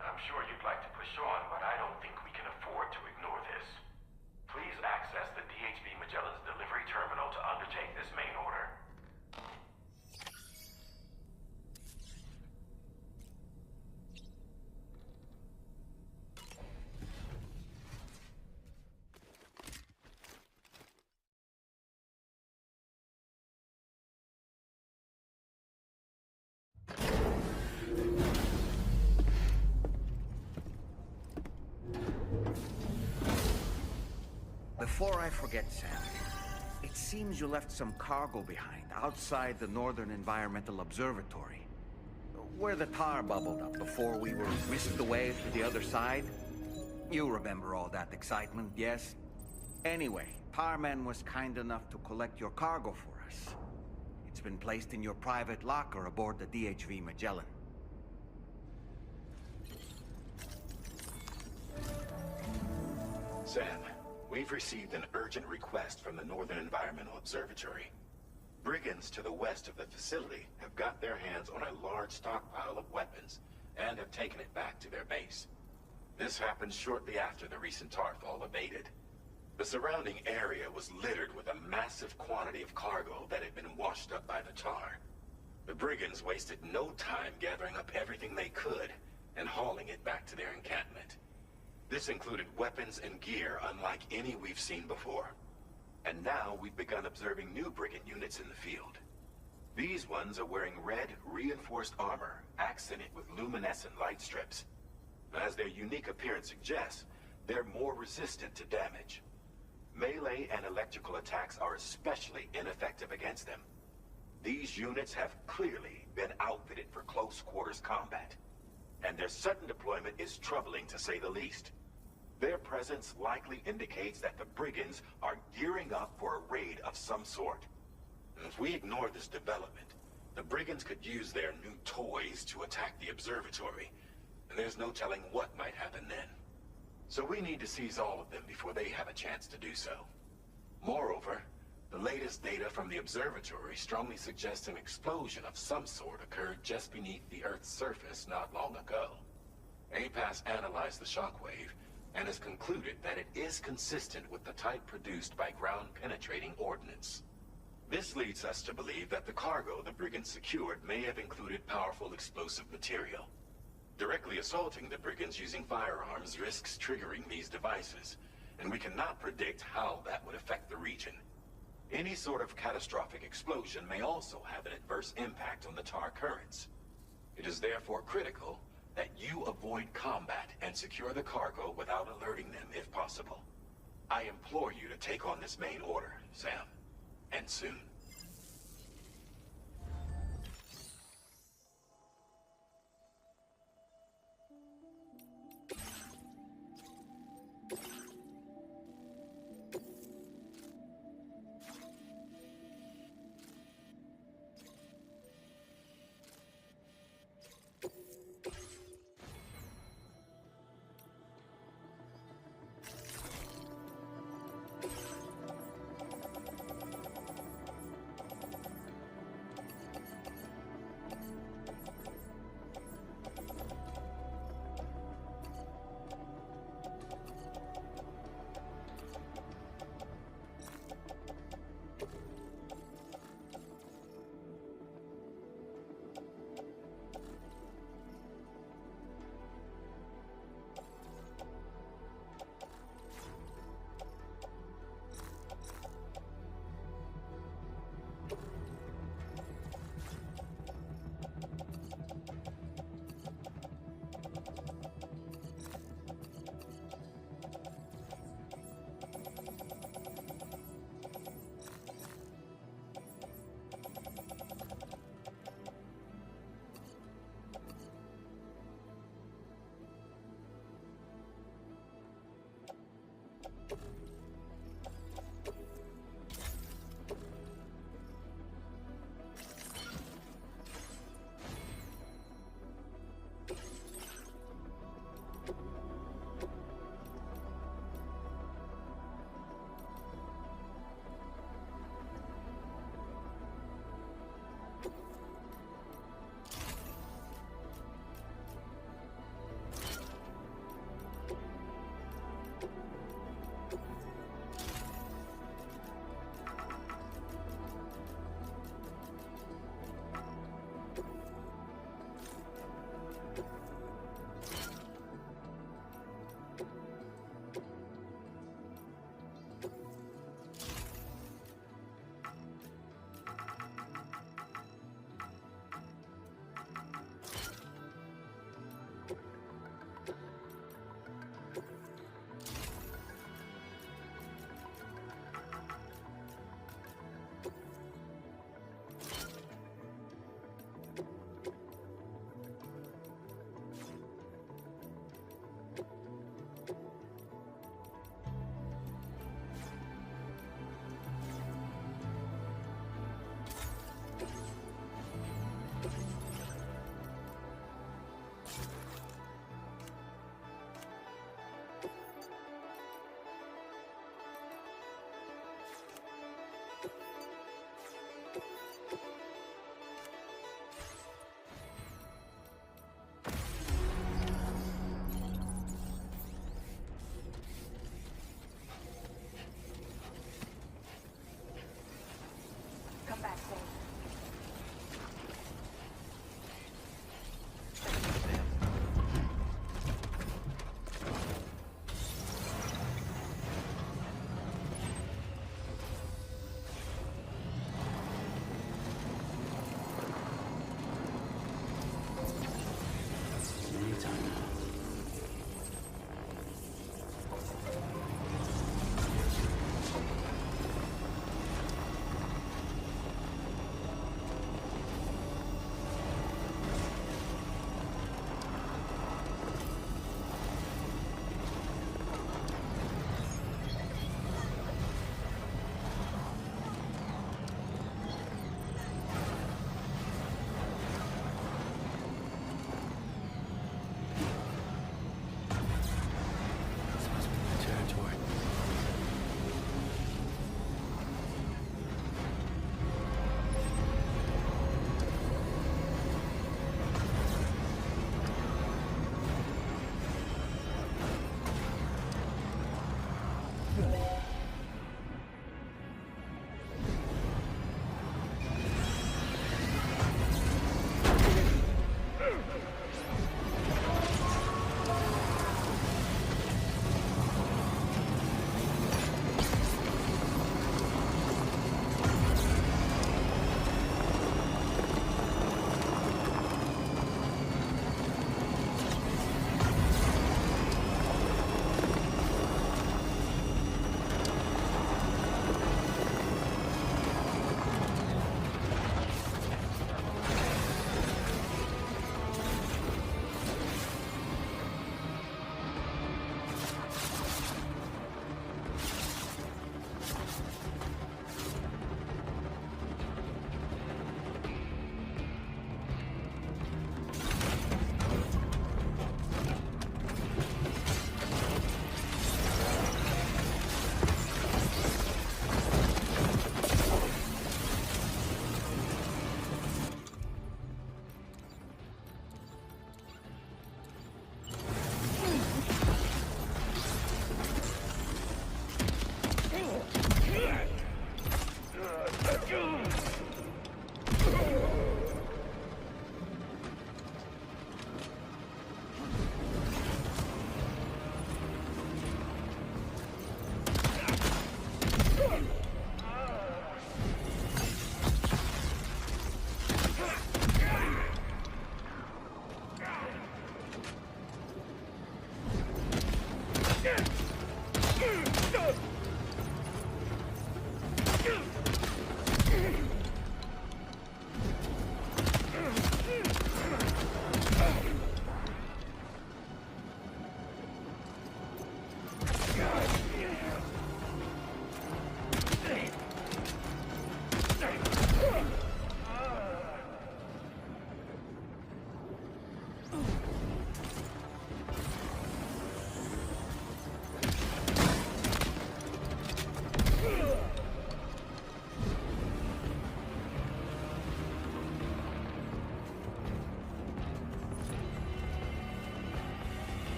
I'm sure you'd like to push on, but I don't think we can afford to ignore this. Please access the DHV Magellan's delivery terminal to undertake this main order. Before I forget, Sam, it seems you left some cargo behind outside the Northern Environmental Observatory, where the tar bubbled up before we were whisked away to the other side. You remember all that excitement, yes? Anyway, Tarman was kind enough to collect your cargo for us. It's been placed in your private locker aboard the DHV Magellan. Sam, we've received an urgent request from the Northern Environmental Observatory. Brigands to the west of the facility have got their hands on a large stockpile of weapons and have taken it back to their base. This happened shortly after the recent tarfall abated. The surrounding area was littered with a massive quantity of cargo that had been washed up by the tar. The brigands wasted no time gathering up everything they could and hauling it back to their encampment. This included weapons and gear unlike any we've seen before. And now we've begun observing new brigand units in the field. These ones are wearing red, reinforced armor, accented with luminescent light strips. As their unique appearance suggests, they're more resistant to damage. Melee and electrical attacks are especially ineffective against them. These units have clearly been outfitted for close quarters combat, and their sudden deployment is troubling to say the least. Their presence likely indicates that the brigands are gearing up for a raid of some sort. And if we ignore this development, the brigands could use their new toys to attack the observatory, and there's no telling what might happen then. So we need to seize all of them before they have a chance to do so. Moreover, the latest data from the observatory strongly suggests an explosion of some sort occurred just beneath the Earth's surface not long ago. APAS analyzed the shockwave and has concluded that it is consistent with the type produced by ground-penetrating ordnance. This leads us to believe that the cargo the brigands secured may have included powerful explosive material. Directly assaulting the brigands using firearms risks triggering these devices, and we cannot predict how that would affect the region. Any sort of catastrophic explosion may also have an adverse impact on the tar currents. It is therefore critical that you avoid combat and secure the cargo without alerting them if possible. I implore you to take on this main order, Sam. And soon.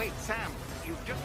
Wait, Sam, you just...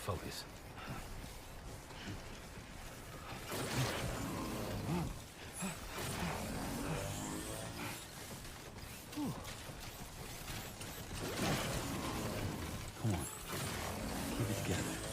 focus. Come on. Keep it together.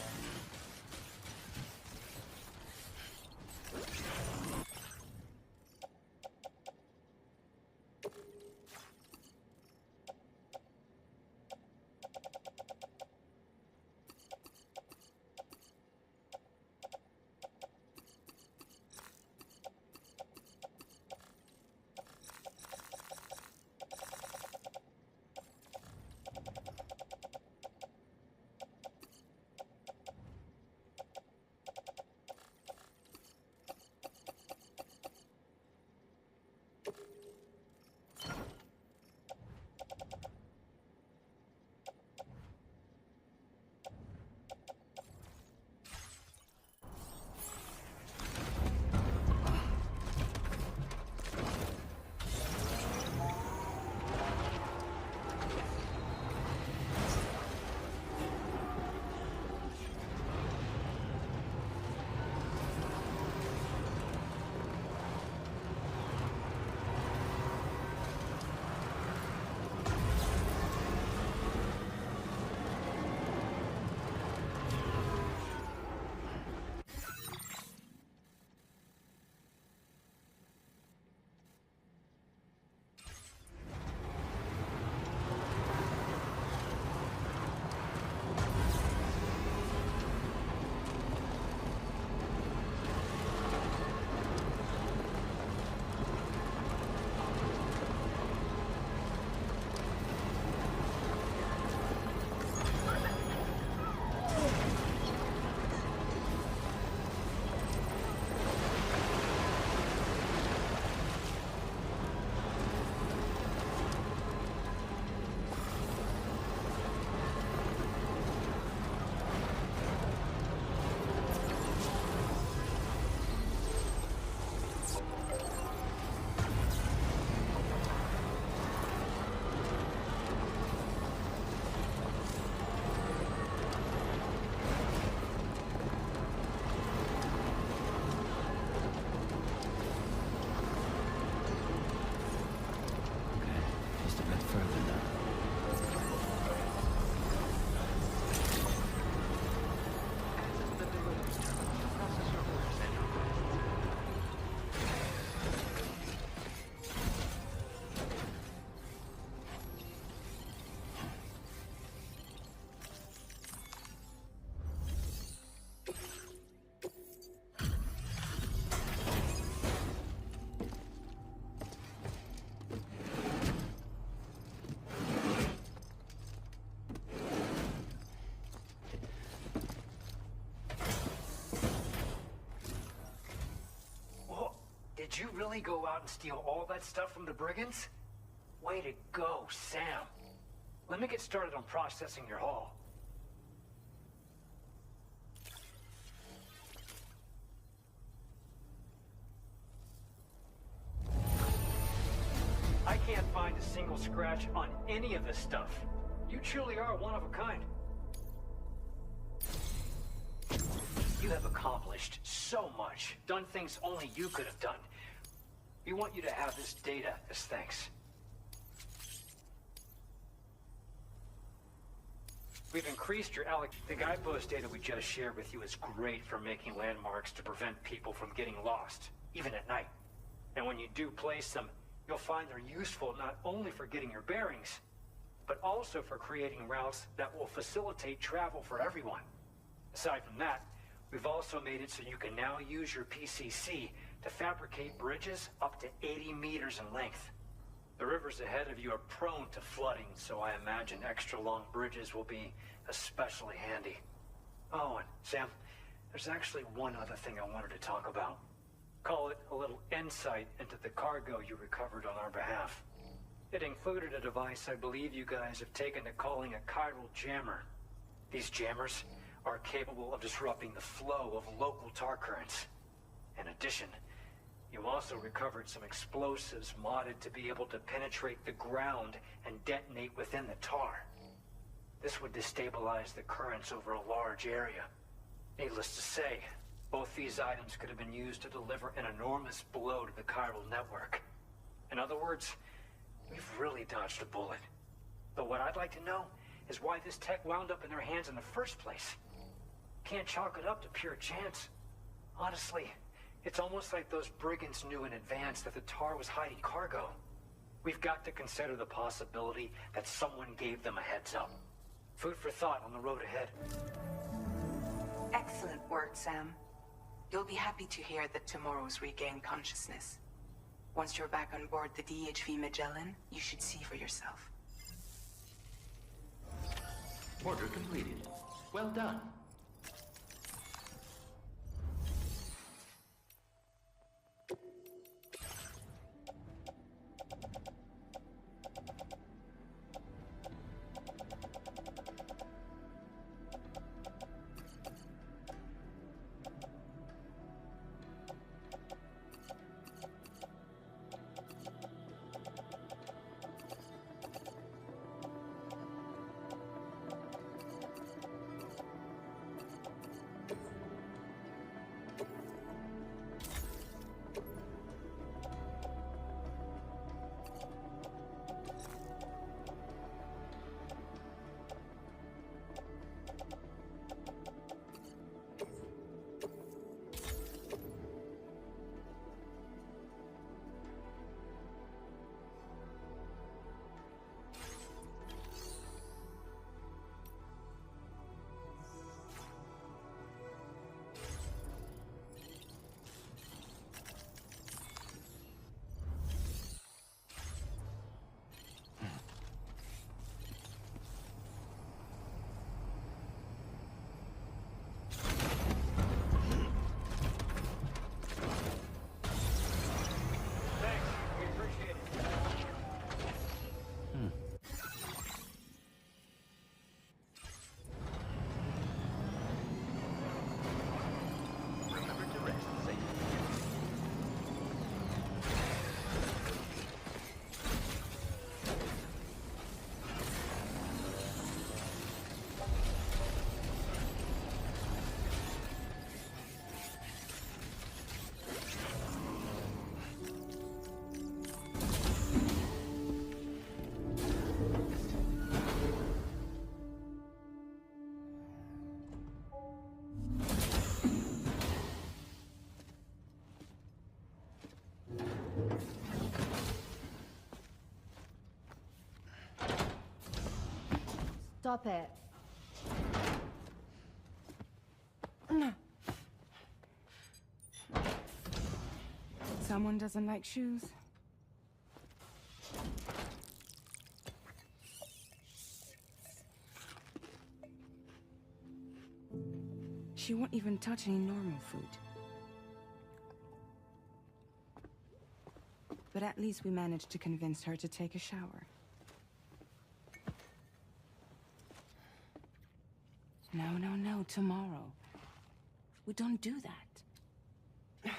Did you really go out and steal all that stuff from the brigands? Way to go, Sam. Let me get started on processing your haul. I can't find a single scratch on any of this stuff. You truly are one of a kind. You have accomplished so much, done things only you could have done. We want you to have this data as thanks. We've increased your The guidepost data we just shared with you is great for making landmarks to prevent people from getting lost, even at night. And when you do place them, you'll find they're useful not only for getting your bearings, but also for creating routes that will facilitate travel for everyone. Aside from that, we've also made it so you can now use your PCC to fabricate bridges up to 80 meters in length. The rivers ahead of you are prone to flooding, so I imagine extra long bridges will be especially handy. Oh, and Sam, there's actually one other thing I wanted to talk about. Call it a little insight into the cargo you recovered on our behalf. It included a device I believe you guys have taken to calling a chiral jammer. These jammers are capable of disrupting the flow of local tar currents. In addition, you also recovered some explosives modded to be able to penetrate the ground and detonate within the tar. This would destabilize the currents over a large area. Needless to say, both these items could have been used to deliver an enormous blow to the chiral network. In other words, we've really dodged a bullet. But what I'd like to know is why this tech wound up in their hands in the first place. Can't chalk it up to pure chance. Honestly, it's almost like those brigands knew in advance that the tar was hiding cargo. We've got to consider the possibility that someone gave them a heads up. Food for thought on the road ahead. Excellent work, Sam. You'll be happy to hear that tomorrow's regained consciousness. Once you're back on board the DHV Magellan, you should see for yourself. Order completed. Well done. Stop it. Someone doesn't like shoes? She won't even touch any normal food. But at least we managed to convince her to take a shower. No, no, no, tomorrow. We don't do that.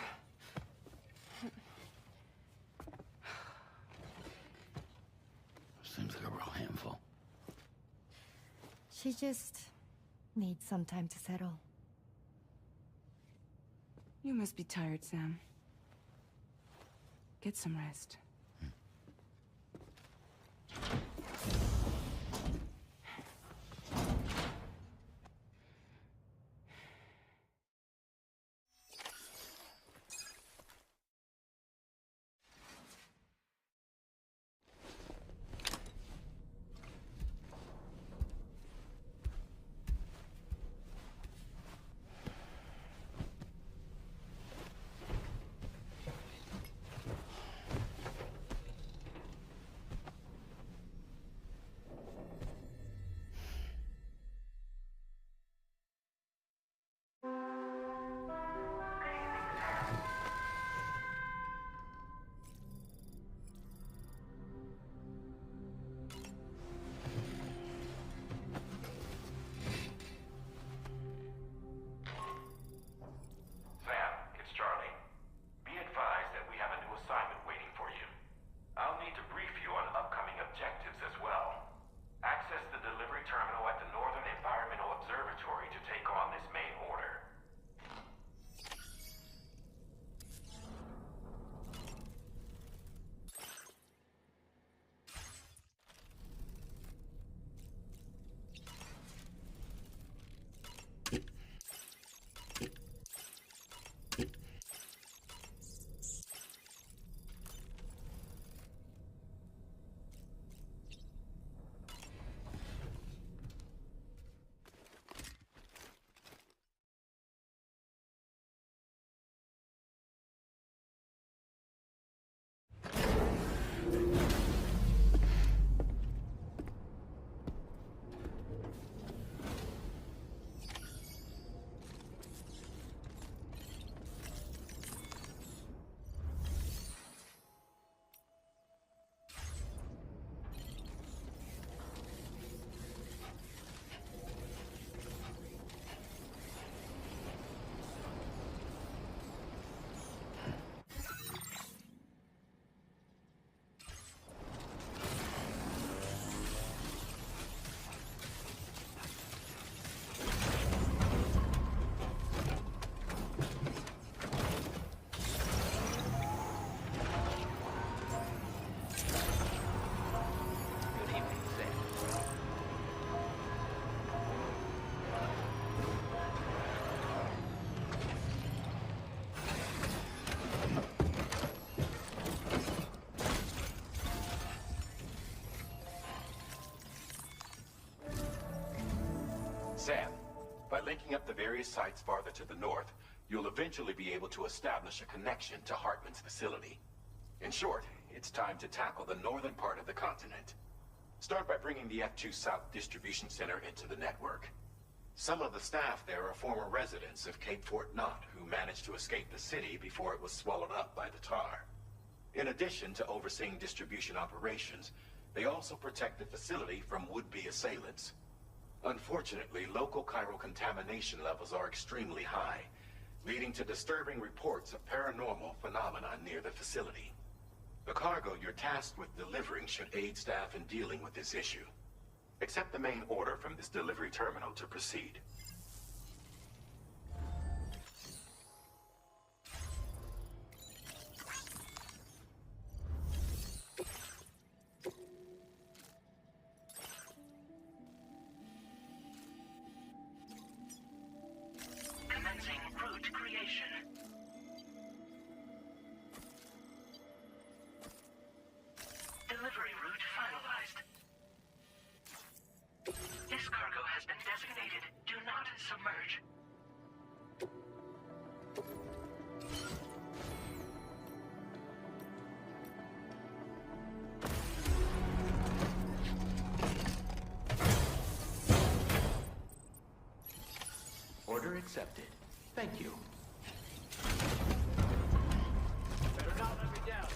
Seems like a real handful. She just needs some time to settle. You must be tired, Sam. Get some rest. Sam, by linking up the various sites farther to the north, you'll eventually be able to establish a connection to Hartman's facility. In short, it's time to tackle the northern part of the continent. Start by bringing the F2 South Distribution Center into the network. Some of the staff there are former residents of Cape Fort Knott who managed to escape the city before it was swallowed up by the tar. In addition to overseeing distribution operations, they also protect the facility from would-be assailants. Unfortunately, local chiral contamination levels are extremely high, leading to disturbing reports of paranormal phenomena near the facility. The cargo you're tasked with delivering should aid staff in dealing with this issue. Accept the main order from this delivery terminal to proceed. Commencing route creation. Delivery route finalized. This cargo has been designated. Do not submerge. Order accepted. Thank you. Better not let me down.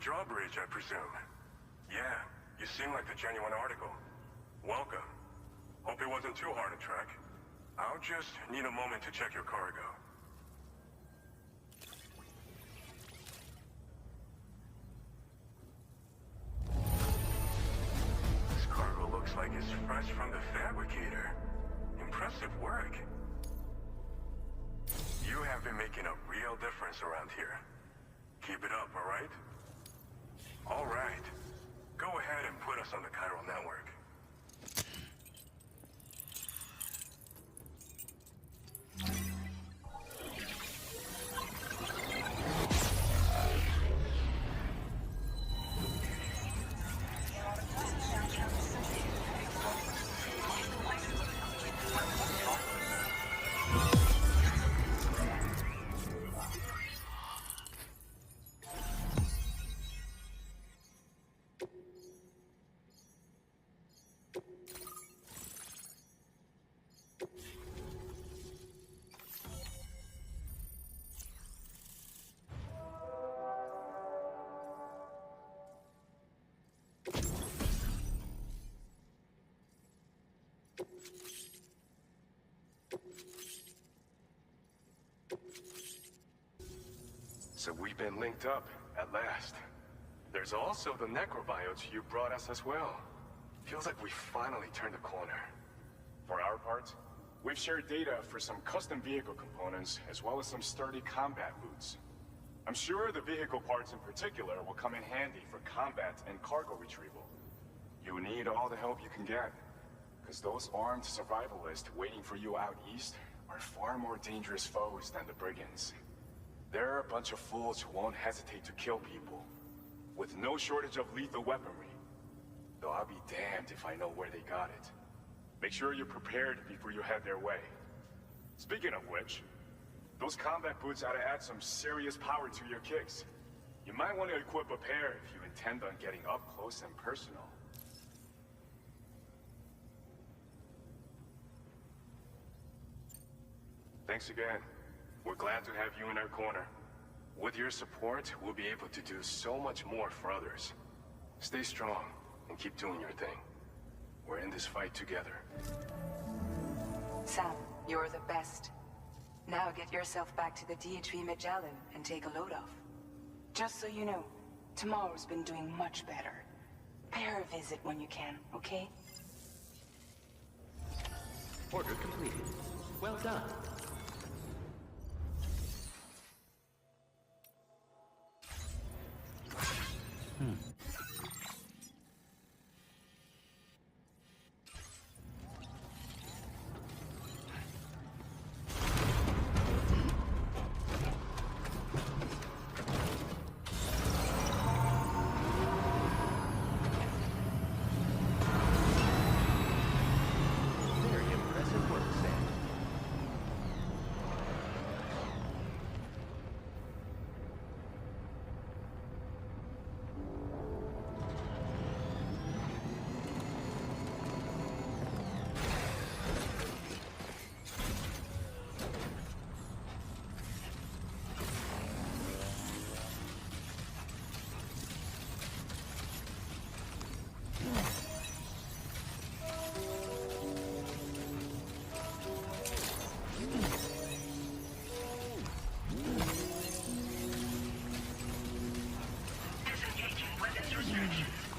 drawbridge, I presume. Yeah, you seem like the genuine article. Welcome. Hope it wasn't too hard to track. I'll just need a moment to check your cargo. This cargo looks like it's fresh from the fabricator. Impressive work. You have been making a real difference around here. Keep it up, all right? All right. Go ahead and put us on the chiral network. So we've been linked up, at last. There's also the necrobiotes you brought us as well. Feels like we finally turned the corner. For our part, we've shared data for some custom vehicle components, as well as some sturdy combat boots. I'm sure the vehicle parts in particular will come in handy for combat and cargo retrieval. You need all the help you can get, because those armed survivalists waiting for you out east are far more dangerous foes than the brigands. They're a bunch of fools who won't hesitate to kill people, with no shortage of lethal weaponry. Though I'll be damned if I know where they got it. Make sure you're prepared before you head their way. Speaking of which, those combat boots ought to add some serious power to your kicks. You might want to equip a pair if you intend on getting up close and personal. Thanks again. We're glad to have you in our corner. With your support, we'll be able to do so much more for others. Stay strong and keep doing your thing. We're in this fight together. Sam, you're the best. Now get yourself back to the DHV Magellan and take a load off. Just so you know, tomorrow's been doing much better. Pay her a visit when you can, okay? Order completed. Well done. Very impressive work, Sam.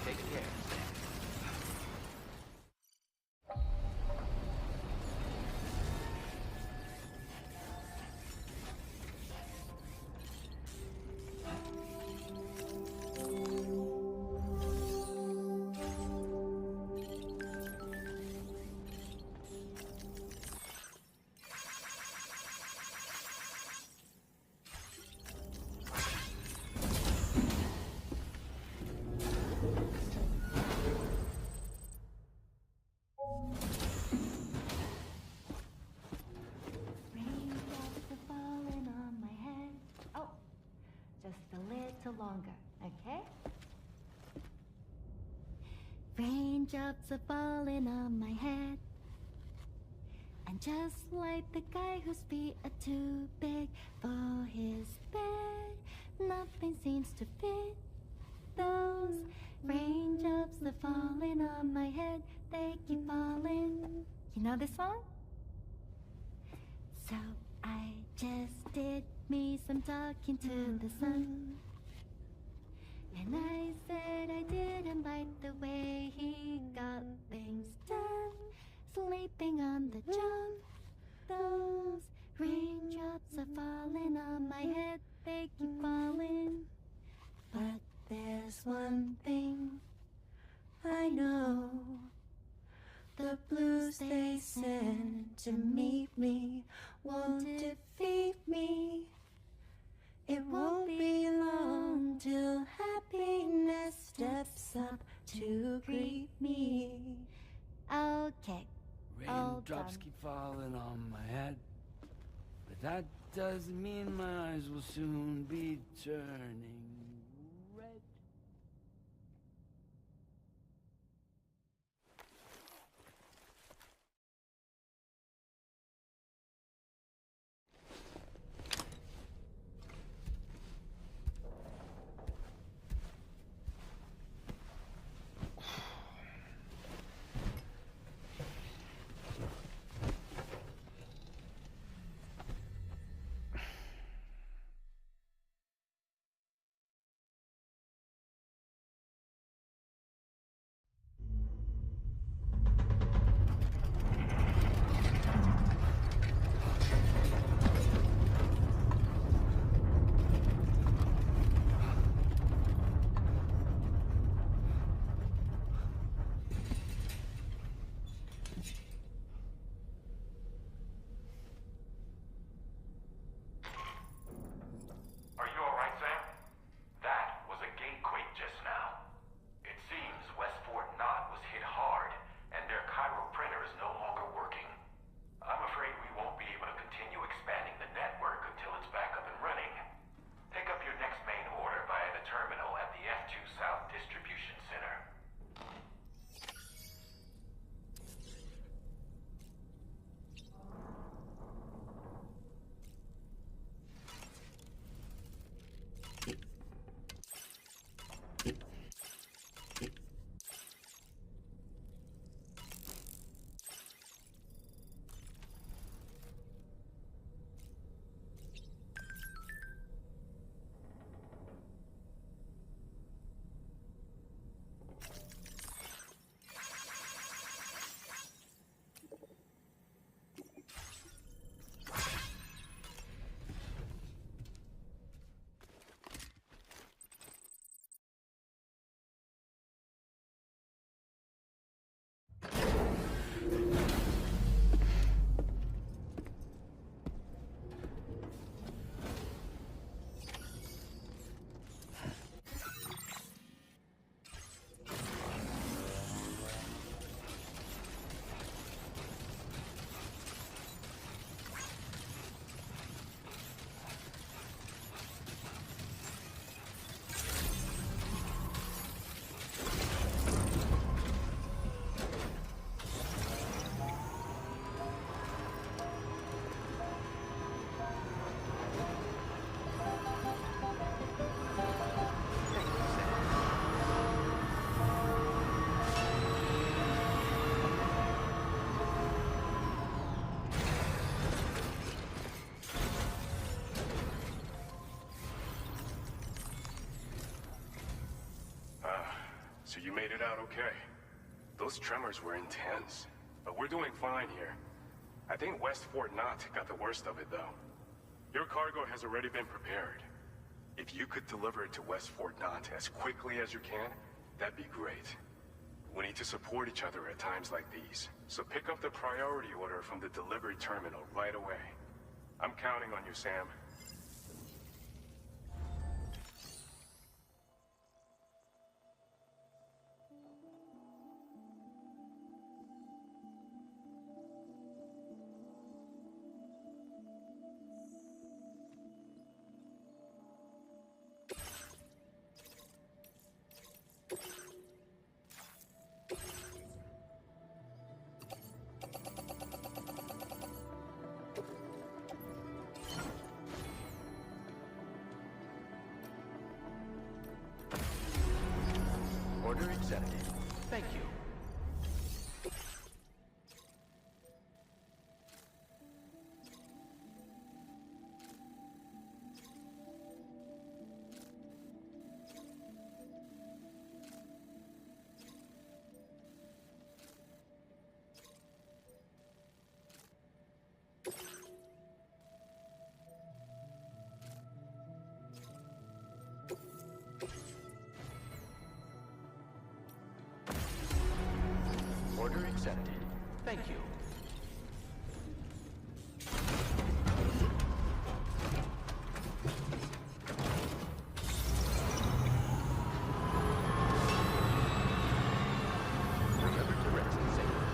Take care. Longer, okay? Raindrops are falling on my head, and just like the guy whose feet are too big for his bed, nothing seems to fit. Those raindrops are falling on my head, they keep falling. You know this song? So I just did me some talking to the sun. And I said I didn't like the way he got things done. Sleeping on the job. Those raindrops are falling on my head, they keep falling. But there's one thing I know. The blues they send to meet me won't defeat me. It won't be long till happiness steps up to greet me. Okay. Raindrops keep falling on my head, but that doesn't mean my eyes will soon be turning red. Are you alright, Sam? That was a gatequake just now. It seems West Fort Knott was hit hard, and their Cairo printer is no longer working. I'm afraid we won't be able to continue expanding the network until it's back up and running. Pick up your next main order via the terminal at the F2 South Distribution Center. So you made it out okay. Those tremors were intense, but we're doing fine here. I think West Fort Knott got the worst of it, though. Your cargo has already been prepared. If you could deliver it to West Fort Knott as quickly as you can, that'd be great. We need to support each other at times like these, so pick up the priority order from the delivery terminal right away. I'm counting on you, Sam. accepted. Thank you. Order accepted. Thank you. Remember to rest safely.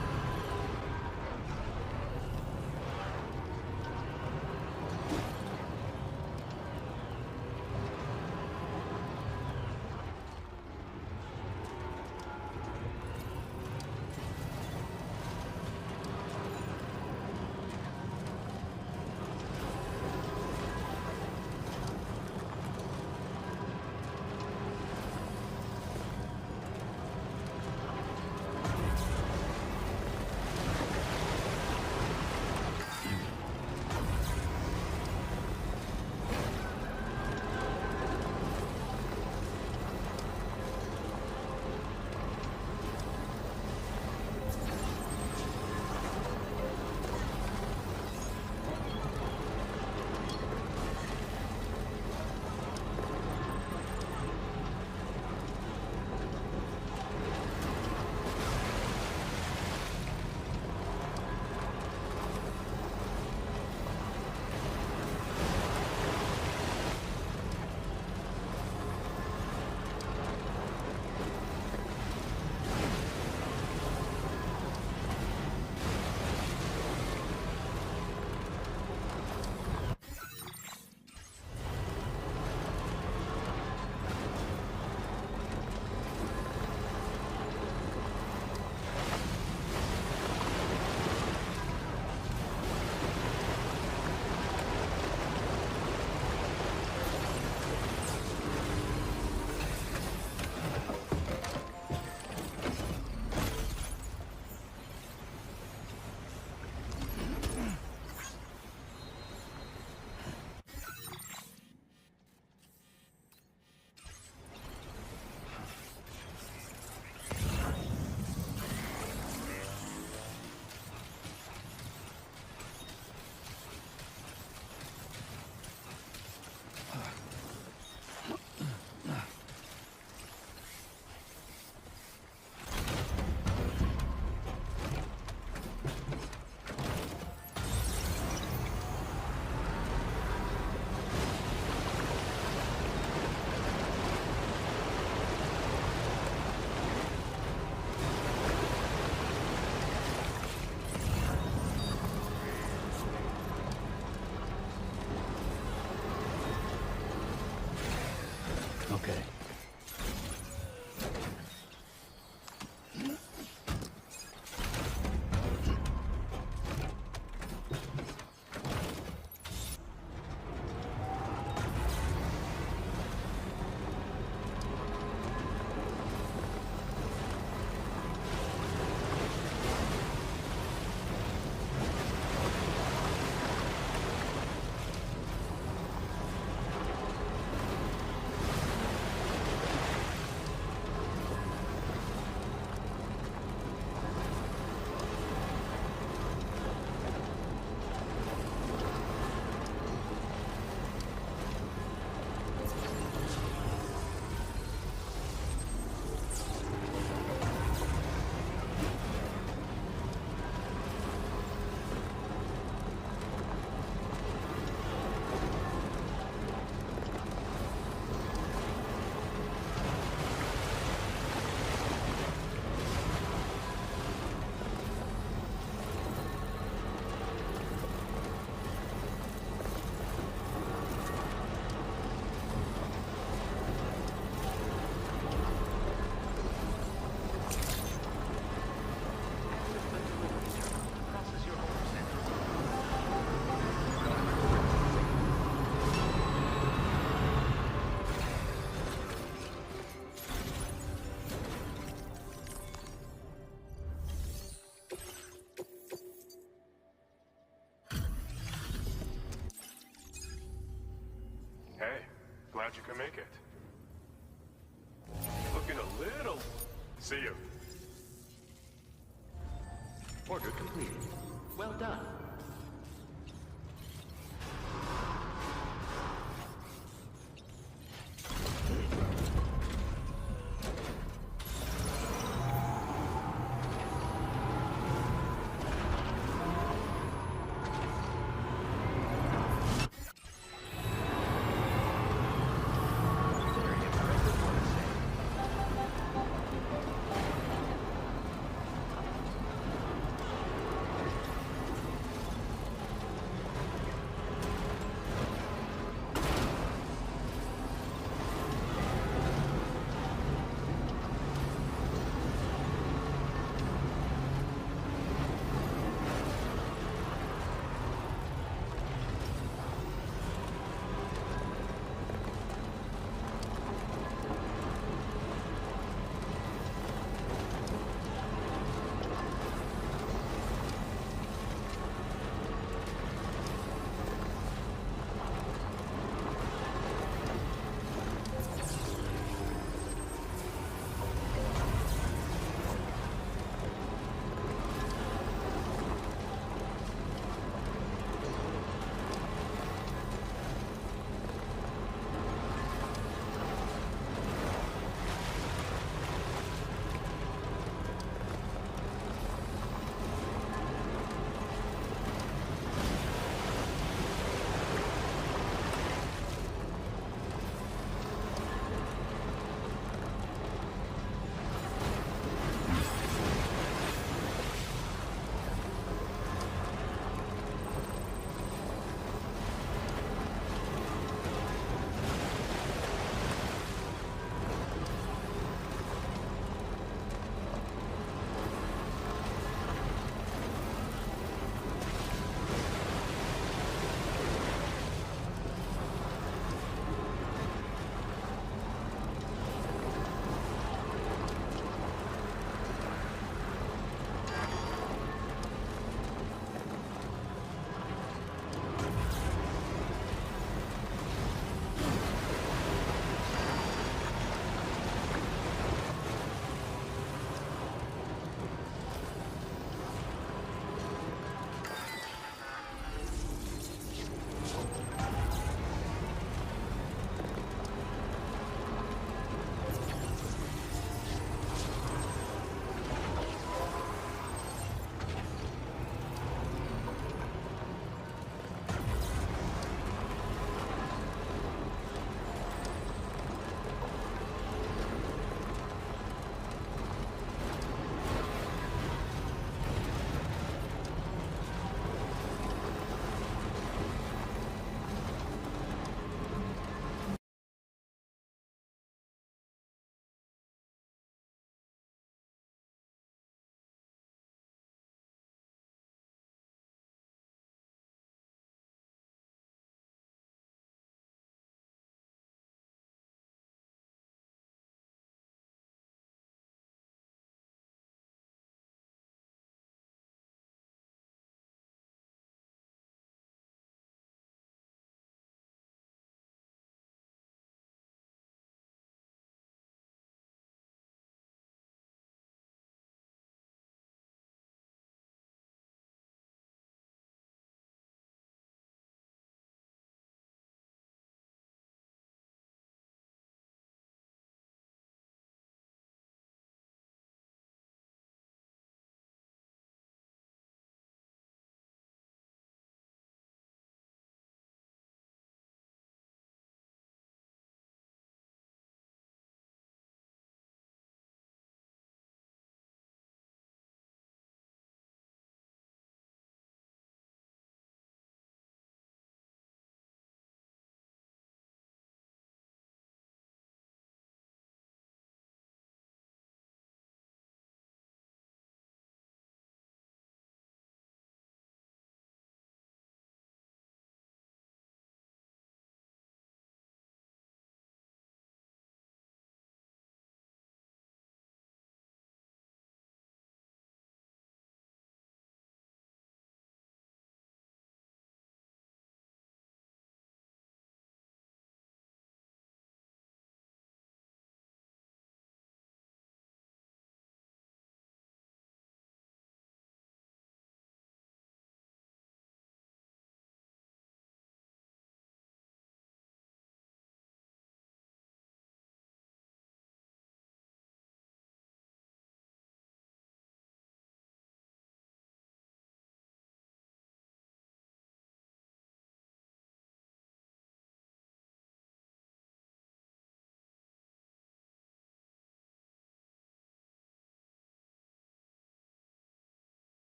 glad you can make it. Looking a little... See you. Order completed. Well done.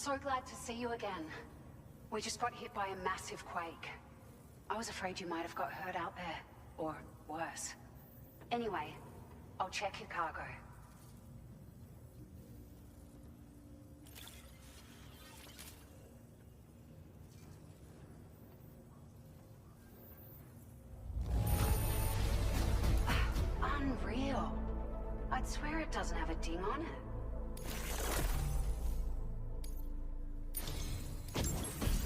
so glad to see you again. We just got hit by a massive quake. I was afraid you might have got hurt out there, or worse. Anyway, I'll check your cargo. Unreal. I'd swear it doesn't have a ding on it.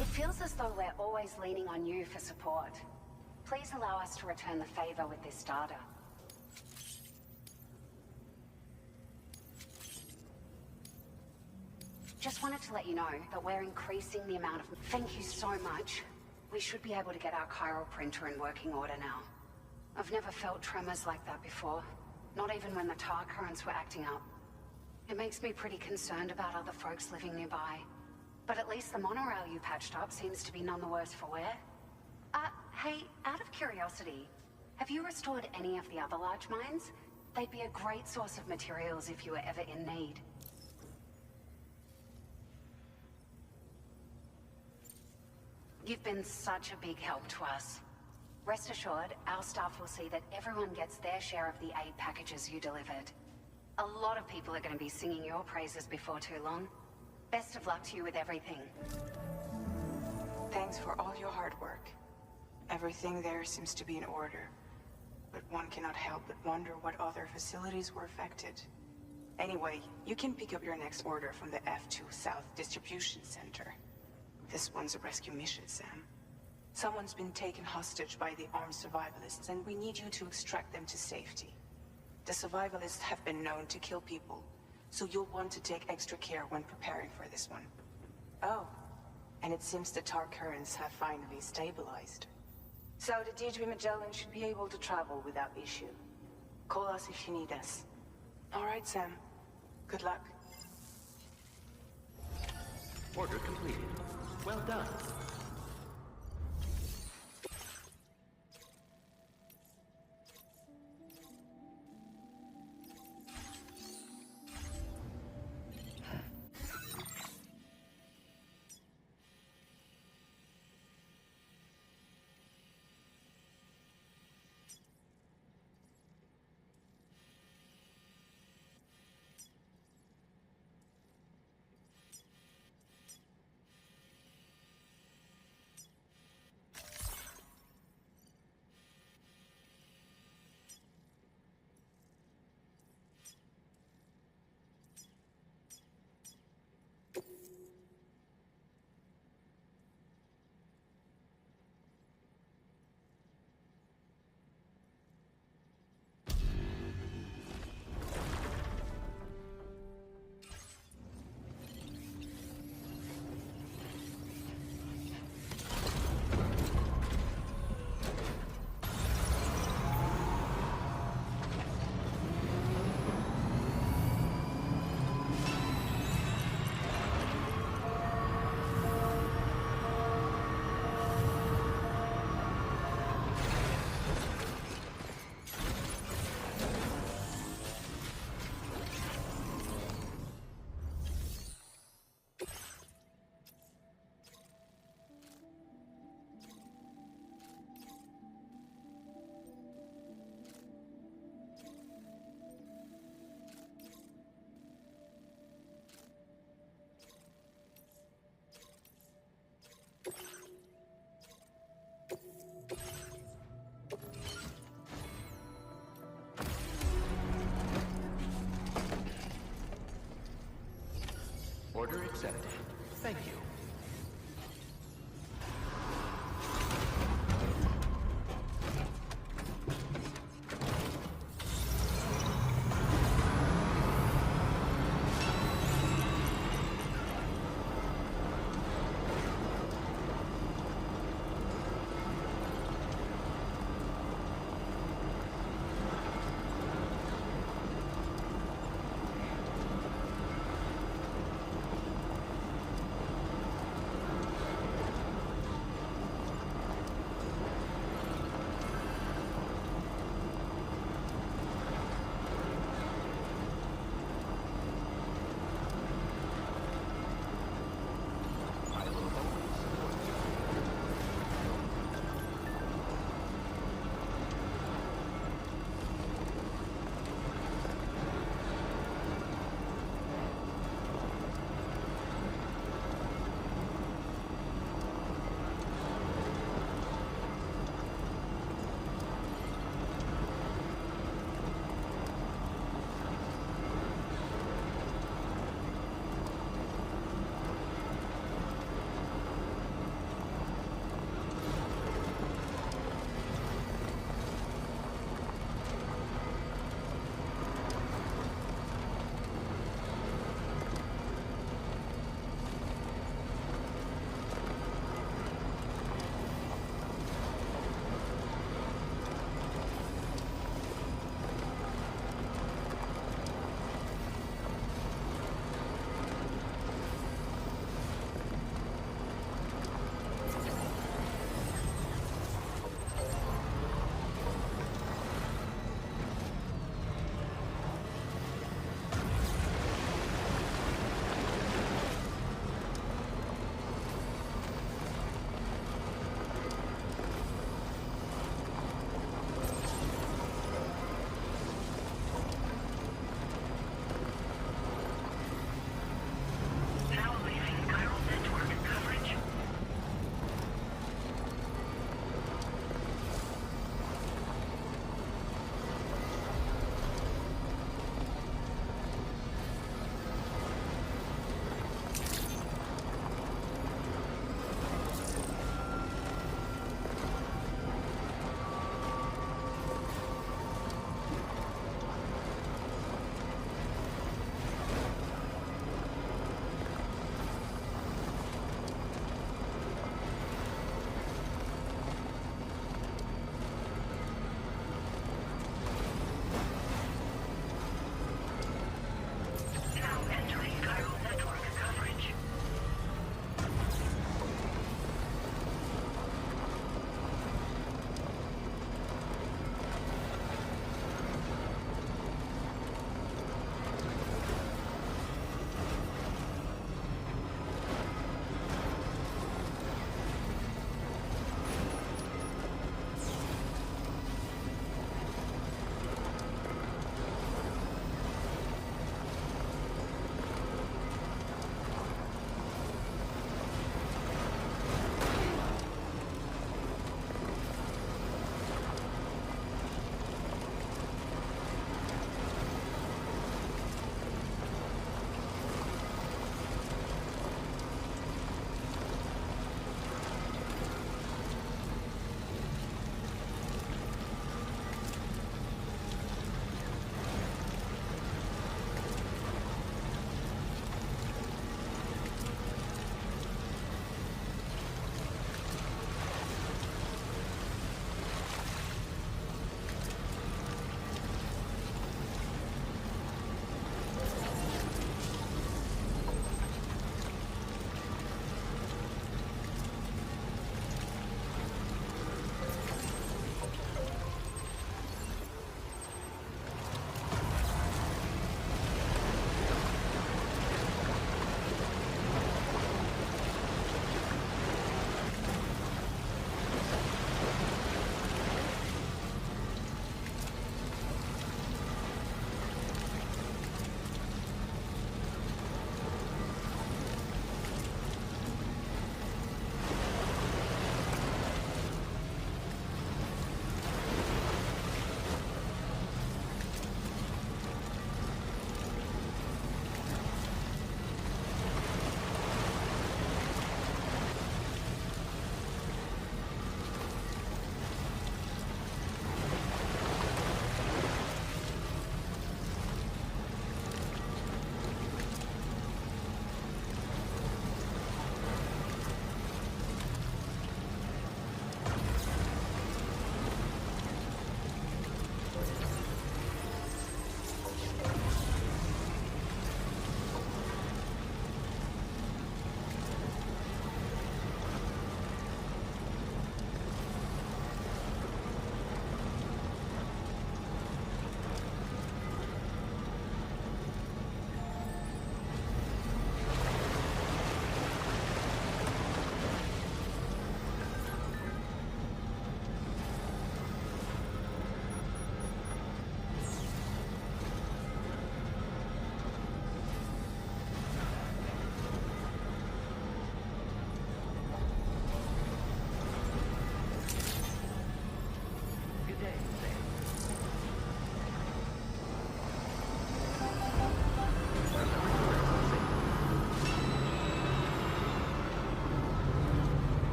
It feels as though we're always leaning on you for support. Please allow us to return the favor with this data. Just wanted to let you know that we're increasing the amount of... Thank you so much. We should be able to get our chiral printer in working order now. I've never felt tremors like that before. Not even when the tar currents were acting up. It makes me pretty concerned about other folks living nearby. But at least the monorail you patched up seems to be none the worse for wear. Hey, out of curiosity, have you restored any of the other large mines? They'd be a great source of materials if you were ever in need. You've been such a big help to us. Rest assured, our staff will see that everyone gets their share of the aid packages you delivered. A lot of people are going to be singing your praises before too long. Best of luck to you with everything. Thanks for all your hard work. Everything there seems to be in order. But one cannot help but wonder what other facilities were affected. Anyway, you can pick up your next order from the F2 South Distribution Center. This one's a rescue mission, Sam. Someone's been taken hostage by the armed survivalists, and we need you to extract them to safety. The survivalists have been known to kill people, so you'll want to take extra care when preparing for this one. Oh, and it seems the tar currents have finally stabilized. So the D3 Magellan should be able to travel without issue. Call us if you need us. All right, Sam. Good luck. Order completed. Well done. Order accepted. Thank you.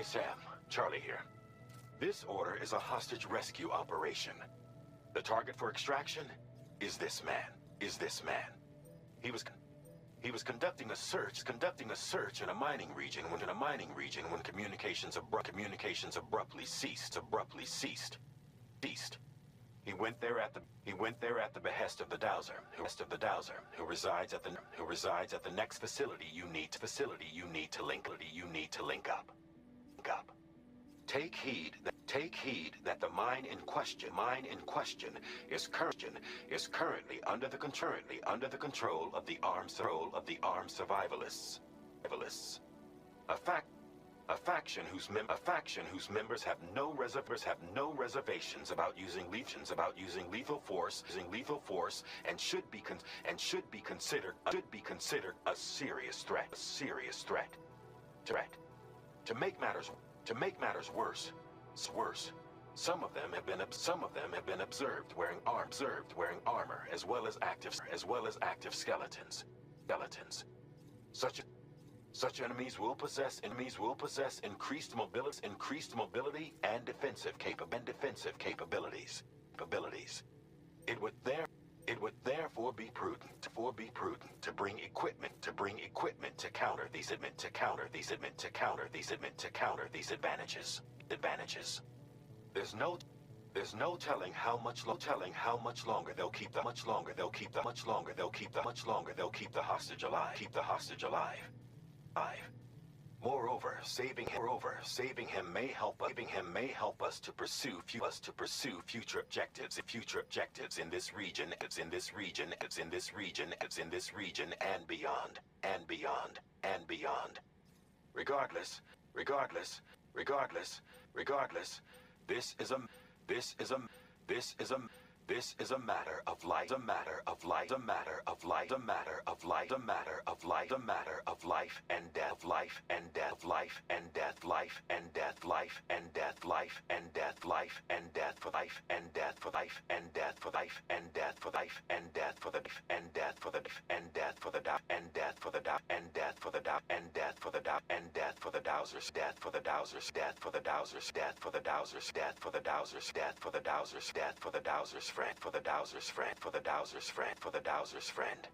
Sam. Charlie here. This order is a hostage rescue operation. The target for extraction is this man. He was conducting a search in a mining region when communications abruptly ceased. He went there at the behest of the Dowser, who resides at the next facility you need to link up. Take heed that the mine in question is currently under the control of the armed survivalists. A faction whose members have no reservations about using lethal force and should be considered a serious threat. To make matters worse, some of them have been observed wearing armor as well as active skeletons. Such enemies will possess increased mobility and defensive capabilities. It would therefore be prudent to bring equipment to counter these advantages. There's no telling how much longer they'll keep the hostage alive. Moreover, saving him may help us to pursue future objectives in this region and beyond. Regardless, this is a matter of life and death. For the Dowser's friend.